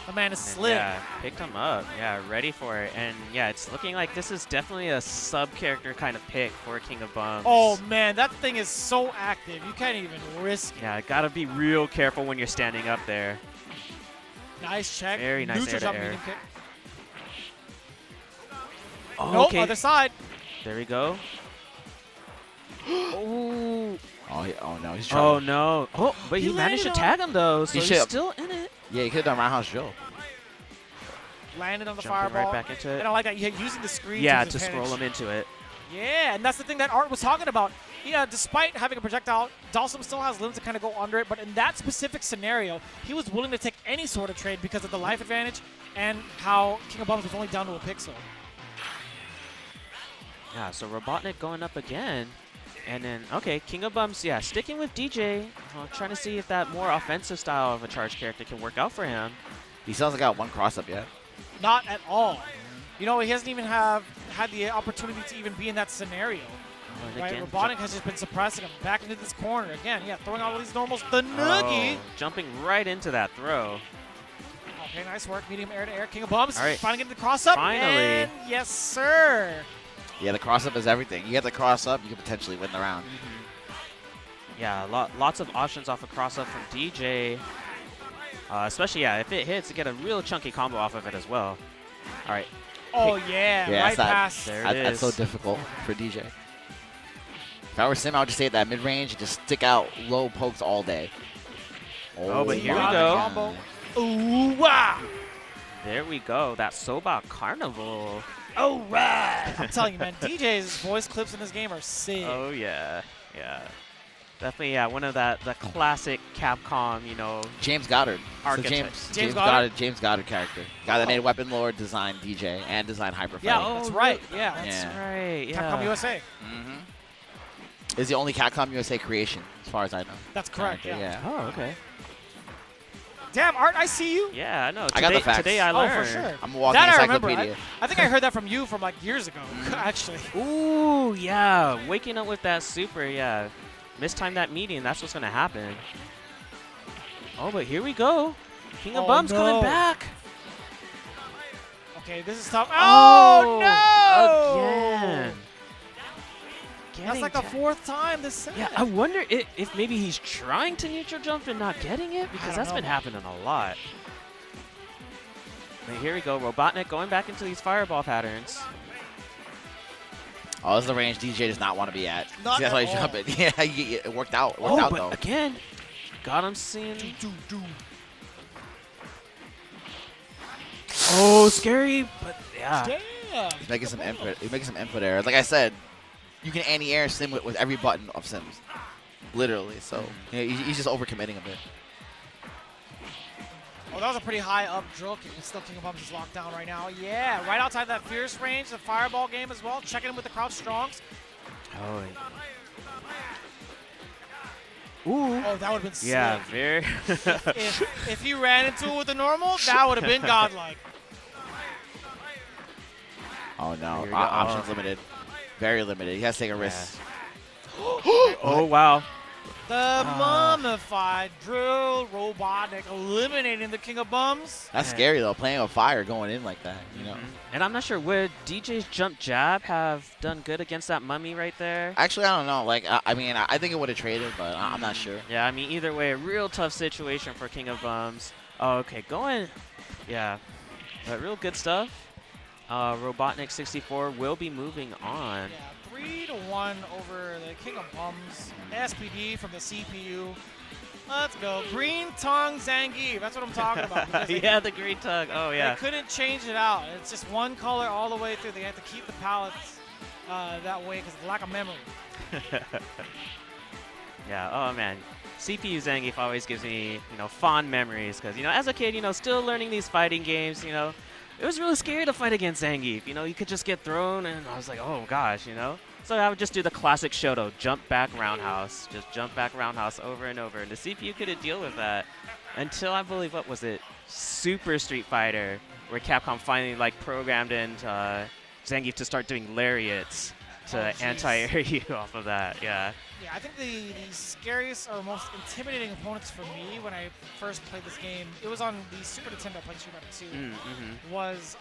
[SPEAKER 2] The man is
[SPEAKER 7] And
[SPEAKER 2] slick.
[SPEAKER 7] yeah, picked him up. Yeah, ready for it. And yeah, it's looking like this is definitely a sub-character kind of pick for King of Bums.
[SPEAKER 2] Oh man, that thing is so active. You can't even risk it.
[SPEAKER 7] Yeah, gotta be real careful when you're standing up there.
[SPEAKER 2] Nice check.
[SPEAKER 7] Very nice
[SPEAKER 2] Neutral
[SPEAKER 7] air to
[SPEAKER 2] jump,
[SPEAKER 7] air.
[SPEAKER 2] medium kick.
[SPEAKER 7] Oh,
[SPEAKER 2] Nope,
[SPEAKER 7] okay.
[SPEAKER 2] other side.
[SPEAKER 7] There we go. Oh.
[SPEAKER 3] Oh no, he's
[SPEAKER 7] Oh
[SPEAKER 3] trying.
[SPEAKER 7] no. Oh, but he managed to tag him though, so
[SPEAKER 3] He
[SPEAKER 7] he's
[SPEAKER 3] should've-
[SPEAKER 7] still in it.
[SPEAKER 3] Yeah, he could have done roundhouse drill.
[SPEAKER 2] Landed on the
[SPEAKER 7] Jumping
[SPEAKER 2] fireball.
[SPEAKER 7] right back into it.
[SPEAKER 2] And I like that. Using the screen
[SPEAKER 7] Yeah,
[SPEAKER 2] his
[SPEAKER 7] to
[SPEAKER 2] advantage.
[SPEAKER 7] scroll him into it.
[SPEAKER 2] Yeah, and that's the thing that Art was talking about. Yeah, despite having a projectile, Dhalsim still has limbs to kind of go under it, but in that specific scenario, he was willing to take any sort of trade because of the life advantage and how King of Bums was only down to a pixel.
[SPEAKER 7] Yeah, so Robotnik going up again. And then, okay, King of Bums, yeah, sticking with DeeJay. Trying to see if that more offensive style of a charge character can work out for him.
[SPEAKER 3] He still hasn't got one cross up yet.
[SPEAKER 2] Not at all. You know, he hasn't even had the opportunity to even be in that scenario.
[SPEAKER 7] And
[SPEAKER 2] Right,
[SPEAKER 7] again,
[SPEAKER 2] Robotnik has just been suppressing him back into this corner. Again, yeah, throwing all these normals. The Noogie.
[SPEAKER 7] Oh, jumping right into that throw.
[SPEAKER 2] Okay, nice work. Medium air to air. King of Bums.
[SPEAKER 7] All right.
[SPEAKER 2] Finally getting the cross up.
[SPEAKER 7] Finally.
[SPEAKER 2] And yes, sir.
[SPEAKER 3] Yeah, the cross up is everything. You get the cross up, you can potentially win the round.
[SPEAKER 7] Yeah, lots of options off a cross up from DeeJay. Especially, yeah, if it hits, you get a real chunky combo off of it as well. All right.
[SPEAKER 2] Oh, yeah.
[SPEAKER 3] Yeah,
[SPEAKER 2] right
[SPEAKER 3] that's
[SPEAKER 2] past.
[SPEAKER 7] There it
[SPEAKER 3] That's so
[SPEAKER 7] is.
[SPEAKER 3] difficult for DeeJay. If I were Sim, I would just stay at that mid range and just stick out low pokes all day.
[SPEAKER 7] Oh, but here we
[SPEAKER 2] Got the
[SPEAKER 7] go.
[SPEAKER 2] combo. Ooh, wow.
[SPEAKER 7] There we go. That Soba Carnival.
[SPEAKER 2] All right. I'm telling you, man, DJ's voice clips in this game are sick.
[SPEAKER 7] Oh, yeah. Yeah. Definitely, yeah, one of the classic Capcom, you know.
[SPEAKER 3] James Goddard. So
[SPEAKER 7] Archetype.
[SPEAKER 3] James
[SPEAKER 2] Goddard?
[SPEAKER 3] James Goddard character. Guy that made Weapon Lord, designed DeeJay, and designed Hyper
[SPEAKER 2] Yeah,
[SPEAKER 3] Fight.
[SPEAKER 2] that's right. Yeah.
[SPEAKER 7] That's
[SPEAKER 3] Yeah.
[SPEAKER 7] right. Yeah.
[SPEAKER 2] Capcom USA.
[SPEAKER 3] Is the only Capcom USA creation, as far as I know.
[SPEAKER 2] That's correct.
[SPEAKER 3] Character,
[SPEAKER 2] Yeah.
[SPEAKER 7] Oh, okay.
[SPEAKER 2] Damn, Art, I see you.
[SPEAKER 7] Yeah, I know.
[SPEAKER 3] I got the facts.
[SPEAKER 7] Today I
[SPEAKER 2] Oh,
[SPEAKER 7] learned.
[SPEAKER 2] for sure.
[SPEAKER 3] I'm a walking
[SPEAKER 2] That I remember.
[SPEAKER 3] encyclopedia.
[SPEAKER 2] I think I heard that from you from like years ago, actually.
[SPEAKER 7] Ooh, yeah. Waking up with that super, yeah. Mistimed that meeting. That's what's going to happen. Oh, but here we go. King of
[SPEAKER 2] Oh,
[SPEAKER 7] Bums
[SPEAKER 2] no.
[SPEAKER 7] coming back.
[SPEAKER 2] Okay, this is tough. Oh, no!
[SPEAKER 7] Again.
[SPEAKER 2] That's
[SPEAKER 7] Getting
[SPEAKER 2] like the
[SPEAKER 7] ta-
[SPEAKER 2] 4th time this set.
[SPEAKER 7] Yeah, I wonder if maybe he's trying to neutral jump and not getting it, because
[SPEAKER 2] don't
[SPEAKER 7] that's
[SPEAKER 2] know.
[SPEAKER 7] been happening a lot. But here we go. Robotnik going back into these fireball patterns.
[SPEAKER 3] Oh, this is the range DeeJay does not want to be at.
[SPEAKER 2] Not
[SPEAKER 3] See, that's why he's
[SPEAKER 2] at all.
[SPEAKER 3] jumping. Yeah, it worked out. It worked
[SPEAKER 7] Oh,
[SPEAKER 3] out,
[SPEAKER 7] but
[SPEAKER 3] though.
[SPEAKER 7] again, got him seeing. Oh, scary, but yeah.
[SPEAKER 2] Damn.
[SPEAKER 3] He's making some input. He's making some input errors. Like I said, you can anti-air Sim with every button of Sims, literally. So yeah, he's just overcommitting a bit.
[SPEAKER 2] Oh, that was a pretty high up drill kick. But still, King of Bums is locked down right now. Yeah, right outside that fierce range, the fireball game as well. Checking in with the crouch strongs.
[SPEAKER 7] Oh. Ooh.
[SPEAKER 2] Oh, that would have been sick.
[SPEAKER 7] Yeah, very.
[SPEAKER 2] If he ran into it with a normal, that would have been godlike.
[SPEAKER 3] Oh no,
[SPEAKER 7] Here we go.
[SPEAKER 3] options limited, very limited. He has to take a risk.
[SPEAKER 7] Oh, wow.
[SPEAKER 2] The mummified drill robotic eliminating the King of Bums.
[SPEAKER 3] That's scary though, playing with fire going in like that. You know.
[SPEAKER 7] And I'm not sure, would DJ's jump jab have done good against that mummy right there?
[SPEAKER 3] Actually, I don't know. Like, I mean, I think it would have traded, but I'm not sure.
[SPEAKER 7] Yeah, I mean, either way, a real tough situation for King of Bums. Oh, okay, going. Yeah, but real good stuff. Robotnik 64 will be moving on.
[SPEAKER 2] Yeah, 3-1 over the King of Bums. SPD from the CPU. Let's go. Green tongue Zangief. That's what I'm talking about. because they-
[SPEAKER 7] Yeah, the green tug. Oh,
[SPEAKER 2] They
[SPEAKER 7] yeah.
[SPEAKER 2] couldn't change it out. It's just one color all the way through. They had to keep the palettes that way because of the lack of memory.
[SPEAKER 7] Yeah, oh, man. CPU Zangief always gives me, fond memories because, as a kid, still learning these fighting games, it was really scary to fight against Zangief. You know, you could just get thrown, and I was like, oh gosh, you know. So I would just do the classic Shoto, jump back roundhouse, just jump back roundhouse over and over, and the CPU couldn't deal with that until I believe, what was it, Super Street Fighter, where Capcom finally like programmed in Zangief to start doing lariats to anti-air you off of that. Yeah.
[SPEAKER 2] Yeah, I think the scariest or most intimidating opponents for me when I first played this game, it was on the Super Nintendo, I played Street Fighter 2, was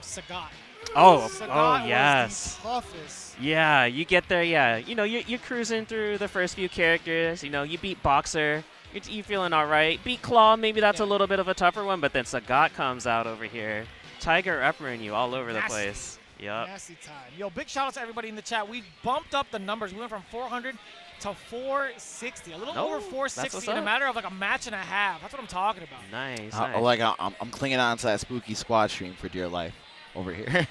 [SPEAKER 2] CillGod.
[SPEAKER 7] Oh,
[SPEAKER 2] CillGod
[SPEAKER 7] yes.
[SPEAKER 2] was the toughest.
[SPEAKER 7] Yeah, you get there, yeah. You know, you're cruising through the first few characters. You know, you beat Boxer. You're feeling all right. Beat Claw, maybe that's a little bit of a tougher one, but then CillGod comes out over here. Tiger uppering you all over the place. Yep.
[SPEAKER 2] Nasty time. Yo, big shout out to everybody in the chat. We bumped up the numbers. We went from 400 to 460. A little over 460 in a matter of like a match and a half. That's what I'm talking about.
[SPEAKER 7] Nice.
[SPEAKER 3] Like I'm clinging on to that spooky squad stream for dear life over here.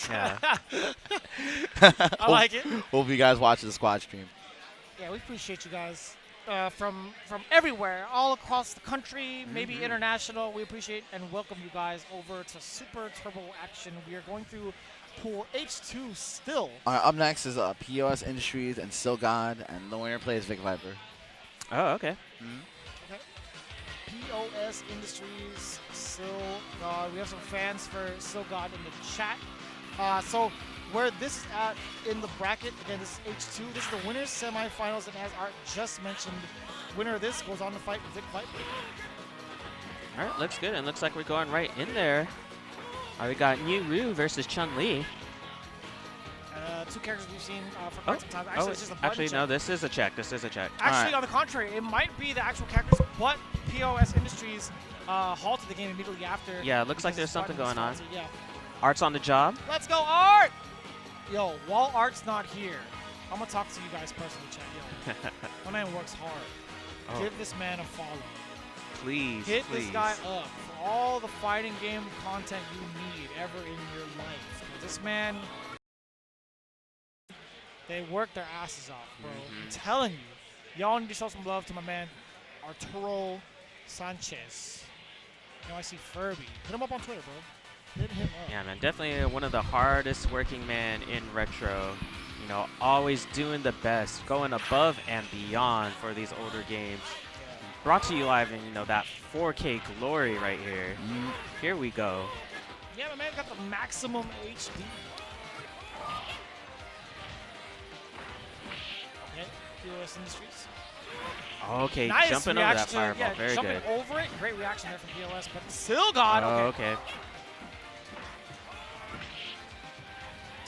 [SPEAKER 7] Yeah.
[SPEAKER 2] I like it.
[SPEAKER 3] Hope you guys watch the squad stream.
[SPEAKER 2] Yeah, we appreciate you guys from everywhere, all across the country, maybe international. We appreciate and welcome you guys over to Super Turbo Action. We are going through Pool H2 still.
[SPEAKER 3] Up next is POS Industries and CillGod, and the winner plays Vic Viper.
[SPEAKER 7] Oh, okay.
[SPEAKER 2] Okay. POS Industries, CillGod. We have some fans for CillGod in the chat. So where this is at in the bracket, again, this is H2. This is the winners semifinals, and as Art just mentioned, winner of this goes on to fight Vic Viper.
[SPEAKER 7] All right, looks good, and looks like we're going right in there. We got New Ryu versus Chun-Li.
[SPEAKER 2] Two characters we've seen for quite some time. Actually, it's just a button check.
[SPEAKER 7] No, this is a check. This is a check.
[SPEAKER 2] Actually, on the contrary, it might be the actual characters, but POS Industries halted the game immediately after.
[SPEAKER 7] Yeah, it looks like there's something going on.
[SPEAKER 2] Yeah.
[SPEAKER 7] Art's on the job.
[SPEAKER 2] Let's go, Art! Yo, while Art's not here, I'm going to talk to you guys personally, chat. Yo, my man works hard. Give this man a follow.
[SPEAKER 7] Please,
[SPEAKER 2] Hit this guy up for all the fighting game content you need ever in your life. This man, they work their asses off, bro. I'm telling you. Y'all need to show some love to my man, Arturo Sanchez. NYCFurby. Hit him up on Twitter, bro. Hit him up.
[SPEAKER 7] Yeah, man, definitely one of the hardest working men in retro. You know, always doing the best, going above and beyond for these older games. Brought to you live in, you know, that 4K glory right here. Here we go.
[SPEAKER 2] Yeah, my man got the maximum HD. Okay, POS Industries.
[SPEAKER 7] Okay,
[SPEAKER 2] nice
[SPEAKER 7] jumping over that fireball. Very
[SPEAKER 2] jumping
[SPEAKER 7] good.
[SPEAKER 2] over it. Great reaction there from POS, but CillGod.
[SPEAKER 7] Okay.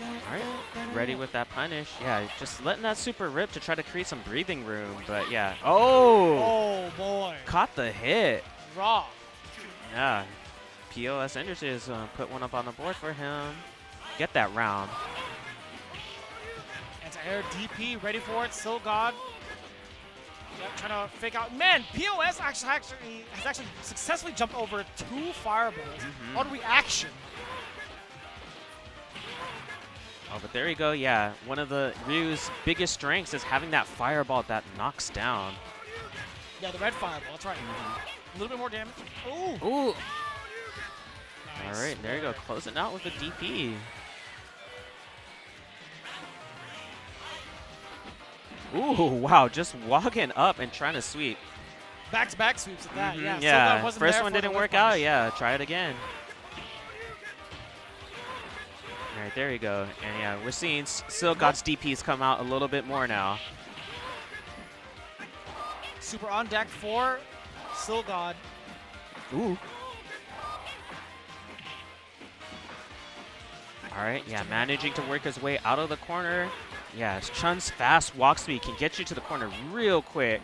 [SPEAKER 7] All right, ready with that punish. Yeah, just letting that super rip to try to create some breathing room, but yeah.
[SPEAKER 2] Oh boy.
[SPEAKER 7] Caught the hit.
[SPEAKER 2] Raw.
[SPEAKER 7] Yeah. POS Industries put one up on the board for him. Get that round.
[SPEAKER 2] Anti-air DP, ready for it. CillGod. Yep, trying to fake out. Man, POS has actually successfully jumped over 2 fireballs on reaction.
[SPEAKER 7] Oh, but there you go. Yeah, one of the Ryu's biggest strengths is having that fireball that knocks down.
[SPEAKER 2] Yeah, the red fireball. That's right. A little bit more damage. Ooh.
[SPEAKER 7] Ooh.
[SPEAKER 2] Nice.
[SPEAKER 7] All right, there you go. Closing out with a DP. Ooh, wow. Just walking up and trying to sweep.
[SPEAKER 2] Back-to-back sweeps at that. Yeah.
[SPEAKER 7] Yeah.
[SPEAKER 2] Wasn't
[SPEAKER 7] First
[SPEAKER 2] there
[SPEAKER 7] one
[SPEAKER 2] for
[SPEAKER 7] didn't
[SPEAKER 2] the
[SPEAKER 7] work
[SPEAKER 2] lift
[SPEAKER 7] out.
[SPEAKER 2] punish.
[SPEAKER 7] Yeah, try it again. All right, there you go. And yeah, we're seeing CillGod's DPs come out a little bit more now.
[SPEAKER 2] Super on deck for CillGod.
[SPEAKER 7] Ooh. All right, yeah, managing to work his way out of the corner. Yeah, Chun's fast walk speed can get you to the corner real quick.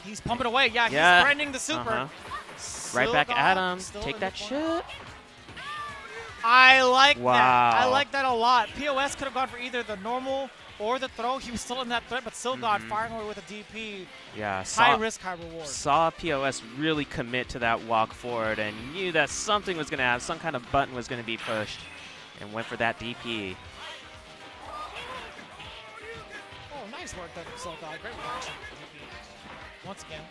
[SPEAKER 2] He's pumping away. Yeah,
[SPEAKER 7] Yeah.
[SPEAKER 2] he's branding the super.
[SPEAKER 7] Right back at him.
[SPEAKER 2] Still
[SPEAKER 7] Take
[SPEAKER 2] in
[SPEAKER 7] that
[SPEAKER 2] the corner.
[SPEAKER 7] shit.
[SPEAKER 2] I like that. I
[SPEAKER 7] Wow.
[SPEAKER 2] like that a lot. POS could have gone for either the normal or the throw. He was still in that threat, but CillGod firing away with a DP.
[SPEAKER 7] Yeah,
[SPEAKER 2] High risk, high reward.
[SPEAKER 7] saw POS really commit to that walk forward and knew that something was going to have, some kind of button was going to be pushed, and went for that DP.
[SPEAKER 2] Oh, nice work there from CillGod. Great reaction. DP. Once again.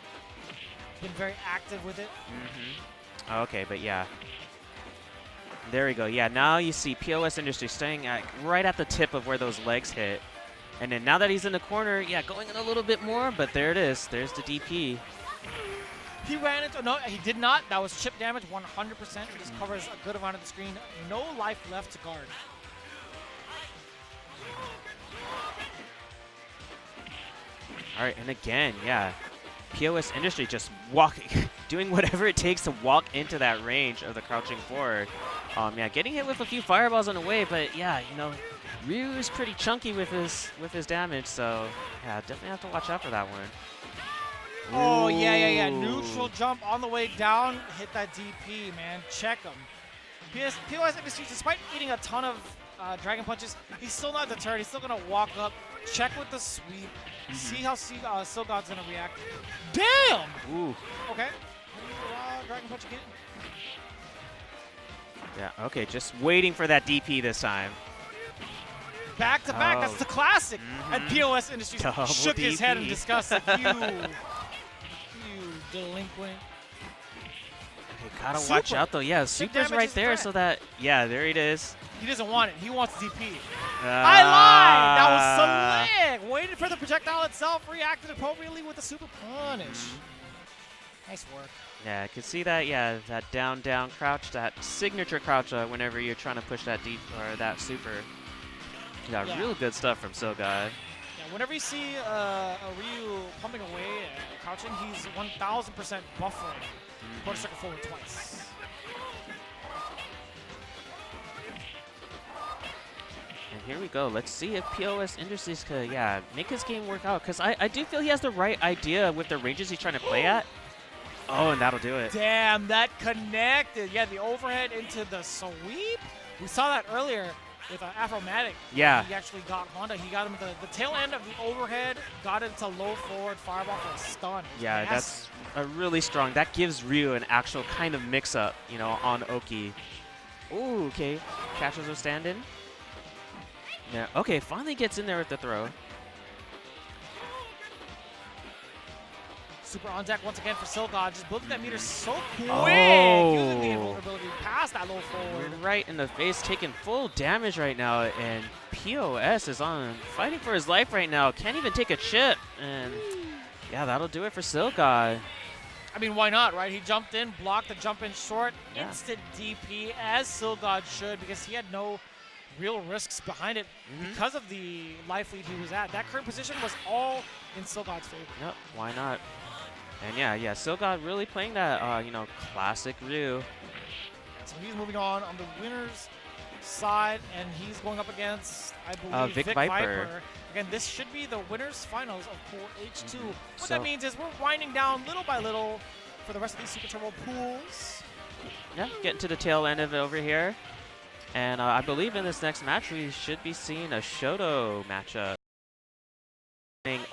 [SPEAKER 2] been very active with it.
[SPEAKER 7] Okay, but yeah. There we go. Yeah, now you see POS Industry staying right at the tip of where those legs hit. And then now that he's in the corner, yeah, going in a little bit more, but there it is. There's the DP.
[SPEAKER 2] He ran into, no, he did not. That was chip damage, 100%. It just covers a good amount of the screen. No life left to guard.
[SPEAKER 7] All right, and again, yeah, POS Industry just walking, doing whatever it takes to walk into that range of the crouching forward. Yeah, getting hit with a few fireballs on the way, but yeah, you know, Ryu is pretty chunky with his damage, so yeah, definitely have to watch out for that one.
[SPEAKER 2] Oh, yeah. Neutral jump on the way down. Hit that DP, man. Check him. POS Industries, despite eating a ton of Dragon Punches, he's still not deterred. He's still going to walk up, check with the sweep, see how CillGod's going to react. Damn!
[SPEAKER 7] Ooh.
[SPEAKER 2] Okay. Dragon Punch again.
[SPEAKER 7] Yeah, okay, just waiting for that DP this time.
[SPEAKER 2] Back to back, that's the classic. And POS Industries
[SPEAKER 7] Double
[SPEAKER 2] shook his head in
[SPEAKER 7] DP.
[SPEAKER 2] disgust like, you delinquent.
[SPEAKER 7] Okay, gotta watch out though. Yeah, Super's
[SPEAKER 2] damage
[SPEAKER 7] right
[SPEAKER 2] is
[SPEAKER 7] there,
[SPEAKER 2] threat.
[SPEAKER 7] so that, yeah, there it is.
[SPEAKER 2] He doesn't want it. He wants DP. I lied! That was slick! Waited for the projectile itself, reacted appropriately with the super punish. Nice work.
[SPEAKER 7] Yeah, I could see that, yeah, that down crouch, that signature crouch whenever you're trying to push that deep or that super. Yeah, real good stuff from CillGod.
[SPEAKER 2] Yeah, whenever you see a Ryu pumping away, crouching, he's 1000% buffering. Quarter circle forward twice.
[SPEAKER 7] And here we go. Let's see if POS Industries could, yeah, make his game work out. Because I do feel he has the right idea with the ranges he's trying to play at. Oh, and that'll do it.
[SPEAKER 2] Damn, that connected. Yeah, the overhead into the sweep. We saw that earlier with Afromatic.
[SPEAKER 7] Yeah.
[SPEAKER 2] He actually got Honda. He got him the tail end of the overhead, got into low forward fireball for a stun.
[SPEAKER 7] Yeah, that's a really strong. That gives Ryu an actual kind of mix-up, you know, on Oki. Ooh, okay. Catches a stand-in. Yeah, okay, finally gets in there with the throw.
[SPEAKER 2] Super on deck once again for CillGod. Just building that meter so quick.
[SPEAKER 7] Oh.
[SPEAKER 2] Using the invulnerability past that low forward.
[SPEAKER 7] Right in the face, taking full damage right now, and POS is on fighting for his life right now. Can't even take a chip, and yeah, that'll do it for CillGod.
[SPEAKER 2] I mean, why not, right? He jumped in, blocked the jump in short,
[SPEAKER 7] Yeah.
[SPEAKER 2] instant DP, as CillGod should, because he had no real risks behind it because of the life lead he was at. That current position was all in CillGod's favor.
[SPEAKER 7] Yep, why not? And yeah, CillGod really playing that, you know, classic Ryu.
[SPEAKER 2] So he's moving on the winner's side, and he's going up against, I believe,
[SPEAKER 7] Vic
[SPEAKER 2] Vic
[SPEAKER 7] Viper.
[SPEAKER 2] Again, this should be the winner's finals of Pool H2. What
[SPEAKER 7] So-
[SPEAKER 2] that means is we're winding down little by little for the rest of these Super Turbo pools.
[SPEAKER 7] Yeah, getting to the tail end of it over here. And I believe in this next match, we should be seeing a Shoto matchup.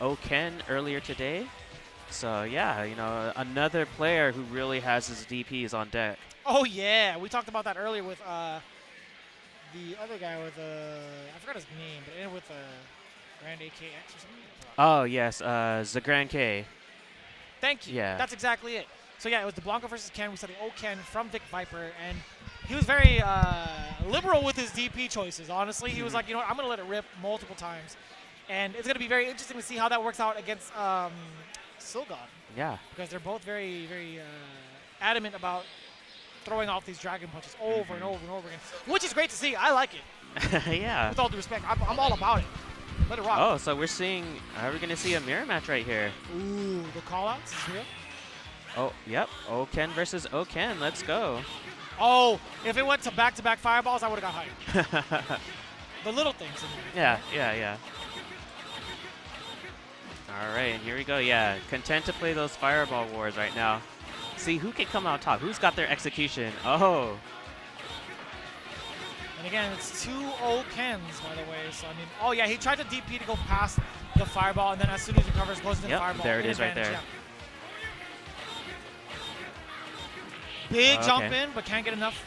[SPEAKER 7] O.Ken earlier today. So yeah, you know, another player who really has his DPs on deck.
[SPEAKER 2] Oh yeah, we talked about that earlier with the other guy with I forgot his name, but ended with Grand AKX or something.
[SPEAKER 7] Oh yes, XagrandK.
[SPEAKER 2] Thank you.
[SPEAKER 7] Yeah.
[SPEAKER 2] That's exactly it. So yeah, it was the Blanka versus Ken. We saw the O.Ken from Vic Viper, and he was very liberal with his DP choices, honestly. He was like, you know what, I'm going to let it rip multiple times. And it's going to be very interesting to see how that works out against CillGod.
[SPEAKER 7] Yeah.
[SPEAKER 2] Because they're both very, very adamant about throwing off these dragon punches over and over and over again, which is great to see. I like it.
[SPEAKER 7] Yeah.
[SPEAKER 2] With all due respect, I'm all about it. Let it rock.
[SPEAKER 7] Oh, so we're going to see a mirror match right here.
[SPEAKER 2] Ooh, the call-outs is real.
[SPEAKER 7] Oh, yep. O.Ken versus O.Ken. Let's go.
[SPEAKER 2] Oh, if it went to back-to-back fireballs, I would have got hyped. The little things.
[SPEAKER 7] Yeah. All right, and here we go. Yeah, content to play those fireball wars right now. See who can come out top. Who's got their execution? Oh.
[SPEAKER 2] And again, it's two O.Kens, by the way. So I mean, oh yeah, he tried to DP to go past the fireball, and then as soon as he recovers, goes into the fireball.
[SPEAKER 7] There it is right there.
[SPEAKER 2] Yeah. Big
[SPEAKER 7] Okay.
[SPEAKER 2] jump in, but can't get enough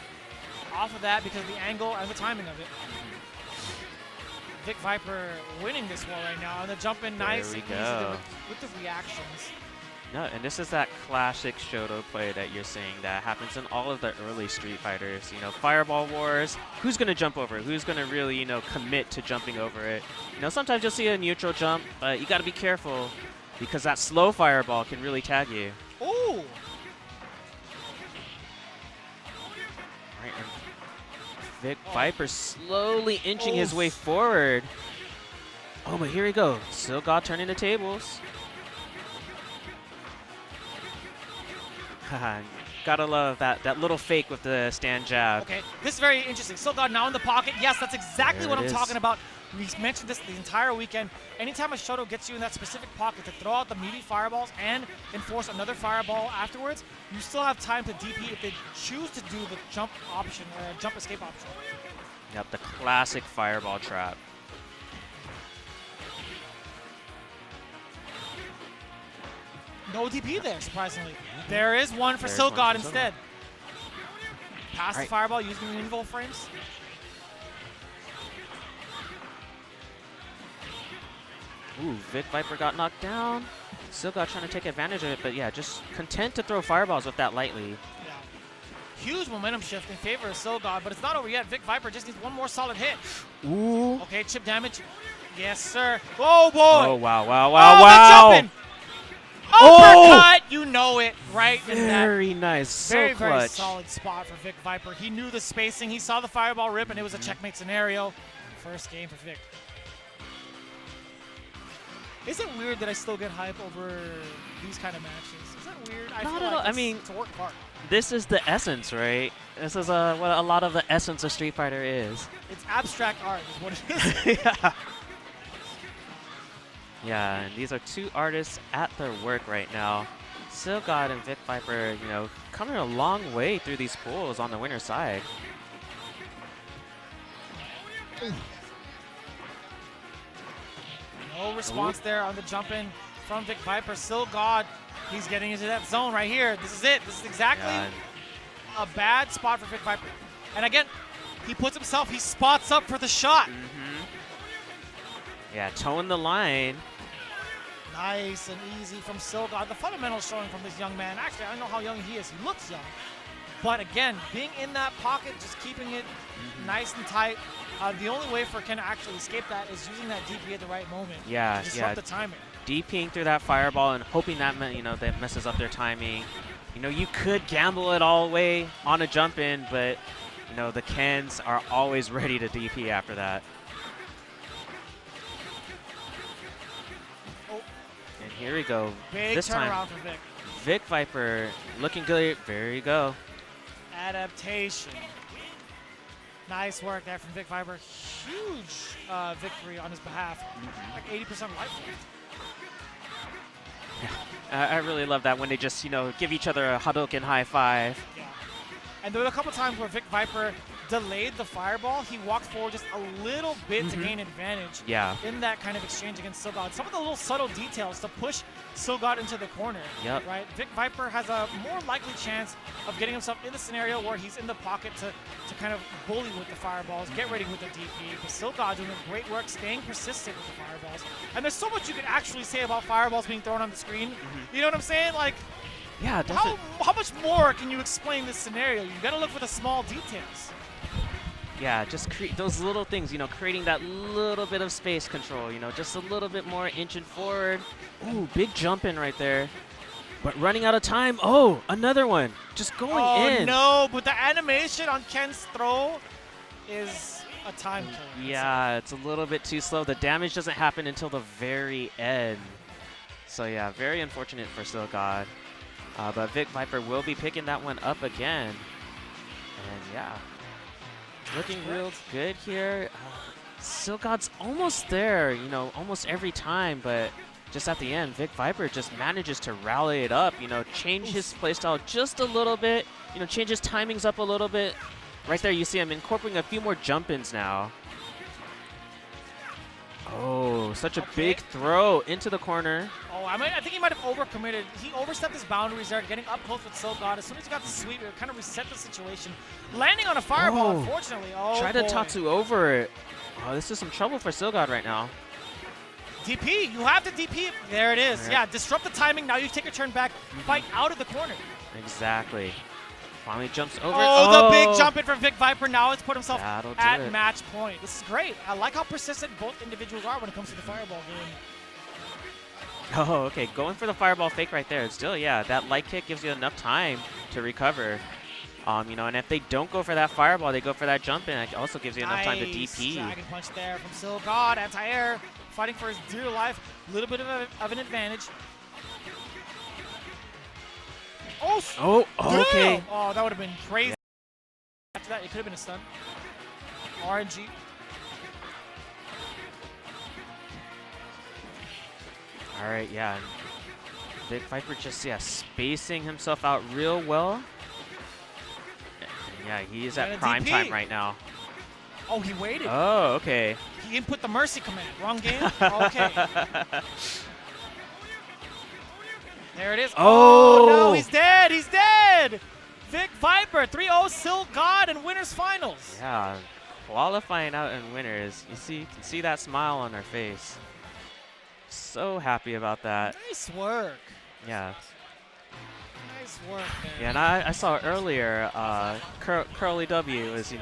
[SPEAKER 2] off of that because of the angle and the timing of it. Vic Viper winning this war right now, and the jump in nice
[SPEAKER 7] we
[SPEAKER 2] and easy
[SPEAKER 7] go.
[SPEAKER 2] with the reactions.
[SPEAKER 7] No, and this is that classic Shoto play that you're saying that happens in all of the early Street Fighters. You know, Fireball Wars, who's going to jump over it? Who's going to really, you know, commit to jumping over it? You know, sometimes you'll see a neutral jump, but you got to be careful because that slow Fireball can really tag you.
[SPEAKER 2] Ooh!
[SPEAKER 7] Right, and Vic Viper slowly inching his way forward. Oh, but here we go. CillGod turning the tables. Gotta love that little fake with the stand jab.
[SPEAKER 2] Okay, this is very interesting. CillGod now in the pocket. Yes, that's exactly
[SPEAKER 7] There
[SPEAKER 2] what
[SPEAKER 7] it
[SPEAKER 2] I'm
[SPEAKER 7] is.
[SPEAKER 2] talking about. We mentioned this the entire weekend. Anytime a Shoto gets you in that specific pocket to throw out the meaty fireballs and enforce another fireball afterwards, you still have time to DP if they choose to do the jump option, jump escape option.
[SPEAKER 7] Yep, the classic fireball trap.
[SPEAKER 2] No DP there, surprisingly. There is one for
[SPEAKER 7] There's one
[SPEAKER 2] CillGod
[SPEAKER 7] for
[SPEAKER 2] instead. Pass the
[SPEAKER 7] Right.
[SPEAKER 2] fireball using the invul frames.
[SPEAKER 7] Ooh, Vic Viper got knocked down. CillGod trying to take advantage of it, but yeah, just content to throw fireballs with that lightly.
[SPEAKER 2] Yeah. Huge momentum shift in favor of CillGod, but it's not over yet. Vic Viper just needs one more solid hit.
[SPEAKER 7] Ooh.
[SPEAKER 2] Okay, chip damage. Yes, sir. Oh, boy.
[SPEAKER 7] Oh, wow, wow,
[SPEAKER 2] Oh,
[SPEAKER 7] wow,
[SPEAKER 2] the
[SPEAKER 7] wow.
[SPEAKER 2] jumping.
[SPEAKER 7] Oh!
[SPEAKER 2] Uppercut. You know it, right? in that
[SPEAKER 7] Very nice. So
[SPEAKER 2] very, very
[SPEAKER 7] clutch.
[SPEAKER 2] solid spot for Vic Viper. He knew the spacing. He saw the fireball rip, and it was a checkmate scenario. First game for Vic. Is it weird that I still get hype over these kind of matches? Is that weird? I
[SPEAKER 7] Not
[SPEAKER 2] feel
[SPEAKER 7] at
[SPEAKER 2] like
[SPEAKER 7] all. I
[SPEAKER 2] it's
[SPEAKER 7] mean,
[SPEAKER 2] to work hard.
[SPEAKER 7] This is the essence, right? This is what a lot of the essence of Street Fighter is.
[SPEAKER 2] It's abstract art is what it is.
[SPEAKER 7] Yeah. Yeah, and these are two artists at their work right now. CillGod and Vic Viper, you know, coming a long way through these pools on the winner's side.
[SPEAKER 2] No response there on the jump in from Vic Viper. CillGod, he's getting into that zone right here. This is it. This is exactly
[SPEAKER 7] Yeah,
[SPEAKER 2] a bad spot for Vic Viper. And again, he puts himself, he spots up for the shot.
[SPEAKER 7] yeah, toeing the line.
[SPEAKER 2] Nice and easy from CillGod. The fundamentals showing from this young man. Actually, I don't know how young he is. He looks young. But again, being in that pocket, just keeping it nice and tight. The only way for Ken to actually escape that is using that DP at the right moment.
[SPEAKER 7] Yeah,
[SPEAKER 2] to disrupt
[SPEAKER 7] yeah.
[SPEAKER 2] the timing.
[SPEAKER 7] DPing through that fireball and hoping that, you know, that messes up their timing. You know, you could gamble it all the way on a jump in, but, you know, the Kens are always ready to DP after that.
[SPEAKER 2] Oh.
[SPEAKER 7] And here we go.
[SPEAKER 2] Big
[SPEAKER 7] This
[SPEAKER 2] turnaround
[SPEAKER 7] time,
[SPEAKER 2] for Vic.
[SPEAKER 7] Vic Viper looking good. There you go.
[SPEAKER 2] Adaptation. Nice work there from Vic Viper. Huge victory on his behalf. Like 80% life left.
[SPEAKER 7] I really love that when they just, you know, give each other a Hadouken high five.
[SPEAKER 2] Yeah. And there were a couple times where Vic Viper delayed the fireball. He walked forward just a little bit to gain advantage
[SPEAKER 7] Yeah.
[SPEAKER 2] in that kind of exchange against CillGod. Some of the little subtle details to push CillGod into the corner.
[SPEAKER 7] Yep.
[SPEAKER 2] Right? Vic Viper has a more likely chance of getting himself in the scenario where he's in the pocket to kind of bully with the fireballs, get ready with the DP. But CillGod doing great work, staying persistent with the fireballs. And there's so much you can actually say about fireballs being thrown on the screen. You know what I'm saying? Like,
[SPEAKER 7] Yeah, definitely.
[SPEAKER 2] how much more can you explain this scenario? You got to look for the small details.
[SPEAKER 7] Yeah, just create those little things, you know, creating that little bit of space control, you know, just a little bit more inching forward. Ooh, big jump in right there. But running out of time. Oh, another one. Just going in.
[SPEAKER 2] Oh, no, but the animation on Ken's throw is a time killer.
[SPEAKER 7] Yeah, it's a little bit too slow. The damage doesn't happen until the very end. So, yeah, very unfortunate for CillGod. But Vic Viper will be picking that one up again. And, yeah. Looking real good here. CillGod's almost there, you know, almost every time, but just at the end, Vic Viper just manages to rally it up, you know, change his playstyle just a little bit, you know, change his timings up a little bit. Right there, you see him incorporating a few more jump-ins now. Oh, such a big throw into the corner.
[SPEAKER 2] Oh, I think he might have overcommitted. He overstepped his boundaries there, getting up close with CillGod. As soon as he got the sweep, it kind of reset the situation. Landing on a fireball,
[SPEAKER 7] Oh.
[SPEAKER 2] unfortunately. Oh,
[SPEAKER 7] Try
[SPEAKER 2] boy.
[SPEAKER 7] to Tatsu over it. Oh, this is some trouble for CillGod right now.
[SPEAKER 2] DP, you have to DP. There it is. Yeah, disrupt the timing. Now you take a turn back, fight out of the corner.
[SPEAKER 7] Exactly. Finally jumps over.
[SPEAKER 2] Oh, the big jump in from Vic Viper. Now it's put himself
[SPEAKER 7] That'll do
[SPEAKER 2] at
[SPEAKER 7] it.
[SPEAKER 2] match point. This is great. I like how persistent both individuals are when it comes to the fireball game.
[SPEAKER 7] Oh, okay. Going for the fireball fake right there. Still, yeah, that light kick gives you enough time to recover. You know, and if they don't go for that fireball, they go for that jump in. It also gives you enough time to DP.
[SPEAKER 2] Dragon punch there from CillGod. Anti-air, fighting for his dear life. A little bit of an advantage.
[SPEAKER 7] Oh, okay.
[SPEAKER 2] Damn! Oh, that would have been crazy. Yeah. After that, it could have been a stun. RNG.
[SPEAKER 7] All right, yeah. Vic Viper just, spacing himself out real well. Yeah, he is at prime time right now.
[SPEAKER 2] Oh, he waited.
[SPEAKER 7] Oh, okay.
[SPEAKER 2] He input the mercy command. Wrong game? Okay. There it is.
[SPEAKER 7] Oh,
[SPEAKER 2] no, he's dead. He's dead. Vic Viper, 3-0 CillGod in winners finals.
[SPEAKER 7] Yeah, qualifying out in winners. You can see that smile on her face. So happy about that.
[SPEAKER 2] Nice work.
[SPEAKER 7] Yeah.
[SPEAKER 2] Nice work, man.
[SPEAKER 7] Yeah, and I saw earlier, Curly W is,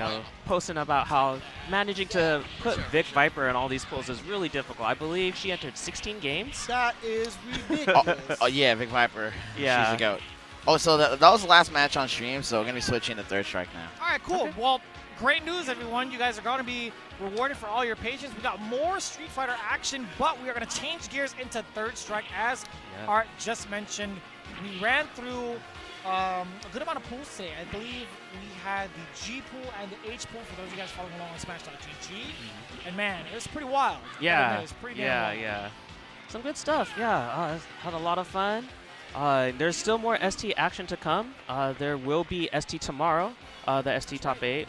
[SPEAKER 7] posting about how managing to put Vic Viper in all these pools is really difficult. I believe she entered 16 games.
[SPEAKER 2] That is ridiculous.
[SPEAKER 3] Oh yeah, Vic Viper.
[SPEAKER 7] Yeah.
[SPEAKER 3] She's the GOAT. Oh, so that was the last match on stream, so we're going to be switching to Third Strike now.
[SPEAKER 2] All right, cool. Well, great news, everyone. You guys are going to be rewarded for all your patience. We got more Street Fighter action, but we are going to change gears into Third Strike. As Art just mentioned, we ran through a good amount of pools today. I believe we had the G pool and the H pool for those of you guys following along on Smash.gg. And man, it was pretty wild.
[SPEAKER 7] Yeah.
[SPEAKER 2] It was pretty damn wild.
[SPEAKER 7] Yeah. Some good stuff. Yeah, had a lot of fun. There's still more ST action to come. There will be ST tomorrow, the ST Top 8.